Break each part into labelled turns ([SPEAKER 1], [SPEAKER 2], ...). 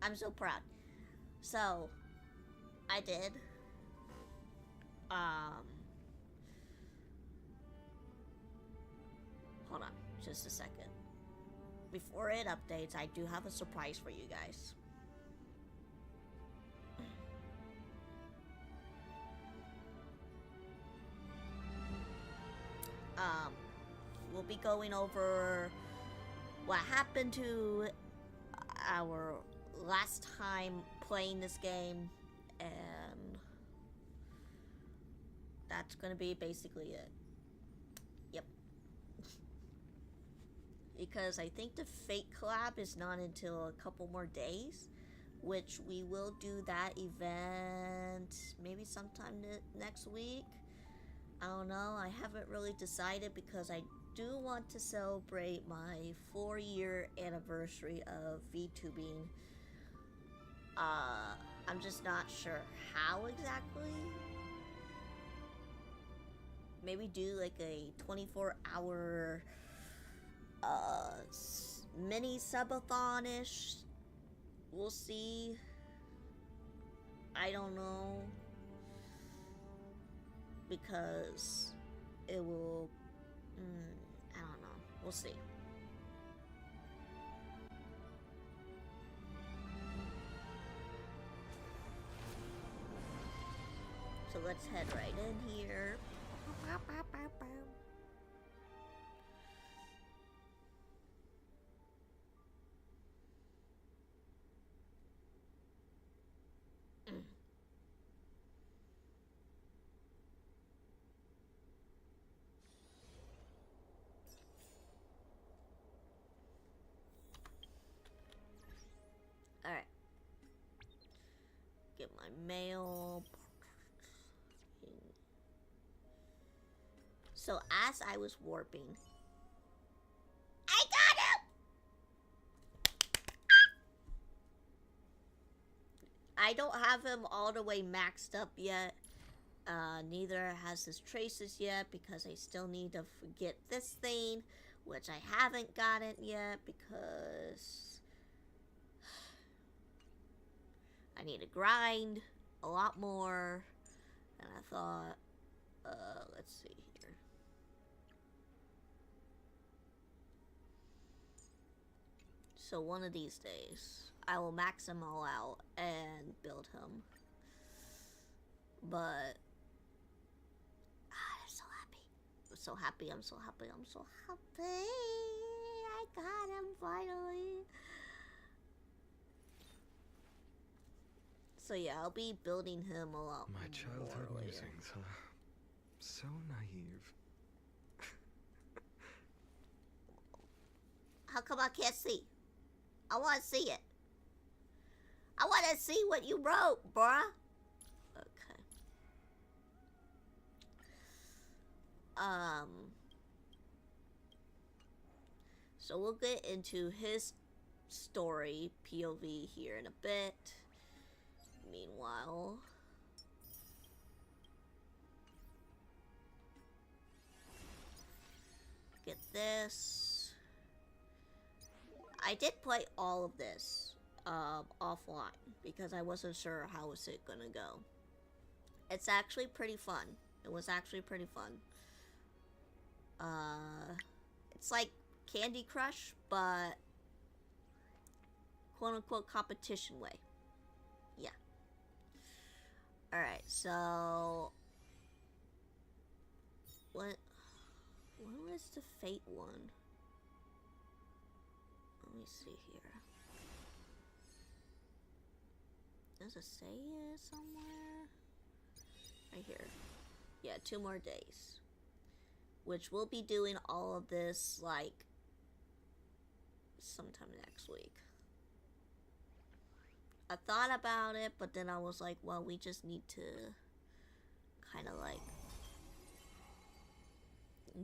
[SPEAKER 1] I'm so proud. So, I did. Um, Hold on, just a second. Before it updates, I do have a surprise for you guys. Um, we'll be going over what happened to our last time playing this game, and that's gonna be basically it. Yep. Because I think the Fate collab is not until a couple more days, which we will do that event maybe sometime next week. I don't know. I haven't really decided because I do want to celebrate my 4-year anniversary of VTubing. I'm just not sure how exactly. Maybe do like a 24-hour mini subathon-ish. We'll see. I don't know. Because it will... I don't know. We'll see. So let's head right in here. Alright. Get my mail. So as I was warping, I got him! I don't have him all the way maxed up yet. Neither has his traces yet because I still need to get this thing, which I haven't gotten yet because I need to grind a lot more. And I thought, let's see here. So one of these days, I will max them all out and build him. But I'm so happy. I'm so happy. I'm so happy. I'm so happy. I got him finally. So yeah, I'll be building him a lot.
[SPEAKER 2] My childhood musings, huh? So naive.
[SPEAKER 1] How come I can't see? I want to see it. I want to see what you wrote, bruh. Okay. So we'll get into his story, POV, here in a bit. Meanwhile, get this. I did play all of this offline because I wasn't sure how was it gonna go. It's actually pretty fun. It was actually pretty fun. It's like Candy Crush, but quote-unquote competition way. Yeah. Alright, so... What was the Fate one? Let me see here. Does it say it somewhere? Right here. Yeah, 2 more days. Which we'll be doing all of this, like, sometime next week. I thought about it, but then I was like, well, we just need to kind of, like,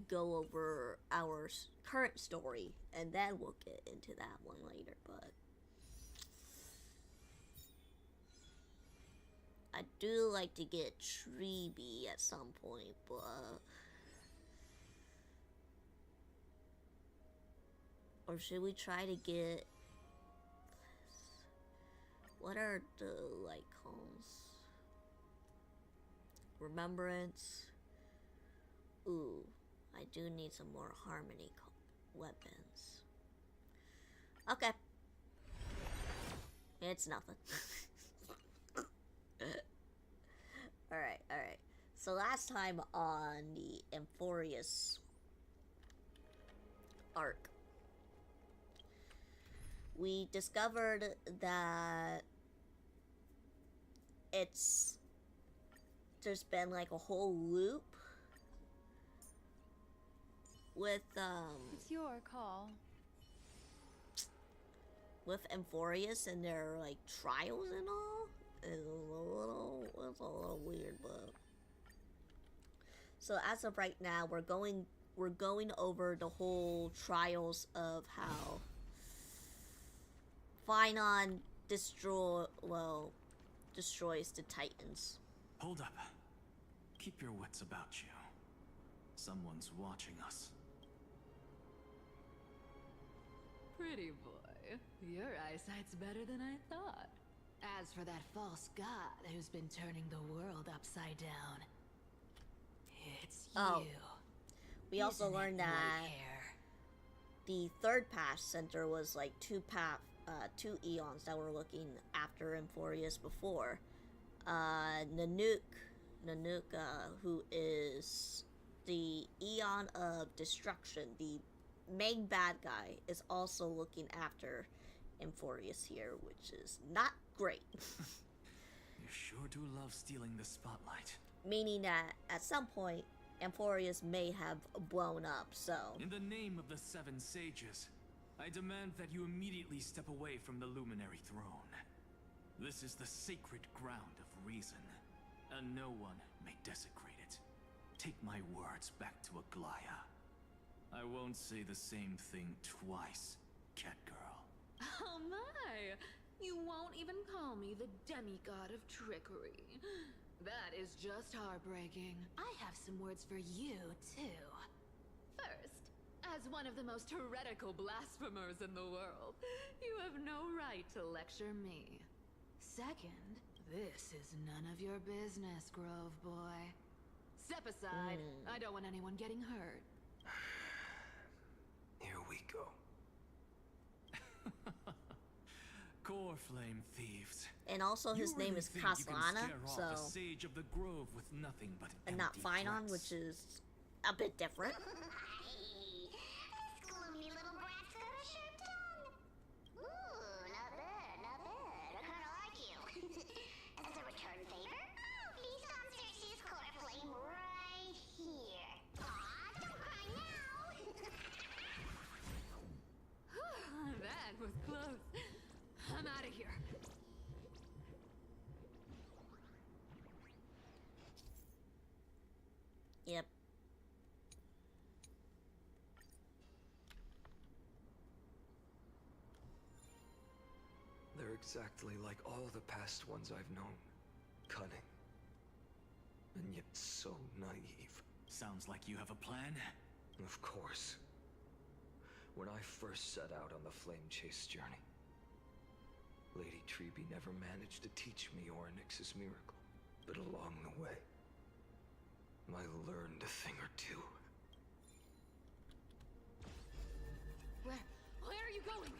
[SPEAKER 1] go over our current story, and then we'll get into that one later, but I do like to get Treeby at some point, but... Or should we try to get... What are the icons? Remembrance. Ooh, I do need some more harmony weapons. Okay. It's nothing. Alright, alright. So last time on the Amphoreus arc, we discovered that there's been like a whole loop with
[SPEAKER 3] It's your call.
[SPEAKER 1] with Amphoreus and their like trials and all. It's a little weird, but so as of right now, we're going over the whole trials of how Phynon destroys the Titans.
[SPEAKER 4] Hold up. Keep your wits about you. Someone's watching us.
[SPEAKER 3] Pretty boy. Your eyesight's better than I thought. As for that false god who's been turning the world upside down, it's
[SPEAKER 1] Oh.
[SPEAKER 3] you.
[SPEAKER 1] We also
[SPEAKER 3] Isn't it
[SPEAKER 1] learned that
[SPEAKER 3] Whitehair?
[SPEAKER 1] the third pass center was like two eons that were looking after Amphoreus before. Nanook, who is the Eon of Destruction, the main bad guy, is also looking after Amphoreus here, which is not great.
[SPEAKER 4] You sure do love stealing the spotlight.
[SPEAKER 1] Meaning that at some point, Amphoreus may have blown up, so...
[SPEAKER 4] In the name of the Seven Sages, I demand that you immediately step away from the Luminary Throne. This is the sacred ground of reason, and no one may desecrate it. Take my words back to Aglaya. I won't say the same thing twice, Catgirl.
[SPEAKER 3] Oh my! You won't even call me the demigod of trickery. That is just heartbreaking. I have some words for you, too. First, as one of the most heretical blasphemers in the world, you have no right to lecture me. Second, this is none of your business, Grove Boy. Step aside. I don't want anyone getting hurt.
[SPEAKER 2] Here we go.
[SPEAKER 4] Core Flame Thieves.
[SPEAKER 1] And also his
[SPEAKER 4] You
[SPEAKER 1] name
[SPEAKER 4] really
[SPEAKER 1] is
[SPEAKER 4] think you can
[SPEAKER 1] Caslana,
[SPEAKER 4] scare off
[SPEAKER 1] so...
[SPEAKER 4] a sage of the grove with nothing but
[SPEAKER 1] And not
[SPEAKER 4] empty
[SPEAKER 1] Phynon,
[SPEAKER 4] threats?
[SPEAKER 1] which is a bit different.
[SPEAKER 5] This gloomy little brat's got a sharp tongue. Ooh, not bad, not bad. I kinda like you. As a return favor, feast on Circe's core flame right here. Aw, don't cry now.
[SPEAKER 3] That was close. I'm out of here.
[SPEAKER 1] Yep.
[SPEAKER 2] They're exactly like all the past ones I've known. Cunning. And yet so naive.
[SPEAKER 4] Sounds like you have a plan.
[SPEAKER 2] Of course. When I first set out on the Flame Chase journey, Lady Treby never managed to teach me Orynyx's miracle. But along the way, I learned a thing or two.
[SPEAKER 3] Where are you going?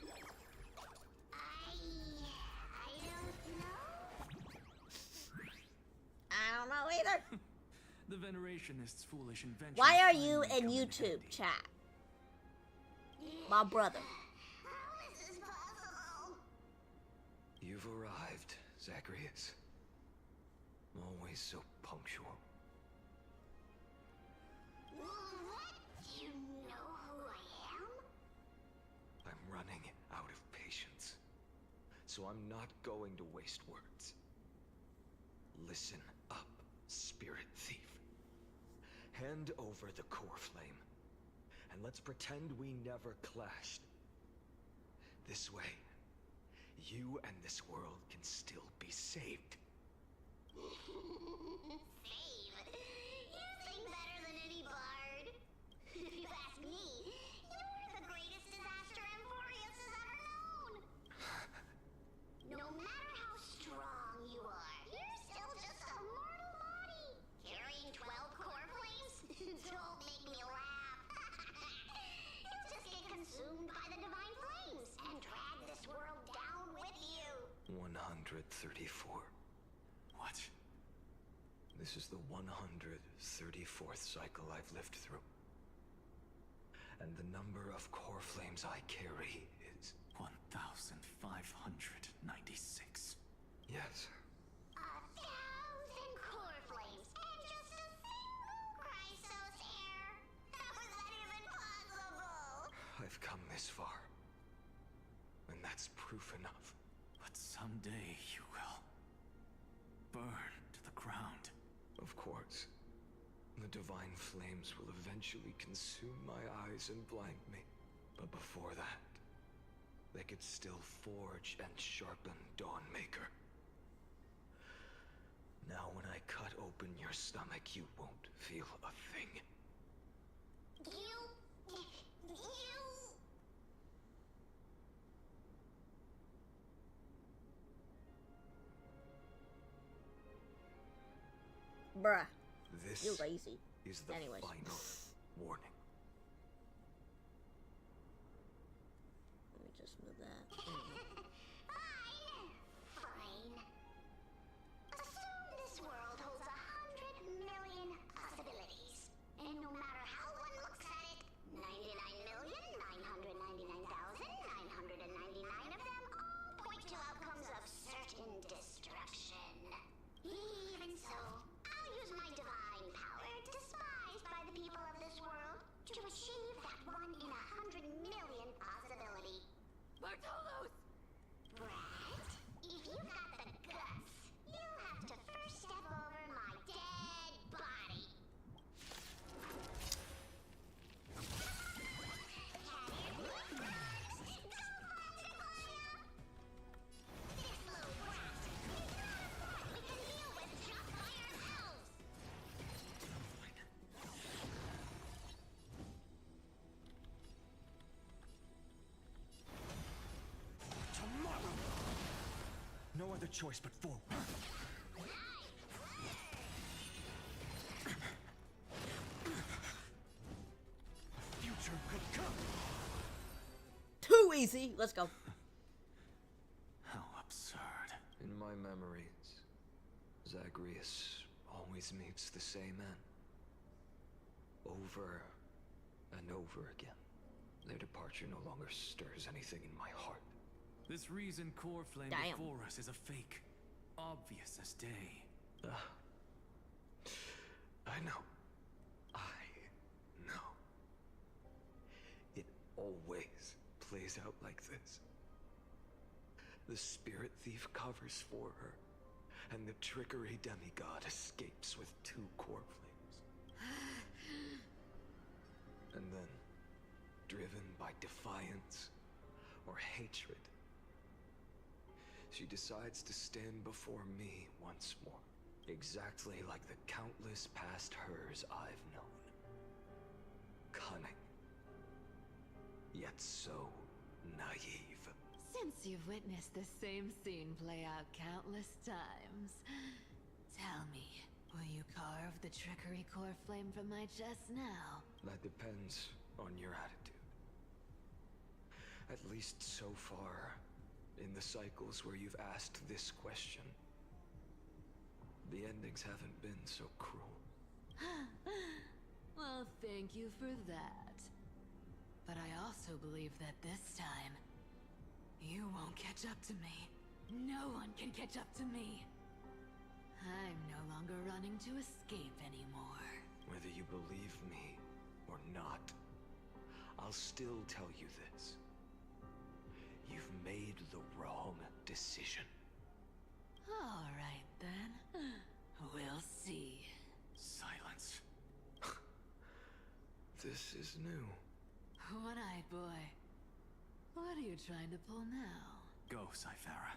[SPEAKER 5] I don't know.
[SPEAKER 1] I don't know either.
[SPEAKER 4] The Venerationists' foolish invention.
[SPEAKER 1] Why are you
[SPEAKER 4] finally
[SPEAKER 1] in
[SPEAKER 4] come
[SPEAKER 1] YouTube
[SPEAKER 4] handy.
[SPEAKER 1] chat? My brother.
[SPEAKER 5] How is this possible?
[SPEAKER 2] You've arrived, Zacharias. Always so punctual.
[SPEAKER 5] What? Do you know who I am?
[SPEAKER 2] I'm running out of patience. So I'm not going to waste words. Listen up, Spirit Thief. Hand over the core flame, and let's pretend we never clashed. This way, you and this world can still be saved.
[SPEAKER 5] Save. You sing better than any bard. If you ask me, you're the greatest disaster Amphoreus has ever known. No matter how
[SPEAKER 2] 134.
[SPEAKER 4] What?
[SPEAKER 2] This is the 134th cycle I've lived through. And the number of core flames I carry is...
[SPEAKER 4] 1,596.
[SPEAKER 2] Yes.
[SPEAKER 5] 1,000 core flames and just a single Chrysos heir. How is that even possible?
[SPEAKER 2] I've come this far. And that's proof enough.
[SPEAKER 4] But someday you will burn to the ground.
[SPEAKER 2] Of course. The divine flames will eventually consume my eyes and blind me. But before that, they could still forge and sharpen Dawnmaker. Now when I cut open your stomach, you won't feel a thing.
[SPEAKER 5] You...
[SPEAKER 1] Bruh,
[SPEAKER 2] This
[SPEAKER 1] you're lazy.
[SPEAKER 2] is the
[SPEAKER 1] Anyways.
[SPEAKER 2] final warning.
[SPEAKER 1] Let me just move that.
[SPEAKER 5] Fine. Fine. Assume this world holds 100 million possibilities. And no matter how one looks at it, 99,999,999 of them all point to outcomes of certain destruction. Even so, I'll use my divine power, despised by the people of this world, to achieve that 1 in 100 million possibility.
[SPEAKER 3] Bartolos!
[SPEAKER 5] Brad, if you've got the guts, you'll have to first step over my dead body. This little brat is not a threat we can deal with just by ourselves.
[SPEAKER 2] Tomorrow! No other choice but forward. The future could come.
[SPEAKER 1] Too easy. Let's go.
[SPEAKER 4] How absurd.
[SPEAKER 2] In my memories, Zagreus always meets the same end. Over and over again. Their departure no longer stirs anything in my heart.
[SPEAKER 4] This reason core flame
[SPEAKER 1] Damn.
[SPEAKER 4] before us is a fake. Obvious as day.
[SPEAKER 2] I know. I know. It always plays out like this. The spirit thief covers for her, and the trickery demigod escapes with 2 core flames. And then, driven by defiance or hatred, she decides to stand before me once more, exactly like the countless past hers I've known. Cunning, yet so naive.
[SPEAKER 3] Since you've witnessed the same scene play out countless times, tell me, will you carve the trickery core flame from my chest now?
[SPEAKER 2] That depends on your attitude. At least so far, in the cycles where you've asked this question, the endings haven't been so cruel.
[SPEAKER 3] Well, thank you for that. But I also believe that this time, you won't catch up to me. No one can catch up to me. I'm no longer running to escape anymore.
[SPEAKER 2] Whether you believe me or not, I'll still tell you this. You've made the wrong decision.
[SPEAKER 3] All right, then. We'll see.
[SPEAKER 4] Silence.
[SPEAKER 2] This is new.
[SPEAKER 3] One-eyed boy. What are you trying to pull now?
[SPEAKER 4] Go, Cyphera.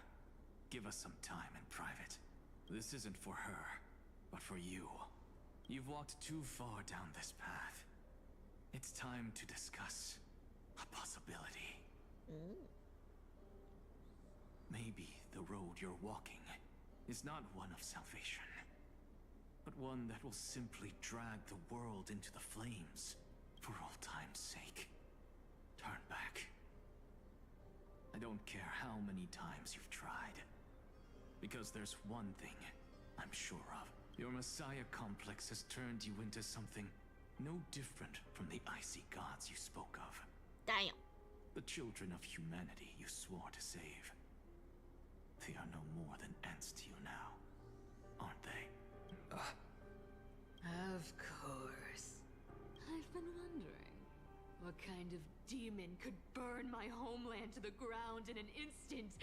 [SPEAKER 4] Give us some time in private. This isn't for her, but for you. You've walked too far down this path. It's time to discuss a possibility. Maybe the road you're walking is not one of salvation, but one that will simply drag the world into the flames for all time's sake. Turn back. I don't care how many times you've tried. Because there's one thing I'm sure of. Your Messiah complex has turned you into something no different from the icy gods you spoke of.
[SPEAKER 1] Damn.
[SPEAKER 4] The children of humanity you swore to save. They are no more than ants to you now, aren't they?
[SPEAKER 3] Of course. I've been wondering, what kind of demon could burn my homeland to the ground in an instant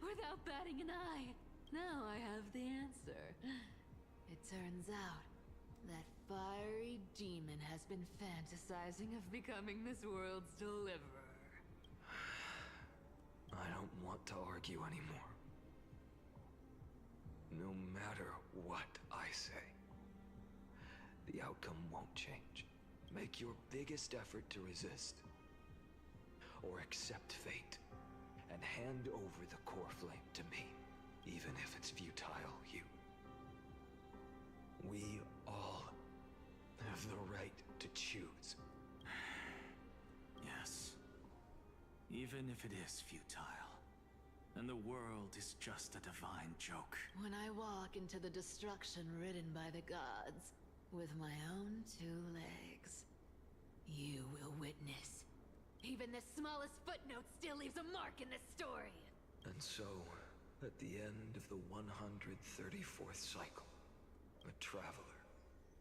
[SPEAKER 3] without batting an eye? Now I have the answer. It turns out that fiery demon has been fantasizing of becoming this world's deliverer.
[SPEAKER 2] I don't want to argue anymore. No matter what I say, the outcome won't change. Make your biggest effort to resist. Or accept fate, and hand over the core flame to me, even if it's futile, you. We all have the right to choose.
[SPEAKER 4] Yes. Even if it is futile. And the world is just a divine joke.
[SPEAKER 3] When I walk into the destruction ridden by the gods, with my own 2 legs, you will witness. Even the smallest footnote still leaves a mark in this story.
[SPEAKER 2] And so, at the end of the 134th cycle, the traveler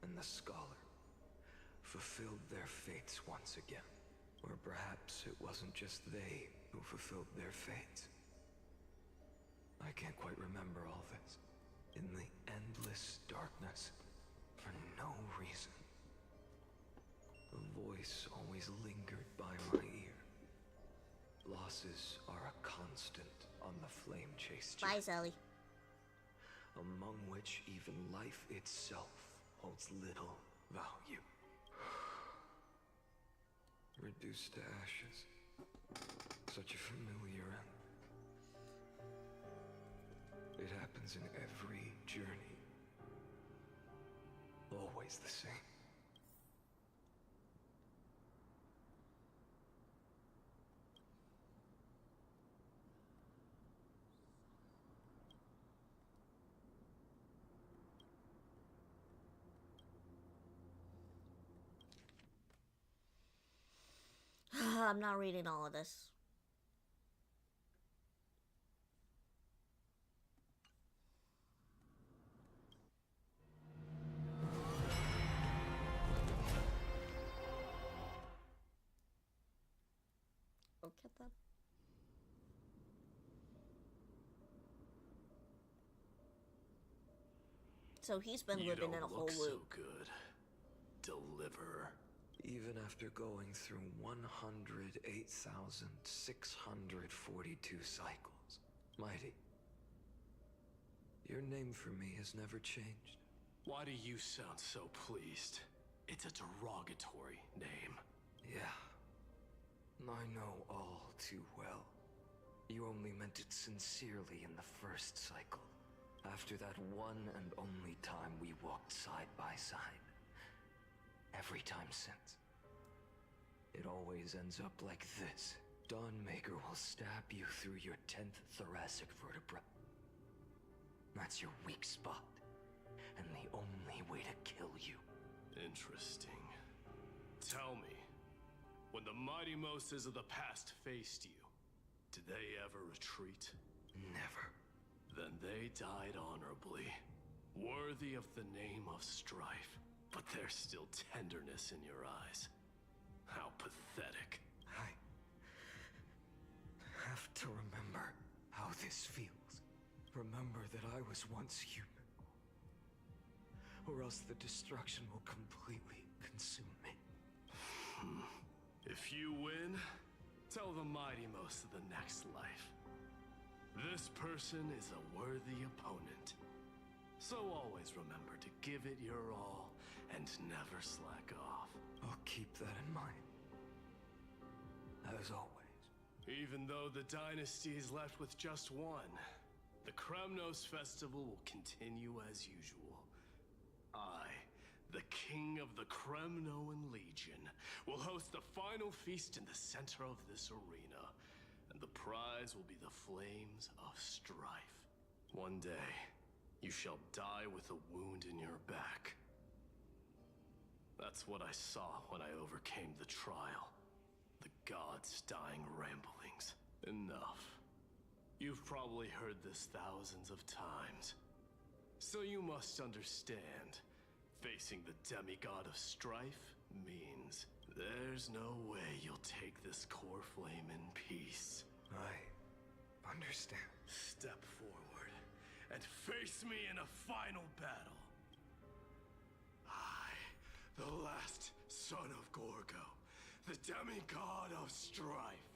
[SPEAKER 2] and the scholar fulfilled their fates once again. Or perhaps it wasn't just they who fulfilled their fates. I can't quite remember all this. In the endless darkness, for no reason, a voice always lingered by my ear. Losses are a constant on the flame chase journey.
[SPEAKER 1] Bye, Sally.
[SPEAKER 2] Among which even life itself holds little value. Reduced to ashes. Such a familiar end. It happens in every journey. Always the same.
[SPEAKER 1] I'm not reading all of this. Okay then. So he's been living in a whole loop.
[SPEAKER 6] So good. Deliverer.
[SPEAKER 2] Even after going through 108,642 cycles. Mighty. Your name for me has never changed.
[SPEAKER 6] Why do you sound so pleased? It's a derogatory name.
[SPEAKER 2] Yeah. I know all too well. You only meant it sincerely in the first cycle. After that one and only time we walked side by side. Every time since. It always ends up like this. Dawnmaker will stab you through your 10th thoracic vertebra. That's your weak spot. And the only way to kill you.
[SPEAKER 6] Interesting. Tell me, when the mighty Moses of the past faced you, did they ever retreat?
[SPEAKER 2] Never.
[SPEAKER 6] Then they died honorably, worthy of the name of strife. But there's still tenderness in your eyes. How pathetic.
[SPEAKER 2] I have to remember how this feels. Remember that I was once human. Or else the destruction will completely consume me.
[SPEAKER 6] If you win, tell the mighty most of the next life. This person is a worthy opponent. So always remember to give it your all and never slack off.
[SPEAKER 2] I'll keep that in mind. As always.
[SPEAKER 6] Even though the dynasty is left with just one, the Kremnos festival will continue as usual. I, the king of the Kremnoan Legion, will host the final feast in the center of this arena, and the prize will be the flames of strife. One day, you shall die with a wound in your back. That's what I saw when I overcame the trial. The gods' dying ramblings. Enough. You've probably heard this thousands of times. So you must understand, facing the demigod of strife means there's no way you'll take this core flame in peace.
[SPEAKER 2] I understand.
[SPEAKER 6] Step forward and face me in a final battle. I, the last son of Gorgo, the demigod of strife,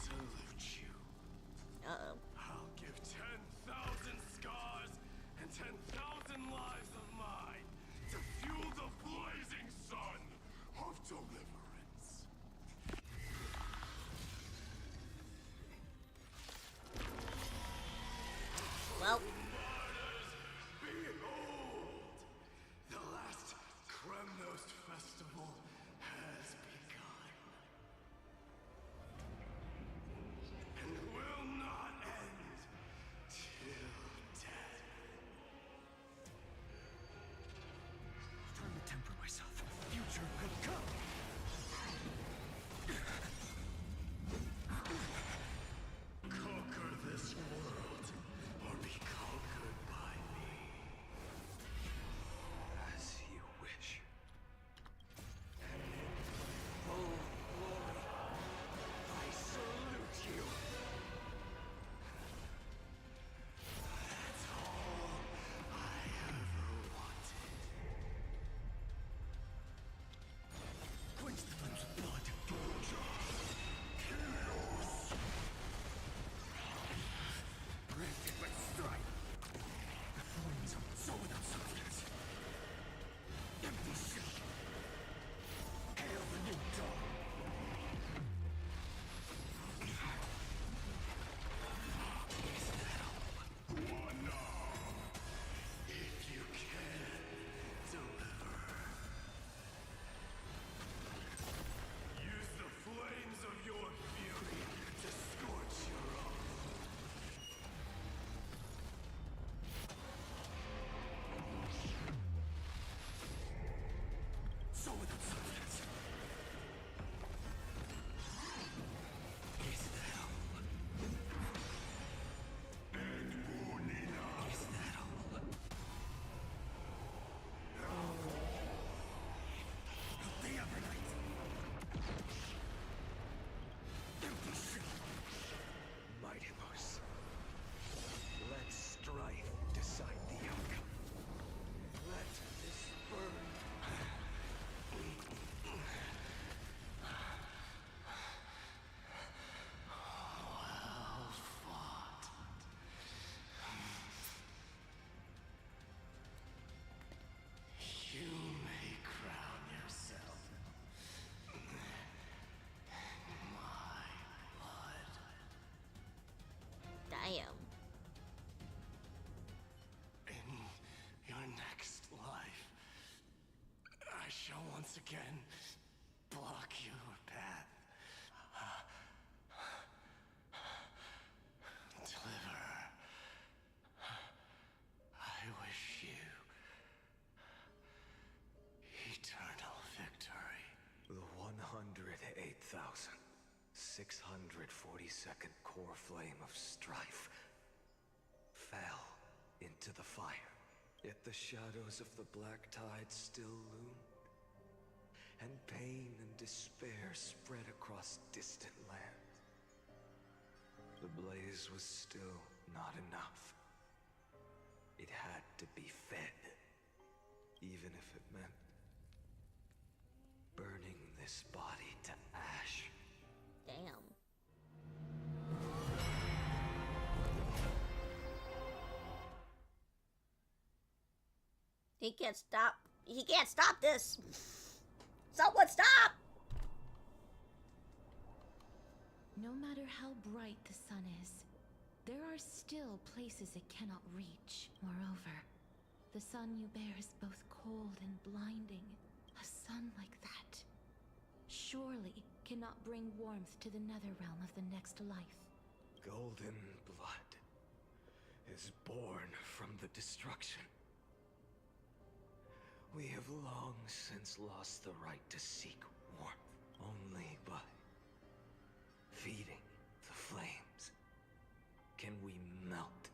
[SPEAKER 6] salute you.
[SPEAKER 1] Uh-oh.
[SPEAKER 6] I'll give 10,000 scars and 10,000 lives of mine to fuel the blazing sun of deliverance.
[SPEAKER 1] Well,
[SPEAKER 6] Behold! The last Kremnos festival has begun. And will not end till death.
[SPEAKER 2] Trying to temper myself. Future will come.
[SPEAKER 6] Conquer this world, or be conquered by me.
[SPEAKER 2] As you wish. And in full glory, I salute you.
[SPEAKER 6] That's all I ever wanted.
[SPEAKER 2] Quench the flames of blood. Granted by strife. The flames are so without substance. Empty shell. Hail the new dawn. Is that all?
[SPEAKER 6] If you can, deliver. Use the flames of your fury to scorch your own.
[SPEAKER 2] So without substance. Is that all? Is that all? The Evernight. Empty shell. Mightyverse. Let strife decide the outcome. Let this burn.
[SPEAKER 6] Well fought. You may crown yourself my blood.
[SPEAKER 1] damn.
[SPEAKER 6] In your next life, I shall once again block your path. Deliver. I wish you eternal victory.
[SPEAKER 2] The 108,642nd core flame of strife fell into the fire. Yet the shadows of the black tide still loomed, and pain and despair spread across distant lands. The blaze was still not enough. It had to be fed, even if it meant burning this body to ash.
[SPEAKER 1] Damn. He can't stop. He can't stop this. Someone stop!
[SPEAKER 7] No matter how bright the sun is, there are still places it cannot reach. Moreover, the sun you bear is both cold and blinding. A sun like that surely cannot bring warmth to the nether realm of the next life.
[SPEAKER 2] Golden blood. is born from the destruction. We have long since lost the right to seek warmth. Only by feeding the flames can we melt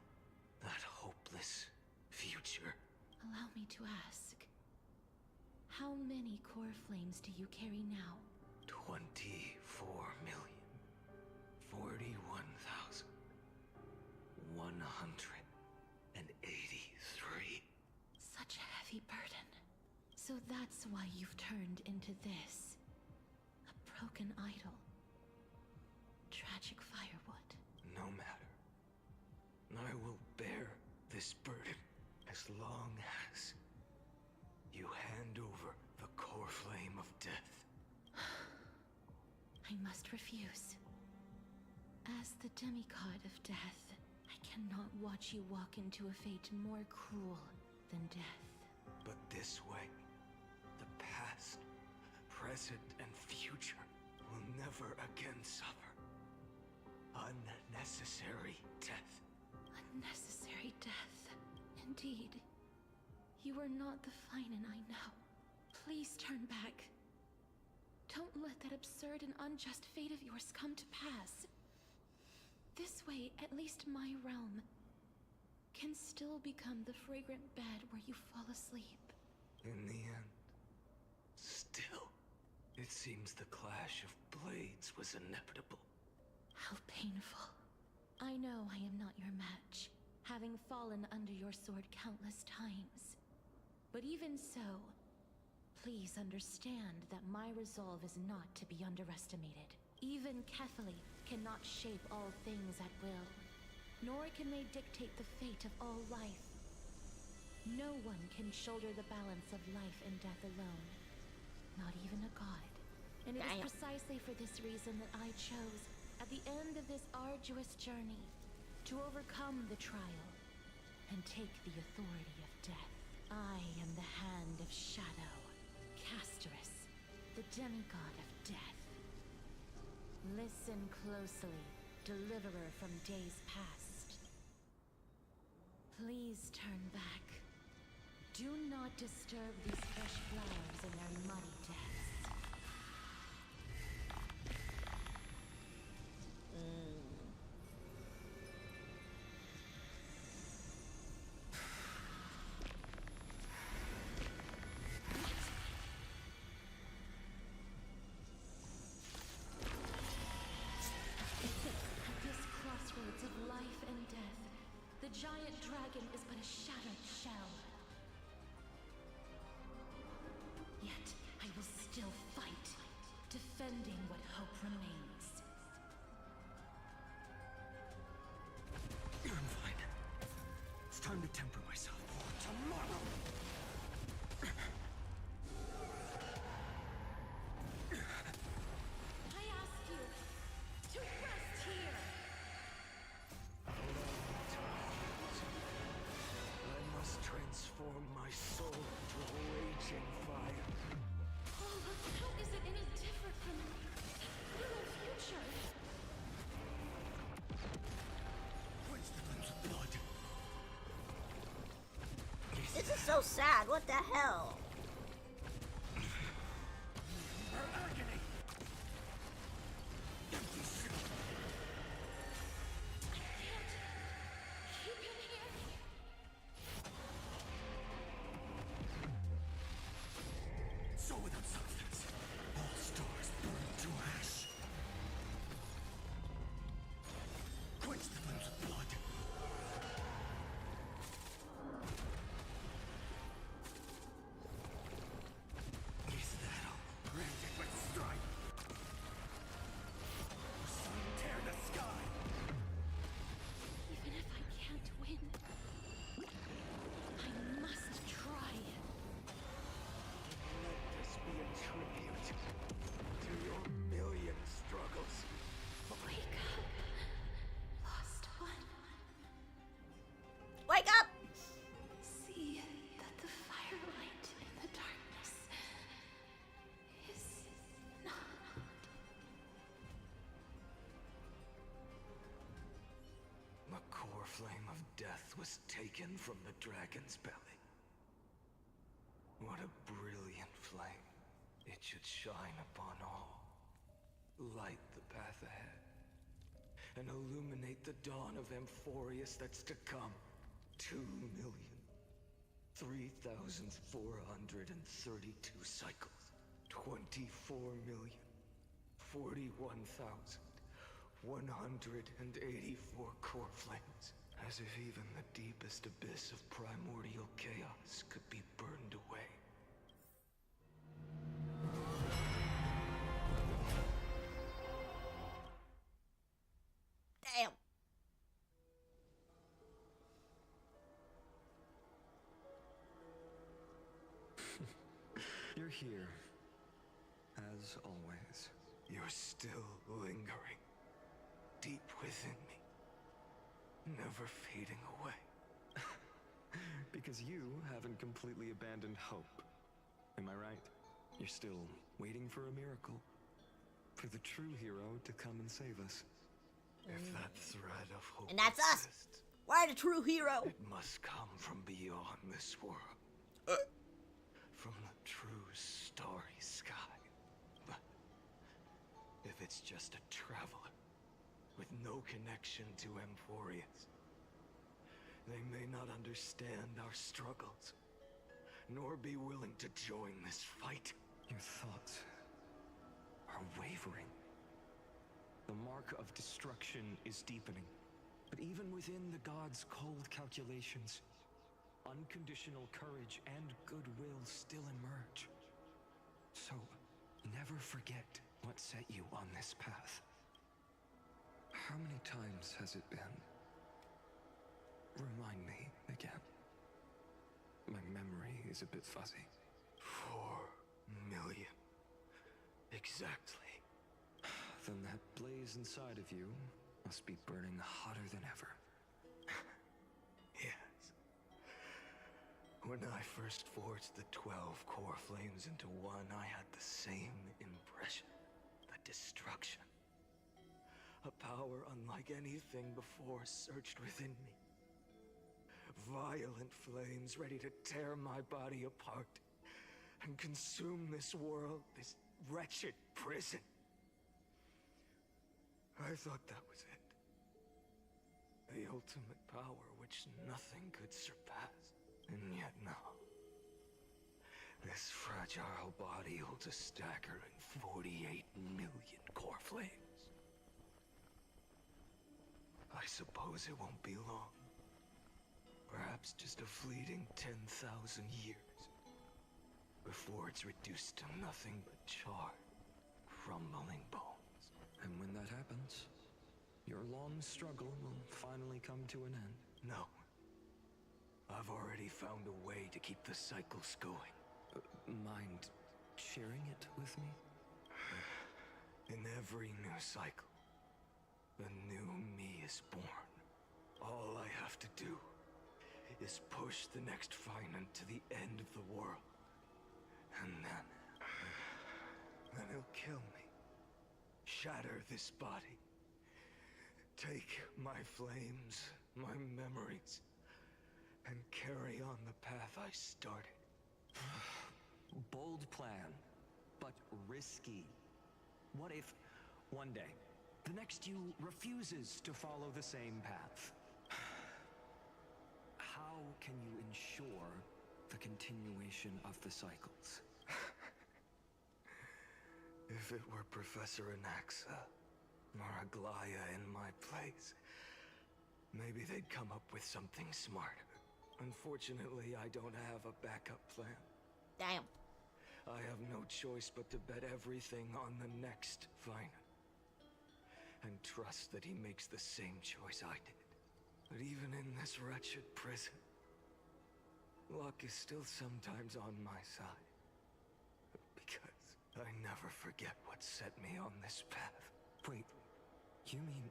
[SPEAKER 2] that hopeless future.
[SPEAKER 7] Allow me to ask, how many core flames do you carry now?
[SPEAKER 2] 24,041,183.
[SPEAKER 7] Such a heavy burden. So that's why you've turned into this. A broken idol. Tragic firewood.
[SPEAKER 2] No matter. I will bear this burden as long as you hand over the core flame of death.
[SPEAKER 7] I must refuse. As the demigod of death, I cannot watch you walk into a fate more cruel than death.
[SPEAKER 2] But this way, the past, present, and future will never again suffer unnecessary death.
[SPEAKER 7] Unnecessary death. Indeed. You are not the Finan I know. Please turn back. Don't let that absurd and unjust fate of yours come to pass. This way, at least my realm can still become the fragrant bed where you fall asleep.
[SPEAKER 2] In the end, still, it seems the clash of blades was inevitable.
[SPEAKER 7] How painful. I know I am not your match, having fallen under your sword countless times. But even so, please understand that my resolve is not to be underestimated. Even Kethely cannot shape all things at will, nor can they dictate the fate of all life. No one can shoulder the balance of life and death alone, not even a god. And it is precisely for this reason that I chose, at the end of this arduous journey, to overcome the trial and take the authority of death. I am the Hand of Shadow, Casterus, the demigod of death. Listen closely, deliverer from days past. Please turn back. Do not disturb these fresh flowers in their muddy depths. At this crossroads of life and death, the giant dragon is but a shattered shell. Yet, I will still fight, defending what hope remains.
[SPEAKER 2] I'm fine. It's time to temper myself for tomorrow.
[SPEAKER 7] I ask you to rest here.
[SPEAKER 2] I must transform my soul into a raging fire.
[SPEAKER 7] Oh, how is it any different from your future?
[SPEAKER 2] Quench the flames of blood.
[SPEAKER 1] This is so sad. What the hell?
[SPEAKER 2] Her agony.
[SPEAKER 7] Keep him here.
[SPEAKER 2] So without substance, all stars burn to ash. Quench the flames of blood. path was taken from the dragon's belly. What a brilliant flame. It should shine upon all. Light the path ahead. And illuminate the dawn of Amphoreus that's to come. 2,003,432 cycles. 24,041,184 core flames. As if even the deepest abyss of primordial chaos could be burned away.
[SPEAKER 1] Damn.
[SPEAKER 2] You're here. As always. You're still lingering. Deep within me. Never fading away. Because you haven't completely abandoned hope. Am I right? You're still waiting for a miracle. For the true hero to come and save us. If that thread of hope
[SPEAKER 1] And that's us.
[SPEAKER 2] exists,
[SPEAKER 1] We're the true hero.
[SPEAKER 2] it must come from beyond this world. From the true starry sky. But if it's just a traveler with no connection to Amphoreus, they may not understand our struggles, nor be willing to join this fight. Your thoughts are wavering. The mark of destruction is deepening. But even within the gods' cold calculations, unconditional courage and goodwill still emerge. So, never forget what set you on this path. How many times has it been? Remind me again. My memory is a bit fuzzy. 4 million. Exactly. Then that blaze inside of you must be burning hotter than ever. Yes. When I first forged the 12 core flames into one, I had the same impression. The destruction. A power unlike anything before surged within me. Violent flames ready to tear my body apart and consume this world, this wretched prison. I thought that was it. The ultimate power which nothing could surpass. And yet no. This fragile body holds a staggering 48 million core flames. I suppose it won't be long. Perhaps just a fleeting 10,000 years. Before it's reduced to nothing but charred, crumbling bones. And when that happens, your long struggle will finally come to an end. No. I've already found a way to keep the cycles going. Mind sharing it with me? In every new cycle, a new me is born. All I have to do is push the next finite to the end of the world. And then he'll kill me. Shatter this body. Take my flames, my memories, and carry on the path I started.
[SPEAKER 8] Bold plan, but risky. What if, one day, the next you refuses to follow the same path? How can you ensure the continuation of the cycles?
[SPEAKER 2] If it were Professor Anaxa or Aglaya in my place, maybe they'd come up with something smarter. Unfortunately, I don't have a backup plan.
[SPEAKER 1] Damn.
[SPEAKER 2] I have no choice but to bet everything on the next finite. And trust that he makes the same choice I did. But even in this wretched prison, luck is still sometimes on my side. Because I never forget what set me on this path.
[SPEAKER 8] Wait, you mean...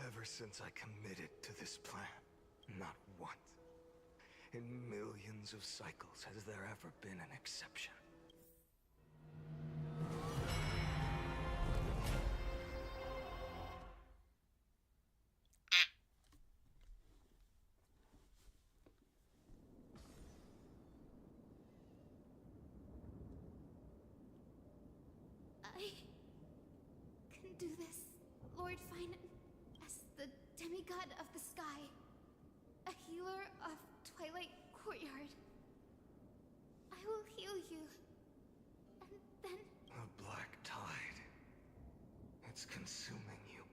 [SPEAKER 2] Ever since I committed to this plan, not once, in millions of cycles, has there ever been an exception.
[SPEAKER 7] I can do this, Lord Finan, as the demigod of the sky, a healer of Twilight Courtyard. I will heal you, and then...
[SPEAKER 2] A black tide. It's consuming you.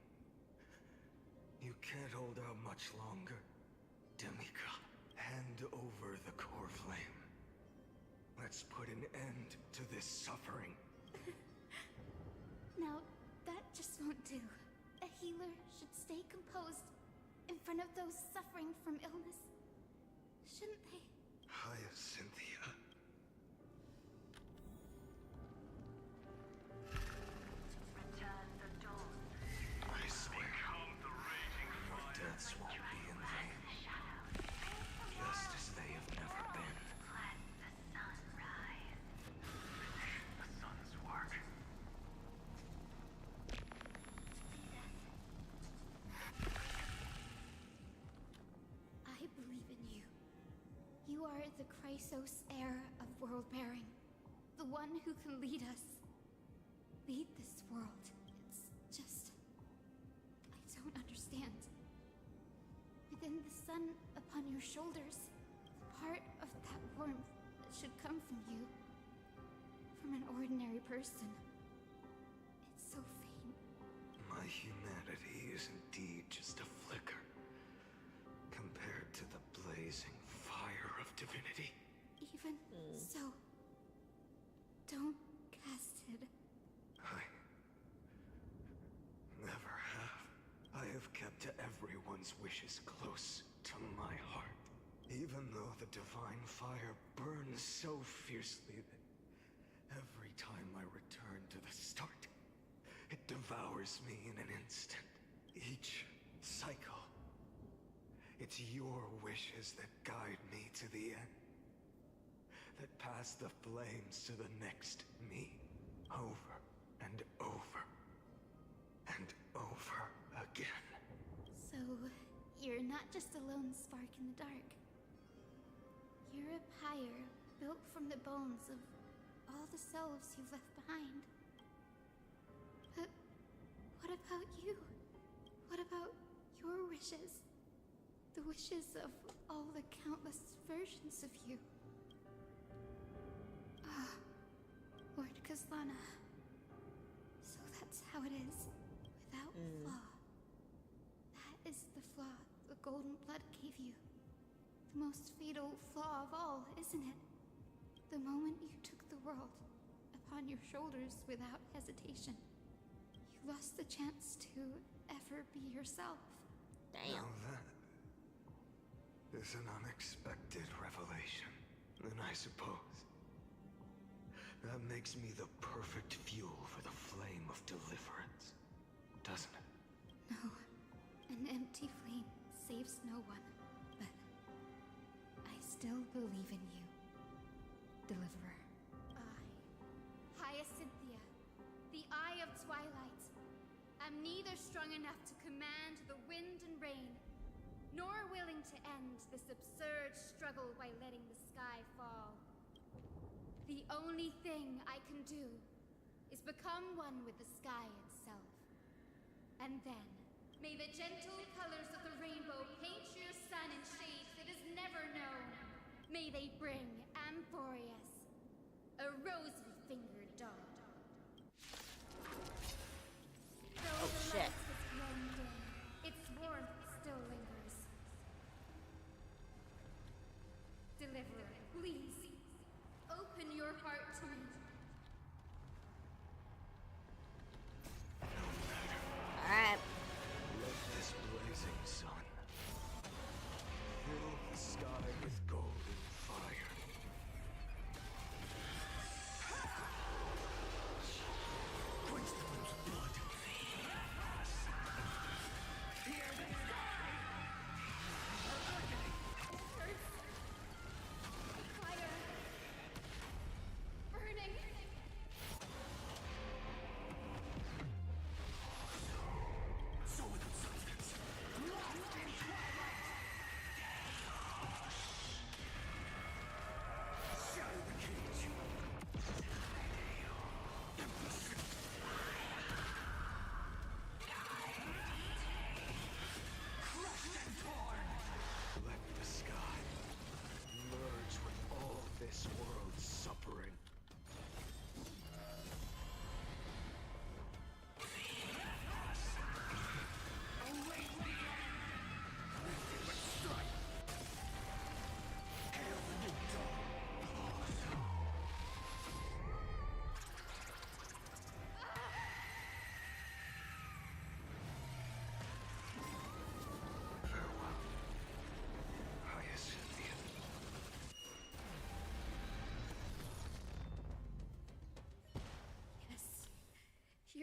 [SPEAKER 2] You can't hold out much longer. Demigod, hand over the core flame. Let's put an end to this suffering.
[SPEAKER 7] Now, that just won't do. A healer should stay composed in front of those suffering from illness. Shouldn't they?
[SPEAKER 2] Cynthia. I swear, your deaths won't be in vain. Just as they have never been. The sun's work.
[SPEAKER 7] I believe in you. You are the Chrysos heir of world-bearing. The one who can lead us. Lead this world. It's just... I don't understand. Within the sun upon your shoulders, part of that warmth that should come from you. From an ordinary person. It's so faint.
[SPEAKER 2] My humanity is indeed just a flicker compared to the blazing fire of divinity.
[SPEAKER 7] Even so, don't cast it.
[SPEAKER 2] I never have. I have kept everyone's wishes close to my heart. Even though the divine fire burns so fiercely that every time I return to the start, it devours me in an instant. Each cycle. It's your wishes that guide me to the end. That pass the flames to the next me. Over and over. And over again.
[SPEAKER 7] So, you're not just a lone spark in the dark. You're a pyre built from the bones of all the selves you've left behind. But what about you? What about your wishes? The wishes of all the countless versions of you. Ah, Lord Kazlana. So that's how it is, without flaw. That is the flaw the golden blood gave you. The most fatal flaw of all, isn't it? The moment you took the world upon your shoulders without hesitation, you lost the chance to ever be yourself.
[SPEAKER 1] Damn.
[SPEAKER 2] Now that is an unexpected revelation. And I suppose that makes me the perfect fuel for the flame of deliverance, doesn't it?
[SPEAKER 7] No, an empty flame saves no one, but I still believe in you, Deliverer. I, Hyacinthia, the Eye of Twilight, am neither strong enough to command the wind and rain, nor willing to end this absurd struggle by letting the sky fall. The only thing I can do is become one with the sky itself. And then, may the gentle colors of the rainbow paint your sun in shades it has never known. May they bring Amphoreus, a rosy-fingered dog. Though
[SPEAKER 1] Oh,
[SPEAKER 7] the
[SPEAKER 1] shit.
[SPEAKER 7] light has grown dim, its warmth still lingers. Deliverer, please, open your heart to me.
[SPEAKER 1] Alright.
[SPEAKER 2] Let this blazing sun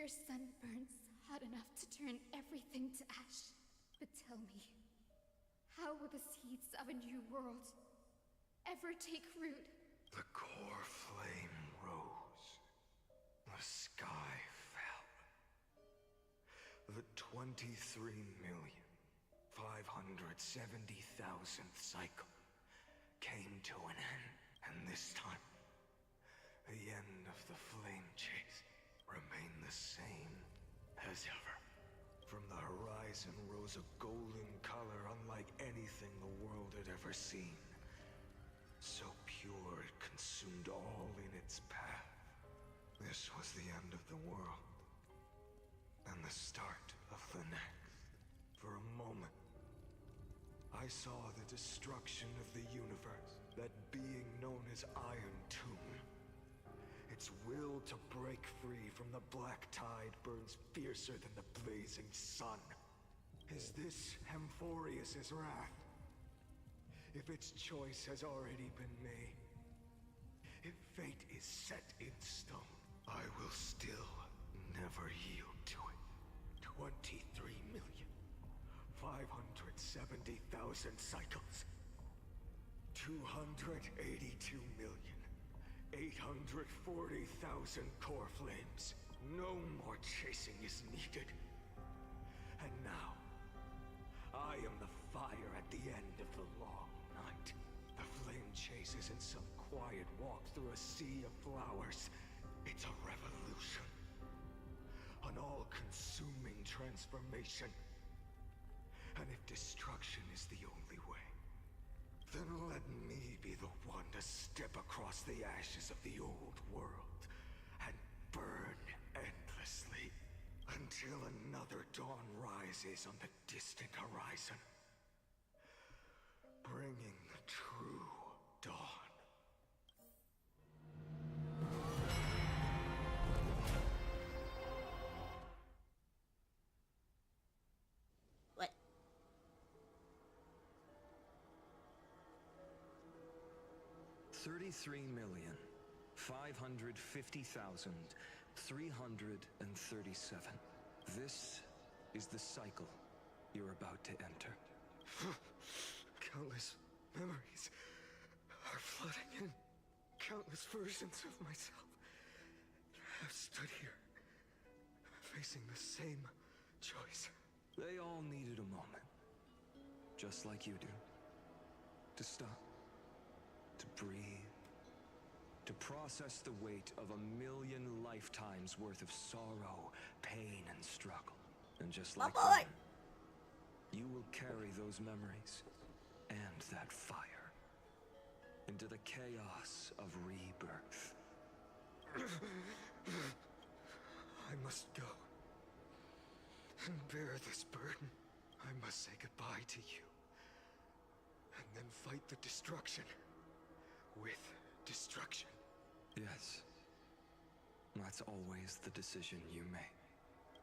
[SPEAKER 9] Their sun burns hot enough to turn everything to ash. But tell me, how will the seeds of a new world ever take root?
[SPEAKER 2] The core flame rose. The sky fell. The 23,570,000th cycle came to an end. And this time, the end of the flame chase remained the same as ever. From the horizon rose a golden color unlike anything the world had ever seen. So pure it consumed all in its path. This was the end of the world, and the start of the next. For a moment, I saw the destruction of the universe, that being known as Iron Tomb. Its will to break free from the black tide burns fiercer than the blazing sun. Is this Amphoreus' wrath? If its choice has already been made, if fate is set in stone, I will still never yield to it. 23,570,000 cycles. 282,840,000 core flames. No more chasing is needed. And now, I am the fire at the end of the long night. The flame chase isn't some quiet walk through a sea of flowers. It's a revolution. An all-consuming transformation. And if destruction is the only way, then let me be the one to step across the ashes of the old world and burn endlessly until another dawn rises on the distant horizon, bringing the true dawn.
[SPEAKER 1] What?
[SPEAKER 8] 33,550,337. This is the cycle you're about to enter.
[SPEAKER 2] Countless memories are flooding in. Countless versions of myself have stood here, facing the same choice.
[SPEAKER 8] They all needed a moment, just like you do. To stop, to breathe, to process the weight of 1,000,000 lifetimes worth of sorrow, pain, and struggle. And just
[SPEAKER 1] My
[SPEAKER 8] like
[SPEAKER 1] boy!
[SPEAKER 8] them, you will carry those memories and that fire into the chaos of rebirth.
[SPEAKER 2] I must go and bear this burden. I must say goodbye to you, and then fight the destruction with destruction.
[SPEAKER 8] Yes, that's always the decision you make.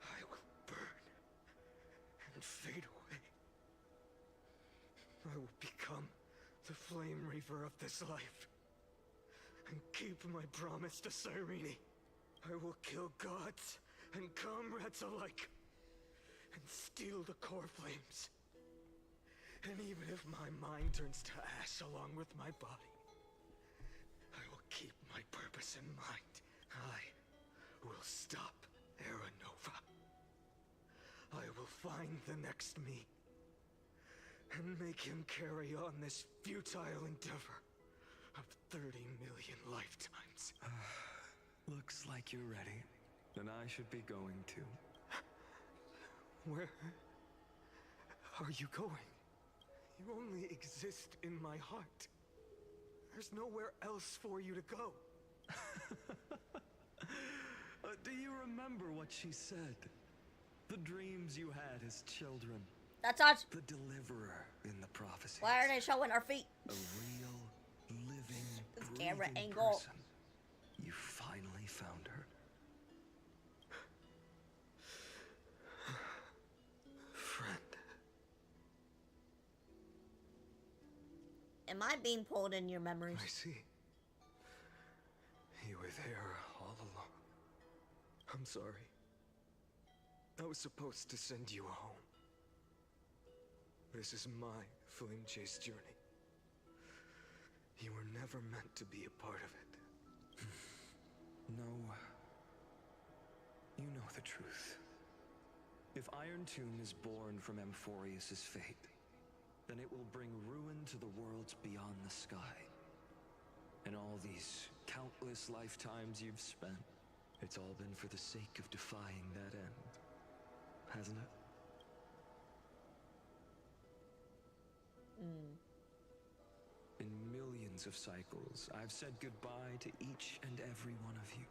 [SPEAKER 2] I will burn and fade away. I will become the flame reaver of this life and keep my promise to Cyrene. I will kill gods and comrades alike and steal the core flames. And even if my mind turns to ash along with my body, I will keep my purpose in mind. I will stop Aranova. I will find the next me and make him carry on this futile endeavor of 30 million lifetimes.
[SPEAKER 8] Looks like you're ready. Then I should be going too.
[SPEAKER 2] Where are you going? You only exist in my heart. There's nowhere else for you to go.
[SPEAKER 8] Do you remember what she said? The dreams you had as children.
[SPEAKER 1] That's us.
[SPEAKER 8] The deliverer in the prophecy.
[SPEAKER 1] Why are they showing our feet?
[SPEAKER 8] A real, living,
[SPEAKER 1] This
[SPEAKER 8] breathing
[SPEAKER 1] camera angle.
[SPEAKER 8] person. You finally found her.
[SPEAKER 2] Friend.
[SPEAKER 1] Am I being pulled in your memories?
[SPEAKER 2] I see. You were there all along. I'm sorry.
[SPEAKER 8] I was supposed to send you home. This is my flame chase journey. You were never meant to be a part of it. No. You know the truth. If Iron Tomb is born from Amphoreus' fate, then it will bring ruin to the worlds beyond the sky. And all these countless lifetimes you've spent, it's all been for the sake of defying that end, hasn't it? In millions of cycles, I've said goodbye to each and every one of you.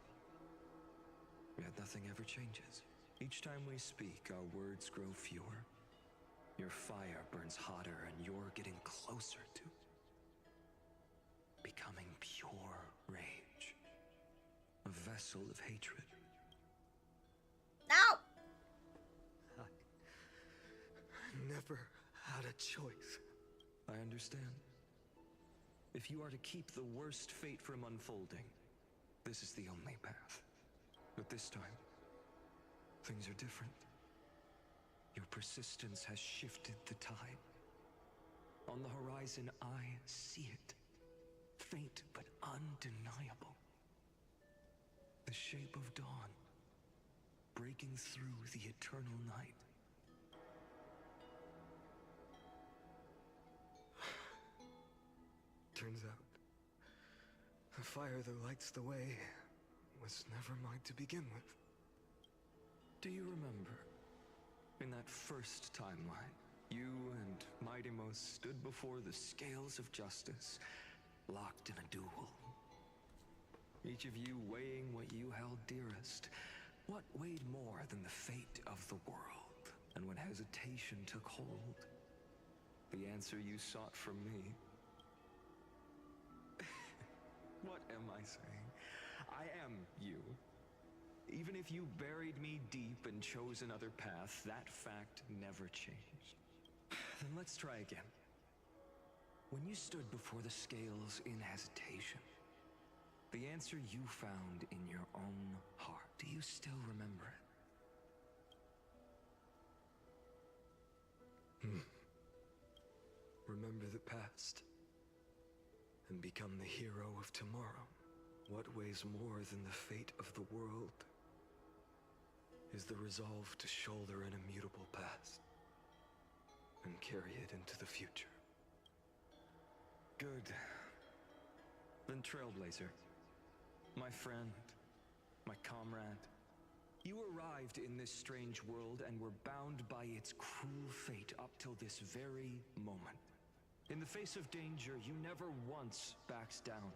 [SPEAKER 8] Yet nothing ever changes. Each time we speak, our words grow fewer. Your fire burns hotter, and you're getting closer to becoming pure rage. A vessel of hatred.
[SPEAKER 1] No!
[SPEAKER 8] I never had a choice. I understand. If you are to keep the worst fate from unfolding, this is the only path. But this time, things are different. Your persistence has shifted the tide. On the horizon, I see it. Faint but undeniable. The shape of dawn, breaking through the eternal night. Turns out, the fire that lights the way was never mine to begin with. Do you remember, in that first timeline, you and Mightymost stood before the scales of justice, locked in a duel? Each of you weighing what you held dearest. What weighed more than the fate of the world? And when hesitation took hold, the answer you sought from me. What am I saying? I am you. Even if you buried me deep and chose another path, that fact never changed. Then let's try again. When you stood before the scales in hesitation, the answer you found in your own heart, do you still remember it? Remember the past and become the hero of tomorrow. What weighs more than the fate of the world is the resolve to shoulder an immutable past and carry it into the future. Good. Then Trailblazer, my friend, my comrade, you arrived in this strange world and were bound by its cruel fate up till this very moment. In the face of danger, you never once backed down.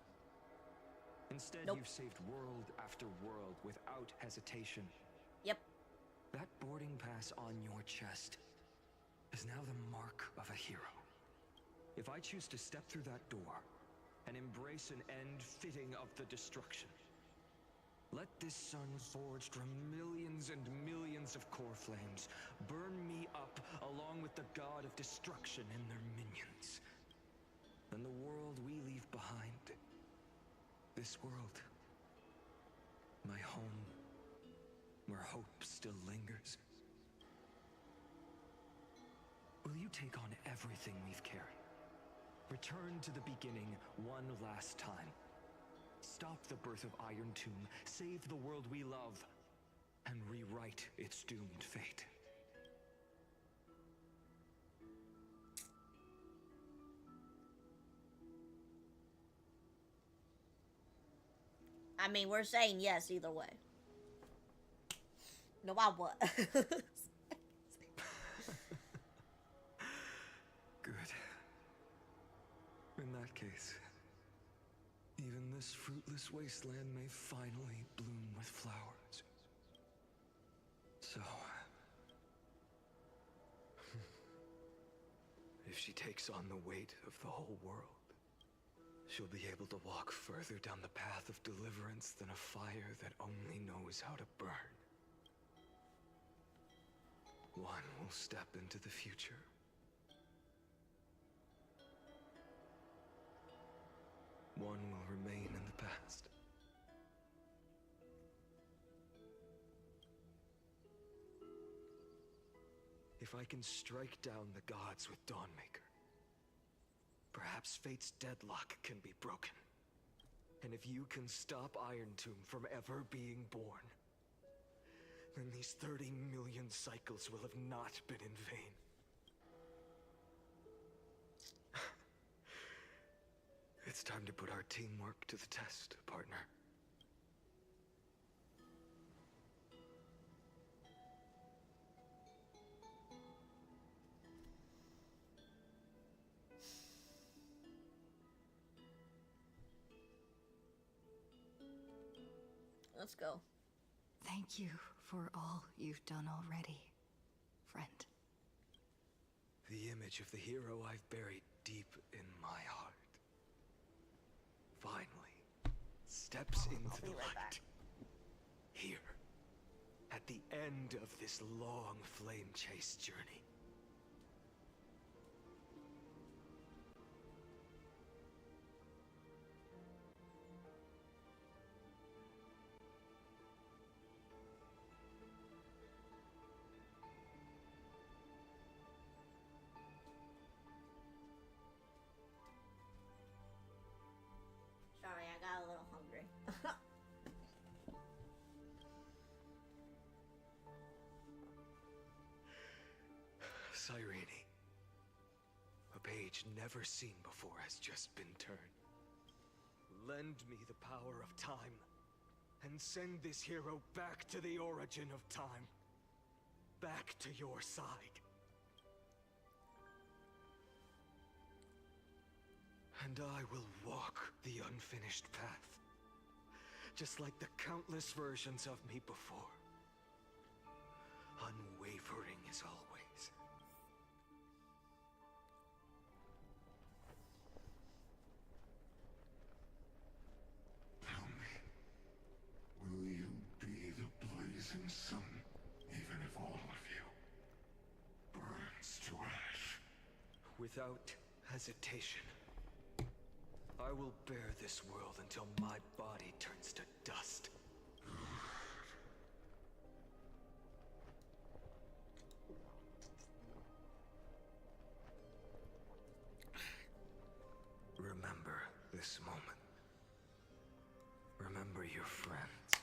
[SPEAKER 8] Instead,
[SPEAKER 1] Nope.
[SPEAKER 8] you've saved world after world without hesitation.
[SPEAKER 1] Yep.
[SPEAKER 8] That boarding pass on your chest is now the mark of a hero. If I choose to step through that door and embrace an end fitting of the destruction, let this sun forged from millions and millions of core flames burn me up along with the god of destruction and their minions. Then the world we leave behind, this world, my home, where hope still lingers. Will you take on everything we've carried? Return to the beginning one last time. Stop the birth of Iron Tomb, save the world we love, and rewrite its doomed fate.
[SPEAKER 1] I mean, we're saying yes either way. No matter what.
[SPEAKER 8] Good. In that case, even this fruitless wasteland may finally bloom with flowers. So, if she takes on the weight of the whole world, she'll be able to walk further down the path of deliverance than a fire that only knows how to burn. One will step into the future. One will remain in the past.
[SPEAKER 2] If I can strike down the gods with Dawnmaker, perhaps fate's deadlock can be broken. And if you can stop Iron Tomb from ever being born, then these 30 million cycles will have not been in vain. It's time to put our teamwork to the test, partner.
[SPEAKER 1] Let's go.
[SPEAKER 10] Thank you for all you've done already, friend.
[SPEAKER 2] The image of the hero I've buried deep in my heart finally steps into the light. Here, at the end of this long flame chase journey.
[SPEAKER 1] Sorry, I got a little hungry.
[SPEAKER 2] Cyrene. A page never seen before has just been turned. Lend me the power of time, and send this hero back to the origin of time. Back to your side. And I will walk the unfinished path, just like the countless versions of me before. Unwavering as always.
[SPEAKER 11] Tell me, will you be the blazing sun, even if all of you burns to ash?
[SPEAKER 2] Without hesitation. I will bear this world until my body turns to dust. Remember this moment. Remember your friends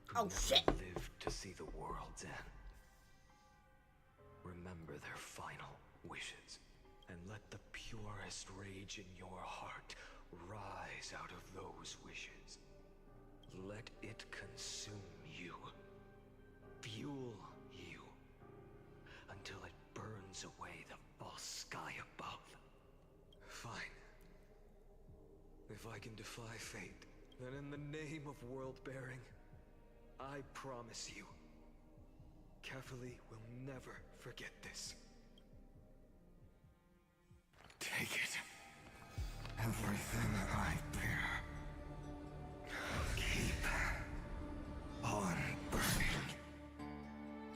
[SPEAKER 2] who
[SPEAKER 1] Oh,
[SPEAKER 2] never
[SPEAKER 1] shit.
[SPEAKER 2] lived to see the world's end. Remember their final wishes, and let the purest rage in your heart rise out of those wishes. Let it consume you, fuel you, until it burns away the false sky above. Fine. If I can defy fate, then in the name of world-bearing, I promise you, Catholi will never forget this.
[SPEAKER 11] Take it. Everything I bear. Keep on burning.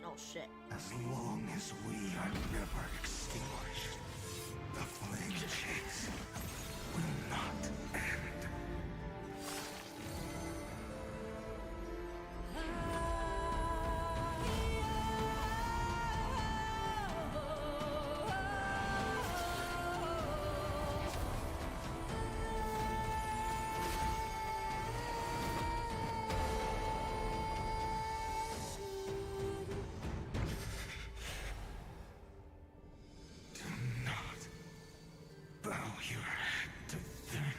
[SPEAKER 1] Oh shit.
[SPEAKER 11] As long as we are never extinguished, the flame chase will not end. Do not bow your head to them.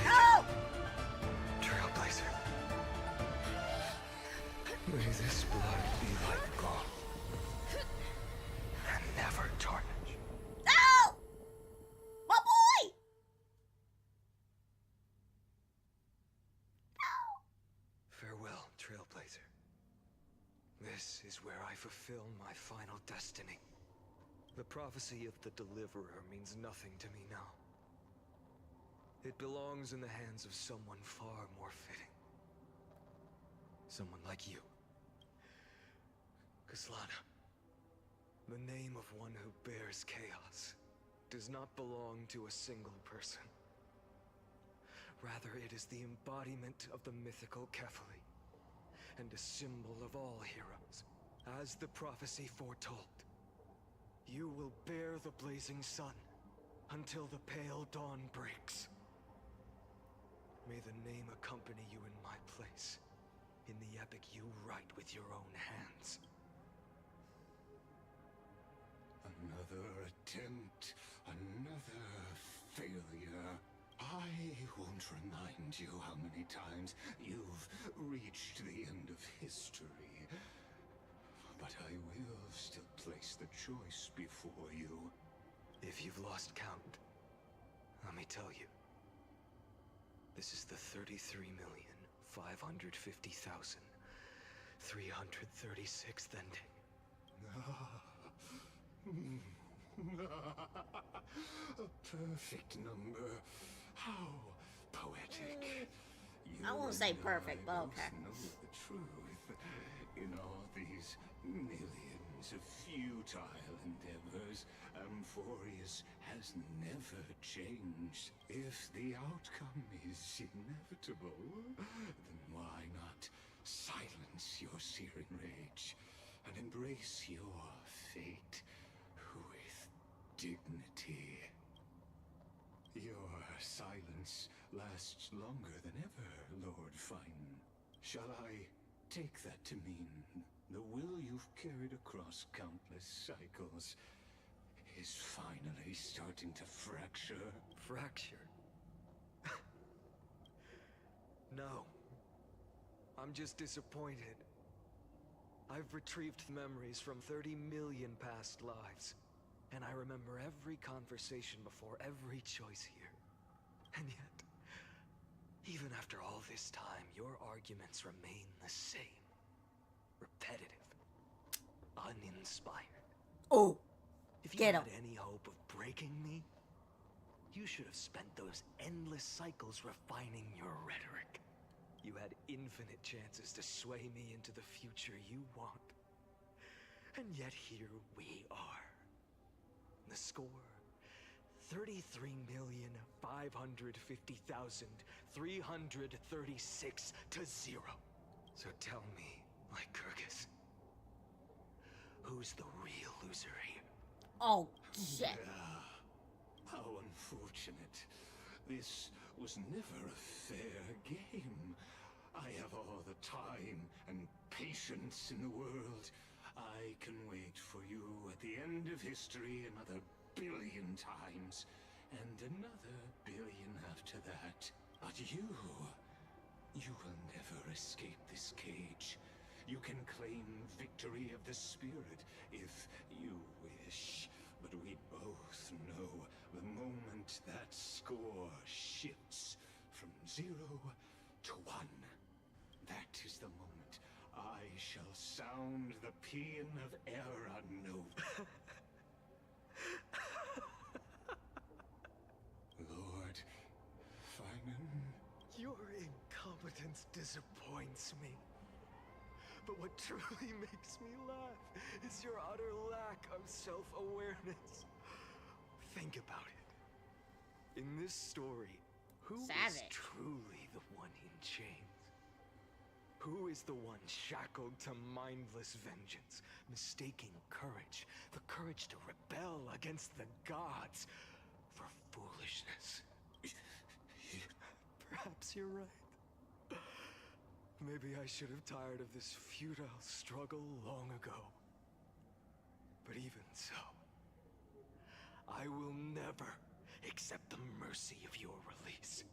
[SPEAKER 1] No!
[SPEAKER 2] Trailblazer. May this blood be like gold, and never tarnish.
[SPEAKER 1] No! My boy!
[SPEAKER 2] Farewell, Trailblazer. This is where I fulfill my final destiny. The prophecy of the Deliverer means nothing to me now. It belongs in the hands of someone far more fitting. Someone like you.
[SPEAKER 8] Kaslana, the name of one who bears chaos does not belong to a single person. Rather, it is the embodiment of the mythical Kefali, and a symbol of all heroes. As the prophecy foretold, you will bear the blazing sun until the pale dawn breaks. May the name accompany you in my place, in the epic you write with your own hands.
[SPEAKER 11] Another attempt, another failure. I won't remind you how many times you've reached the end of history. But I will still place the choice before you.
[SPEAKER 8] If you've lost count, let me tell you. This is the 33,550,336th ending.
[SPEAKER 11] A perfect number. How poetic. You
[SPEAKER 1] I won't
[SPEAKER 11] and
[SPEAKER 1] say perfect, but
[SPEAKER 11] I
[SPEAKER 1] okay.
[SPEAKER 11] both know the truth. In all these millions of futile endeavors, Amphoreus has never changed. If the outcome is inevitable, then why not silence your searing rage and embrace your fate with dignity? Your silence lasts longer than ever, Lord Fine. Shall I take that to mean the will you've carried across countless cycles is finally starting to fracture?
[SPEAKER 8] Fracture? No. I'm just disappointed. I've retrieved memories from 30 million past lives, and I remember every conversation before every choice here. And yet, even after all this time, your arguments remain the same. Repetitive. Uninspired.
[SPEAKER 1] Oh,
[SPEAKER 8] If you
[SPEAKER 1] get him.
[SPEAKER 8] had any hope of breaking me, you should have spent those endless cycles refining your rhetoric. You had infinite chances to sway me into the future you want. And yet here we are. The score, 33,550,336 to 0. So tell me, Lycurgus, who's the real loser here?
[SPEAKER 1] Oh, shit.
[SPEAKER 11] Yeah. How unfortunate. This was never a fair game. I have all the time and patience in the world. I can wait for you at the end of history another billion times, and another billion after that. But you will never escape this cage. You can claim victory of the spirit if you wish, but we both know the moment that score shifts from 0 to 1, that is the moment I shall sound the paean of Era Nova. Lord Finan?
[SPEAKER 8] Your incompetence disappoints me. But what truly makes me laugh is your utter lack of self-awareness. Think about it. In this story, who is
[SPEAKER 1] Savage.
[SPEAKER 8] truly the one in chains? Who is the one shackled to mindless vengeance, mistaking courage, the courage to rebel against the gods, for foolishness? Perhaps you're right. Maybe I should have tired of this futile struggle long ago. But even so, I will never accept the mercy of your release.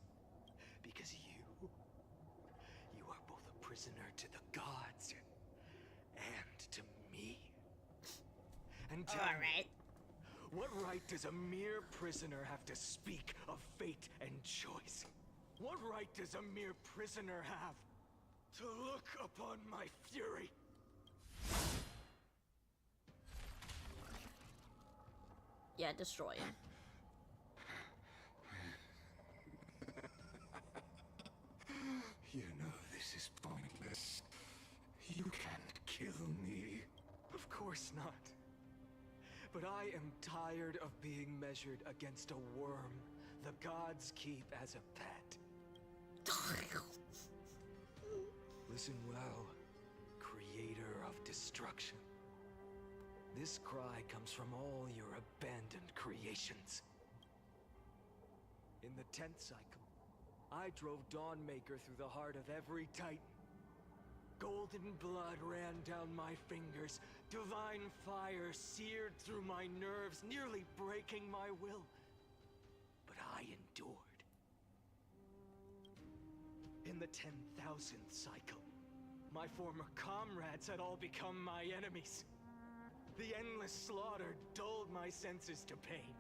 [SPEAKER 8] Because you are both a prisoner to the gods and to me. And tell me,
[SPEAKER 1] Alright.
[SPEAKER 8] what right does a mere prisoner have to speak of fate and choice? What right does a mere prisoner have to look upon my fury?
[SPEAKER 1] Yeah, destroy him.
[SPEAKER 11] You know this is pointless. You can't kill me.
[SPEAKER 8] course not. But I am tired of being measured against a worm the gods keep as a pet. Listen well, creator of destruction. This cry comes from all your abandoned creations. In the 10th cycle, I drove Dawnmaker through the heart of every titan. Golden blood ran down my fingers. Divine fire seared through my nerves, nearly breaking my will. But I endured. In the 10,000th cycle, my former comrades had all become my enemies. The endless slaughter dulled my senses to pain.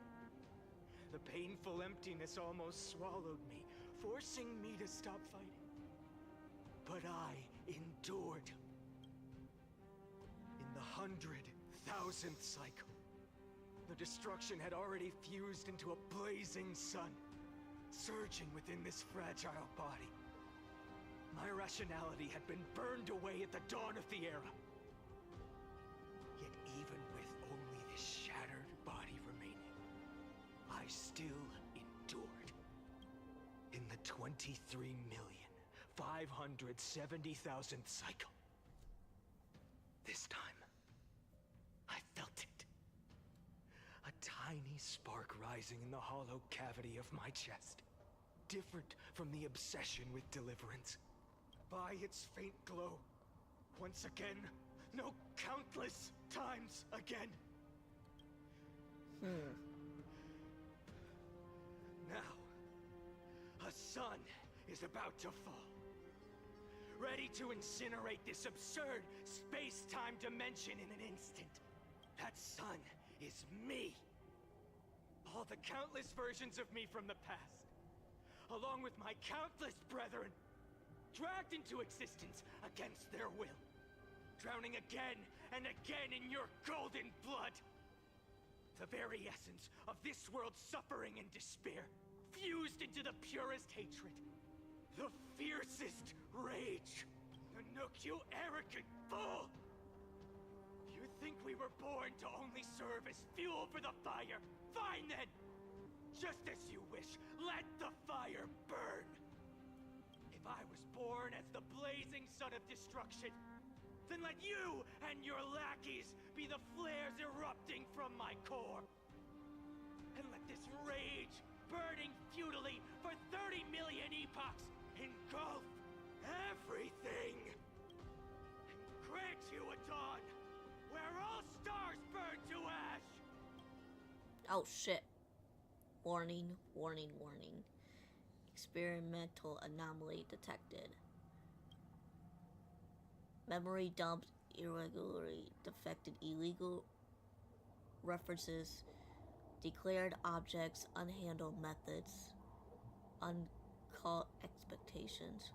[SPEAKER 8] The painful emptiness almost swallowed me, forcing me to stop fighting. But I endured. In the 100,000th cycle, the destruction had already fused into a blazing sun, surging within this fragile body. My rationality had been burned away at the dawn of the era. Yet even with only this shattered body remaining, I still endured. In the 23,570,000th cycle, this time, I felt it. A tiny spark rising in the hollow cavity of my chest. Different from the obsession with deliverance. By its faint glow, once again, no, countless times again. Now, a sun is about to fall. Ready to incinerate this absurd space-time dimension in an instant. That sun is me. All the countless versions of me from the past, along with my countless brethren, dragged into existence against their will, drowning again and again in your golden blood. The very essence of this world's suffering and despair, fused into the purest hatred, the fiercest rage. Nanook, you arrogant fool! You think we were born to only serve as fuel for the fire? Fine then! Just as you wish, let the fire burn! If I was born as the blazing sun of destruction, then let you and your lackeys be the flares erupting from my core. And let this rage, burning futilely for 30 million epochs, engulf everything. And grant you a dawn where all stars burn to ash.
[SPEAKER 1] Oh shit. Warning, warning, warning. Experimental anomaly detected. Memory dumped irregularly defected illegal references, declared objects, unhandled methods, uncaught expectations.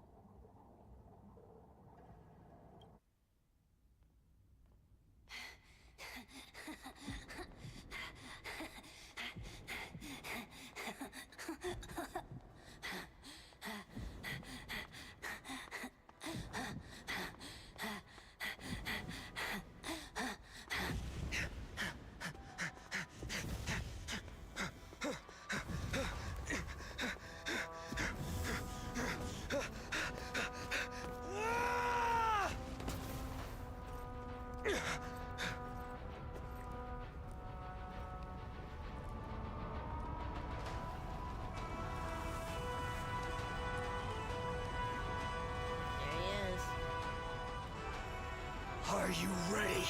[SPEAKER 8] Are you ready,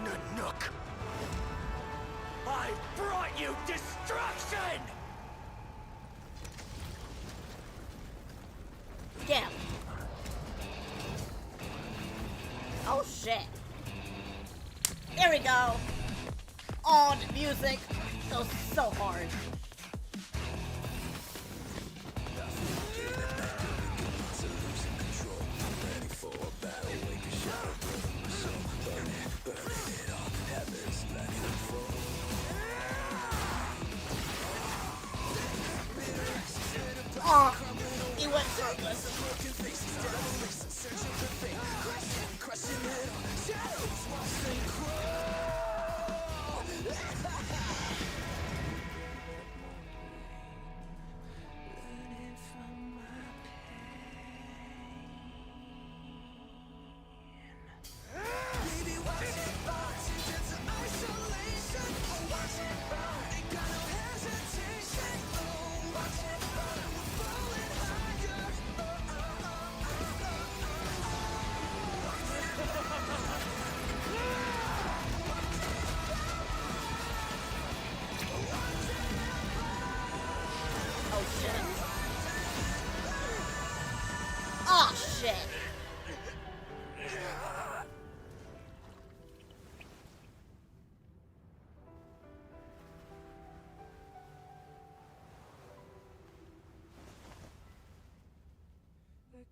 [SPEAKER 8] Nanook? I brought you destruction!
[SPEAKER 1] Damn. Oh shit. There we go. Oh, the music. That was so hard. Oh, he went shirtless.
[SPEAKER 8] Crushing it, shadows,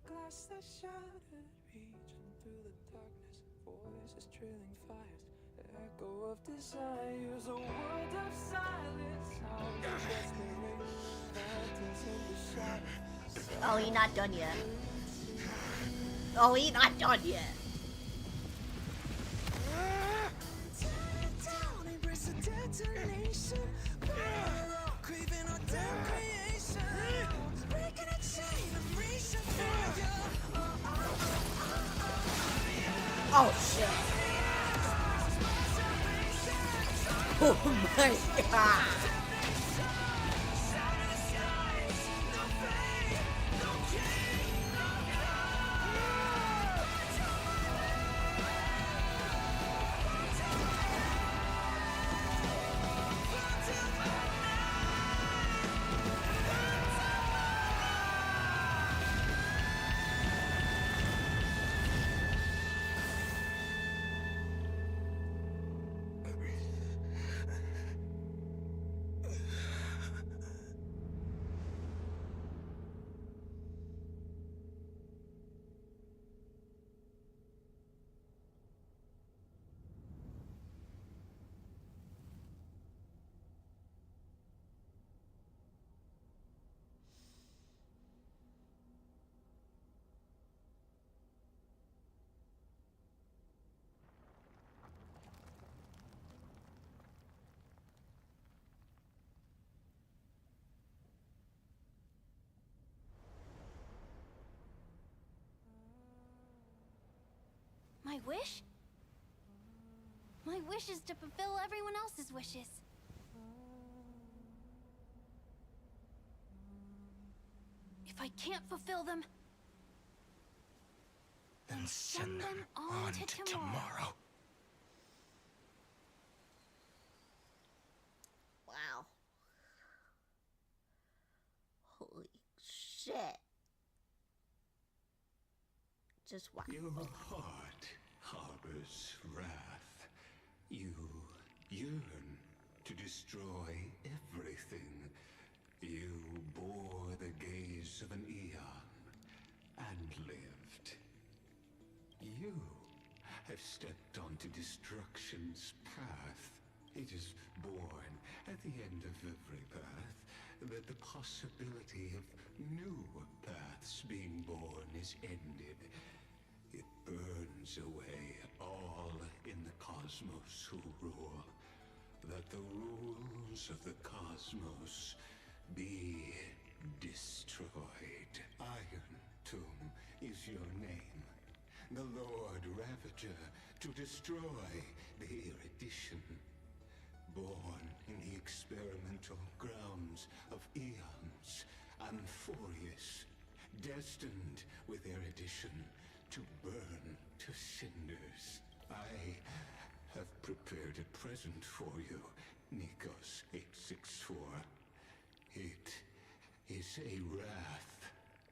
[SPEAKER 8] glass that shattered, reaching through the darkness, voices trailing fires, echo of desires, a world of silence, sounds of desperation, phantoms in the shadows.
[SPEAKER 1] Oh, he not done yet. Oh, he not done yet. Oh shit. Oh my god.
[SPEAKER 5] My wish? My wish is to fulfill everyone else's wishes. If I can't fulfill them,
[SPEAKER 11] Then send them on to tomorrow.
[SPEAKER 1] Wow. Holy shit. Just wow.
[SPEAKER 11] Your heart harbors wrath. You yearn to destroy everything. You bore the gaze of an eon and lived. You have stepped onto destruction's path. It is born at the end of every path that the possibility of new paths being born is ended. It burns away all in the cosmos who rule. That the rules of the cosmos be destroyed. Iron Tomb is your name. The Lord Ravager to destroy the erudition. Born in the experimental grounds of eons, Amphoreus, destined with erudition to burn to cinders. I have prepared a present for you, Nikos 864. It is a wrath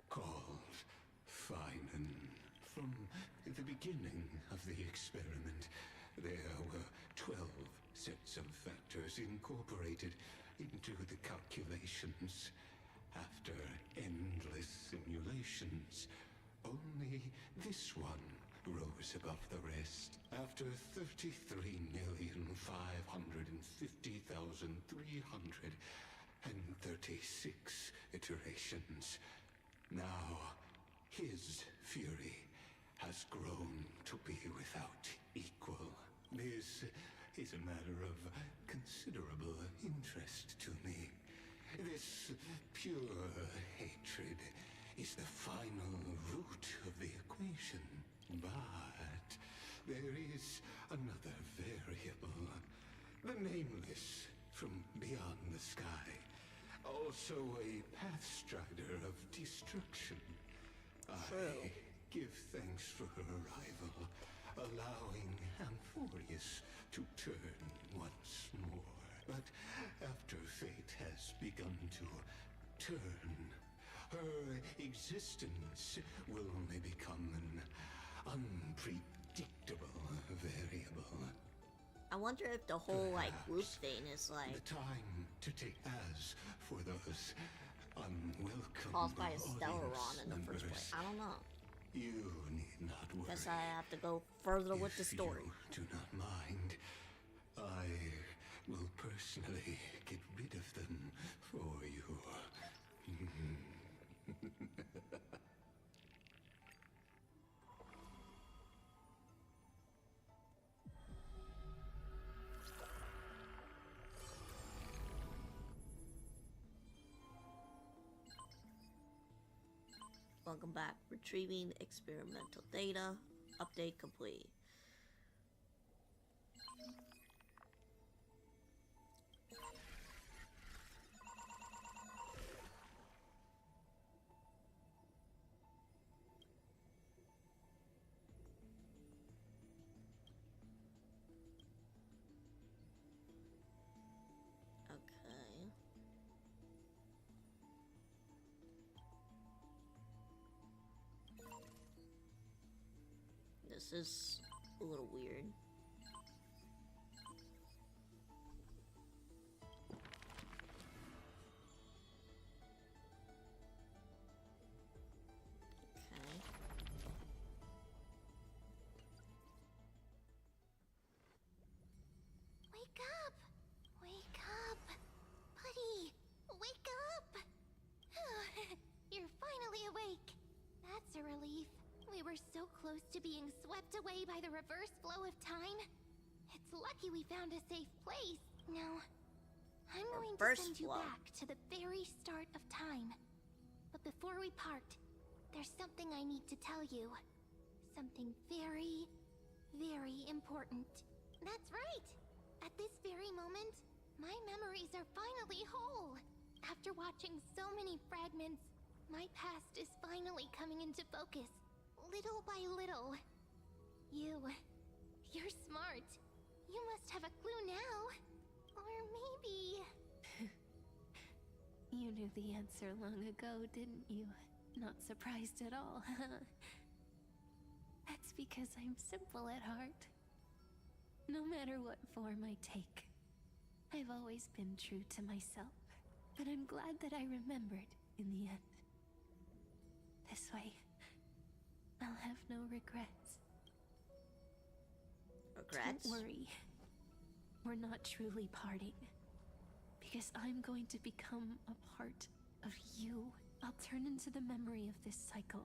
[SPEAKER 11] called Finan. From the beginning of the experiment, there were 12 sets of factors incorporated into the calculations. After endless simulations, only this one rose above the rest. After 33,550,336 iterations, now his fury has grown to be without equal. This is a matter of considerable interest to me. This pure hatred is the final root of the equation. But there is another variable. The nameless from beyond the sky. Also a pathstrider of destruction. I give thanks for her arrival, allowing Amphoreus to turn once more. But after fate has begun to turn, her existence will only become an unpredictable variable.
[SPEAKER 1] I wonder if the whole like group
[SPEAKER 11] Perhaps
[SPEAKER 1] thing is like
[SPEAKER 11] the time to take as for those unwelcome
[SPEAKER 1] caused by a
[SPEAKER 11] audience
[SPEAKER 1] Stellaron in the first
[SPEAKER 11] members.
[SPEAKER 1] place. I don't know.
[SPEAKER 11] You need not worry.
[SPEAKER 1] Guess I have to go further with the
[SPEAKER 11] If
[SPEAKER 1] story.
[SPEAKER 11] you do not mind, I will personally get rid of them for you.
[SPEAKER 1] Welcome back. Retrieving experimental data. Update complete. Okay. This is a little weird. Okay.
[SPEAKER 5] Wake up! Wake up! Buddy, wake up! You're finally awake. That's a relief. We were so close to being swept away by the reverse flow of time. It's lucky we found a safe place. Now, I'm going to
[SPEAKER 1] Reverse
[SPEAKER 5] send you
[SPEAKER 1] flow.
[SPEAKER 5] back to the very start of time. But before we part, there's something I need to tell you. Something very, very important. That's right! At this very moment, my memories are finally whole. After watching so many fragments, my past is finally coming into focus. Little by little. You're smart. You must have a clue now. Or maybe...
[SPEAKER 7] You knew the answer long ago, didn't you? Not surprised at all, huh? That's because I'm simple at heart. No matter what form I take, I've always been true to myself. But I'm glad that I remembered in the end. This way, I'll have no regrets.
[SPEAKER 1] Regrets?
[SPEAKER 7] Don't worry. We're not truly parting. Because I'm going to become a part of you. I'll turn into the memory of this cycle.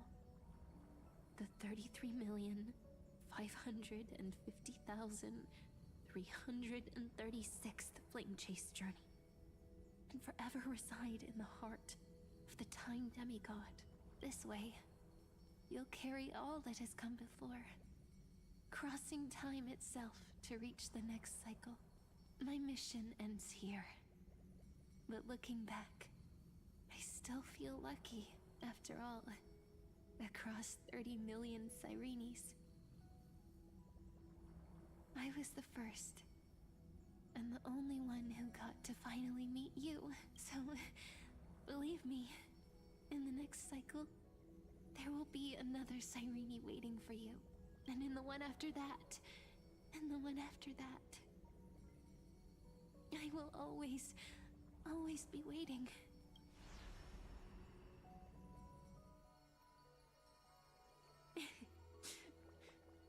[SPEAKER 7] The 33,550,336th Flame Chase journey. And forever reside in the heart of the Time Demigod. This way, you'll carry all that has come before, crossing time itself to reach the next cycle. My mission ends here. But looking back, I still feel lucky, after all. Across 30 million Sirenes, I was the first, and the only one who got to finally meet you. So, believe me, in the next cycle, there will be another Sirene waiting for you. And in the one after that, and the one after that. I will always be waiting.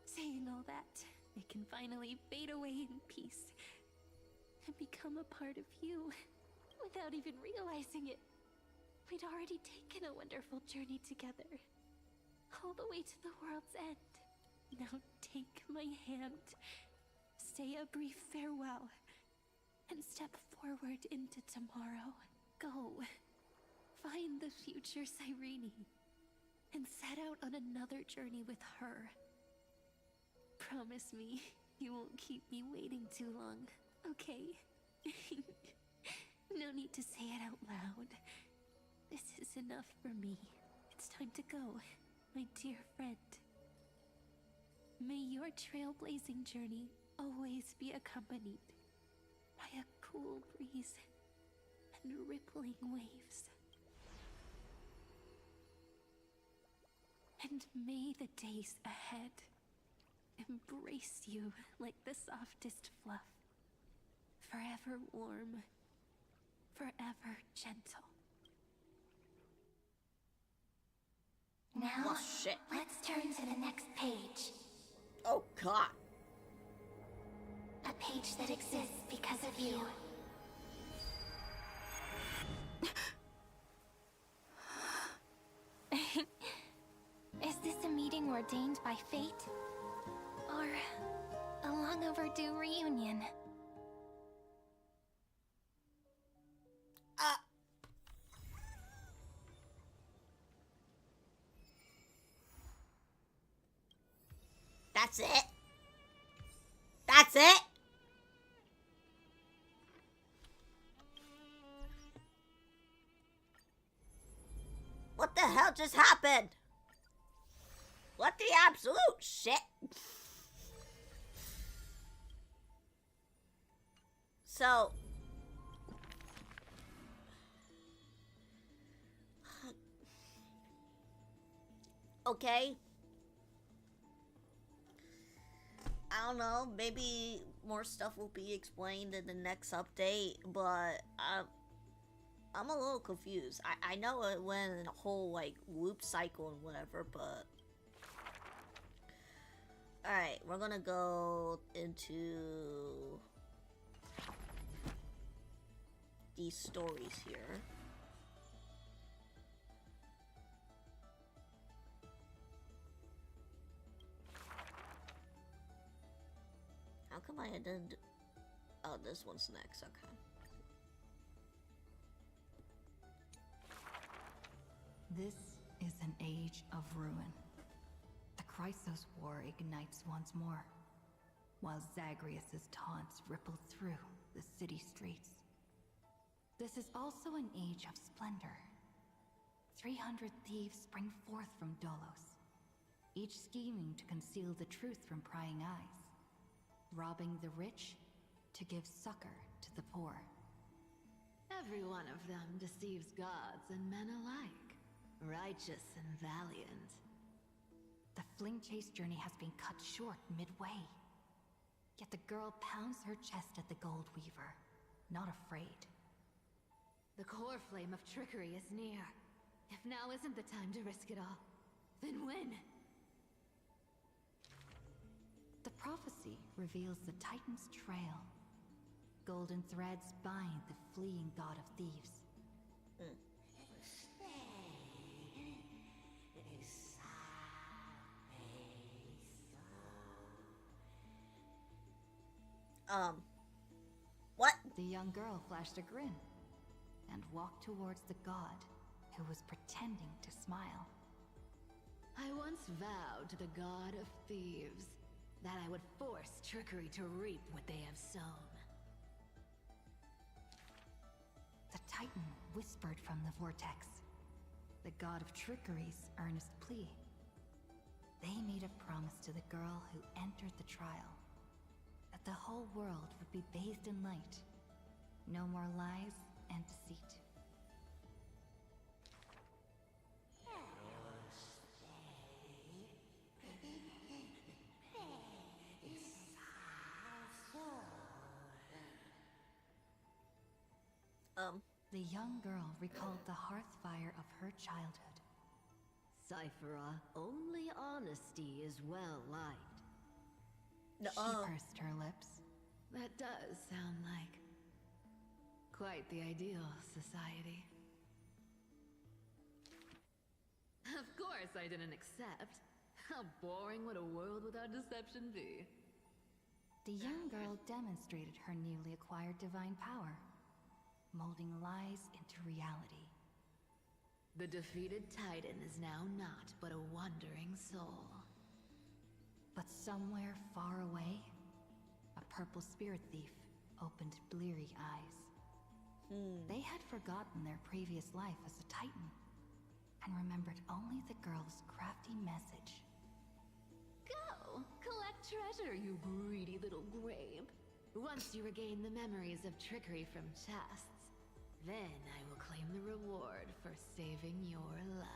[SPEAKER 7] Saying all that, I can finally fade away in peace and become a part of you without even realizing it. We'd already taken a wonderful journey together, all the way to the world's end. Now take my hand, say a brief farewell, and step forward into tomorrow. Go, find the future Sirene, and set out on another journey with her. Promise me you won't keep me waiting too long, okay? No need to say it out loud. This is enough for me. It's time to go, my dear friend. May your trailblazing journey always be accompanied by a cool breeze and rippling waves. And may the days ahead embrace you like the softest fluff, forever warm, forever gentle.
[SPEAKER 9] Now,
[SPEAKER 1] Oh, shit.
[SPEAKER 9] let's turn to the next page.
[SPEAKER 1] Oh, God.
[SPEAKER 9] A page that exists because of you. Is this a meeting ordained by fate? Or a long overdue reunion?
[SPEAKER 1] That's it? That's it? What the hell just happened? What the absolute shit? So... Okay. I don't know, maybe more stuff will be explained in the next update, but I'm a little confused. I know it went in a whole, like, loop cycle and whatever, but... Alright, we're gonna go into... these stories here. How come I didn't... Oh, this one's next, okay.
[SPEAKER 10] This is an age of ruin. The Chrysos War ignites once more, while Zagreus' taunts ripple through the city streets. This is also an age of splendor. 300 thieves spring forth from Dolos, each scheming to conceal the truth from prying eyes, robbing the rich to give succor to the poor.
[SPEAKER 3] Every one of them deceives gods and men alike, righteous and valiant.
[SPEAKER 10] The fling chase journey has been cut short midway. Yet the girl pounds her chest at the Gold Weaver, not afraid.
[SPEAKER 3] The core flame of trickery is near. If now isn't the time to risk it all, then when?
[SPEAKER 10] The prophecy reveals the Titan's trail. Golden threads bind the fleeing god of thieves.
[SPEAKER 1] What?
[SPEAKER 10] The young girl flashed a grin and walked towards the god who was pretending to smile.
[SPEAKER 3] I once vowed to the god of thieves that I would force trickery to reap what they have sown.
[SPEAKER 10] The Titan whispered from the vortex, the god of trickery's earnest plea. They made a promise to the girl who entered the trial, that the whole world would be bathed in light. No more lies and deceit. The young girl recalled the hearth fire of her childhood.
[SPEAKER 3] Cyphera, only honesty is well liked.
[SPEAKER 10] She pursed her lips.
[SPEAKER 3] That does sound like quite the ideal society. Of course I didn't accept. How boring would a world without deception be?
[SPEAKER 10] The young girl demonstrated her newly acquired divine power, molding lies into reality.
[SPEAKER 3] The defeated Titan is now not but a wandering soul.
[SPEAKER 10] But somewhere far away, a purple spirit thief opened bleary eyes. They had forgotten their previous life as a Titan, and remembered only the girl's crafty message.
[SPEAKER 3] Go! Collect treasure, you greedy little grape. Once you regain the memories of trickery from chests, then I will claim the reward for saving your life.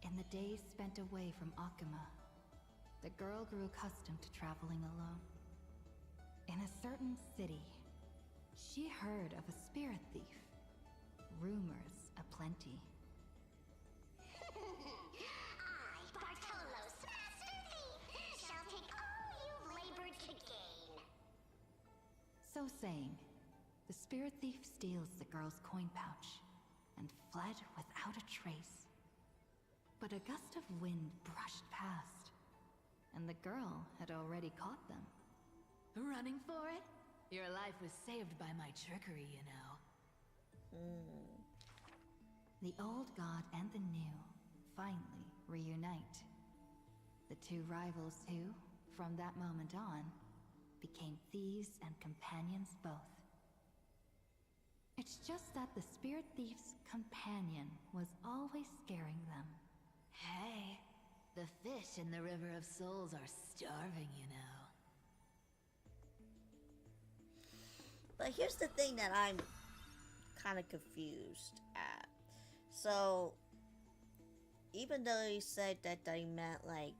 [SPEAKER 10] In the days spent away from Akuma, the girl grew accustomed to traveling alone. In a certain city, she heard of a spirit thief. Rumors aplenty.
[SPEAKER 5] I, Bartolo's master thief, shall take all you've labored to gain.
[SPEAKER 10] So saying, the spirit thief steals the girl's coin pouch and fled without a trace. But a gust of wind brushed past, and the girl had already caught them.
[SPEAKER 3] Running for it? Your life was saved by my trickery, you know.
[SPEAKER 10] The old god and the new finally reunite. The two rivals who, from that moment on, became thieves and companions both. It's just that the spirit thief's companion was always scaring them.
[SPEAKER 3] Hey, the fish in the River of Souls are starving, you know.
[SPEAKER 1] But here's the thing that I'm kind of confused at. So, even though he said that they meant like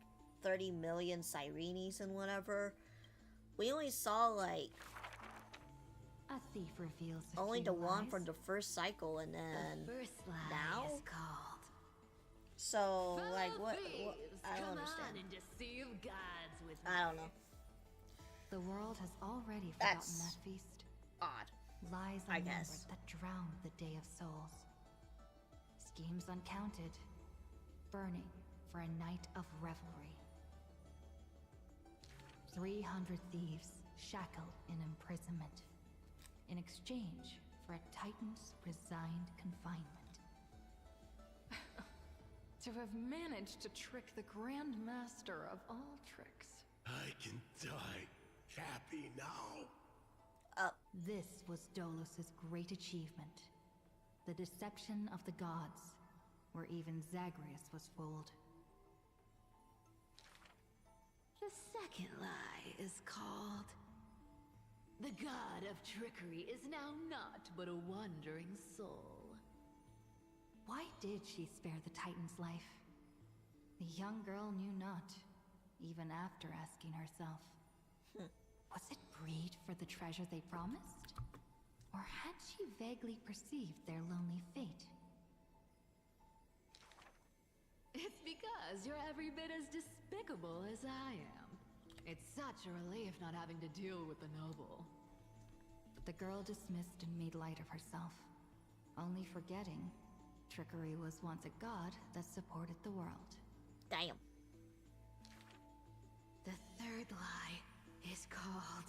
[SPEAKER 1] 30 million Sirenes and whatever, we only saw like
[SPEAKER 10] A thief reveals a
[SPEAKER 1] only
[SPEAKER 10] few
[SPEAKER 1] the one
[SPEAKER 10] lies.
[SPEAKER 1] from the first cycle, and then
[SPEAKER 3] The first lie
[SPEAKER 1] now?
[SPEAKER 3] is called.
[SPEAKER 1] So
[SPEAKER 3] Fellow
[SPEAKER 1] like what
[SPEAKER 3] thieves,
[SPEAKER 1] I don't
[SPEAKER 3] come
[SPEAKER 1] understand.
[SPEAKER 3] on and deceive gods with me.
[SPEAKER 1] I don't know.
[SPEAKER 10] The world has already forgotten
[SPEAKER 1] That's
[SPEAKER 10] that feast.
[SPEAKER 1] odd.
[SPEAKER 10] Lies
[SPEAKER 1] I
[SPEAKER 10] unnumbered
[SPEAKER 1] guess.
[SPEAKER 10] that drowned the Day of Souls. Schemes uncounted, burning for a night of revelry. 300 thieves shackled in imprisonment, in exchange for a Titan's resigned confinement.
[SPEAKER 7] To have managed to trick the Grand Master of all tricks.
[SPEAKER 6] I can die happy now.
[SPEAKER 10] This was Dolos's great achievement. The deception of the gods, where even Zagreus was fooled.
[SPEAKER 3] The second lie is called. The god of trickery is now not but a wandering soul.
[SPEAKER 10] Why did she spare the Titan's life? The young girl knew not, even after asking herself. Was it greed for the treasure they promised? Or had she vaguely perceived their lonely fate?
[SPEAKER 3] It's because you're every bit as despicable as I am. It's such a relief not having to deal with the noble.
[SPEAKER 10] The girl dismissed and made light of herself, only forgetting trickery was once a god that supported the world.
[SPEAKER 1] Damn.
[SPEAKER 3] The third lie is called.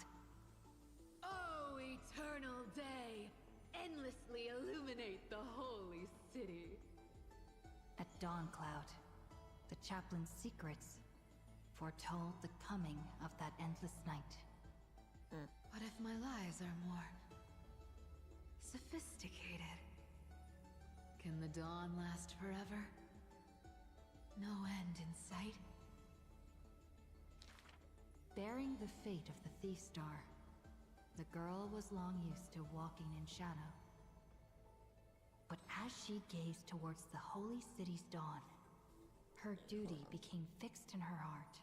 [SPEAKER 3] Oh, eternal day! Endlessly illuminate the holy city.
[SPEAKER 10] At Dawncloud, the chaplain's secrets foretold the coming of that endless night.
[SPEAKER 3] What if my lies are more sophisticated? Can the dawn last forever? No end in sight?
[SPEAKER 10] Bearing the fate of the Thief Star, the girl was long used to walking in shadow. But as she gazed towards the holy city's dawn, her duty became fixed in her heart,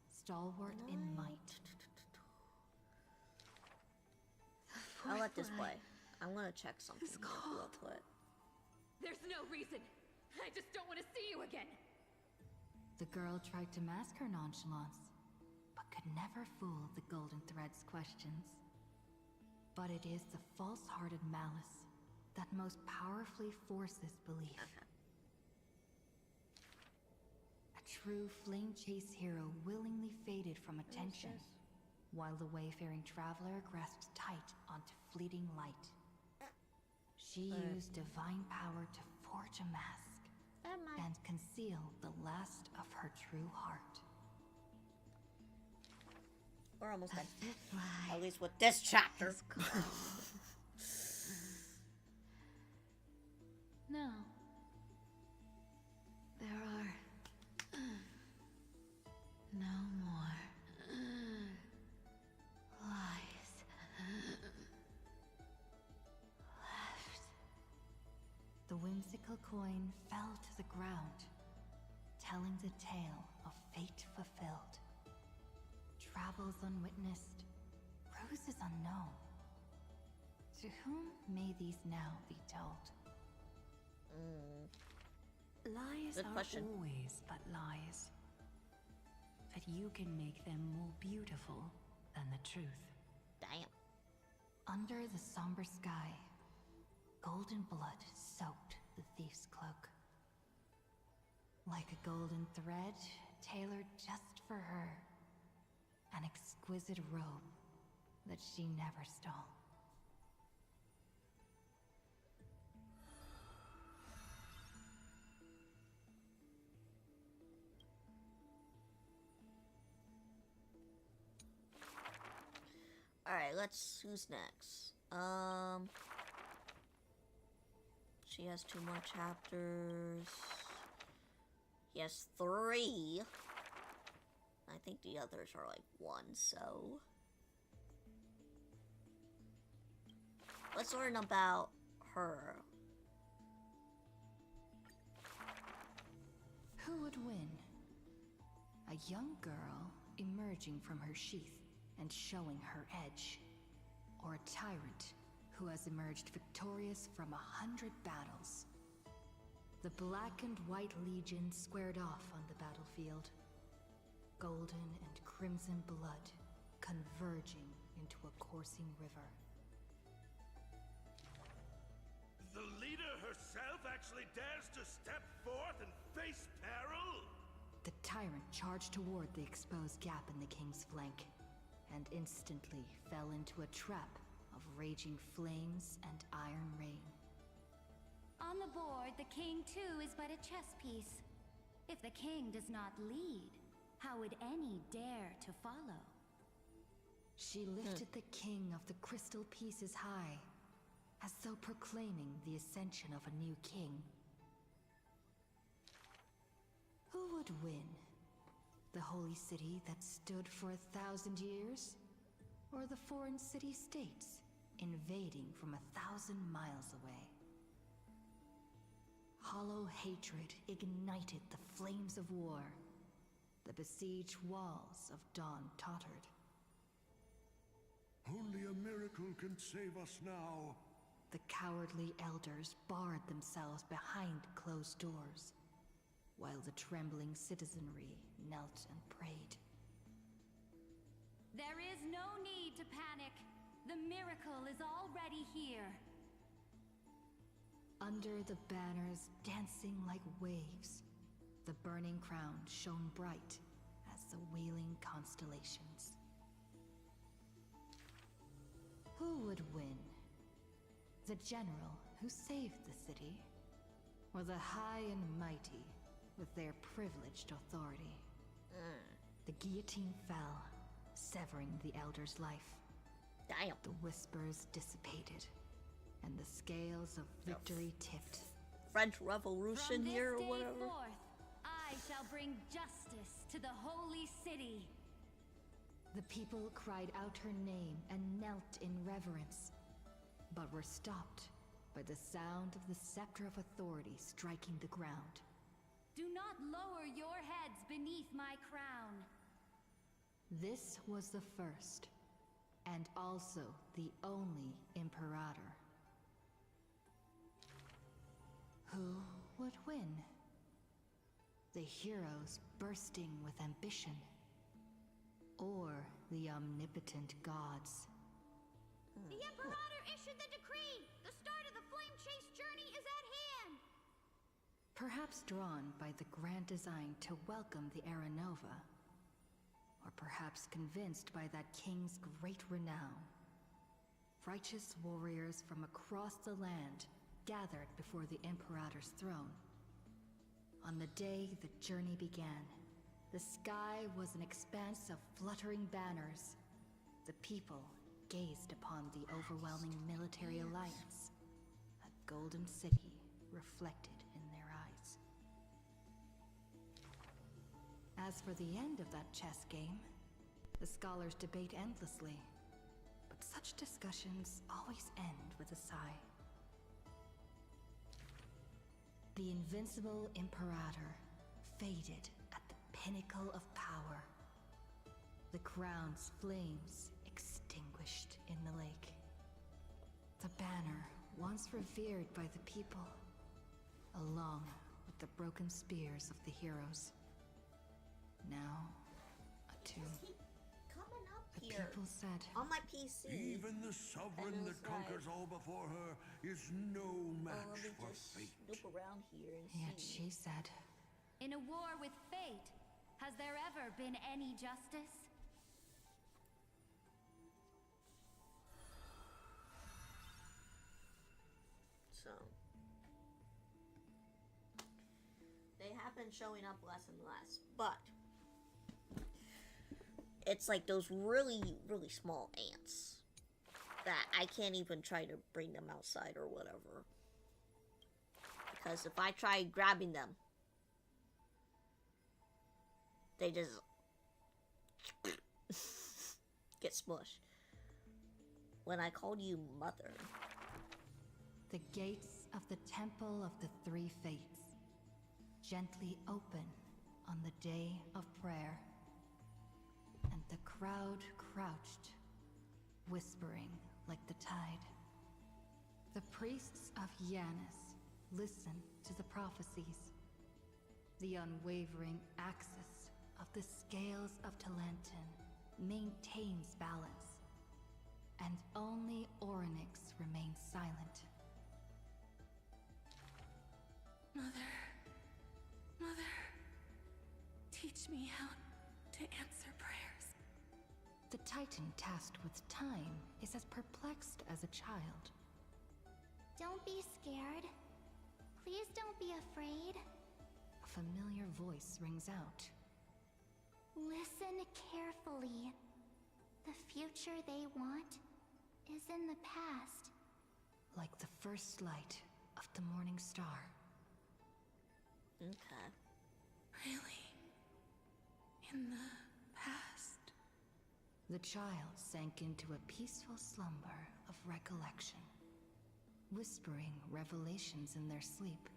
[SPEAKER 10] stalwart in might.
[SPEAKER 1] I'll let this play. I'm gonna check something
[SPEAKER 3] It's
[SPEAKER 1] real
[SPEAKER 3] cold.
[SPEAKER 1] quick.
[SPEAKER 3] There's no reason. I just don't want to see you again.
[SPEAKER 10] The girl tried to mask her nonchalance, but could never fool the Golden Thread's questions. But it is the false-hearted malice that most powerfully forces belief. A true flame chase hero willingly faded from attention, while the wayfaring traveler grasped tight onto fleeting light. She used divine power to forge a mask and conceal the last of her true heart.
[SPEAKER 1] We're almost
[SPEAKER 3] The
[SPEAKER 1] done.
[SPEAKER 3] fifth lie
[SPEAKER 1] At least with this chapter.
[SPEAKER 3] is called. No. There are no more lies left.
[SPEAKER 10] The whimsical coin fell to the ground, telling the tale of fate fulfilled. Travels unwitnessed, roses unknown. To whom may these now be told? Lies
[SPEAKER 1] Good
[SPEAKER 10] are
[SPEAKER 1] question.
[SPEAKER 10] always but lies. But you can make them more beautiful than the truth.
[SPEAKER 1] Damn.
[SPEAKER 10] Under the somber sky, golden blood soaked the thief's cloak. Like a golden thread tailored just for her. An exquisite robe that she never stole.
[SPEAKER 1] Alright, who's next? She has 2 more chapters. He has 3. I think the others are like 1, so... Let's learn about her.
[SPEAKER 10] Who would win? A young girl emerging from her sheath and showing her edge, or a tyrant who has emerged victorious from 100 battles. The Black and White Legion squared off on the battlefield, golden and crimson blood converging into a coursing river.
[SPEAKER 11] The leader herself actually dares to step forth and face peril?
[SPEAKER 10] The tyrant charged toward the exposed gap in the king's flank, and instantly fell into a trap of raging flames and iron rain.
[SPEAKER 12] On the board, the king too is but a chess piece. If the king does not lead, how would any dare to follow?
[SPEAKER 10] She lifted the king of the crystal pieces high, as though proclaiming the ascension of a new king. Who would win? The holy city that stood for 1,000 years? Or the foreign city-states, invading from 1,000 miles away? Hollow hatred ignited the flames of war. The besieged walls of dawn tottered.
[SPEAKER 13] Only a miracle can save us now.
[SPEAKER 10] The cowardly elders barred themselves behind closed doors, while the trembling citizenry knelt and prayed.
[SPEAKER 12] There is no need to panic. The miracle is already here.
[SPEAKER 10] Under the banners dancing like waves, the burning crown shone bright as the wheeling constellations. Who would win? The general who saved the city, or the high and mighty with their privileged authority? The guillotine fell, severing the elder's life.
[SPEAKER 1] Damn.
[SPEAKER 10] The whispers dissipated, and the scales of victory tipped.
[SPEAKER 1] French Revolution
[SPEAKER 12] From
[SPEAKER 1] here or
[SPEAKER 12] this day
[SPEAKER 1] whatever.
[SPEAKER 12] forth, I shall bring justice to the holy city.
[SPEAKER 10] The people cried out her name and knelt in reverence, but were stopped by the sound of the scepter of authority striking the ground.
[SPEAKER 12] Do not lower your heads beneath my crown.
[SPEAKER 10] This was the first, and also the only Imperator. Who would win? The heroes bursting with ambition, or the omnipotent gods?
[SPEAKER 12] The Imperator issued the decree! The start of the flame chase journey is at hand!
[SPEAKER 10] Perhaps drawn by the grand design to welcome the Era Nova, or perhaps convinced by that king's great renown. Righteous warriors from across the land gathered before the Imperator's throne. On the day the journey began, the sky was an expanse of fluttering banners. The people gazed upon the overwhelming military alliance, a golden city reflected in their eyes. As for the end of that chess game, the scholars debate endlessly, but such discussions always end with a sigh. The invincible Imperator faded at the pinnacle of power. The crown's flames extinguished in the lake. The banner, once revered by the people, along with the broken spears of the heroes. Now, a tomb.
[SPEAKER 1] Keep coming up
[SPEAKER 10] The
[SPEAKER 1] here
[SPEAKER 10] people said,
[SPEAKER 1] on my PC.
[SPEAKER 13] Even the sovereign
[SPEAKER 1] And
[SPEAKER 13] that
[SPEAKER 1] it's like,
[SPEAKER 13] conquers all before her is no
[SPEAKER 1] let
[SPEAKER 13] match
[SPEAKER 1] me
[SPEAKER 13] for
[SPEAKER 1] just
[SPEAKER 13] fate.
[SPEAKER 1] snoop around here and
[SPEAKER 10] yet
[SPEAKER 1] see.
[SPEAKER 10] she said,
[SPEAKER 12] In a war with fate, has there ever been any justice?
[SPEAKER 1] So they have been showing up less and less, but it's like those really, really small ants that I can't even try to bring them outside or whatever. Because if I try grabbing them, they just get smushed. When I called you mother.
[SPEAKER 10] the gates of the Temple of the Three Fates gently open on the day of prayer. And the crowd crouched, whispering like the tide. The priests of Yanis listen to the prophecies. The unwavering axis of the scales of Talenton maintains balance, and only Orynyx remains silent.
[SPEAKER 7] Mother, teach me how to answer prayers.
[SPEAKER 10] The Titan tasked with time is as perplexed as a child.
[SPEAKER 5] Don't be scared. Please don't be afraid.
[SPEAKER 10] A familiar voice rings out.
[SPEAKER 5] Listen carefully. The future they want is in the past.
[SPEAKER 10] Like the first light of the morning star.
[SPEAKER 1] Okay.
[SPEAKER 7] Really? In the past?
[SPEAKER 10] The child sank into a peaceful slumber of recollection, whispering revelations in their sleep.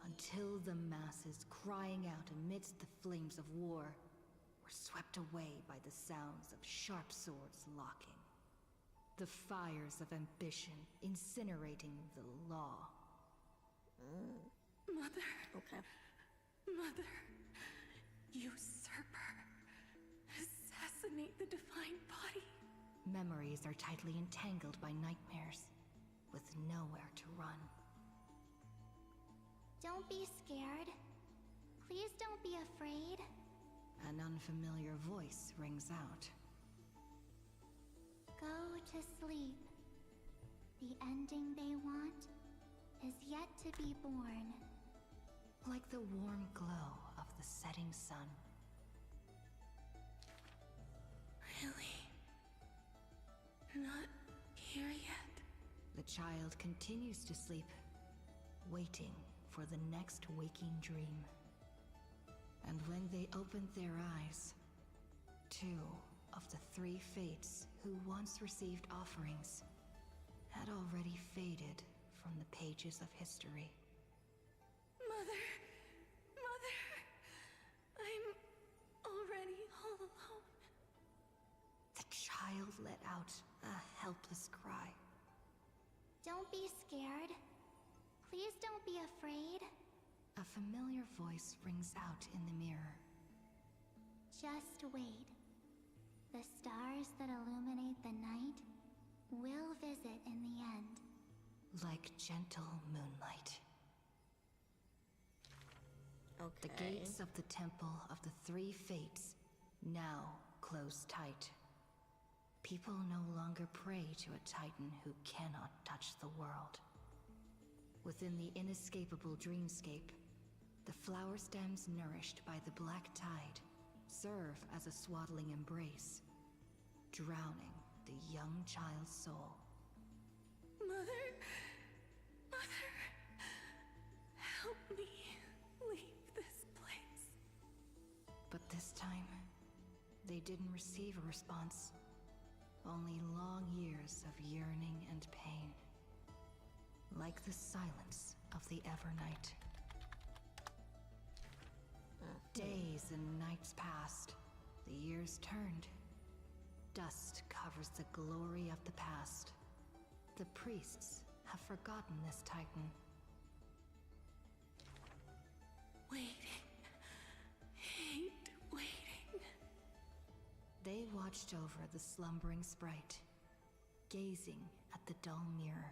[SPEAKER 10] Until the masses crying out amidst the flames of war were swept away by the sounds of sharp swords locking. The fires of ambition incinerating the law.
[SPEAKER 7] Mother.
[SPEAKER 1] Okay.
[SPEAKER 7] Mother. Usurper. Assassinate the divine body.
[SPEAKER 10] Memories are tightly entangled by nightmares, with nowhere to run.
[SPEAKER 5] Don't be scared. Please don't be afraid.
[SPEAKER 10] An unfamiliar voice rings out.
[SPEAKER 5] Go to sleep. The ending they want is yet to be born.
[SPEAKER 10] Like the warm glow of the setting sun.
[SPEAKER 7] Really? Not here yet?
[SPEAKER 10] The child continues to sleep, waiting for the next waking dream. And when they opened their eyes, two of the three fates who once received offerings had already faded from the pages of history.
[SPEAKER 7] Mother! Mother! I'm already all alone.
[SPEAKER 10] The child let out a helpless cry.
[SPEAKER 5] Don't be scared. Please don't be afraid.
[SPEAKER 10] A familiar voice rings out in the mirror.
[SPEAKER 5] Just wait. The stars that illuminate the night will visit in the end.
[SPEAKER 10] Like gentle moonlight.
[SPEAKER 1] Okay.
[SPEAKER 10] The gates of the Temple of the Three Fates now close tight. People no longer pray to a titan who cannot touch the world. Within the inescapable dreamscape, the flower stems nourished by the black tide serve as a swaddling embrace, drowning the young child's soul.
[SPEAKER 7] Mother! Mother! Help me leave this place.
[SPEAKER 10] But this time, they didn't receive a response. Only long years of yearning and pain. Like the silence of the Evernight. Days and nights passed. The years turned. Dust covers the glory of the past. The priests have forgotten this titan,
[SPEAKER 7] Waiting. Hate waiting.
[SPEAKER 10] They watched over the slumbering sprite, gazing at the dull mirror.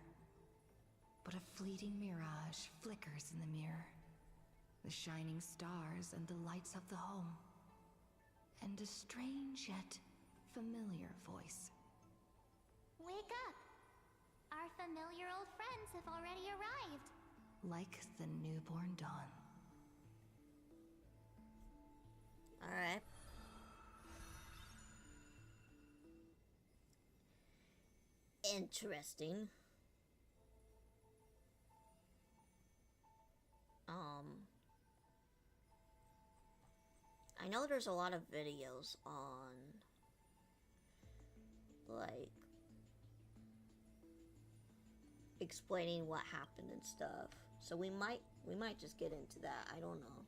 [SPEAKER 10] But a fleeting mirage flickers in the mirror. The shining stars and the lights of the home. And a strange yet familiar voice.
[SPEAKER 5] Wake up! Our familiar old friends have already arrived.
[SPEAKER 10] Like the newborn dawn.
[SPEAKER 1] Alright. Interesting. I know there's a lot of videos on, like, explaining what happened and stuff. So we might just get into that. I don't know.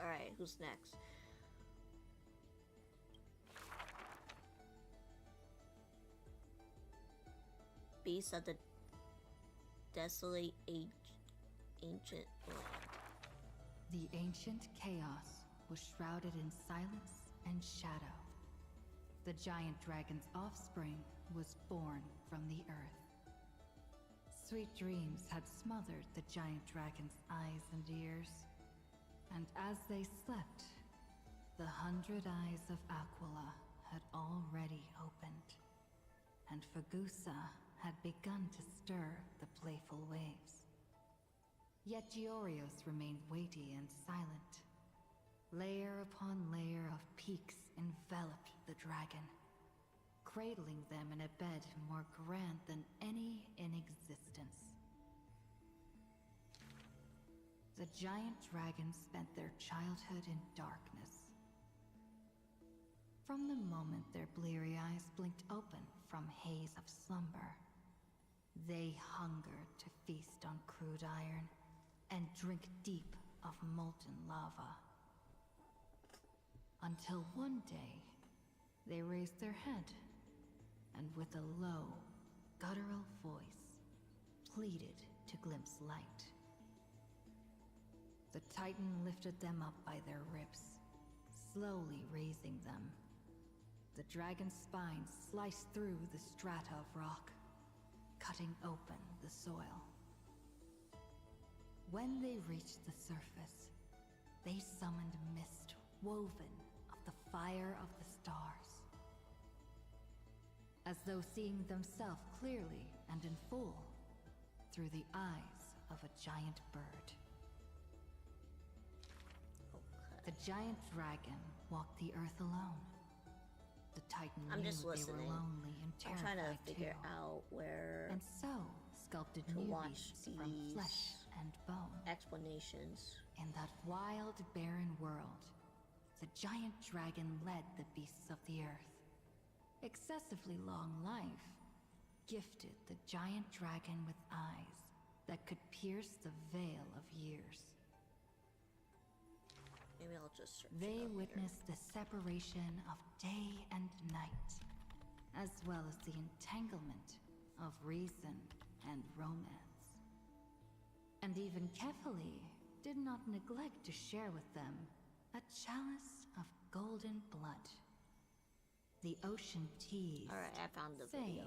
[SPEAKER 1] Alright, who's next? Beasts of the desolate ancient land.
[SPEAKER 10] The ancient chaos was shrouded in silence and shadow. The giant dragon's offspring was born from the earth. Sweet dreams had smothered the giant dragon's eyes and ears. And as they slept, the 100 eyes of Aquila had already opened. And Fagusa had begun to stir the playful waves. Yet Giorios remained weighty and silent. Layer upon layer of peaks enveloped the dragon, cradling them in a bed more grand than any in existence. The giant dragons spent their childhood in darkness. From the moment their bleary eyes blinked open from haze of slumber, they hungered to feast on crude iron and drink deep of molten lava. Until one day, they raised their head and with a low, guttural voice, pleaded to glimpse light. The Titan lifted them up by their ribs, slowly raising them. The dragon's spine sliced through the strata of rock, cutting open the soil. When they reached the surface, they summoned mist woven of the fire of the stars. As though seeing themselves clearly and in full, through the eyes of a giant bird. The giant dragon walked the earth alone. The Titan
[SPEAKER 1] I'm
[SPEAKER 10] knew
[SPEAKER 1] just listening.
[SPEAKER 10] they were lonely and
[SPEAKER 1] I'm
[SPEAKER 10] terrified
[SPEAKER 1] trying to figure
[SPEAKER 10] too.
[SPEAKER 1] out where
[SPEAKER 10] And so sculpted
[SPEAKER 1] to
[SPEAKER 10] new
[SPEAKER 1] watch
[SPEAKER 10] beasts from
[SPEAKER 1] these
[SPEAKER 10] flesh and bone.
[SPEAKER 1] explanations.
[SPEAKER 10] In that wild, barren world, the giant dragon led the beasts of the earth. Excessively long life gifted the giant dragon with eyes that could pierce the veil of years.
[SPEAKER 1] Maybe I'll just search
[SPEAKER 10] They
[SPEAKER 1] it up
[SPEAKER 10] witnessed the separation of day and night, as well as the entanglement of reason and romance. And even Kefali did not neglect to share with them a chalice of golden blood. The ocean teased,
[SPEAKER 1] Alright, I found the
[SPEAKER 10] saying,
[SPEAKER 1] video.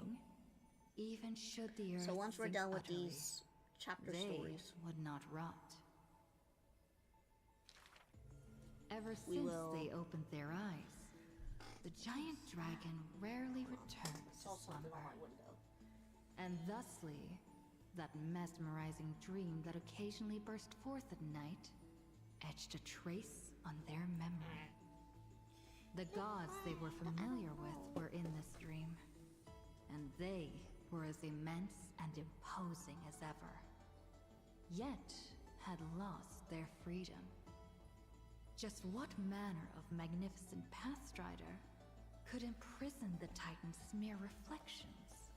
[SPEAKER 10] even should the earth
[SPEAKER 1] So once we're
[SPEAKER 10] sink
[SPEAKER 1] done with
[SPEAKER 10] utterly,
[SPEAKER 1] these chapter
[SPEAKER 10] they
[SPEAKER 1] stories,
[SPEAKER 10] would not rot. Ever
[SPEAKER 1] We
[SPEAKER 10] since
[SPEAKER 1] will-
[SPEAKER 10] they opened their eyes, the giant dragon rarely returned to
[SPEAKER 1] saw something
[SPEAKER 10] slumber.
[SPEAKER 1] on my window.
[SPEAKER 10] And thusly, that mesmerizing dream that occasionally burst forth at night etched a trace on their memory. The gods they were familiar with were in this dream, and they were as immense and imposing as ever, yet had lost their freedom. Just what manner of magnificent pathstrider could imprison the Titan's mere reflections?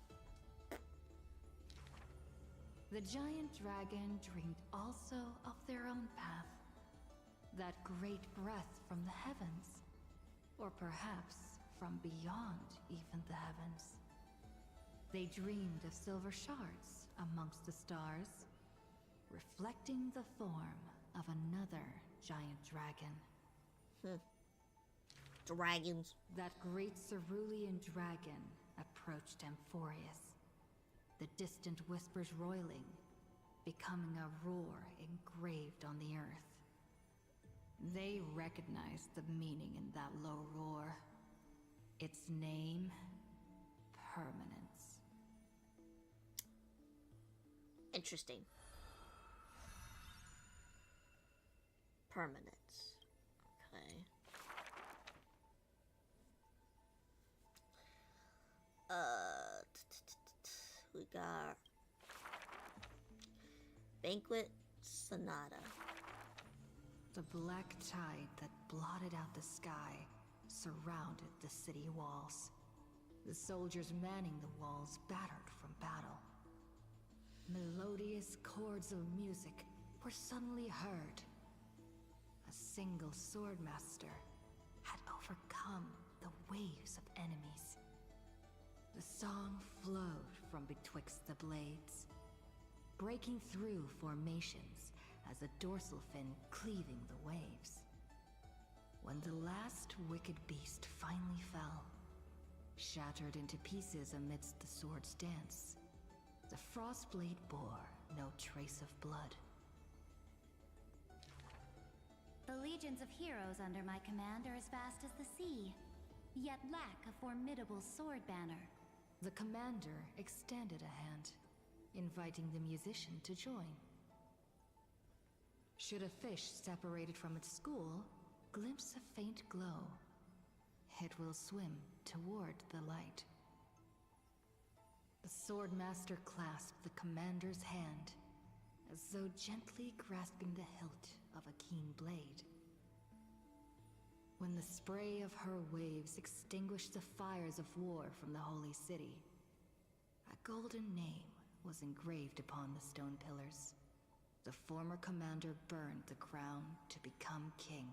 [SPEAKER 10] The giant dragon dreamed also of their own path, that great breath from the heavens, or perhaps from beyond even the heavens. They dreamed of silver shards amongst the stars, reflecting the form of another giant dragon.
[SPEAKER 1] Dragons.
[SPEAKER 10] That great cerulean dragon approached Amphoreus, the distant whispers roiling, becoming a roar engraved on the earth. They recognized the meaning in that low roar. Its name, permanence.
[SPEAKER 1] Interesting. Permanence. Okay. We got Banquet Sonata.
[SPEAKER 10] The black tide that blotted out the sky surrounded the city walls. The soldiers manning the walls battered from battle. Melodious chords of music were suddenly heard. A single swordmaster had overcome the waves of enemies. The song flowed from betwixt the blades, breaking through formations as a dorsal fin cleaving the waves. When the last wicked beast finally fell, shattered into pieces amidst the sword's dance, the Frostblade bore no trace of blood.
[SPEAKER 12] The legions of heroes under my command are as vast as the sea, yet lack a formidable sword banner.
[SPEAKER 10] The commander extended a hand, inviting the musician to join. Should a fish separated from its school glimpse a faint glow, it will swim toward the light. The swordmaster clasped the commander's hand, as though gently grasping the hilt of a keen blade. When the spray of her waves extinguished the fires of war from the holy city, a golden name was engraved upon the stone pillars. The former commander burned the crown to become king.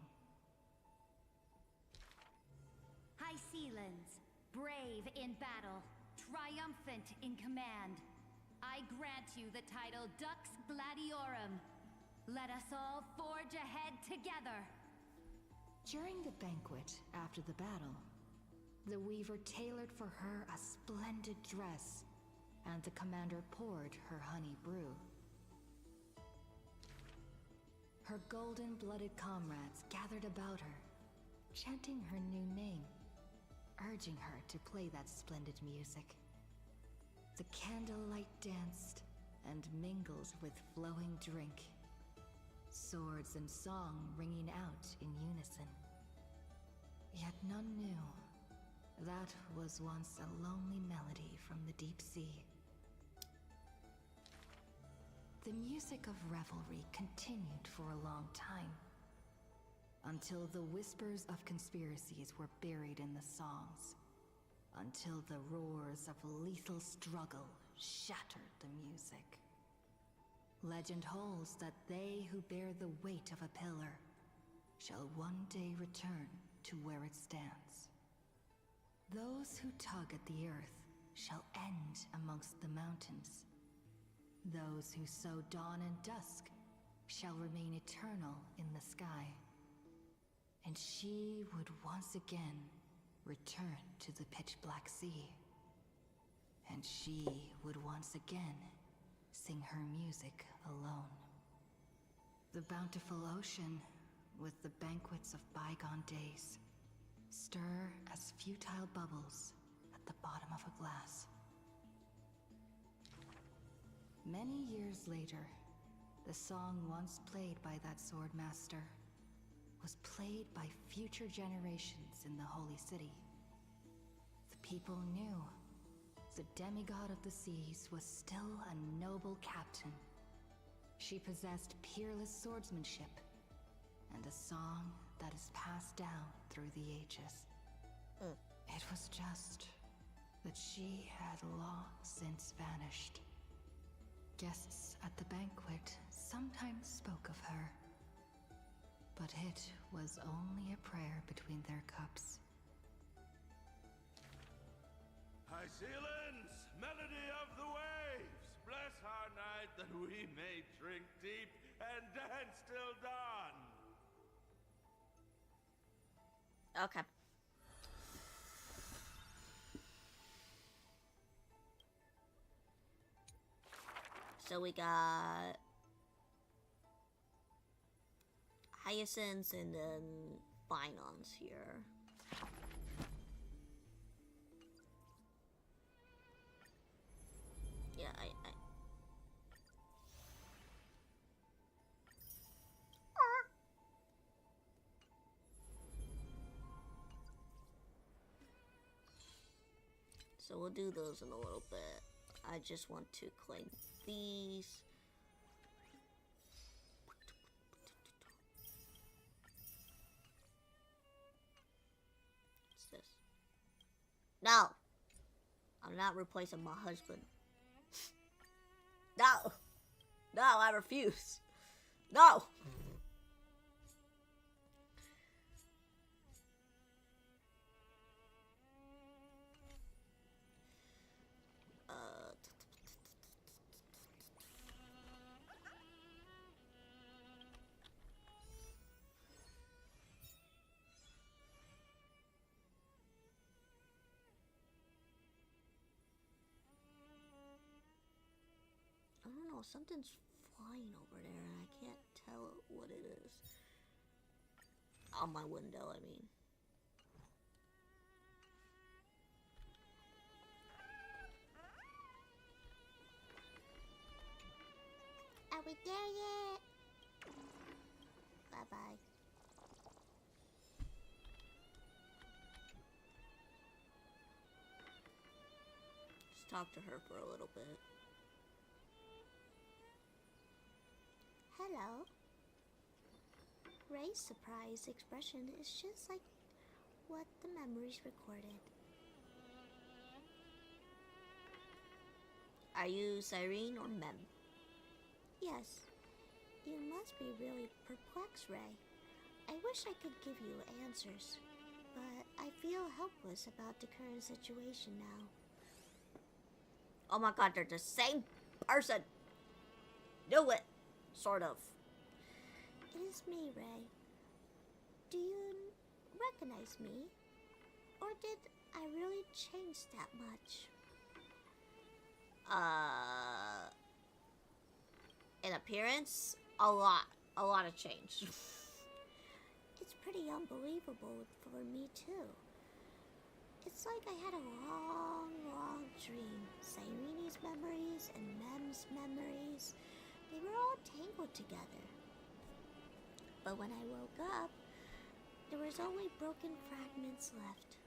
[SPEAKER 12] High Sealands, brave in battle, triumphant in command, I grant you the title Dux Gladiorum. Let us all forge ahead together.
[SPEAKER 10] During the banquet after the battle, the weaver tailored for her a splendid dress, and the commander poured her honey brew. Her golden-blooded comrades gathered about her, chanting her new name, urging her to play that splendid music. The candlelight danced and mingled with flowing drink, swords and song ringing out in unison. Yet none knew that was once a lonely melody from the deep sea. The music of revelry continued for a long time, until the whispers of conspiracies were buried in the songs, until the roars of lethal struggle shattered the music. Legend holds that they who bear the weight of a pillar shall one day return to where it stands. Those who tug at the earth shall end amongst the mountains. Those who sow dawn and dusk shall remain eternal in the sky. And she would once again return to the pitch-black sea. And she would once again sing her music alone. The bountiful ocean, with the banquets of bygone days, stir as futile bubbles at the bottom of a glass. Many years later, the song once played by that swordmaster was played by future generations in the Holy City. The people knew the demigod of the seas was still a noble captain. She possessed peerless swordsmanship and a song that is passed down through the ages. It was just that she had long since vanished. Guests at the banquet sometimes spoke of her, but it was only a prayer between their cups.
[SPEAKER 14] Hycealans, melody of the waves, bless our night that we may drink deep and dance till dawn.
[SPEAKER 1] Okay. So we got hyacinths and then finons here. Yeah, So we'll do those in a little bit. I just want to claim these. What's this? No! I'm not replacing my husband. No! No, I refuse. No! I don't know, something's flying over there and I can't tell what it is. On my window, I mean. Are we there yet? Bye-bye. Just talk to her for a little bit. Hello. Ray's surprised expression is just like what the memories recorded. Are you Cyrene or Mem? Yes. You must be really perplexed, Ray. I wish I could give you answers, but I feel helpless about the current situation now. Oh my god, they're the same person! Knew it! Sort of. It is me, Ray. Do you recognize me? Or did I really change that much? In appearance, a lot of change. It's pretty unbelievable for me too. It's like I had a long dream. Cyrene's memories and Mem's memories, they were all tangled together. But when I woke up, there was only broken fragments left.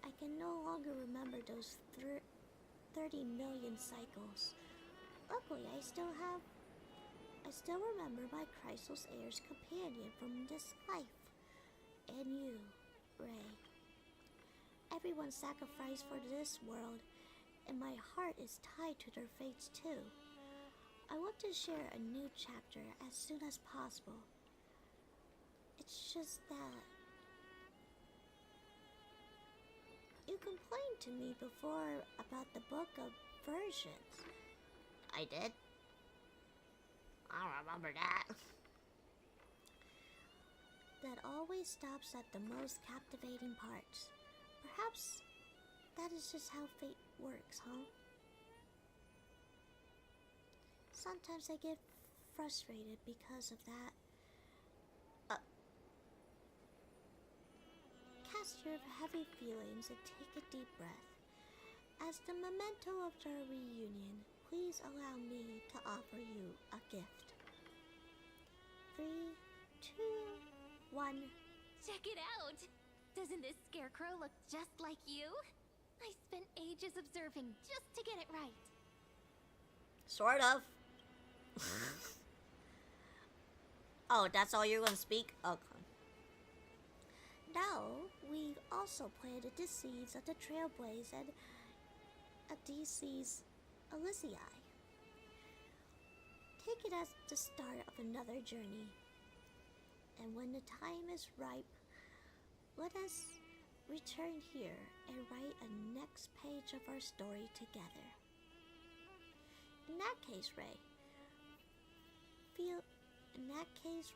[SPEAKER 1] I can no longer remember those 30 million cycles. Luckily, I still remember my Chrysos heir's companion from this life. And you, Ray. Everyone sacrificed for this world, and my heart is tied to their fates too. I want to share a new chapter as soon as possible. It's just that you complained to me before about the book of versions. I did? I don't remember that. That always stops at the most captivating parts. Perhaps that is just how fate works, huh? Sometimes I get frustrated because of that. Cast your heavy feelings and take a deep breath. As the memento of our reunion, please allow me to offer you a gift. 3, 2, 1.
[SPEAKER 12] Check it out! Doesn't this scarecrow look just like you? I spent ages observing just to get it right.
[SPEAKER 1] Sort of. Oh, that's all you're gonna speak? Okay. Now, we also planted the seeds of the Trailblaze and Odysseus Elysiae. Take it as the start of another journey. And when the time is ripe, let us return here and write a next page of our story together. In that case,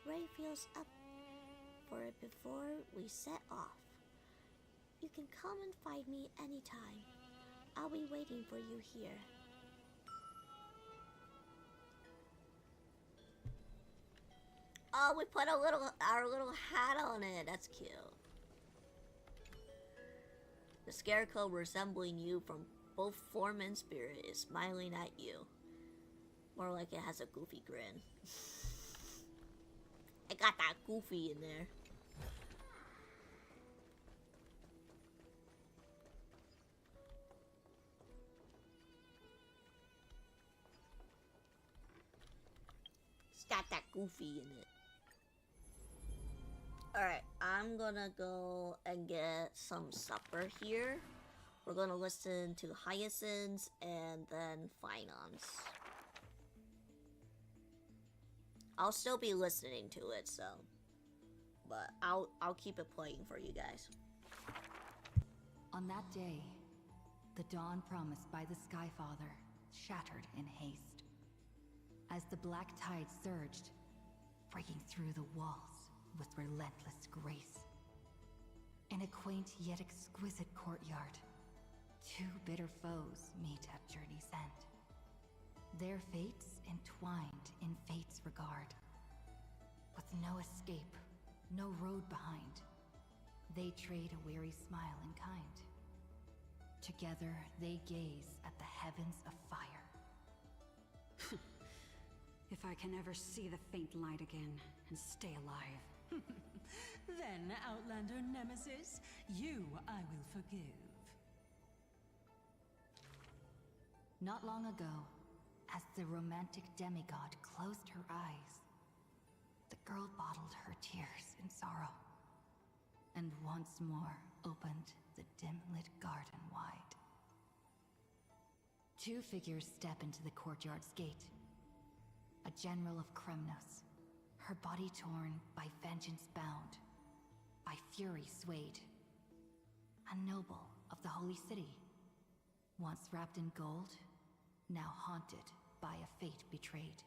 [SPEAKER 1] Ray feels up for it before we set off. You can come and find me anytime. I'll be waiting for you here. Oh, we put our little hat on it. That's cute. The scarecrow resembling you from both form and spirit is smiling at you. More like it has a goofy grin. I got that goofy in there. It's got that goofy in it. Alright, I'm gonna go and get some supper here. We're gonna listen to Hyacinths and then Finons. I'll still be listening to it, so. But I'll keep it playing for you guys.
[SPEAKER 10] On that day, the dawn promised by the Skyfather shattered in haste. As the black tide surged, breaking through the walls with relentless grace. In a quaint yet exquisite courtyard, two bitter foes meet at journey's end. Their fates entwined in fate's regard. With no escape, no road behind, they trade a weary smile in kind. Together they gaze at the heavens of fire.
[SPEAKER 15] If I can ever see the faint light again and stay alive.
[SPEAKER 16] Then, Outlander Nemesis, you I will forgive.
[SPEAKER 10] Not long ago, as the romantic demigod closed her eyes, the girl bottled her tears in sorrow, and once more opened the dim-lit garden wide. Two figures step into the courtyard's gate. A general of Kremnos, her body torn, by vengeance bound, by fury swayed. A noble of the holy city, once wrapped in gold, now haunted by a fate betrayed.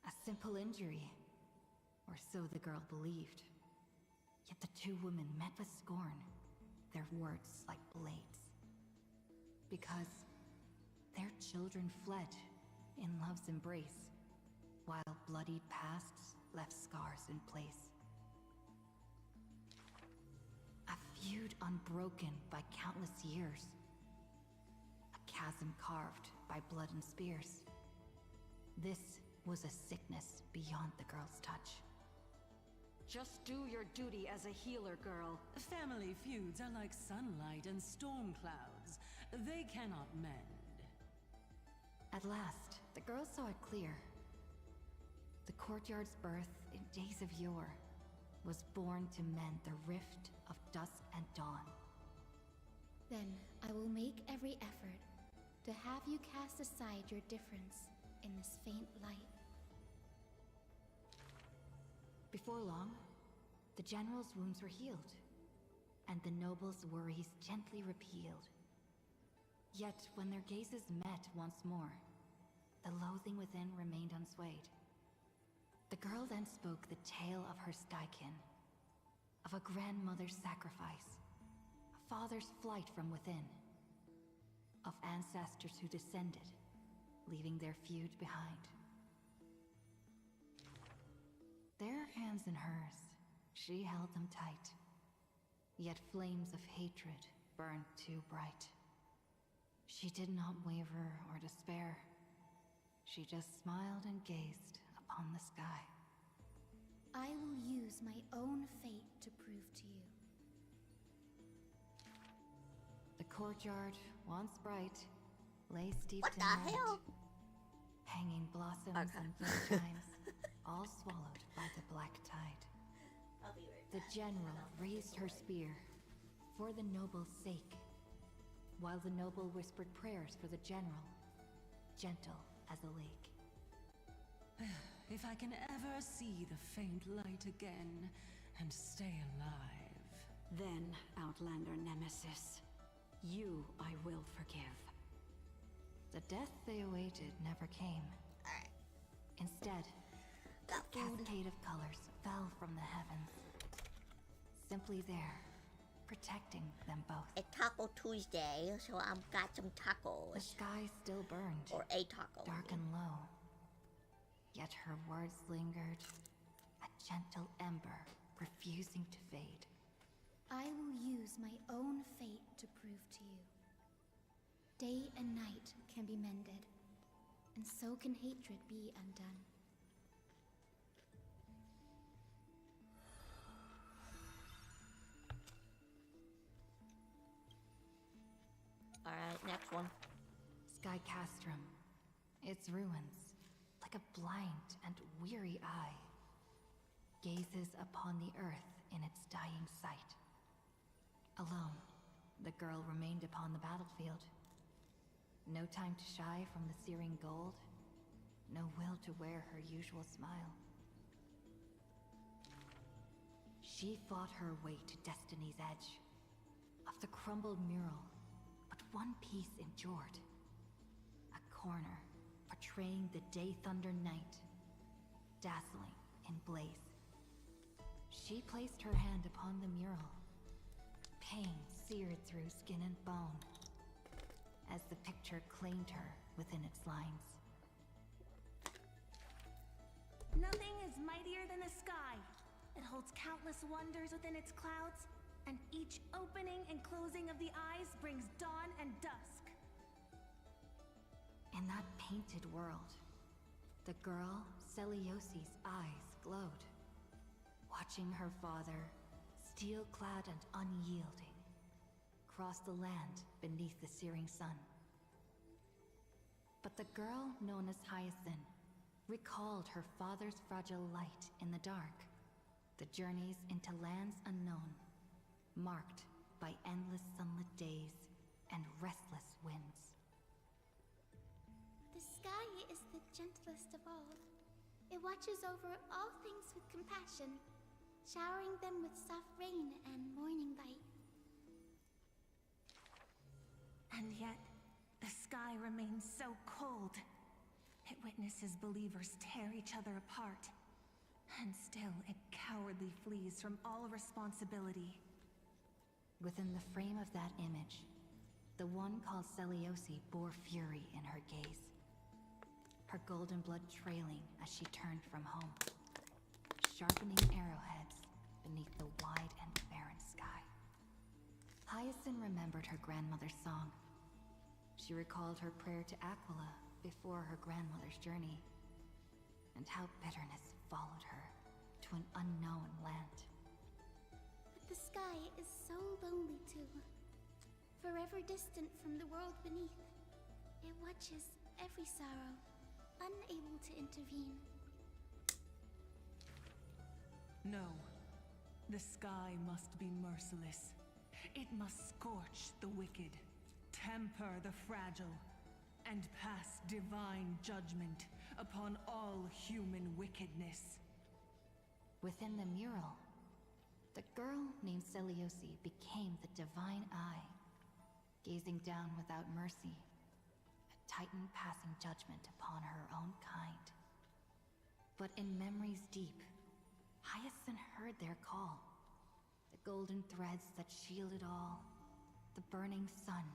[SPEAKER 10] A simple injury, or so the girl believed. Yet the two women met with scorn, their words like blades. Because their children fled in love's embrace, while bloodied pasts left scars in place. A feud unbroken by countless years. A chasm carved by blood and spears. This was a sickness beyond the girl's touch.
[SPEAKER 15] Just do your duty as a healer, girl.
[SPEAKER 16] Family feuds are like sunlight and storm clouds. They cannot mend.
[SPEAKER 10] At last, the girl saw it clear. The courtyard's birth in days of yore was born to mend the rift of dusk and dawn.
[SPEAKER 9] Then I will make every effort to have you cast aside your difference in this faint light.
[SPEAKER 10] Before long, the general's wounds were healed, and the noble's worries gently repealed. Yet when their gazes met once more, the loathing within remained unswayed. The girl then spoke the tale of her Skykin, of a grandmother's sacrifice, a father's flight from within, of ancestors who descended, leaving their feud behind. Their hands in hers, she held them tight, yet flames of hatred burned too bright. She did not waver or despair. She just smiled and gazed upon the sky.
[SPEAKER 9] I will use my own fate to prove to you.
[SPEAKER 10] The courtyard, once bright, lay steeped
[SPEAKER 1] What
[SPEAKER 10] in
[SPEAKER 1] the
[SPEAKER 10] night.
[SPEAKER 1] hell?
[SPEAKER 10] Hanging blossoms and sunshines, all swallowed by the black tide.
[SPEAKER 1] I'll be right
[SPEAKER 10] The
[SPEAKER 1] back.
[SPEAKER 10] general raised her spear for the noble's sake, while the noble whispered prayers for the general, gentle as a lake.
[SPEAKER 16] If I can ever see the faint light again, and stay alive.
[SPEAKER 15] Then, Outlander Nemesis, you I will forgive.
[SPEAKER 10] The death they awaited never came. Instead, a cascade of colors fell from the heavens. Simply there, protecting them both.
[SPEAKER 1] It's Taco Tuesday, so I've got some tacos.
[SPEAKER 10] The sky still burned.
[SPEAKER 1] Or a taco.
[SPEAKER 10] Dark and low. Yet her words lingered, a gentle ember refusing to fade.
[SPEAKER 9] I will use my own fate to prove to you. Day and night can be mended, and so can hatred be undone.
[SPEAKER 1] Alright, next one.
[SPEAKER 10] Sky Castrum. Its ruins, like a blind and weary eye, gazes upon the earth in its dying sight. Alone, the girl remained upon the battlefield. No time to shy from the searing gold, no will to wear her usual smile. She fought her way to destiny's edge. Of the crumbled mural, but one piece endured. A corner portraying the Day Thunder Night, dazzling in blaze. She placed her hand upon the mural. Pain seared through skin and bone as the picture claimed her within its lines.
[SPEAKER 12] Nothing is mightier than the sky. It holds countless wonders within its clouds, and each opening and closing of the eyes brings dawn and dusk.
[SPEAKER 10] In that painted world, the girl Celiosi's eyes glowed, watching her father, steel-clad and unyielding, cross the land beneath the searing sun. But the girl known as Hyacinth recalled her father's fragile light in the dark, the journeys into lands unknown, marked by endless sunlit days and restless winds.
[SPEAKER 9] The sky is the gentlest of all. It watches over all things with compassion, showering them with soft rain and morning light.
[SPEAKER 12] And yet, the sky remains so cold. It witnesses believers tear each other apart. And still, it cowardly flees from all responsibility.
[SPEAKER 10] Within the frame of that image, the one called Celiosi bore fury in her gaze, her golden blood trailing as she turned from home, sharpening arrowheads beneath the wide and barren sky. Hyacinth remembered her grandmother's song. She recalled her prayer to Aquila before her grandmother's journey, and how bitterness followed her to an unknown land.
[SPEAKER 9] But the sky is so lonely too. Forever distant from the world beneath. It watches every sorrow, unable to intervene.
[SPEAKER 3] No. The sky must be merciless. It must scorch the wicked, temper the fragile, and pass divine judgment upon all human wickedness.
[SPEAKER 10] Within the mural, the girl named Celiosi became the divine eye, gazing down without mercy, a titan passing judgment upon her own kind. But in memories deep, Hyacinth heard their call, the golden threads that shielded all, the burning sun,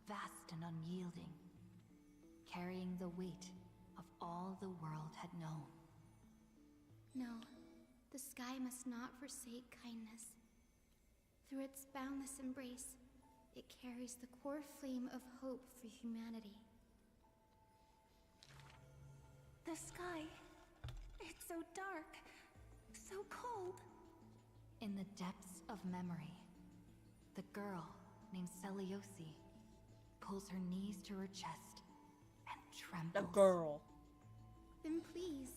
[SPEAKER 10] vast and unyielding, carrying the weight of all the world had known.
[SPEAKER 9] No, the sky must not forsake kindness. Through its boundless embrace, it carries the core flame of hope for humanity.
[SPEAKER 12] The sky, it's so dark, so cold.
[SPEAKER 10] In the depths of memory, the girl named Celiosi pulls her knees to her chest and trembles.
[SPEAKER 1] The girl.
[SPEAKER 9] Then please,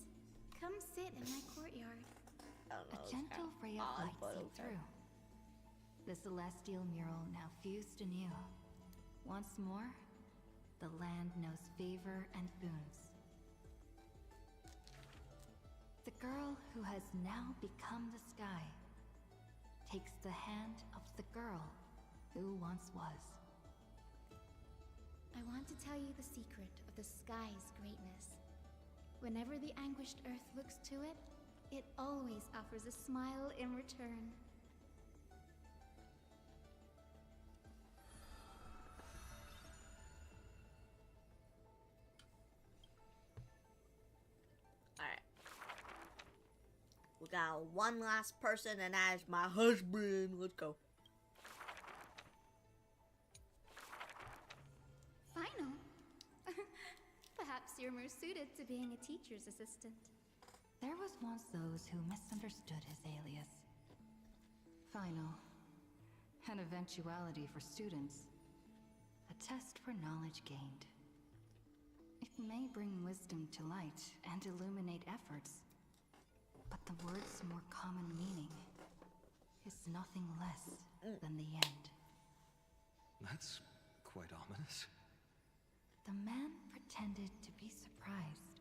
[SPEAKER 9] come sit in my courtyard.
[SPEAKER 10] A gentle ray of light seeped through. The celestial mural now fused anew. Once more, the land knows favor and boons. The girl who has now become the sky takes the hand of the girl who once was.
[SPEAKER 9] I want to tell you the secret of the sky's greatness. Whenever the anguished earth looks to it, it always offers a smile in return.
[SPEAKER 1] Alright. We got one last person, and that is my husband. Let's go.
[SPEAKER 9] Final. Perhaps you're more suited to being a teacher's assistant.
[SPEAKER 10] There was once those who misunderstood his alias. Final. An eventuality for students. A test for knowledge gained. It may bring wisdom to light and illuminate efforts, but the word's more common meaning is nothing less than the end.
[SPEAKER 8] That's quite ominous.
[SPEAKER 10] The man pretended to be surprised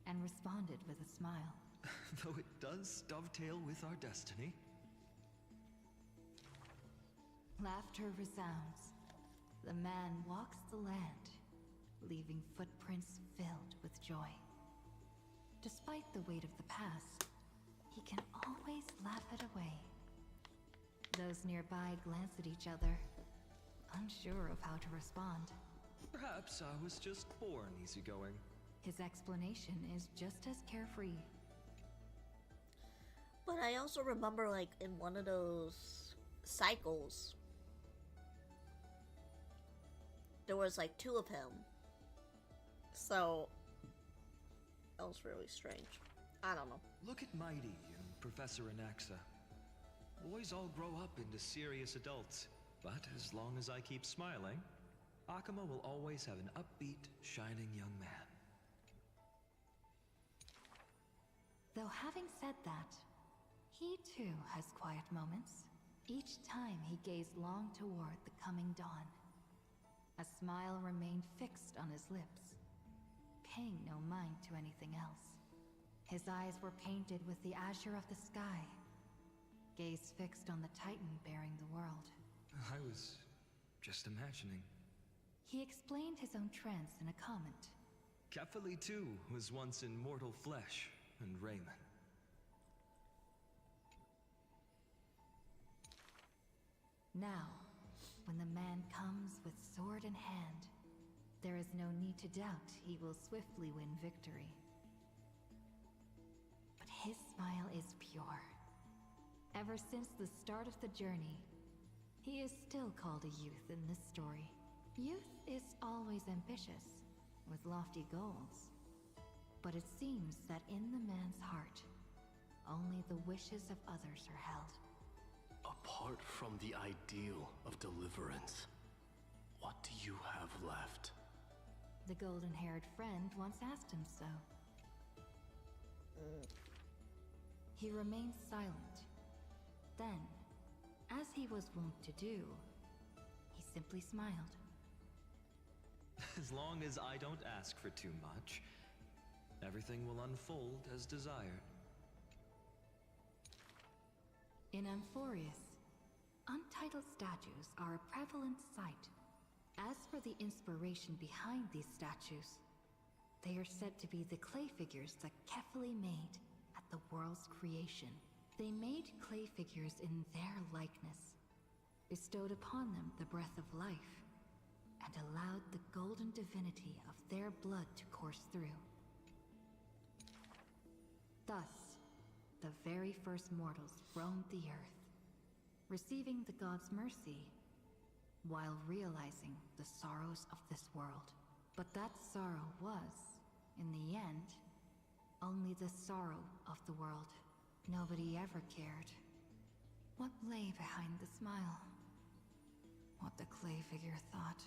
[SPEAKER 10] and responded with a smile.
[SPEAKER 8] Though it does dovetail with our destiny.
[SPEAKER 10] Laughter resounds. The man walks the land, leaving footprints filled with joy. Despite the weight of the past, he can always laugh it away. Those nearby glance at each other, unsure of how to respond.
[SPEAKER 8] Perhaps I was just born easygoing.
[SPEAKER 10] His explanation is just as carefree.
[SPEAKER 1] But I also remember, like, in one of those cycles, there was like 2 of him. So that was really strange. I don't know.
[SPEAKER 8] Look at Mighty and Professor Anaxa. Boys all grow up into serious adults, but as long as I keep smiling, Akuma will always have an upbeat, shining young man.
[SPEAKER 10] Though having said that, he too has quiet moments. Each time he gazed long toward the coming dawn. A smile remained fixed on his lips, paying no mind to anything else. His eyes were painted with the azure of the sky, gaze fixed on the Titan bearing the world.
[SPEAKER 8] I was just imagining.
[SPEAKER 10] He explained his own trance in a comment.
[SPEAKER 8] Kefali too was once in mortal flesh and raiment.
[SPEAKER 10] Now, when the man comes with sword in hand, there is no need to doubt he will swiftly win victory. But his smile is pure. Ever since the start of the journey, he is still called a youth in this story. Youth is always ambitious, with lofty goals. But it seems that in the man's heart, only the wishes of others are held.
[SPEAKER 6] Apart from the ideal of deliverance, what do you have left?
[SPEAKER 10] The golden-haired friend once asked him so. He remained silent. Then, as he was wont to do, he simply smiled.
[SPEAKER 8] As long as I don't ask for too much, everything will unfold as desired.
[SPEAKER 10] In Amphoreus, untitled statues are a prevalent sight. As for the inspiration behind these statues, they are said to be the clay figures that Kefali made at the world's creation. They made clay figures in their likeness, bestowed upon them the breath of life, and allowed the golden divinity of their blood to course through. Thus, the very first mortals roamed the earth, receiving the god's mercy, while realizing the sorrows of this world. But that sorrow was, in the end, only the sorrow of the world. Nobody ever cared what lay behind the smile, what the clay figure thought.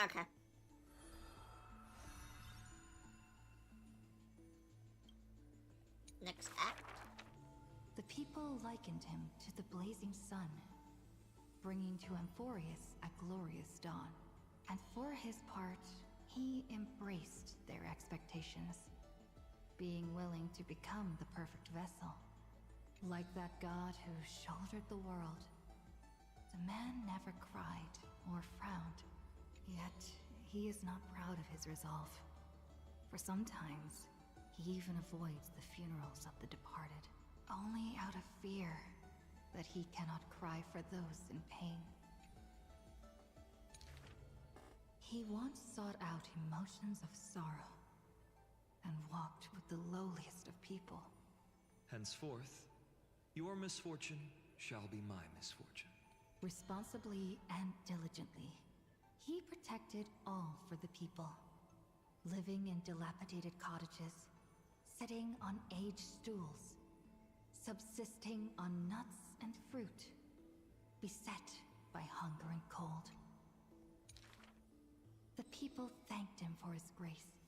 [SPEAKER 1] Okay. Next act.
[SPEAKER 10] The people likened him to the blazing sun, bringing to Amphoreus a glorious dawn. And for his part, he embraced their expectations, being willing to become the perfect vessel. Like that god who shouldered the world, the man never cried or frowned. Yet, he is not proud of his resolve. For sometimes, he even avoids the funerals of the departed, only out of fear that he cannot cry for those in pain. He once sought out emotions of sorrow and walked with the lowliest of people.
[SPEAKER 8] Henceforth, your misfortune shall be my misfortune.
[SPEAKER 10] Responsibly and diligently, he protected all for the people, living in dilapidated cottages, sitting on aged stools, subsisting on nuts and fruit, beset by hunger and cold. The people thanked him for his grace,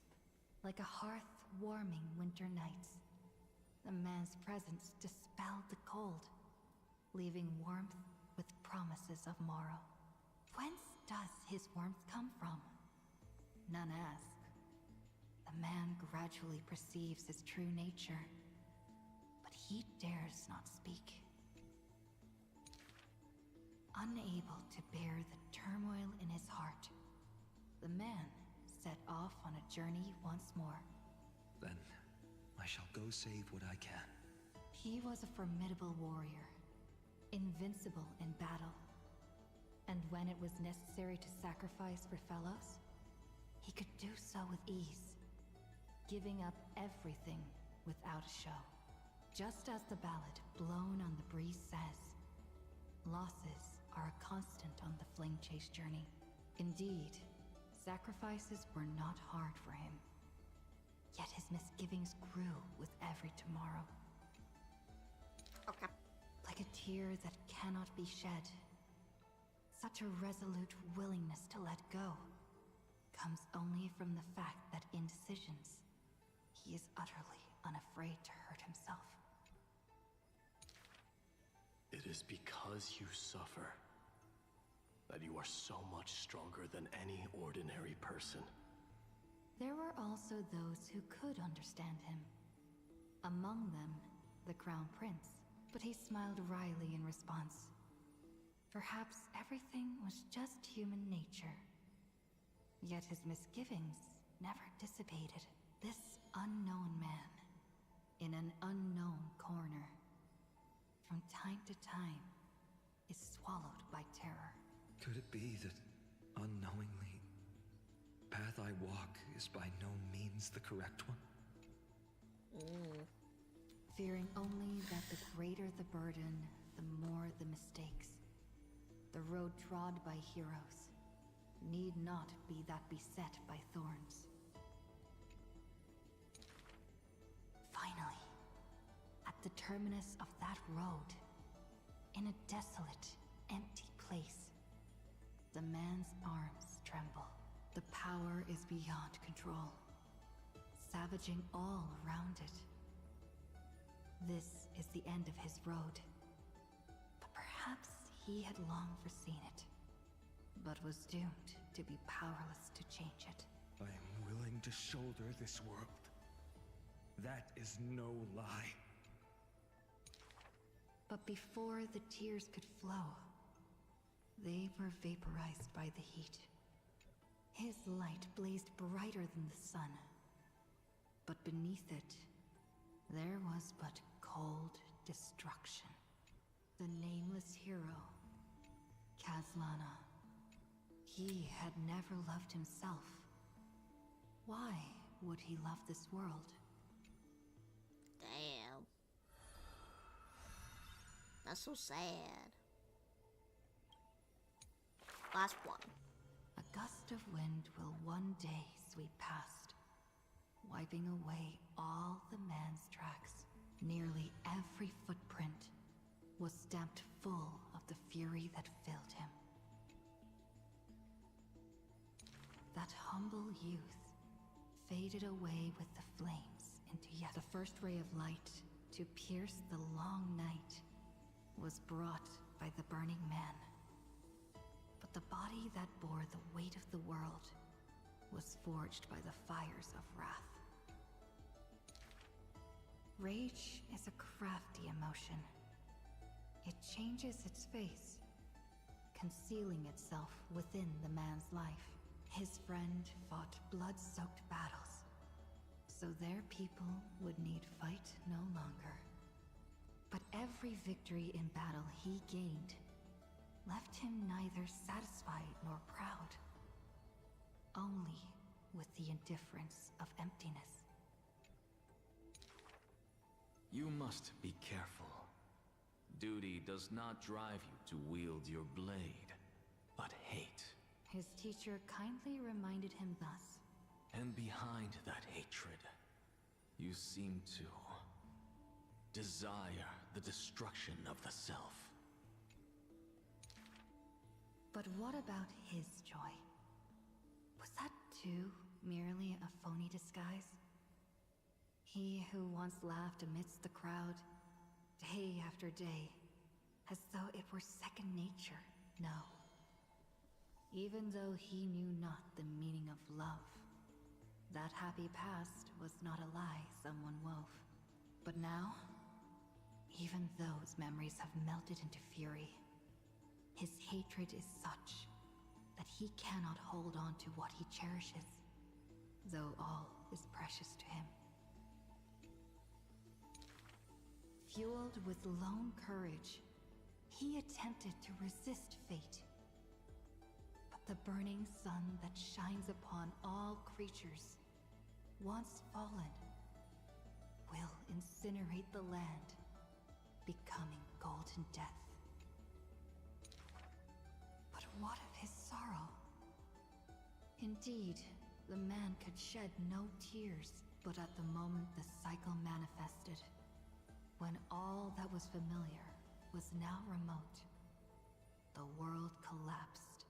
[SPEAKER 10] like a hearth warming winter nights. The man's presence dispelled the cold, leaving warmth with promises of morrow. Whence does his warmth come from? None ask. The man gradually perceives his true nature, but he dares not speak. Unable to bear the turmoil in his heart, the man set off on a journey once more.
[SPEAKER 8] Then, I shall go save what I can.
[SPEAKER 10] He was a formidable warrior, invincible in battle. And when it was necessary to sacrifice for fellows, he could do so with ease, giving up everything without a show. Just as the ballad Blown on the Breeze says, losses are a constant on the flame chase journey. Indeed, sacrifices were not hard for him. Yet his misgivings grew with every tomorrow.
[SPEAKER 1] Okay.
[SPEAKER 10] Like a tear that cannot be shed, such a resolute willingness to let go comes only from the fact that in decisions, he is utterly unafraid to hurt himself.
[SPEAKER 6] It is because you suffer that you are so much stronger than any ordinary person.
[SPEAKER 10] There were also those who could understand him. Among them, the Crown Prince, but he smiled wryly in response. Perhaps everything was just human nature. Yet his misgivings never dissipated. This unknown man, in an unknown corner, from time to time, is swallowed by terror.
[SPEAKER 8] Could it be that, unknowingly, path I walk is by no means the correct one?
[SPEAKER 10] Fearing only that the greater the burden, the more the mistakes. The road trod by heroes need not be that beset by thorns. Finally, at the terminus of that road, in a desolate, empty place, the man's arms tremble. The power is beyond control, savaging all around it. This is the end of his road. But perhaps he had long foreseen it, but was doomed to be powerless to change it.
[SPEAKER 13] I am willing to shoulder this world. That is no lie.
[SPEAKER 10] But before the tears could flow, they were vaporized by the heat. His light blazed brighter than the sun, but beneath it, there was but cold destruction. The nameless hero, Kazlana. He had never loved himself. Why would he love this world?
[SPEAKER 1] Damn. That's so sad. Last one.
[SPEAKER 10] A gust of wind will one day sweep past, wiping away all the man's tracks. Nearly every footprint was stamped full of the fury that filled him. That humble youth faded away with the flames into yet the first ray of light to pierce the long night was brought by the burning man. But the body that bore the weight of the world was forged by the fires of wrath. Rage is a crafty emotion. It changes its face, concealing itself within the man's life. His friend fought blood-soaked battles, so their people would need fight no longer. But every victory in battle he gained left him neither satisfied nor proud, only with the indifference of emptiness.
[SPEAKER 4] You must be careful. Duty does not drive you to wield your blade, but hate.
[SPEAKER 10] His teacher kindly reminded him thus.
[SPEAKER 4] And behind that hatred, you seem to desire the destruction of the self.
[SPEAKER 10] But what about his joy? Was that too merely a phony disguise? He who once laughed amidst the crowd, day after day, as though it were second nature. No. Even though he knew not the meaning of love, that happy past was not a lie someone wove. But now, even those memories have melted into fury. His hatred is such that he cannot hold on to what he cherishes, though all is precious to him. Fueled with lone courage, he attempted to resist fate. But the burning sun that shines upon all creatures, once fallen, will incinerate the land, becoming golden death. But what of his sorrow? Indeed, the man could shed no tears, but at the moment the cycle manifested, when all that was familiar was now remote, the world collapsed,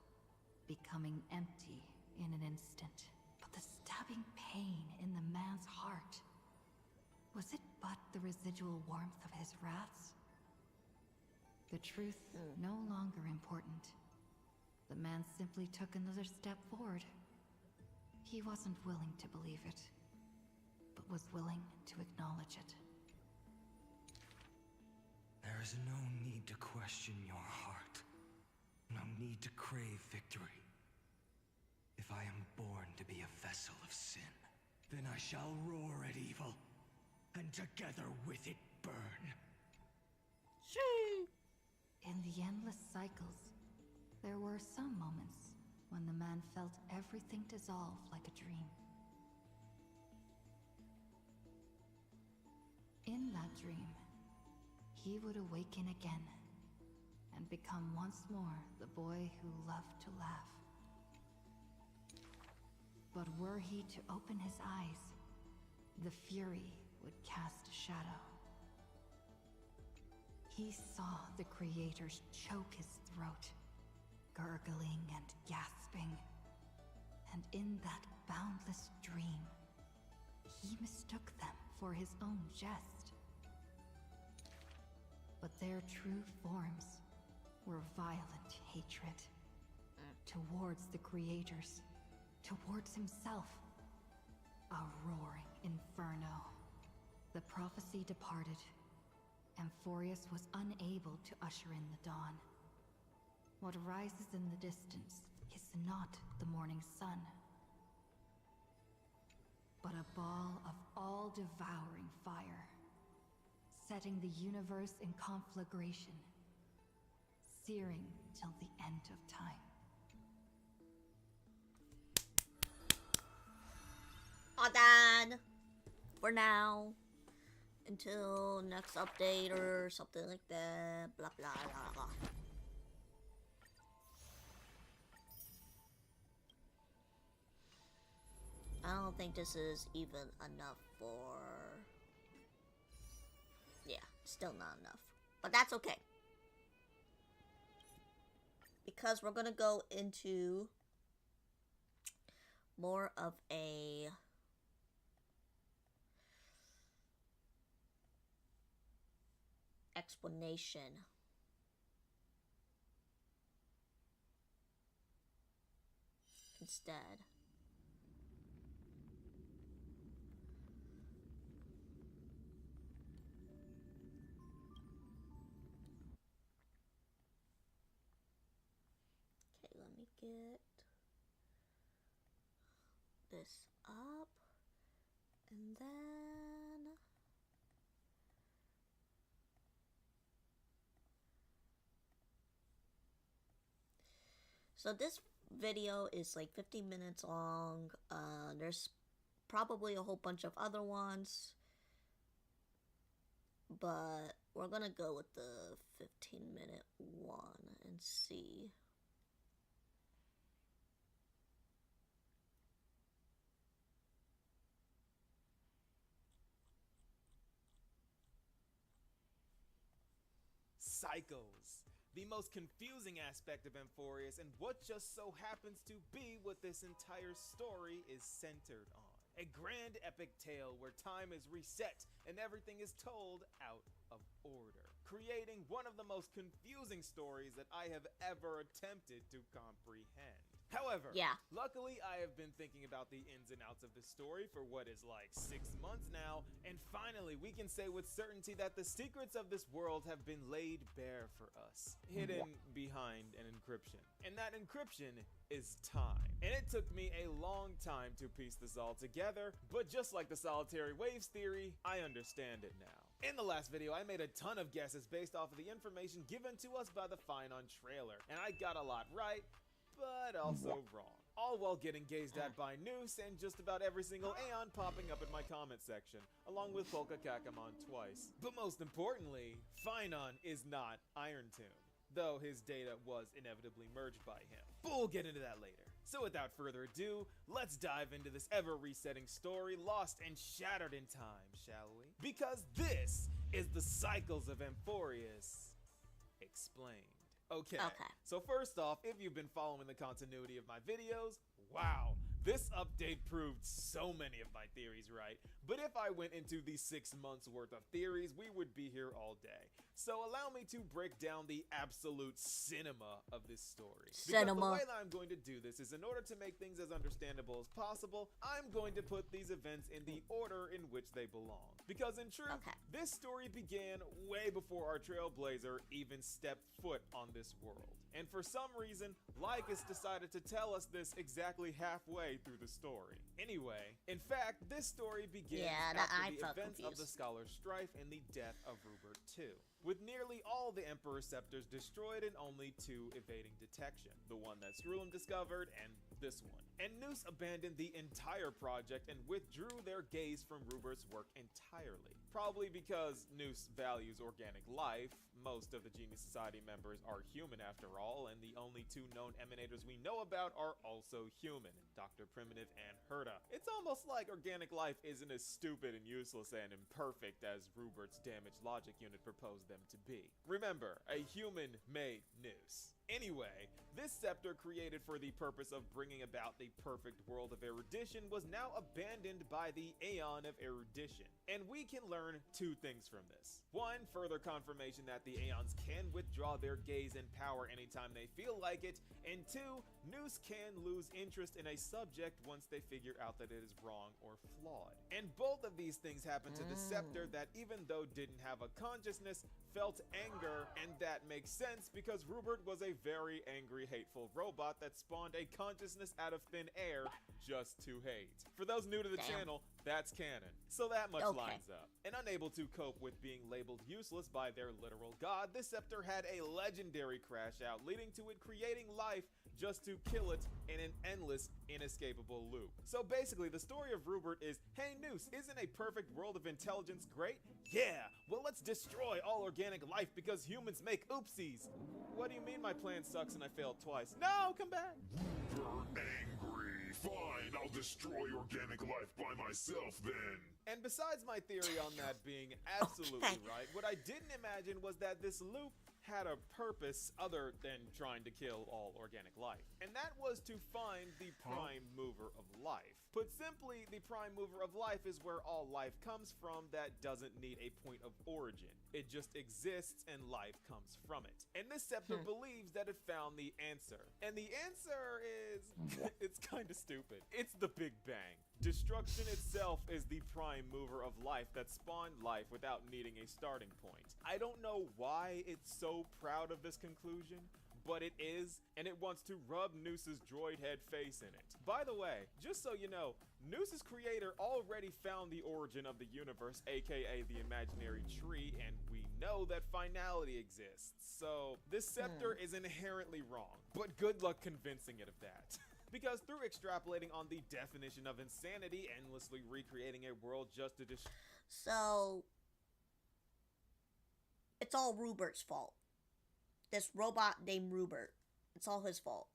[SPEAKER 10] becoming empty in an instant. But the stabbing pain in the man's heart, was it but the residual warmth of his wraths? The truth no longer important. The man simply took another step forward. He wasn't willing to believe it, but was willing to acknowledge it.
[SPEAKER 13] There is no need to question your heart. No need to crave victory. If I am born to be a vessel of sin, then I shall roar at evil, and together with it burn.
[SPEAKER 10] In the endless cycles, there were some moments when the man felt everything dissolve like a dream. In that dream, he would awaken again and become once more the boy who loved to laugh. But were he to open his eyes, the fury would cast a shadow. He saw the creators choke his throat, gurgling and gasping. And in that boundless dream, he mistook them for his own jest. But their true forms were violent hatred. Towards the creators, towards himself. A roaring inferno. The prophecy departed. Amphoreus was unable to usher in the dawn. What rises in the distance is not the morning sun, but a ball of all-devouring fire, setting the universe in conflagration, searing till the end of time.
[SPEAKER 1] All done for now. Until next update or something like that. Blah blah blah blah. I don't think this is even enough for... Yeah, still not enough. But that's okay. Because we're gonna go into more of a... explanation. Instead. get this up, and then so this video is like 15 minutes long. There's probably a whole bunch of other ones, but we're gonna go with the 15-minute one and see.
[SPEAKER 17] Cycles. The most confusing aspect of Amphoreus, and what just so happens to be what this entire story is centered on. A grand epic tale where time is reset and everything is told out of order, creating one of the most confusing stories that I have ever attempted to comprehend. However, luckily I have been thinking about the ins and outs of this story for what is like 6 months now, and finally we can say with certainty that the secrets of this world have been laid bare for us, hidden behind an encryption. And that encryption is time. And it took me a long time to piece this all together, but just like the solitary waves theory, I understand it now. In the last video, I made a ton of guesses based off of the information given to us by the Finon trailer, and I got a lot right, but also wrong. All while getting gazed at by Noose and just about every single Aeon popping up in my comment section, along with Polka Kakamon twice. But most importantly, Finon is not Iron Tomb, though his data was inevitably merged by him. But we'll get into that later. So without further ado, let's dive into this ever-resetting story, lost and shattered in time, shall we? Because this is the Cycles of Amphoreus Explained. Okay, so first off, if you've been following the continuity of my videos, wow, this update proved so many of my theories right. But if I went into the 6 months worth of theories, we would be here all day. So allow me to break down the absolute cinema of this story. Because the way that I'm going to do this is, in order to make things as understandable as possible, I'm going to put these events in the order in which they belong. Because in truth, this story began way before our Trailblazer even stepped foot on this world. And for some reason, Lycus decided to tell us this exactly halfway through the story. Anyway, in fact, this story begins after the events of the Scholar's Strife and the death of Rupert II, with nearly all the Emperor Scepters destroyed and only 2 evading detection. The one that Skrulum discovered and this one. And Noose abandoned the entire project and withdrew their gaze from Rupert's work entirely. Probably because Noose values organic life. Most of the Genius Society members are human after all, and the only 2 known emanators we know about are also human, Dr. Primitive and Herta. It's almost like organic life isn't as stupid and useless and imperfect as Rupert's damaged logic unit proposed them to be. Remember, a human made Noose. Anyway, this scepter created for the purpose of bringing about the perfect world of erudition was now abandoned by the Aeon of Erudition. And we can learn 2 things from this. 1, further confirmation that the Aeons can withdraw their gaze and power anytime they feel like it, and 2, Noose can lose interest in a subject once they figure out that it is wrong or flawed. And both of these things happened to the scepter that, even though didn't have a consciousness, felt anger, and that makes sense because Rupert was a very angry, hateful robot that spawned a consciousness out of thin air just to hate. For those new to the channel, that's canon. So that much lines up. And unable to cope with being labeled useless by their literal god, this scepter had a legendary crash out, leading to it creating life just to kill it in an endless, inescapable loop. So basically, the story of Rupert is, hey Noose, isn't a perfect world of intelligence great? Yeah, well let's destroy all organic life because humans make oopsies. What do you mean my plan sucks and I failed twice? No, come back.
[SPEAKER 18] You're angry. Fine, I'll destroy organic life by myself then.
[SPEAKER 17] And besides my theory on that being absolutely right, what I didn't imagine was that this loop had a purpose other than trying to kill all organic life. And that was to find the prime mover of life. Put simply, the prime mover of life is where all life comes from that doesn't need a point of origin. It just exists and life comes from it. And this scepter believes that it found the answer. And the answer is, it's kind of stupid. It's the Big Bang. Destruction itself is the prime mover of life that spawned life without needing a starting point. I don't know why it's so proud of this conclusion, but it is, and it wants to rub Noose's droid head face in it. By the way, just so you know, Noose's creator already found the origin of the universe, aka the imaginary tree, and we know that finality exists. So this scepter is inherently wrong, but good luck convincing it of that. Because through extrapolating on the definition of insanity, endlessly recreating a world just to destroy.
[SPEAKER 1] So it's all Rubert's fault. This robot named Rubert. It's all his fault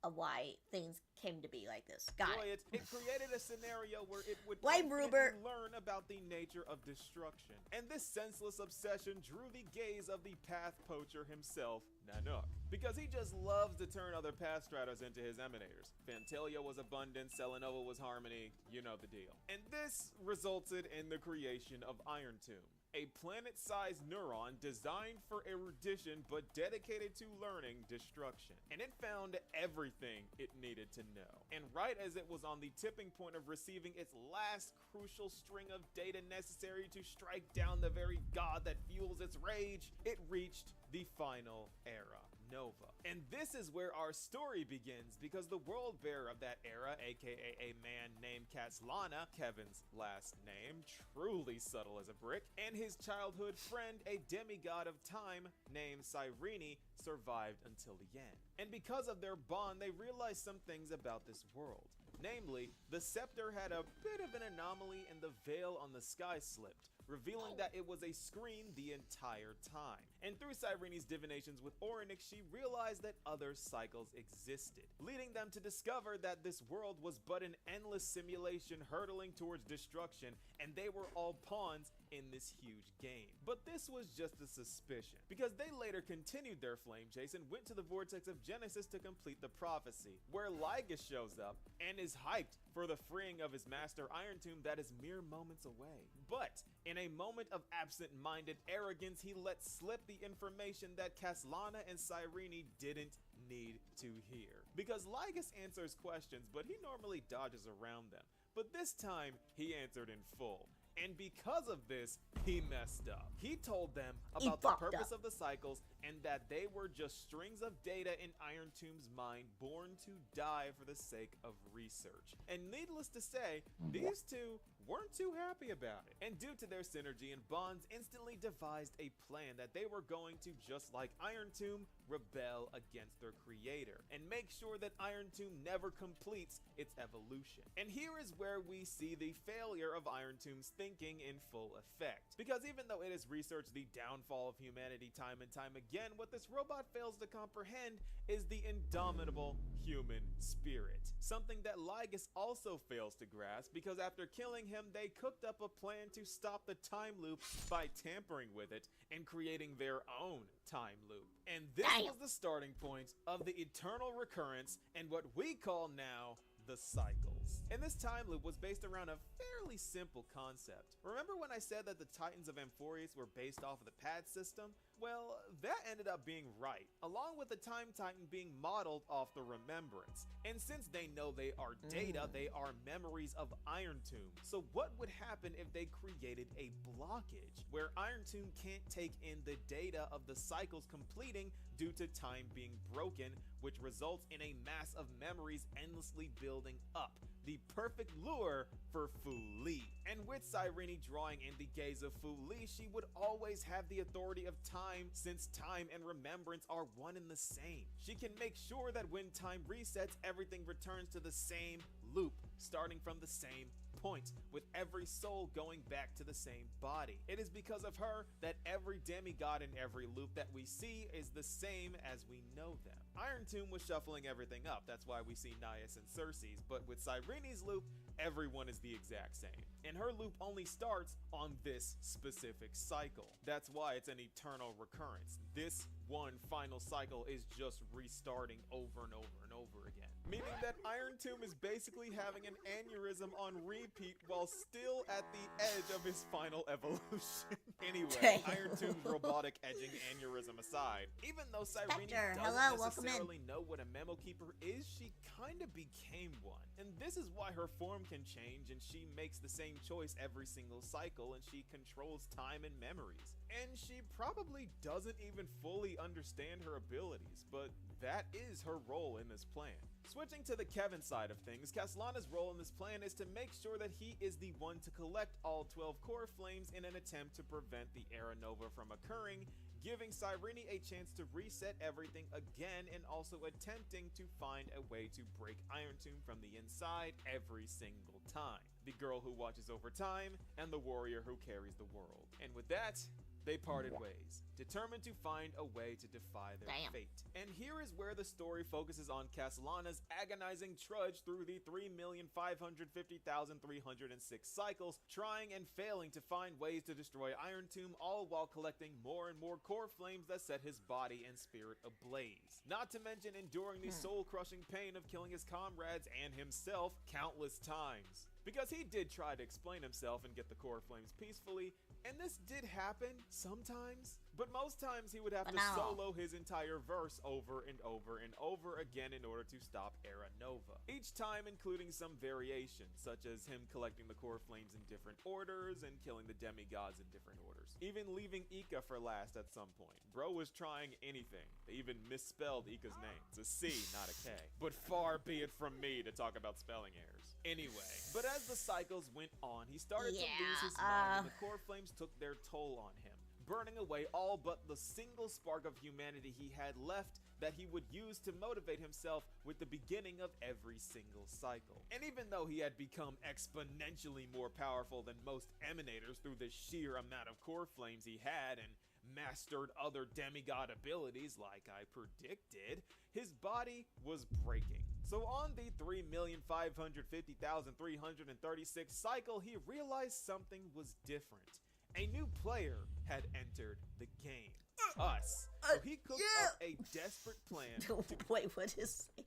[SPEAKER 1] of why things came to be like this. Got it.
[SPEAKER 17] It created a scenario where it would
[SPEAKER 1] Blame Rubert.
[SPEAKER 17] learn about the nature of destruction. And this senseless obsession drew the gaze of the path poacher himself, Nanook. Because he just loves to turn other path striders into his emanators. Fantalia was abundance, Selenova was harmony, you know the deal. And this resulted in the creation of Iron Tomb, a planet-sized neuron designed for erudition but dedicated to learning destruction. And it found everything it needed to know. And right as it was on the tipping point of receiving its last crucial string of data necessary to strike down the very god that fuels its rage, it reached the final era, Nova. And this is where our story begins, because the world bearer of that era, aka a man named Katslana, Kevin's last name, truly subtle as a brick, and his childhood friend, a demigod of time named Cyrene, survived until the end. And because of their bond, they realized some things about this world. Namely, the scepter had a bit of an anomaly and the veil on the sky slipped, revealing that it was a screen the entire time. And through Cyrene's divinations with Orynyx, she realized that other cycles existed, leading them to discover that this world was but an endless simulation hurtling towards destruction, and they were all pawns in this huge game. But this was just a suspicion, because they later continued their flame chase and went to the vortex of Genesis to complete the prophecy, where Lygus shows up and is hyped for the freeing of his master Iron Tomb that is mere moments away. But in a moment of absent-minded arrogance, he let slip the information that Katslana and Cyrene didn't need to hear. Because Lygus answers questions, but he normally dodges around them. But this time, he answered in full. And because of this, he messed up. He told them about the purpose of the cycles and that they were just strings of data in Iron Tomb's mind, born to die for the sake of research. And needless to say, these two weren't too happy about it. And due to their synergy and bonds, instantly devised a plan that they were going to, just like Iron Tomb, rebel against their creator and make sure that Iron Tomb never completes its evolution. And here is where we see the failure of Iron Tomb's thinking in full effect. Because even though it has researched the downfall of humanity time and time again, what this robot fails to comprehend is the indomitable human spirit. Something that Lygus also fails to grasp, because after killing him, they cooked up a plan to stop the time loop by tampering with it and creating their own time loop. And this was the starting point of the eternal recurrence and what we call now the cycles. And this time loop was based around a fairly simple concept. Remember when I said that the Titans of Amphoreus were based off of the pad system? Well, that ended up being right, along with the Time Titan being modeled off the Remembrance. And since they know they are data, they are memories of Iron Tomb. So what would happen if they created a blockage, where Iron Tomb can't take in the data of the cycles completing due to time being broken, which results in a mass of memories endlessly building up? The perfect lure for Fu Li. And with Cyrene drawing in the gaze of Fu Li, she would always have the authority of time, since time and remembrance are one and the same. She can make sure that when time resets, everything returns to the same loop, starting from the same point, with every soul going back to the same body. It is because of her that every demigod in every loop that we see is the same as we know them. Iron Tomb was shuffling everything up, that's why we see Naias and Circe's, but with Cyrene's loop, everyone is the exact same. And her loop only starts on this specific cycle. That's why it's an eternal recurrence. This one final cycle is just restarting over and over and over again. meaning that Iron Tomb is basically having an aneurysm on repeat while still at the edge of his final evolution. Anyway, Iron Tomb's robotic edging aneurysm aside, even though Cyrene doesn't necessarily know what a Memo Keeper is, she kinda became one. And this is why her form can change and she makes the same choice every single cycle and she controls time and memories. And she probably doesn't even fully understand her abilities, but that is her role in this plan. Switching to the Kevin side of things, Castellana's role in this plan is to make sure that he is the one to collect all 12 core flames in an attempt to prevent the Era Nova from occurring, giving Cyrene a chance to reset everything again and also attempting to find a way to break Iron Tomb from the inside every single time. The girl who watches over time and the warrior who carries the world. And with that, they parted ways, determined to find a way to defy their fate. And here is where the story focuses on Castellana's agonizing trudge through the 3,550,306 cycles, trying and failing to find ways to destroy Iron Tomb, all while collecting more and more core flames that set his body and spirit ablaze. Not to mention enduring the soul-crushing pain of killing his comrades and himself countless times. Because he did try to explain himself and get the core flames peacefully, and this did happen sometimes, but most times he would have to solo his entire verse over and over and over again in order to stop Era Nova. Each time including some variations, such as him collecting the core flames in different orders and killing the demigods in different orders. Even leaving Ika for last at some point. Bro was trying anything. They even misspelled Ika's name. It's a C, not a K. But far be it from me to talk about spelling errors. Anyway, but as the cycles went on, he started to lose his mind and the core flames took their toll on him, burning away all but the single spark of humanity he had left that he would use to motivate himself with the beginning of every single cycle. And even though he had become exponentially more powerful than most emanators through the sheer amount of core flames he had and mastered other demigod abilities like I predicted, his body was breaking. So on the 3,550,336 cycle, he realized something was different. A new player had entered the game. Us. So he cooked up a desperate plan.
[SPEAKER 1] Wait, what is it?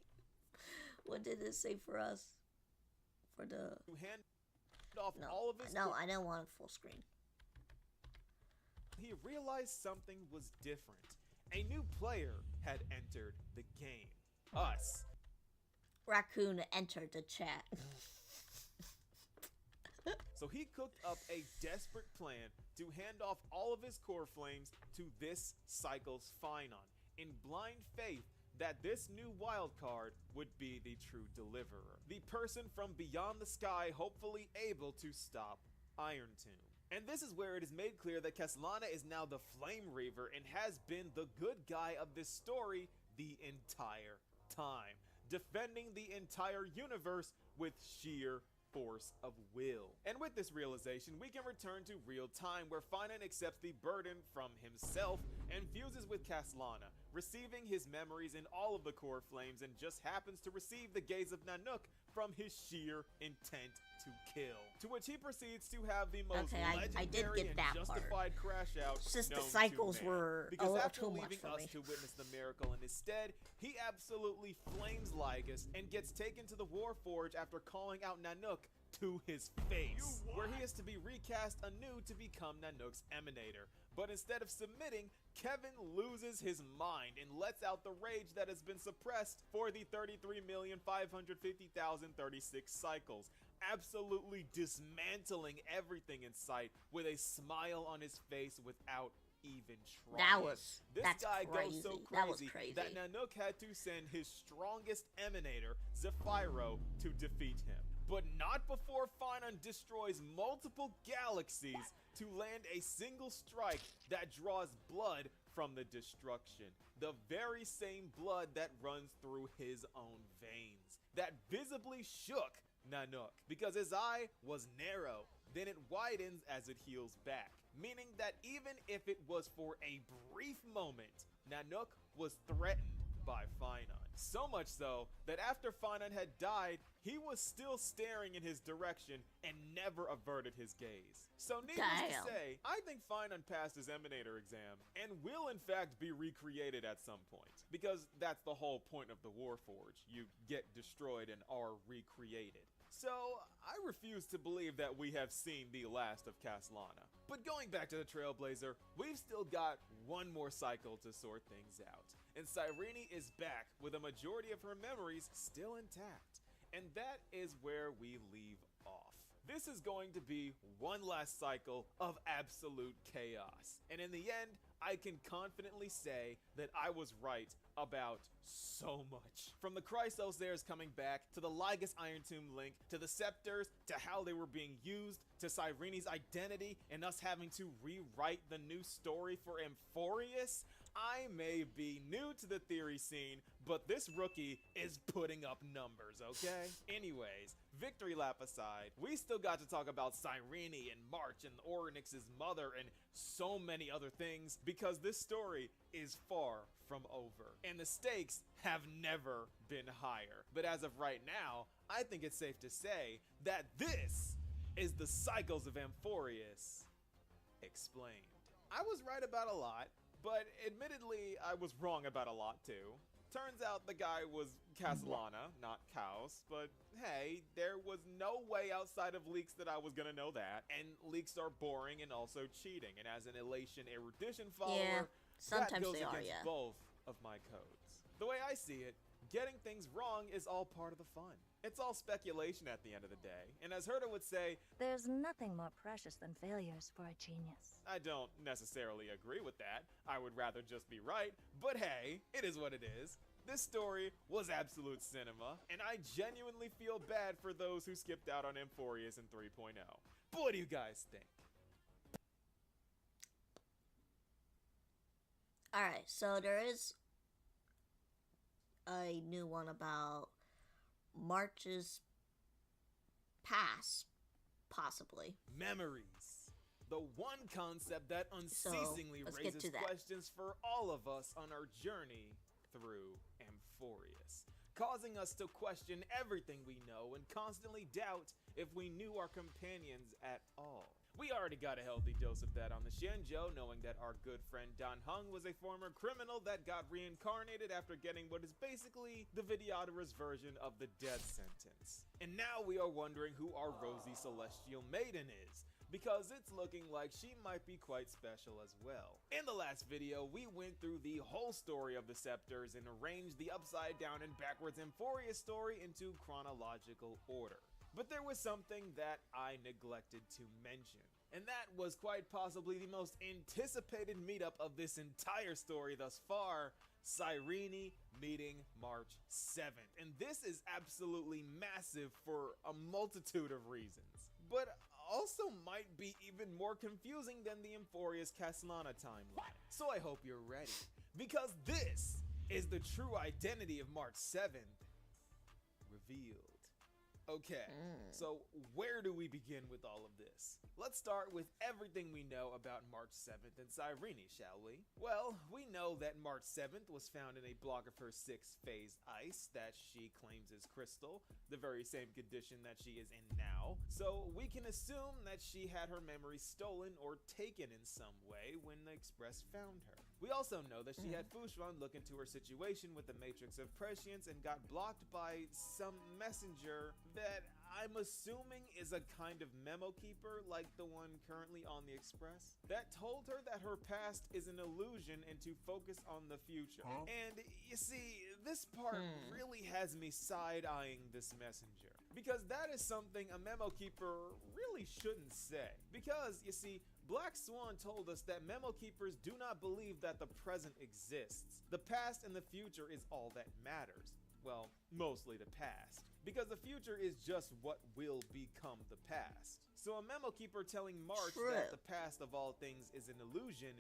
[SPEAKER 1] What did it say for us? For the...
[SPEAKER 17] To hand off all of his...
[SPEAKER 1] No, I don't want full screen.
[SPEAKER 17] He realized something was different. A new player had entered the game. Us.
[SPEAKER 1] Raccoon entered the chat.
[SPEAKER 17] So he cooked up a desperate plan to hand off all of his core flames to this cycle's Phynon, in blind faith that this new wildcard would be the true deliverer. The person from beyond the sky hopefully able to stop Iron Tomb. And this is where it is made clear that Castellana is now the Flame Reaver and has been the good guy of this story the entire time, defending the entire universe with sheer force of will. And with this realization, we can return to real time where Phynon accepts the burden from himself and fuses with Castellana, receiving his memories in all of the core flames and just happens to receive the gaze of Nanook from his sheer intent to kill. To which he proceeds to have the most legendary and justified crash out
[SPEAKER 1] it's just
[SPEAKER 17] known
[SPEAKER 1] the cycles
[SPEAKER 17] to man.
[SPEAKER 1] were
[SPEAKER 17] Because
[SPEAKER 1] a little
[SPEAKER 17] after
[SPEAKER 1] too much
[SPEAKER 17] leaving
[SPEAKER 1] for
[SPEAKER 17] us
[SPEAKER 1] me.
[SPEAKER 17] to witness the miracle and instead, he absolutely flames Lygus and gets taken to the Warforge after calling out Nanook to his face, where he is to be recast anew to become Nanook's emanator. But instead of submitting, Kevin loses his mind and lets out the rage that has been suppressed for the 33,550,036 cycles, absolutely dismantling everything in sight with a smile on his face without even trying. This guy goes so crazy that Nanook had to send his strongest emanator, Zephyro, to defeat him. But not before Phynon destroys multiple galaxies to land a single strike that draws blood from the destruction. The very same blood that runs through his own veins. That visibly shook Nanook, because his eye was narrow, then it widens as it heals back. Meaning that even if it was for a brief moment, Nanook was threatened by Finon. So much so that after Finon had died, he was still staring in his direction and never averted his gaze. So needless to say, I think Finon passed his Emanator exam and will in fact be recreated at some point. Because that's the whole point of the Warforged. You get destroyed and are recreated. So, I refuse to believe that we have seen the last of Caslana. But going back to the Trailblazer, we've still got one more cycle to sort things out. And Cyrene is back with a majority of her memories still intact. And that is where we leave off. This is going to be one last cycle of absolute chaos. And in the end, I can confidently say that I was right about so much. From the Chrysosairs coming back, to the Lygus Iron Tomb link, to the Scepters, to how they were being used, to Cyrene's identity, and us having to rewrite the new story for Amphoreus. I may be new to the theory scene, but this rookie is putting up numbers, okay? Anyways, victory lap aside, we still got to talk about Cyrene and March and Orynyx's mother and so many other things, because this story is far from over. And the stakes have never been higher. But as of right now, I think it's safe to say that this is the Cycles of Amphoreus explained. I was right about a lot, but admittedly, I was wrong about a lot too. Turns out the guy was Caslana, not Kaos, but hey, there was no way outside of leaks that I was gonna know that, and leaks are boring and also cheating, and as an Elation Erudition follower,
[SPEAKER 1] sometimes
[SPEAKER 17] that goes
[SPEAKER 1] they are,
[SPEAKER 17] against both of my codes. The way I see it, getting things wrong is all part of the fun. It's all speculation at the end of the day, and as Herta would say,
[SPEAKER 19] there's nothing more precious than failures for a genius.
[SPEAKER 17] I don't necessarily agree with that. I would rather just be right, but hey, it is what it is. This story was absolute cinema, and I genuinely feel bad for those who skipped out on Amphoreus in 3.0. But what do you guys think?
[SPEAKER 1] Alright, so there is a new one about March's past, possibly.
[SPEAKER 17] Memories. The one concept that unceasingly raises questions for all of us on our journey through Amphoreus, causing us to question everything we know and constantly doubt if we knew our companions at all. We already got a healthy dose of that on the Shenjo, knowing that our good friend Dan Heng was a former criminal that got reincarnated after getting what is basically the Videodorus version of the death sentence. And now we are wondering who our rosy celestial maiden is, because it's looking like she might be quite special as well. In the last video, we went through the whole story of the Scepters and arranged the upside down and backwards Amphoreus story into chronological order. But there was something that I neglected to mention, and that was quite possibly the most anticipated meetup of this entire story thus far, Cyrene meeting March 7th. And this is absolutely massive for a multitude of reasons, but also might be even more confusing than the Amphoreus Caslana timeline. So I hope you're ready, because this is the true identity of March 7th revealed. Okay, so where do we begin with all of this? Let's start with everything we know about March 7th and Cyrene, shall we? Well, we know that March 7th was found in a block of her 6th phase ice that she claims is crystal, the very same condition that she is in now. So we can assume that she had her memory stolen or taken in some way when the Express found her. We also know that she had Fushuan look into her situation with the Matrix of Prescience and got blocked by some messenger that I'm assuming is a kind of memo keeper like the one currently on the Express, that told her that her past is an illusion and to focus on the future. And you see, this part really has me side-eyeing this messenger, because that is something a memo keeper really shouldn't say. Because, you see, Black Swan told us that memo keepers do not believe that the present exists. The past and the future is all that matters. Well, mostly the past, because the future is just what will become the past. So a memo keeper telling March that the past of all things is an illusion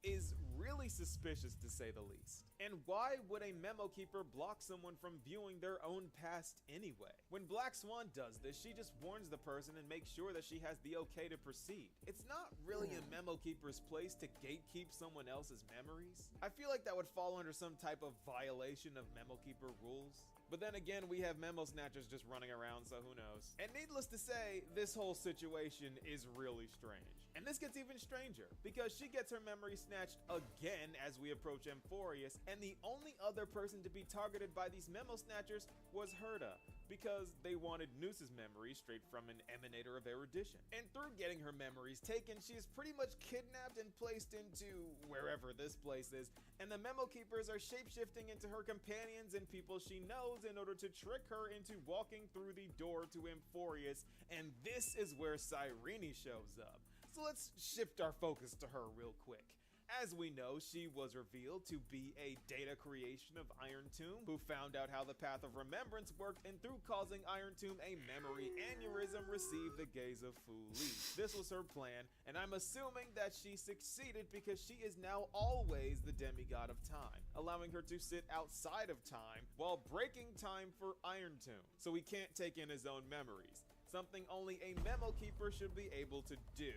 [SPEAKER 17] is really suspicious to say the least. And why would a memo keeper block someone from viewing their own past anyway? When Black Swan does this, she just warns the person and makes sure that she has the okay to proceed. It's not really a memo keeper's place to gatekeep someone else's memories. I feel like that would fall under some type of violation of memo keeper rules. But then again, we have memo snatchers just running around, so who knows? And needless to say, this whole situation is really strange. And this gets even stranger, because she gets her memory snatched again as we approach Amphoreus, and the only other person to be targeted by these memo snatchers was Herta, because they wanted Noose's memory straight from an emanator of erudition. And through getting her memories taken, she is pretty much kidnapped and placed into wherever this place is, and the memo keepers are shapeshifting into her companions and people she knows in order to trick her into walking through the door to Amphoreus, and this is where Cyrene shows up. So let's shift our focus to her real quick. As we know, she was revealed to be a data creation of Iron Tomb, who found out how the Path of Remembrance worked, and through causing Iron Tomb a memory aneurysm, received the gaze of Fu Li. This was her plan, and I'm assuming that she succeeded because she is now always the demigod of time, allowing her to sit outside of time while breaking time for Iron Tomb, so he can't take in his own memories. Something only a memo keeper should be able to do,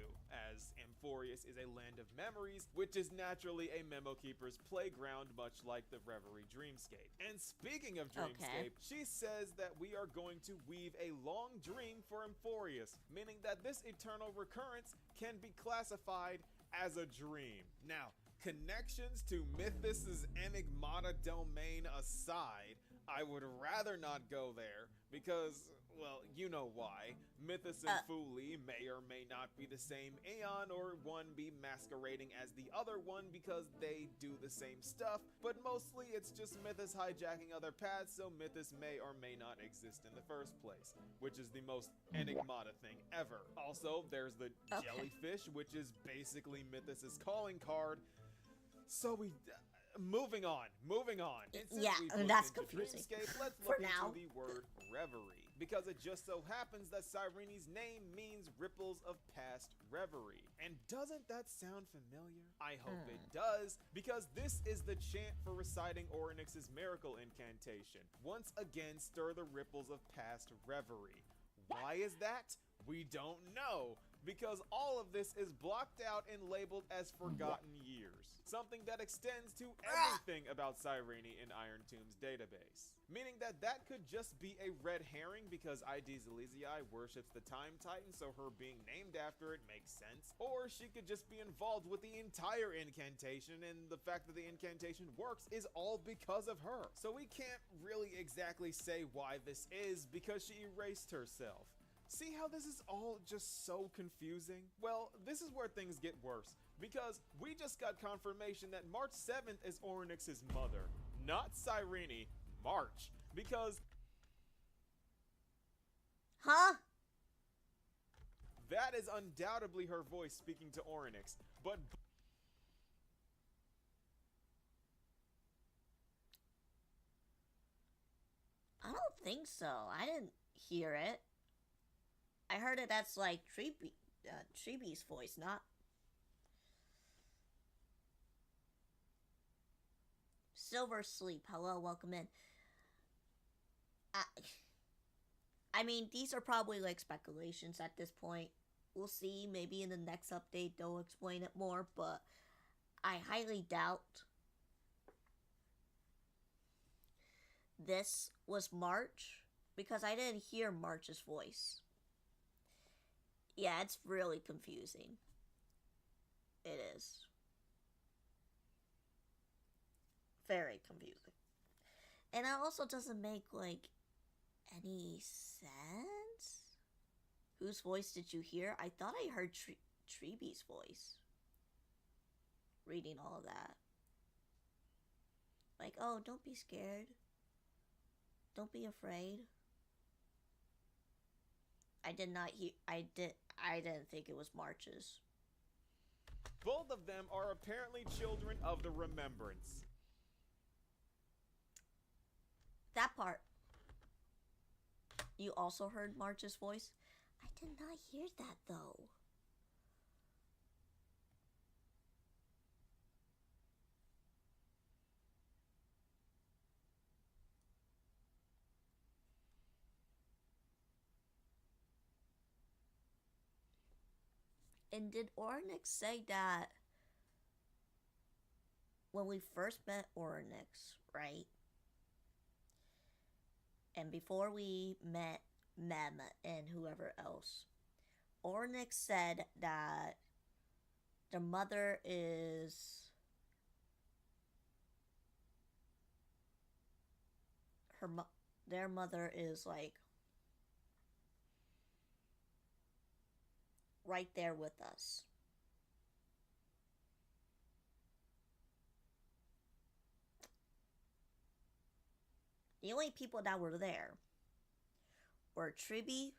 [SPEAKER 17] as Amphoreus is a land of memories, which is naturally a memo keeper's playground, much like the Reverie Dreamscape. And speaking of Dreamscape, she says that we are going to weave a long dream for Amphoreus, meaning that this eternal recurrence can be classified as a dream. Now, connections to Mythos' Enigmata domain aside, I would rather not go there, because, well, you know why. Mythos and Fu Li may or may not be the same Aeon, or one be masquerading as the other one because they do the same stuff, but mostly it's just Mythos hijacking other paths, so Mythos may or may not exist in the first place, which is the most Enigmata thing ever. Also, there's the jellyfish, which is basically Mythos' calling card. So moving on. And since we
[SPEAKER 1] that's
[SPEAKER 17] into
[SPEAKER 1] confusing.
[SPEAKER 17] Dreamscape, let's
[SPEAKER 1] For
[SPEAKER 17] look
[SPEAKER 1] now.
[SPEAKER 17] into the word reverie, because it just so happens that Cyrene's name means ripples of past reverie. And doesn't that sound familiar? I hope it does, because this is the chant for reciting Orynyx's miracle incantation. Once again, stir the ripples of past reverie. Why is that? We don't know, because all of this is blocked out and labeled as forgotten years, something that extends to everything about Cyrene in Iron Tomb's database. Meaning that that could just be a red herring because ID Zelizii worships the Time Titan, so her being named after it makes sense. Or she could just be involved with the entire incantation, and the fact that the incantation works is all because of her. So we can't really exactly say why this is, because she erased herself. See how this is all just so confusing? Well, this is where things get worse, because we just got confirmation that March 7th is Orynyx's mother, not Cyrene, March, because...
[SPEAKER 1] Huh?
[SPEAKER 17] That is undoubtedly her voice speaking to Orynyx, but...
[SPEAKER 1] I don't think so. I didn't hear it. I heard it that's like Treebee's voice, not... Silver Sleep, hello, welcome in. I mean, these are probably like speculations at this point. We'll see, maybe in the next update they'll explain it more, but I highly doubt this was March, because I didn't hear March's voice. Yeah, it's really confusing. It is. Very confusing. And it also doesn't make, like, any sense? Whose voice did you hear? I thought I heard Treebee's voice. Reading all of that. Like, oh, don't be scared. Don't be afraid. I did not hear... I didn't think it was March's.
[SPEAKER 17] Both of them are apparently children of the Remembrance.
[SPEAKER 1] That part. You also heard March's voice? I did not hear that, though. And did Ornyx say that when we first met Ornyx, right? And before we met Mem and whoever else, Ornyx said that their mother is their mother is like right there with us. The only people that were there were Tribby,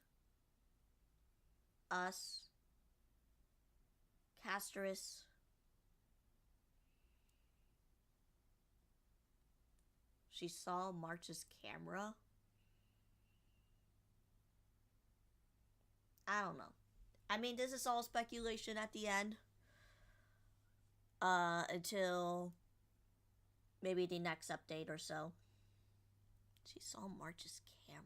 [SPEAKER 1] us, Castris, she saw March's camera. I don't know. I mean, this is all speculation at the end. Until maybe the next update or so. She saw March's camera.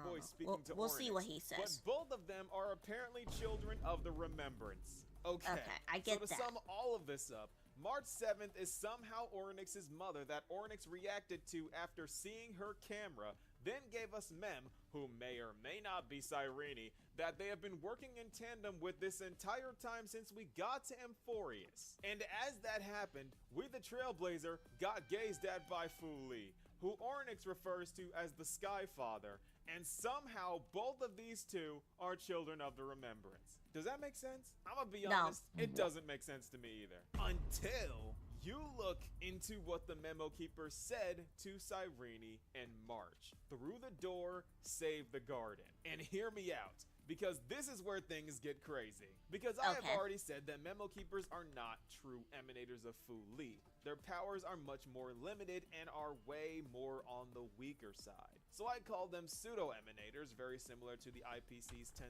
[SPEAKER 17] Boy, speaking to
[SPEAKER 1] we'll see
[SPEAKER 17] Ornyx,
[SPEAKER 1] what he says.
[SPEAKER 17] But both of them are apparently children of the Remembrance. Okay,
[SPEAKER 1] I get
[SPEAKER 17] so to
[SPEAKER 1] that.
[SPEAKER 17] sum all of this up, March 7th is somehow Ornyx's mother that Ornyx reacted to after seeing her camera, then gave us Mem, who may or may not be Cyrene, that they have been working in tandem with this entire time since we got to Amphoreus. And as that happened, we the Trailblazer got gazed at by Fu Li, who Ornyx refers to as the Sky Father, and somehow both of these two are children of the Remembrance. Does that make sense? I'm gonna be honest, it doesn't make sense to me either. Until you look into what the Memo Keeper said to Cyrene and March. Through the door, save the garden. And hear me out, because this is where things get crazy. Because I have already said that Memo Keepers are not true emanators of Fu Li. Their powers are much more limited and are way more on the weaker side. So I call them pseudo-emanators, very similar to the IPC's 10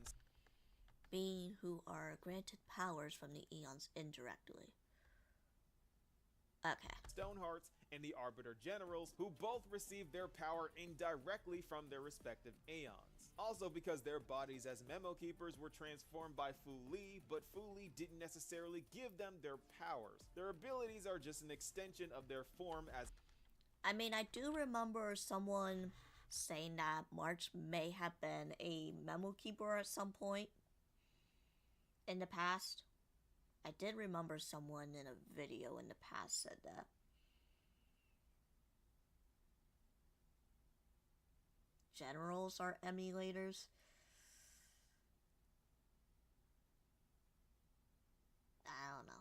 [SPEAKER 1] being who are granted powers from the Eons indirectly. Okay.
[SPEAKER 17] Stonehearts and the Arbiter Generals, who both receive their power indirectly from their respective Aeons. Also because their bodies as Memo Keepers were transformed by Fu Li, but Fu Li didn't necessarily give them their powers. Their abilities are just an extension of their form as...
[SPEAKER 1] I mean, I do remember someone saying that March may have been a Memo Keeper at some point in the past. I did remember someone in a video in the past said that. Generals are emulators. I don't know.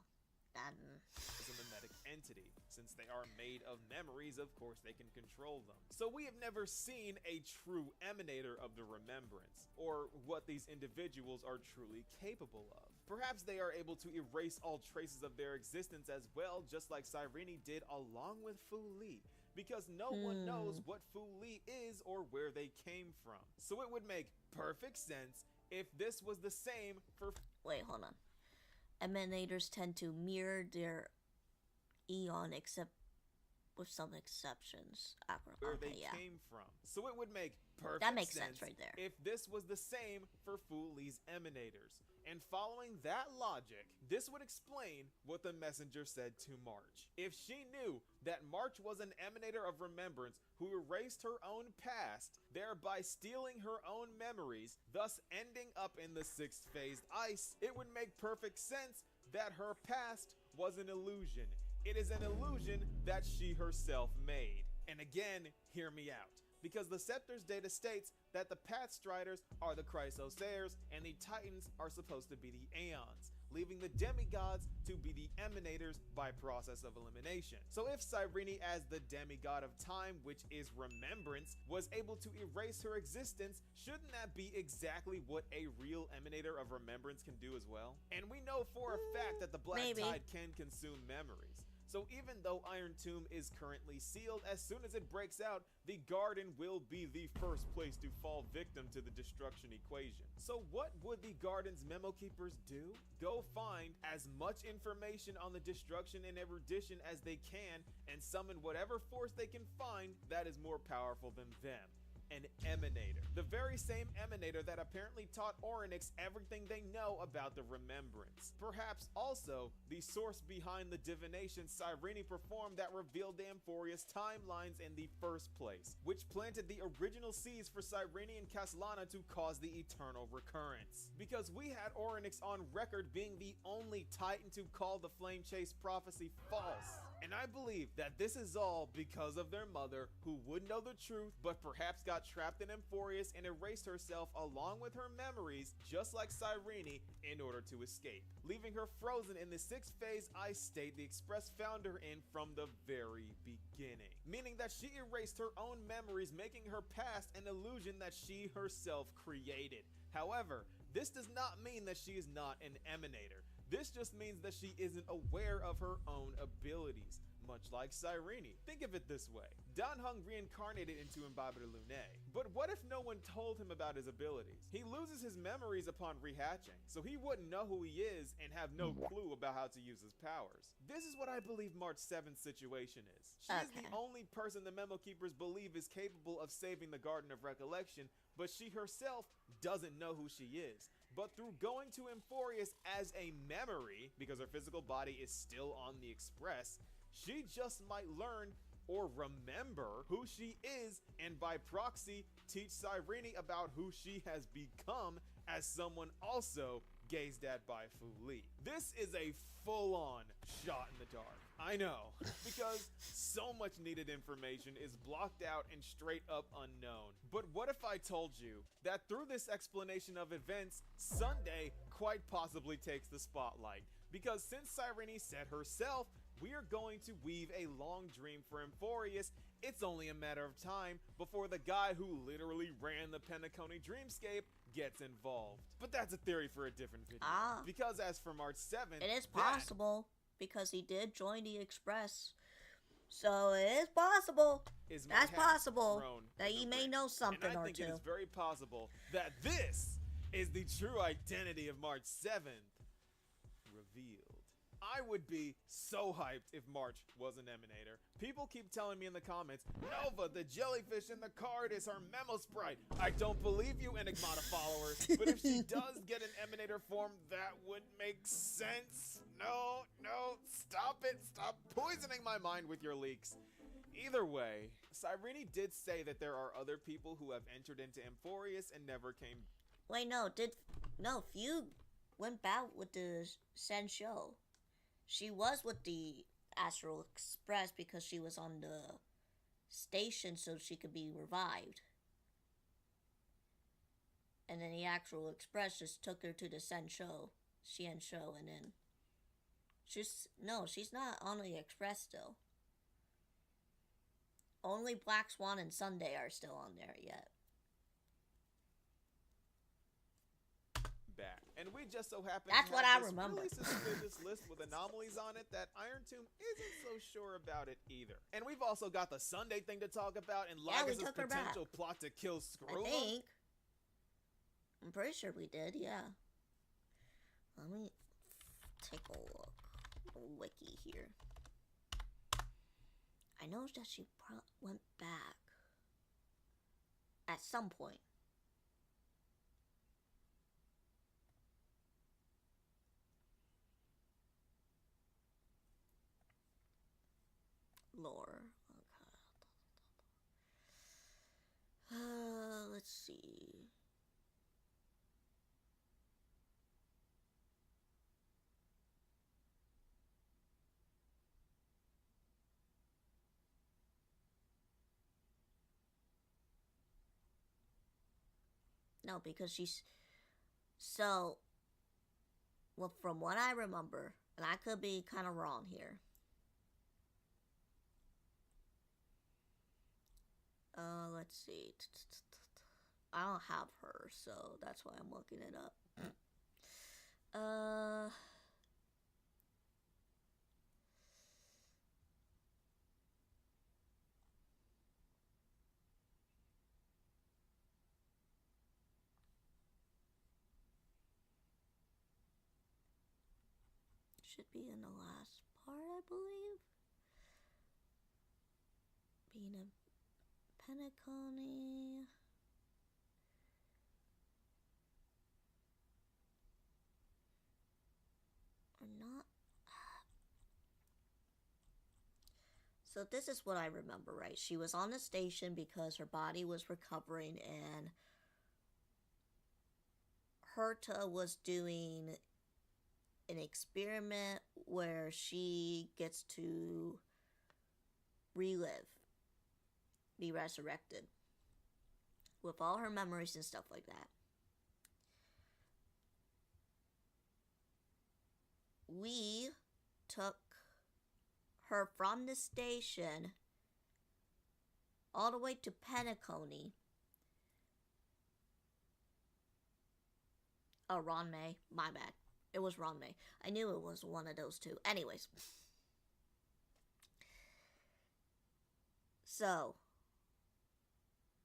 [SPEAKER 17] Is a mimetic entity. Since they are made of memories, of course they can control them. So we have never seen a true emanator of the Remembrance, or what these individuals are truly capable of. Perhaps they are able to erase all traces of their existence as well, just like Cyrene did along with Fu Li, because no one knows what Fu Li is or where they came from. So it would make perfect sense if this was the same for...
[SPEAKER 1] Wait, hold on. Emanators tend to mirror their Eon, except with some exceptions.
[SPEAKER 17] Where they came from. So it would make perfect
[SPEAKER 1] that makes sense right there.
[SPEAKER 17] If this was the same for Fu Li's emanators. And following that logic, this would explain what the messenger said to March. If she knew that March was an emanator of remembrance who erased her own past, thereby stealing her own memories, thus ending up in the 6th phased ice, it would make perfect sense that her past was an illusion. It is an illusion that she herself made. And again, hear me out. Because the Scepter's data states that the Pathstriders are the Chrysosairs and the Titans are supposed to be the Aeons, leaving the demigods to be the emanators by process of elimination. So if Cyrene as the demigod of time, which is remembrance, was able to erase her existence, shouldn't that be exactly what a real emanator of remembrance can do as well? And we know for a fact that the Black Tide can consume memories. So even though Iron Tomb is currently sealed, as soon as it breaks out, the Garden will be the first place to fall victim to the destruction equation. So what would the Garden's Memo Keepers do? Go find as much information on the destruction and erudition as they can, and summon whatever force they can find that is more powerful than them. an emanator. The very same emanator that apparently taught Orynyx everything they know about the Remembrance. Perhaps also the source behind the divination Cyrene performed that revealed the Amphoreus timelines in the first place, which planted the original seeds for Cyrene and Caslana to cause the eternal recurrence. Because we had Orynyx on record being the only Titan to call the Flame Chase prophecy false. And I believe that this is all because of their mother, who would know the truth but perhaps got trapped in Amphoreus and erased herself along with her memories, just like Cyrene, in order to escape, leaving her frozen in the 6th phase ice state the Express found her in from the very beginning. Meaning that she erased her own memories, making her past an illusion that she herself created. However, this does not mean that she is not an emanator. This just means that she isn't aware of her own abilities, much like Cyrene. Think of it this way. Dan Heng reincarnated into Imbibitor Lunae, but what if no one told him about his abilities? He loses his memories upon rehatching, so he wouldn't know who he is and have no clue about how to use his powers. This is what I believe March 7th's situation is. She is the only person the Memo Keepers believe is capable of saving the Garden of Recollection, but she herself doesn't know who she is. But through going to Amphoreus as a memory, because her physical body is still on the Express, she just might learn or remember who she is, and by proxy teach Cyrene about who she has become as someone also gazed at by Fu Li. This is a full-on shot in the dark. I know, because so much needed information is blocked out and straight up unknown. But what if I told you that through this explanation of events, Sunday quite possibly takes the spotlight? Because since Cyrene said herself, we are going to weave a long dream for Amphoreus, it's only a matter of time before the guy who literally ran the Penacony dreamscape gets involved. But that's a theory for a different video. Because as for March 7th,
[SPEAKER 1] it is possible, because he did join the Express. So it is possible. That's possible that he may know something
[SPEAKER 17] and I
[SPEAKER 1] or
[SPEAKER 17] think
[SPEAKER 1] two.
[SPEAKER 17] It is very possible that this is the true identity of March 7th revealed. I would be so hyped if March was an emanator. People keep telling me in the comments, Nova, the jellyfish in the card is her memo sprite. I don't believe you, Enigmata followers. But if she does get an emanator form, that would make sense. No, stop it. Stop poisoning my mind with your leaks. Either way, Cyrene did say that there are other people who have entered into Amphoreus and never came.
[SPEAKER 1] Wait, no, Few went back with the Sensho. She was with the Astral Express because she was on the station so she could be revived. And then the Astral Express just took her to the Sensho, and then she's not on the Express still. Only Black Swan and Sunday are still on there yet.
[SPEAKER 17] Back. And we just so happen
[SPEAKER 1] That's
[SPEAKER 17] to
[SPEAKER 1] what
[SPEAKER 17] have
[SPEAKER 1] I
[SPEAKER 17] this
[SPEAKER 1] remember.
[SPEAKER 17] really suspicious list with anomalies on it that Iron Tomb isn't so sure about it either. And we've also got the Sunday thing to talk about and Lagus' potential plot to kill Screwla.
[SPEAKER 1] I think. I'm pretty sure we did, yeah. Let me take a look. A wiki here. I know that she went back at some point. Lore. Okay. Let's see. No, because she's so. Well, from what I remember, and I could be kind of wrong here. Let's see. I don't have her, so that's why I'm looking it up. Should be in the last part, I believe. Being a Penacony. So this is what I remember, right? She was on the station because her body was recovering, and Herta was doing an experiment where she gets to relive, be resurrected with all her memories and stuff like that. We took her from the station all the way to Penacony. Oh, Ron May. My bad. It was Ron May. I knew it was one of those two. Anyways. So,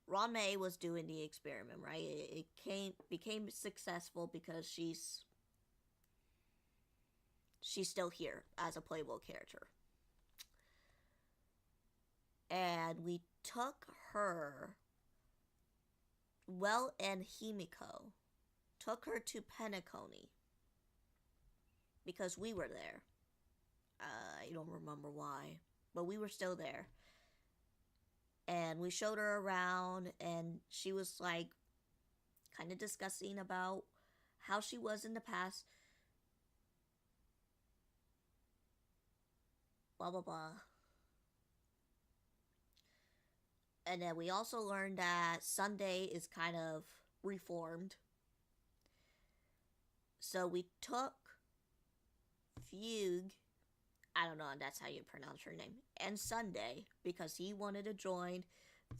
[SPEAKER 1] Ron May was doing the experiment, right? It became successful because she's still here as a playable character. And we took her, Well and Himiko, took her to Penacony because we were there. I don't remember why, but we were still there. And we showed her around, and she was like kind of discussing about how she was in the past. Blah, blah, blah. And then we also learned that Sunday is kind of reformed. So we took Fugue, I don't know if that's how you pronounce her name, and Sunday, because he wanted to join.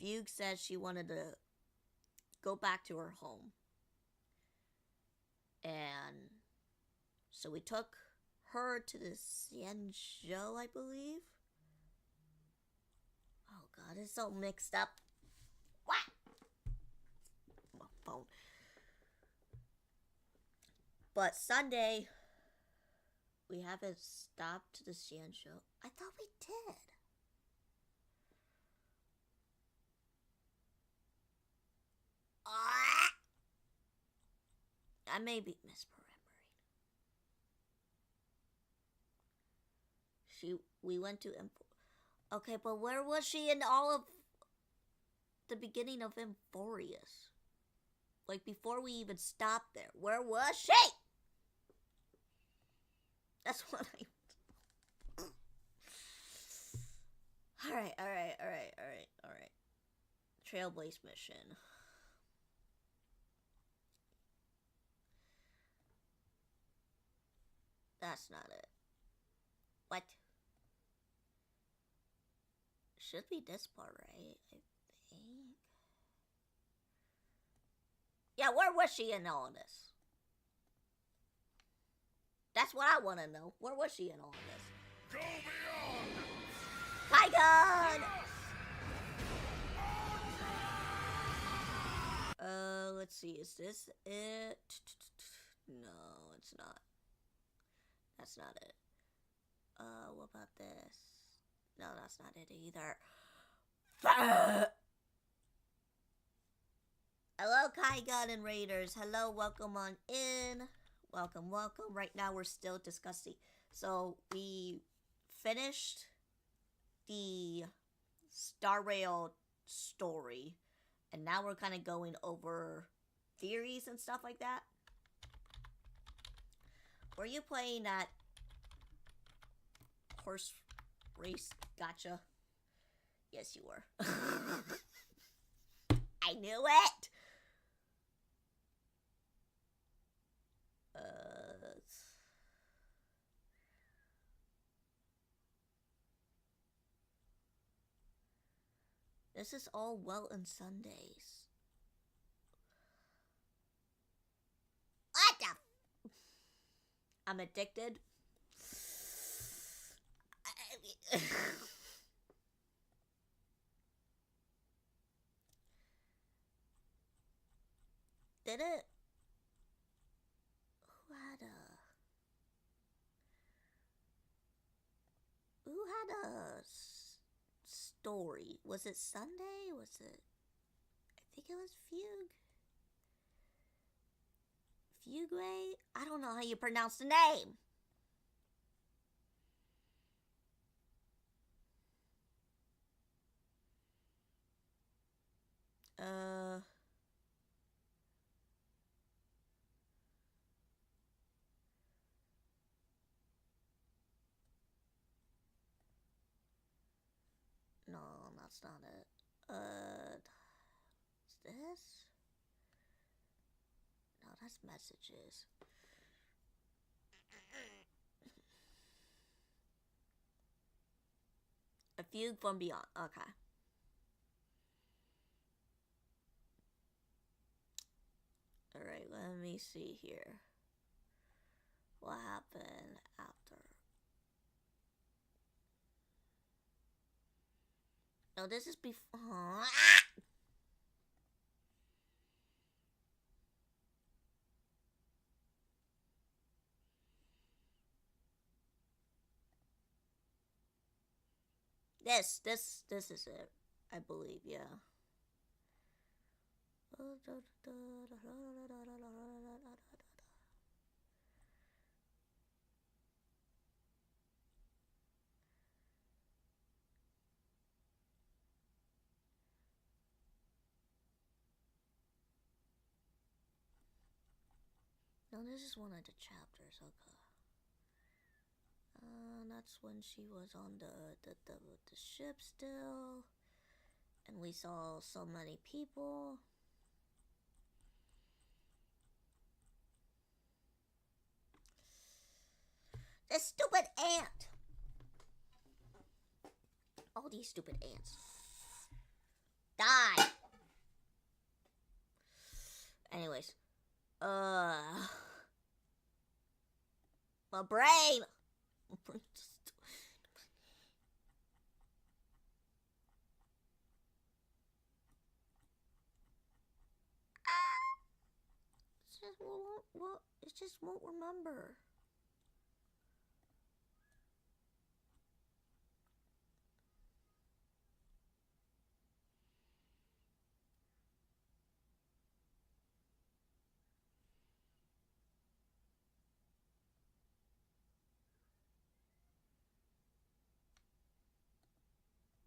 [SPEAKER 1] Fugue said she wanted to go back to her home. And so we took her to the Xianzhou, I believe. Oh god, it's so mixed up. What? My phone. But Sunday, we haven't stopped to the Xianzhou. I thought we did. I may be misremembering. We went to Okay, but where was she in all of the beginning of Amphoreus? Like, before we even stopped there. Where was she? That's what I... Alright. Trailblaze mission. That's not it. What? Should be this part, right? I think. Yeah, where was she in all of this? That's what I want to know. Where was she in all of this?
[SPEAKER 18] Go beyond!
[SPEAKER 1] Kaigon! Let's see. Is this it? No, it's not. That's not it. What about this? No, that's not it either. Hello, Kaigon and Raiders. Hello, welcome on in. Welcome. Right now, we're still discussing. So, we finished the Star Rail story. And now we're kind of going over theories and stuff like that. Were you playing that horse race gacha? Yes, you were. I knew it! This is all well and Sundays. What the? I'm addicted. Did it? Who had a story? Was it Sunday? Was it? I think it was Fugue. Fugue? I don't know how you pronounce the name. Uh... No, that's not it. What's this? No, that's messages. A Fugue from Beyond. Okay. Alright, let me see here. What happened after? No, this is before. This is it. I believe, yeah. No, this is one of the chapters, okay. That's when she was on the ship still. And we saw so many people. This stupid ant! All these stupid ants. Die! Anyways. My brain! It just won't remember.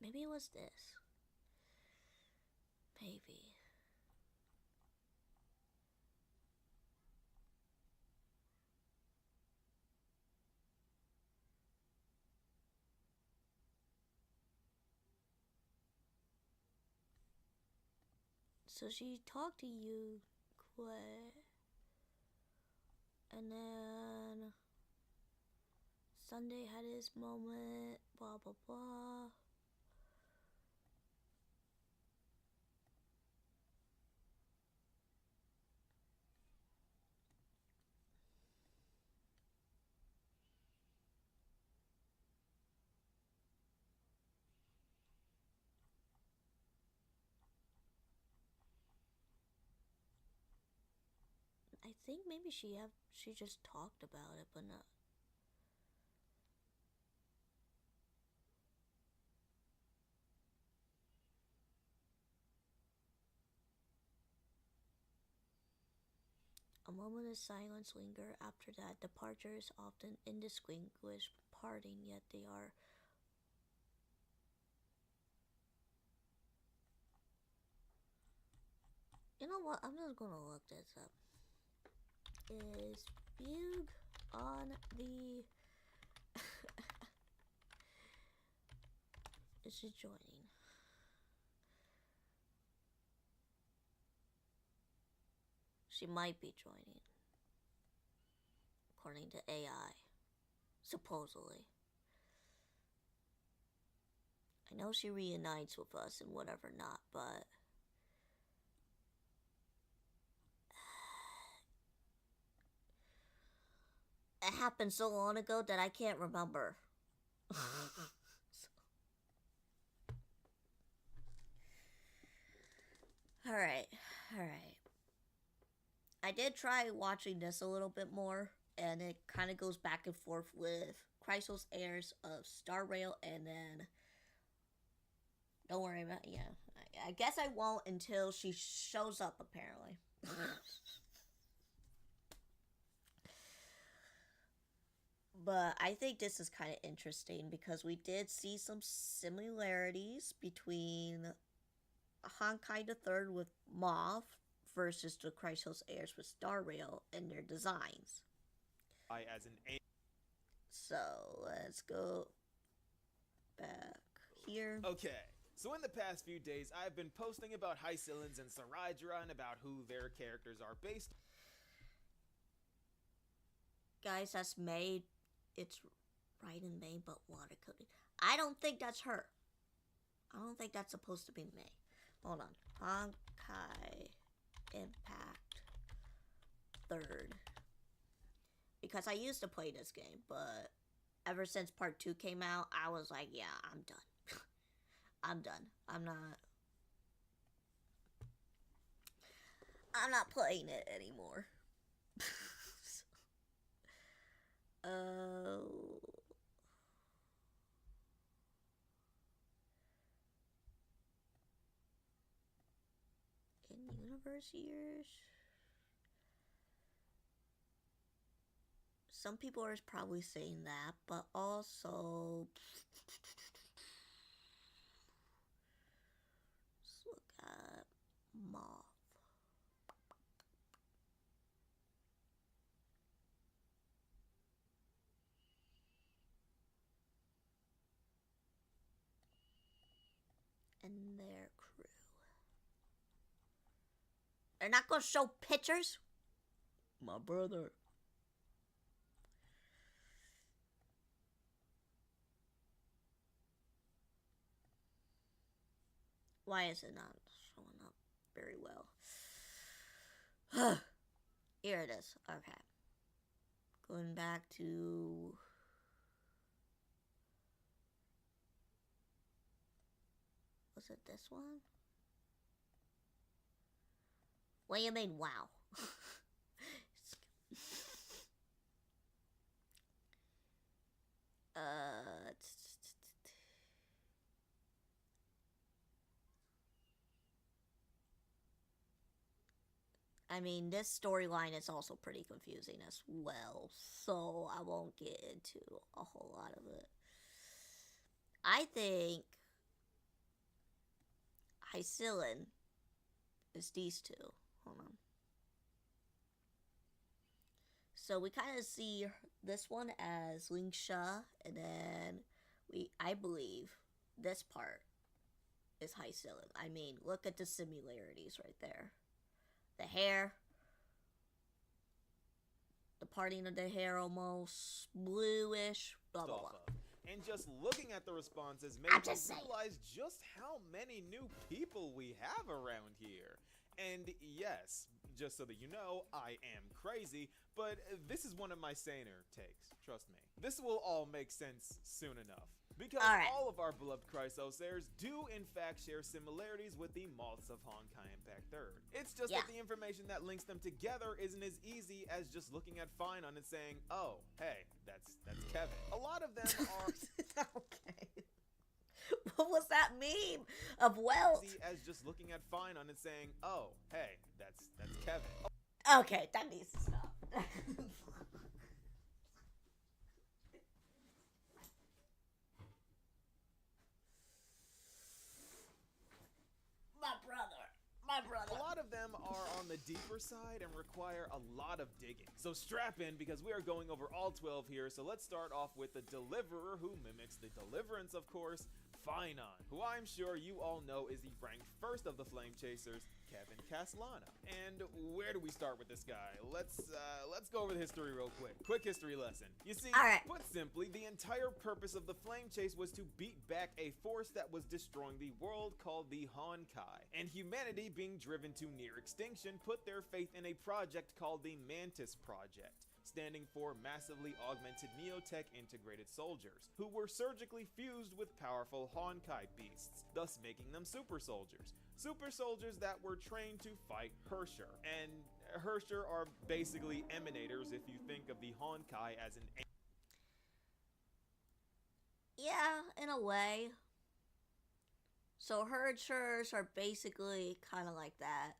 [SPEAKER 1] Maybe it was this. Maybe. So she talked to you, Quay. And then Sunday had his moment, blah blah blah. I think maybe she just talked about it, but not. A moment of silence linger after that. Departure is often indistinguished parting, yet they are. You know what? I'm just gonna look this up. Is Fugue on the... Is she joining? She might be joining. According to AI. Supposedly. I know she reunites with us and whatever not, but... It happened so long ago that I can't remember. Alright. I did try watching this a little bit more, and it kind of goes back and forth with Chrysos Heirs of Star Rail, and then... Don't worry about it, yeah. I guess I won't until she shows up, apparently. But I think this is kind of interesting because we did see some similarities between Honkai III with Moth versus the Chrysos heirs with Star Rail and their designs.
[SPEAKER 17] As an A.
[SPEAKER 1] So let's go back here.
[SPEAKER 17] Okay, so in the past few days, I've been posting about Hycillans and Saridra and about who their characters are based.
[SPEAKER 1] Guys, that's May. It's right in May, but watercoded. I don't think that's her. I don't think that's supposed to be May. Hold on. Honkai Impact 3rd. Because I used to play this game, but ever since part 2 came out, I was like, yeah, I'm done. I'm done. I'm not playing it anymore. In universe years, some people are probably saying that, but also let's look at Moth. And their crew. They're not gonna show pictures? My brother. Why is it not showing up very well? Here it is. Okay. Going back to... Was it this one? What do you mean, wow? I mean, this storyline is also pretty confusing as well, so I won't get into a whole lot of it. I think Hycillan is these two. Hold on. So we kind of see this one as Lingsha, and then I believe this part is Hycillan. I mean, look at the similarities right there. The hair, the parting of the hair almost bluish, blah blah blah.
[SPEAKER 17] And just looking at the responses made me realize just how many new people we have around here. And yes, just so that you know, I am crazy, but this is one of my saner takes, trust me. This will all make sense soon enough. Because all of our beloved Chrysos heirs do in fact share similarities with the Moths of Honkai Impact 3rd. It's just that the information that links them together isn't as easy as just looking at Finon and saying, oh, hey, that's Kevin. A lot of them are...
[SPEAKER 1] Okay. What was that meme of Welt?
[SPEAKER 17] As just looking at Finon and saying, oh, hey, that's Kevin.
[SPEAKER 1] Okay, that needs to stop. My brother.
[SPEAKER 17] A lot of them are on the deeper side and require a lot of digging. So strap in, because we are going over all 12 here. So let's start off with the Deliverer, who mimics the Deliverance, of course, Finon, who I'm sure you all know is the ranked first of the Flame Chasers, Kevin Caslana. And where do we start with this guy? Let's go over the history real quick. Quick history lesson. You see, put simply, the entire purpose of the Flame Chase was to beat back a force that was destroying the world called the Honkai. And humanity, being driven to near extinction, put their faith in a project called the Mantis Project, standing for Massively Augmented Neotech Integrated Soldiers, who were surgically fused with powerful Honkai beasts, thus making them super soldiers. Super soldiers that were trained to fight Hersher. And Hersher are basically emanators if you think of the Honkai as an...
[SPEAKER 1] Yeah, in a way. So Hershers are basically kind of like that.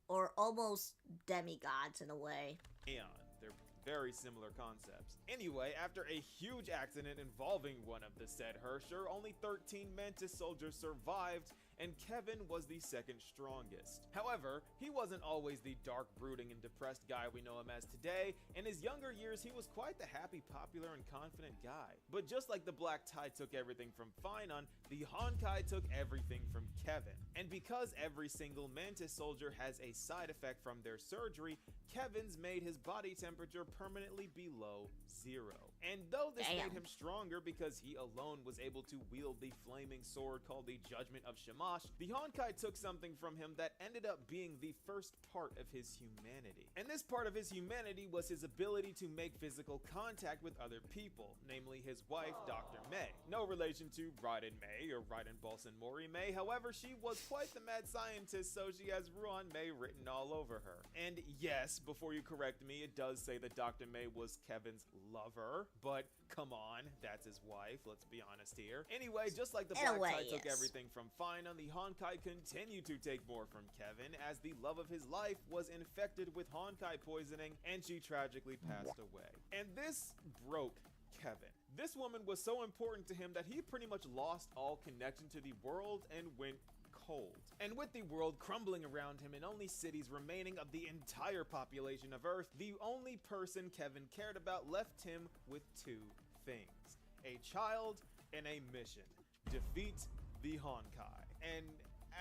[SPEAKER 1] Or almost demigods in a way.
[SPEAKER 17] Aeon. They're very similar concepts. Anyway, after a huge accident involving one of the said Hersher, only 13 Mantis soldiers survived, and Kevin was the second strongest. However, he wasn't always the dark, brooding, and depressed guy we know him as today. In his younger years, he was quite the happy, popular, and confident guy. But just like the Black Tide took everything from Finon, the Honkai took everything from Kevin. And because every single Mantis soldier has a side effect from their surgery, Kevin's made his body temperature permanently below 0. And though this made him stronger because he alone was able to wield the flaming sword called the Judgment of Shamash, the Honkai took something from him that ended up being the first part of his humanity. And this part of his humanity was his ability to make physical contact with other people, namely his wife, Dr. May. No relation to Raiden May or Raiden Bolson Mori May, however, she was quite the mad scientist, so she has Ruan May written all over her. And yes, before you correct me, it does say that Dr. May was Kevin's lover, but come on, that's his wife, let's be honest here. Anyway, just like the Black Tide took everything from Finon, the Honkai continued to take more from Kevin, as the love of his life was infected with Honkai poisoning, and she tragically passed away. And this broke Kevin. This woman was so important to him that he pretty much lost all connection to the world and went cold. And with the world crumbling around him and only cities remaining of the entire population of Earth, the only person Kevin cared about left him with two things: a child and a mission: defeat the Honkai. And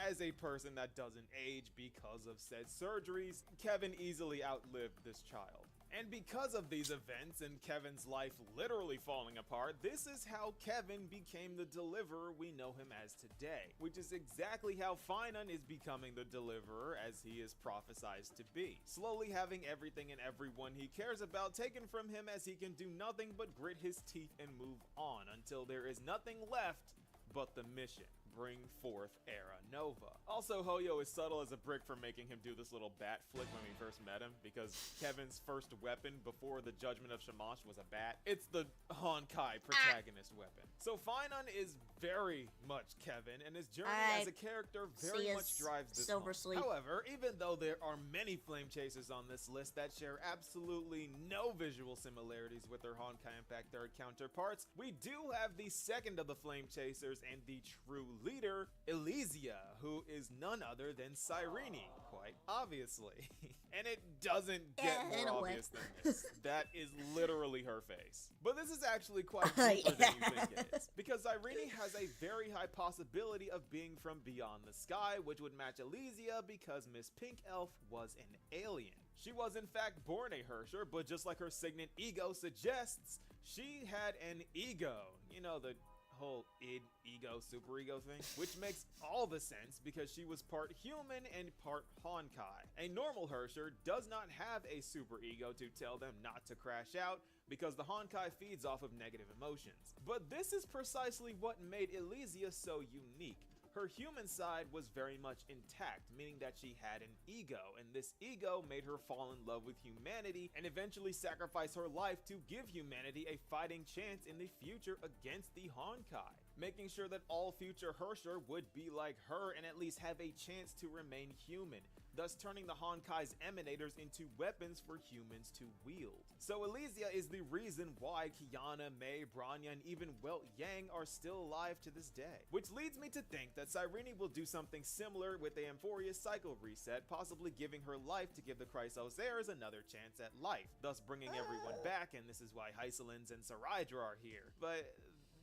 [SPEAKER 17] as a person that doesn't age because of said surgeries, Kevin easily outlived this child. And because of these events and Kevin's life literally falling apart, this is how Kevin became the Deliverer we know him as today, which is exactly how Finon is becoming the Deliverer as he is prophesied to be, slowly having everything and everyone he cares about taken from him as he can do nothing but grit his teeth and move on until there is nothing left but the mission: bring forth Era Nova. Also, Hoyo is subtle as a brick for making him do this little bat flick when we first met him, because Kevin's first weapon before the Judgment of Shamash was a bat. It's the Honkai protagonist weapon. So Finon is very much Kevin, and his journey as a character very much drives this home. However, even though there are many flame chasers on this list that share absolutely no visual similarities with their Honkai Impact Third counterparts, we do have the second of the flame chasers and the true leader, Elysia, who is none other than Cyrene, quite obviously. And it doesn't get more obvious than this. That is literally her face. But this is actually quite deeper than you think it is, because Cyrene has a very high possibility of being from beyond the sky, which would match Elysia because Miss Pink Elf was an alien. She was in fact born a Hersher, but just like her signet ego suggests, she had an ego. You know, the whole id, ego, superego thing, which makes all the sense because she was part human and part Honkai. A normal Hersher does not have a superego to tell them not to crash out, because the Honkai feeds off of negative emotions. But this is precisely what made Elysia so unique. Her human side was very much intact, meaning that she had an ego, and this ego made her fall in love with humanity and eventually sacrifice her life to give humanity a fighting chance in the future against the Honkai, making sure that all future Hersher would be like her and at least have a chance to remain human, thus turning the Honkai's emanators into weapons for humans to wield. So Elysia is the reason why Kiana, Mei, Bronya, and even Welt Yang are still alive to this day. Which leads me to think that Cyrene will do something similar with the Amphoreus cycle reset, possibly giving her life to give the Chrysos heirs another chance at life, thus bringing everyone back, and this is why Hysolins and Sarydra are here. But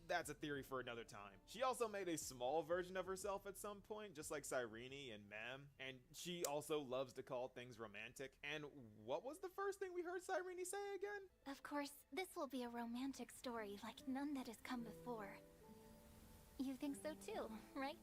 [SPEAKER 17] that's a theory for another time. She also made a small version of herself at some point, just like Cyrene and Mem, and she also loves to call things romantic. And what was the first thing we heard Cyrene say again?
[SPEAKER 9] Of course, this will be a romantic story like none that has come before. You think so too, right?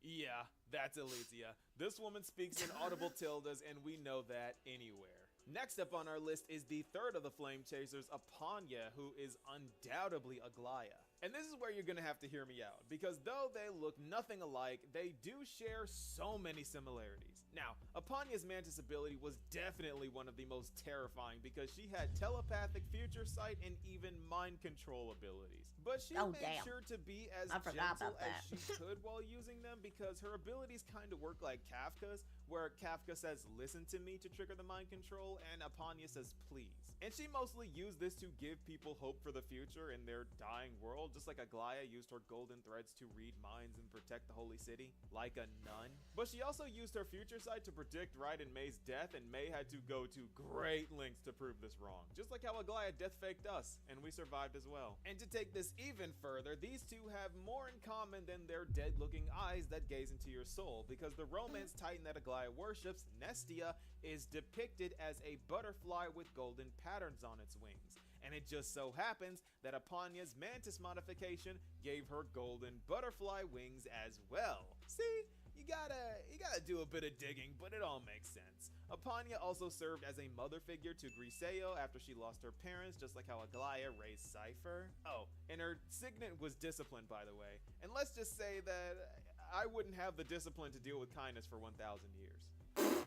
[SPEAKER 17] Yeah, that's Elysia. This woman speaks in audible tildes, and we know that anywhere. Next up on our list is the third of the Flame Chasers, Apanya, who is undoubtedly Aglaya. And this is where you're gonna have to hear me out, because though they look nothing alike, they do share so many similarities. Now, Apanya's Mantis ability was definitely one of the most terrifying because she had telepathic future sight and even mind control abilities. But she made sure to be as gentle as she could while using them, because her abilities kind of work like Kafka's, where Kafka says listen to me to trigger the mind control and Apanya says please. And she mostly used this to give people hope for the future in their dying world, world, just like Aglaia used her golden threads to read minds and protect the holy city, like a nun. But she also used her future sight to predict Wright and May's death, and May had to go to great lengths to prove this wrong. Just like how Aglaia death faked us, and we survived as well. And to take this even further, these two have more in common than their dead-looking eyes that gaze into your soul, because the romance titan that Aglaia worships, Nestia, is depicted as a butterfly with golden patterns on its wings. And it just so happens that Apanya's mantis modification gave her golden butterfly wings as well. See? You gotta do a bit of digging, but it all makes sense. Apanya also served as a mother figure to Griseo after she lost her parents, just like how Aglaia raised Cypher. Oh, and her signet was discipline, by the way. And let's just say that I wouldn't have the discipline to deal with kindness for 1,000 years.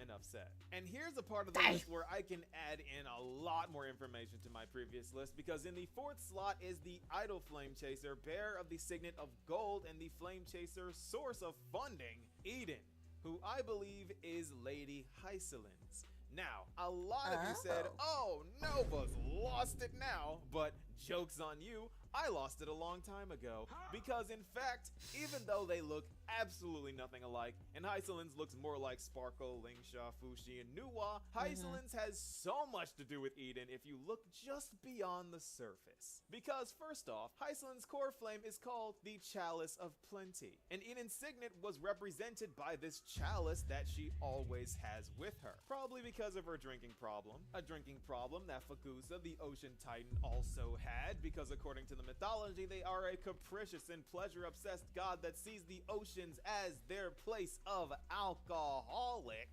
[SPEAKER 17] Enough said. And here's a part of the list where I can add in a lot more information to my previous list, because in the 4th slot is the idol flame chaser, bearer of the signet of gold and the flame chaser source of funding, Eden, who I believe is Lady Hycelins. Now, a lot of you said, oh, Nova's lost it now, but joke's on you, I lost it a long time ago, because in fact, even though they look absolutely nothing alike, and Hycelins looks more like Sparkle, Lingsha, Fushi, and Nuwa, Hycelins has so much to do with Eden if you look just beyond the surface. Because first off, Hycelins' core flame is called the Chalice of Plenty, and Eden's signet was represented by this chalice that she always has with her, probably because of her drinking problem, a drinking problem that Fagusa, the Ocean Titan, also had, because according to the mythology, they are a capricious and pleasure-obsessed god that sees the oceans as their place of alcoholic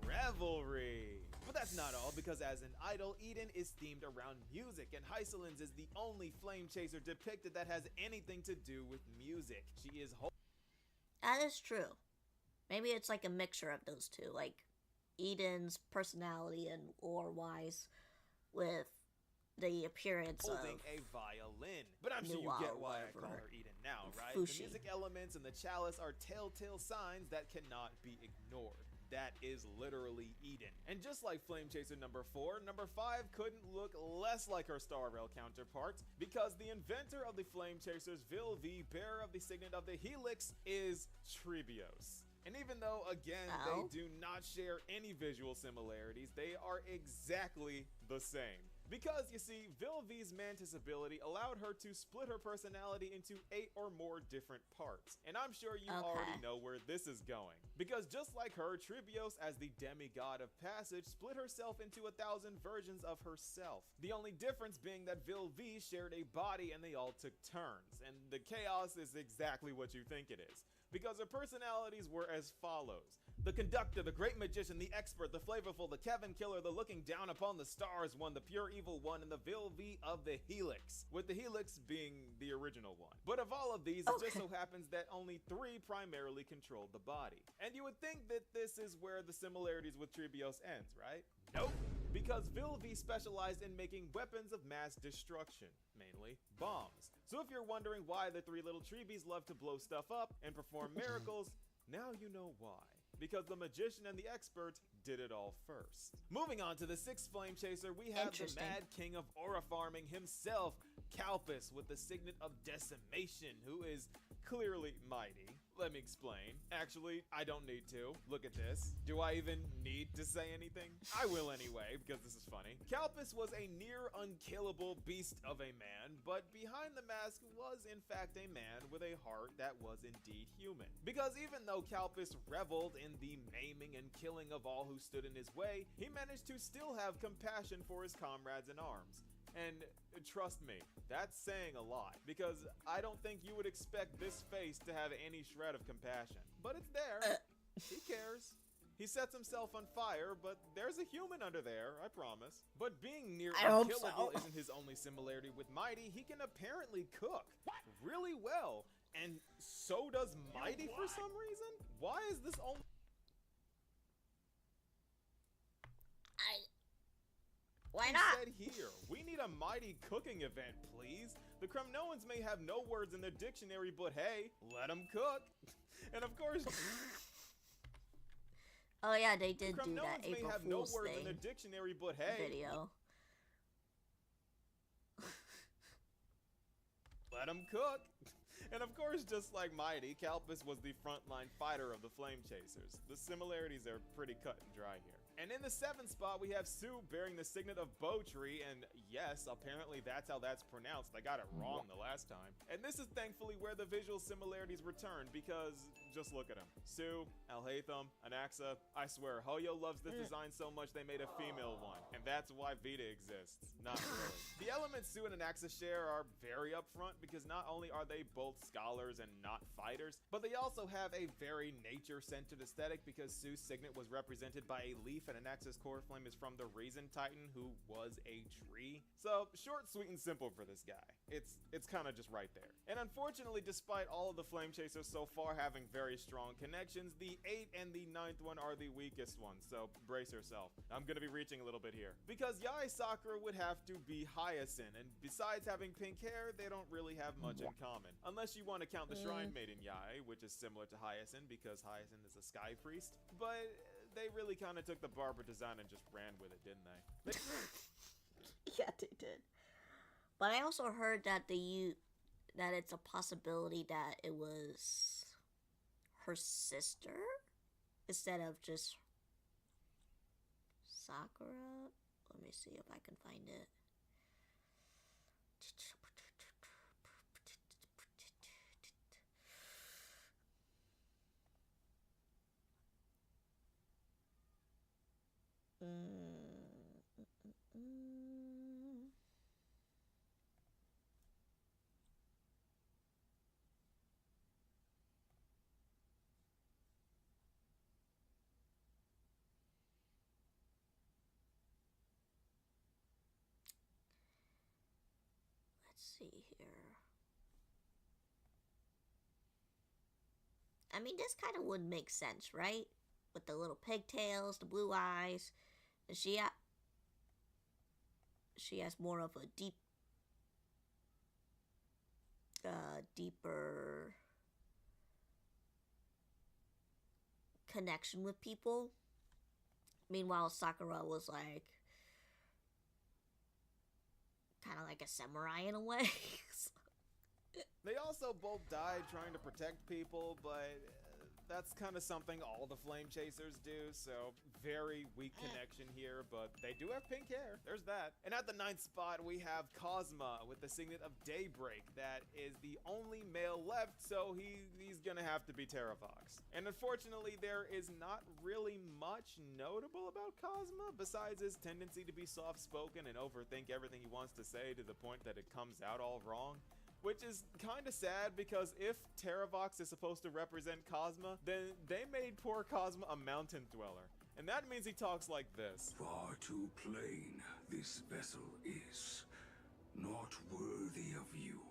[SPEAKER 17] revelry. But that's not all, because as an idol, Eden is themed around music, and Hycelins is the only flame chaser depicted that has anything to do with music. She is
[SPEAKER 1] That is true. Maybe it's like a mixture of those two, like Eden's personality and lore-wise with the appearance
[SPEAKER 17] holding
[SPEAKER 1] of
[SPEAKER 17] a violin. But I'm sure you get why I call her Eden now, right?
[SPEAKER 1] Fushi.
[SPEAKER 17] The music elements and the chalice are telltale signs that cannot be ignored. That is literally Eden. And just like Flame Chaser number 4, number 5 couldn't look less like her Star Rail counterpart, because the inventor of the Flame Chasers, Vilvi, bearer of the signet of the Helix, is Trebios. And even though, again, they do not share any visual similarities, they are exactly the same. Because, you see, Vilvi's mantis ability allowed her to split her personality into 8 or more different parts. And I'm sure you already know where this is going. Because just like her, Trebios, as the demigod of passage, split herself into 1,000 versions of herself. The only difference being that Vilvi shared a body and they all took turns. And the chaos is exactly what you think it is. Because her personalities were as follows: the conductor, the great magician, the expert, the flavorful, the Kevin killer, the looking down upon the stars one, the pure evil one, and the Vilvi of the Helix, with the Helix being the original one. But of all of these, it just so happens that only 3 primarily controlled the body. And you would think that this is where the similarities with Trebios ends, right? Nope. Because Vilvi specialized in making weapons of mass destruction, mainly bombs. So if you're wondering why the 3 little Trebies love to blow stuff up and perform miracles, now you know why. Because the magician and the expert did it all first. Moving on to the 6th flame chaser, we have the mad king of aura farming himself, Kalpis, with the signet of decimation, who is clearly mighty. Let me explain. Actually, I don't need to. Look at this. Do I even need to say anything? I will anyway, because this is funny. Kalpis was a near unkillable beast of a man, but behind the mask was in fact a man with a heart that was indeed human. Because even though Kalpis reveled in the maiming and killing of all who stood in his way, he managed to still have compassion for his comrades in arms. And trust me, that's saying a lot, because I don't think you would expect this face to have any shred of compassion. But it's there. He cares. He sets himself on fire, but there's a human under there, I promise. But being near unkillable isn't his only similarity with Mighty. He can apparently cook really well, and so does Mighty for some reason? Why is this only...
[SPEAKER 1] Why not?
[SPEAKER 17] Said here, we need a Mighty cooking event, please. The Kremnoans may have no words in their dictionary, but hey, let them cook. And of course...
[SPEAKER 1] Oh yeah, they did
[SPEAKER 17] the
[SPEAKER 1] do that
[SPEAKER 17] may
[SPEAKER 1] April
[SPEAKER 17] have no
[SPEAKER 1] Fool's
[SPEAKER 17] words
[SPEAKER 1] thing
[SPEAKER 17] in their dictionary, but hey...
[SPEAKER 1] video.
[SPEAKER 17] let him cook. And of course, just like Mighty, Calpus was the frontline fighter of the Flame Chasers. The similarities are pretty cut and dry here. And in the 7th spot, we have Sue bearing the signet of Bowtree, and yes, apparently that's how that's pronounced. I got it wrong the last time. And this is thankfully where the visual similarities return, because just look at him. Sue, Alhaitham, Anaxa, I swear, Hoyo loves this design so much they made a female one, and that's why Vita exists. Not really. The elements Sue and Anaxa share are very upfront, because not only are they both scholars and not fighters, but they also have a very nature-centered aesthetic, because Sue's signet was represented by a leaf and Anaxa's core flame is from the Raisin Titan, who was a tree. So short, sweet, and simple for this guy. It's kind of just right there. And unfortunately, despite all of the Flame Chasers so far having very strong connections, the 8th and the 9th one are the weakest ones, so brace yourself. I'm gonna be reaching a little bit here. Because Yae Sakura would have to be Hyacinth, and besides having pink hair, they don't really have much in common. Unless you want to count the Shrine Maiden Yae, which is similar to Hyacinth because Hyacinth is a Sky Priest, but they really kind of took the Barber design and just ran with it, didn't they?
[SPEAKER 1] Yeah, they did. But I also heard that that it's a possibility that it was her sister instead of just Sakura. Let me see if I can find it. Let's see here. I mean, this kind of would make sense, right? With the little pigtails, the blue eyes, and she has more of a deeper connection with people. Meanwhile, Sakura was like kind of like a samurai in a way.
[SPEAKER 17] They also both died trying to protect people, but that's kind of something all the Flame Chasers do, so very weak connection here, but they do have pink hair. There's that. And at the 9th spot, we have Cosma with the signet of Daybreak. That is the only male left, so he's gonna have to be Terravox. And unfortunately, there is not really much notable about Cosma, besides his tendency to be soft-spoken and overthink everything he wants to say to the point that it comes out all wrong. Which is kind of sad, because if Terravox is supposed to represent Cosma, then they made poor Cosma a mountain dweller. And that means he talks like this.
[SPEAKER 11] Far too plain this vessel is. Not worthy of you.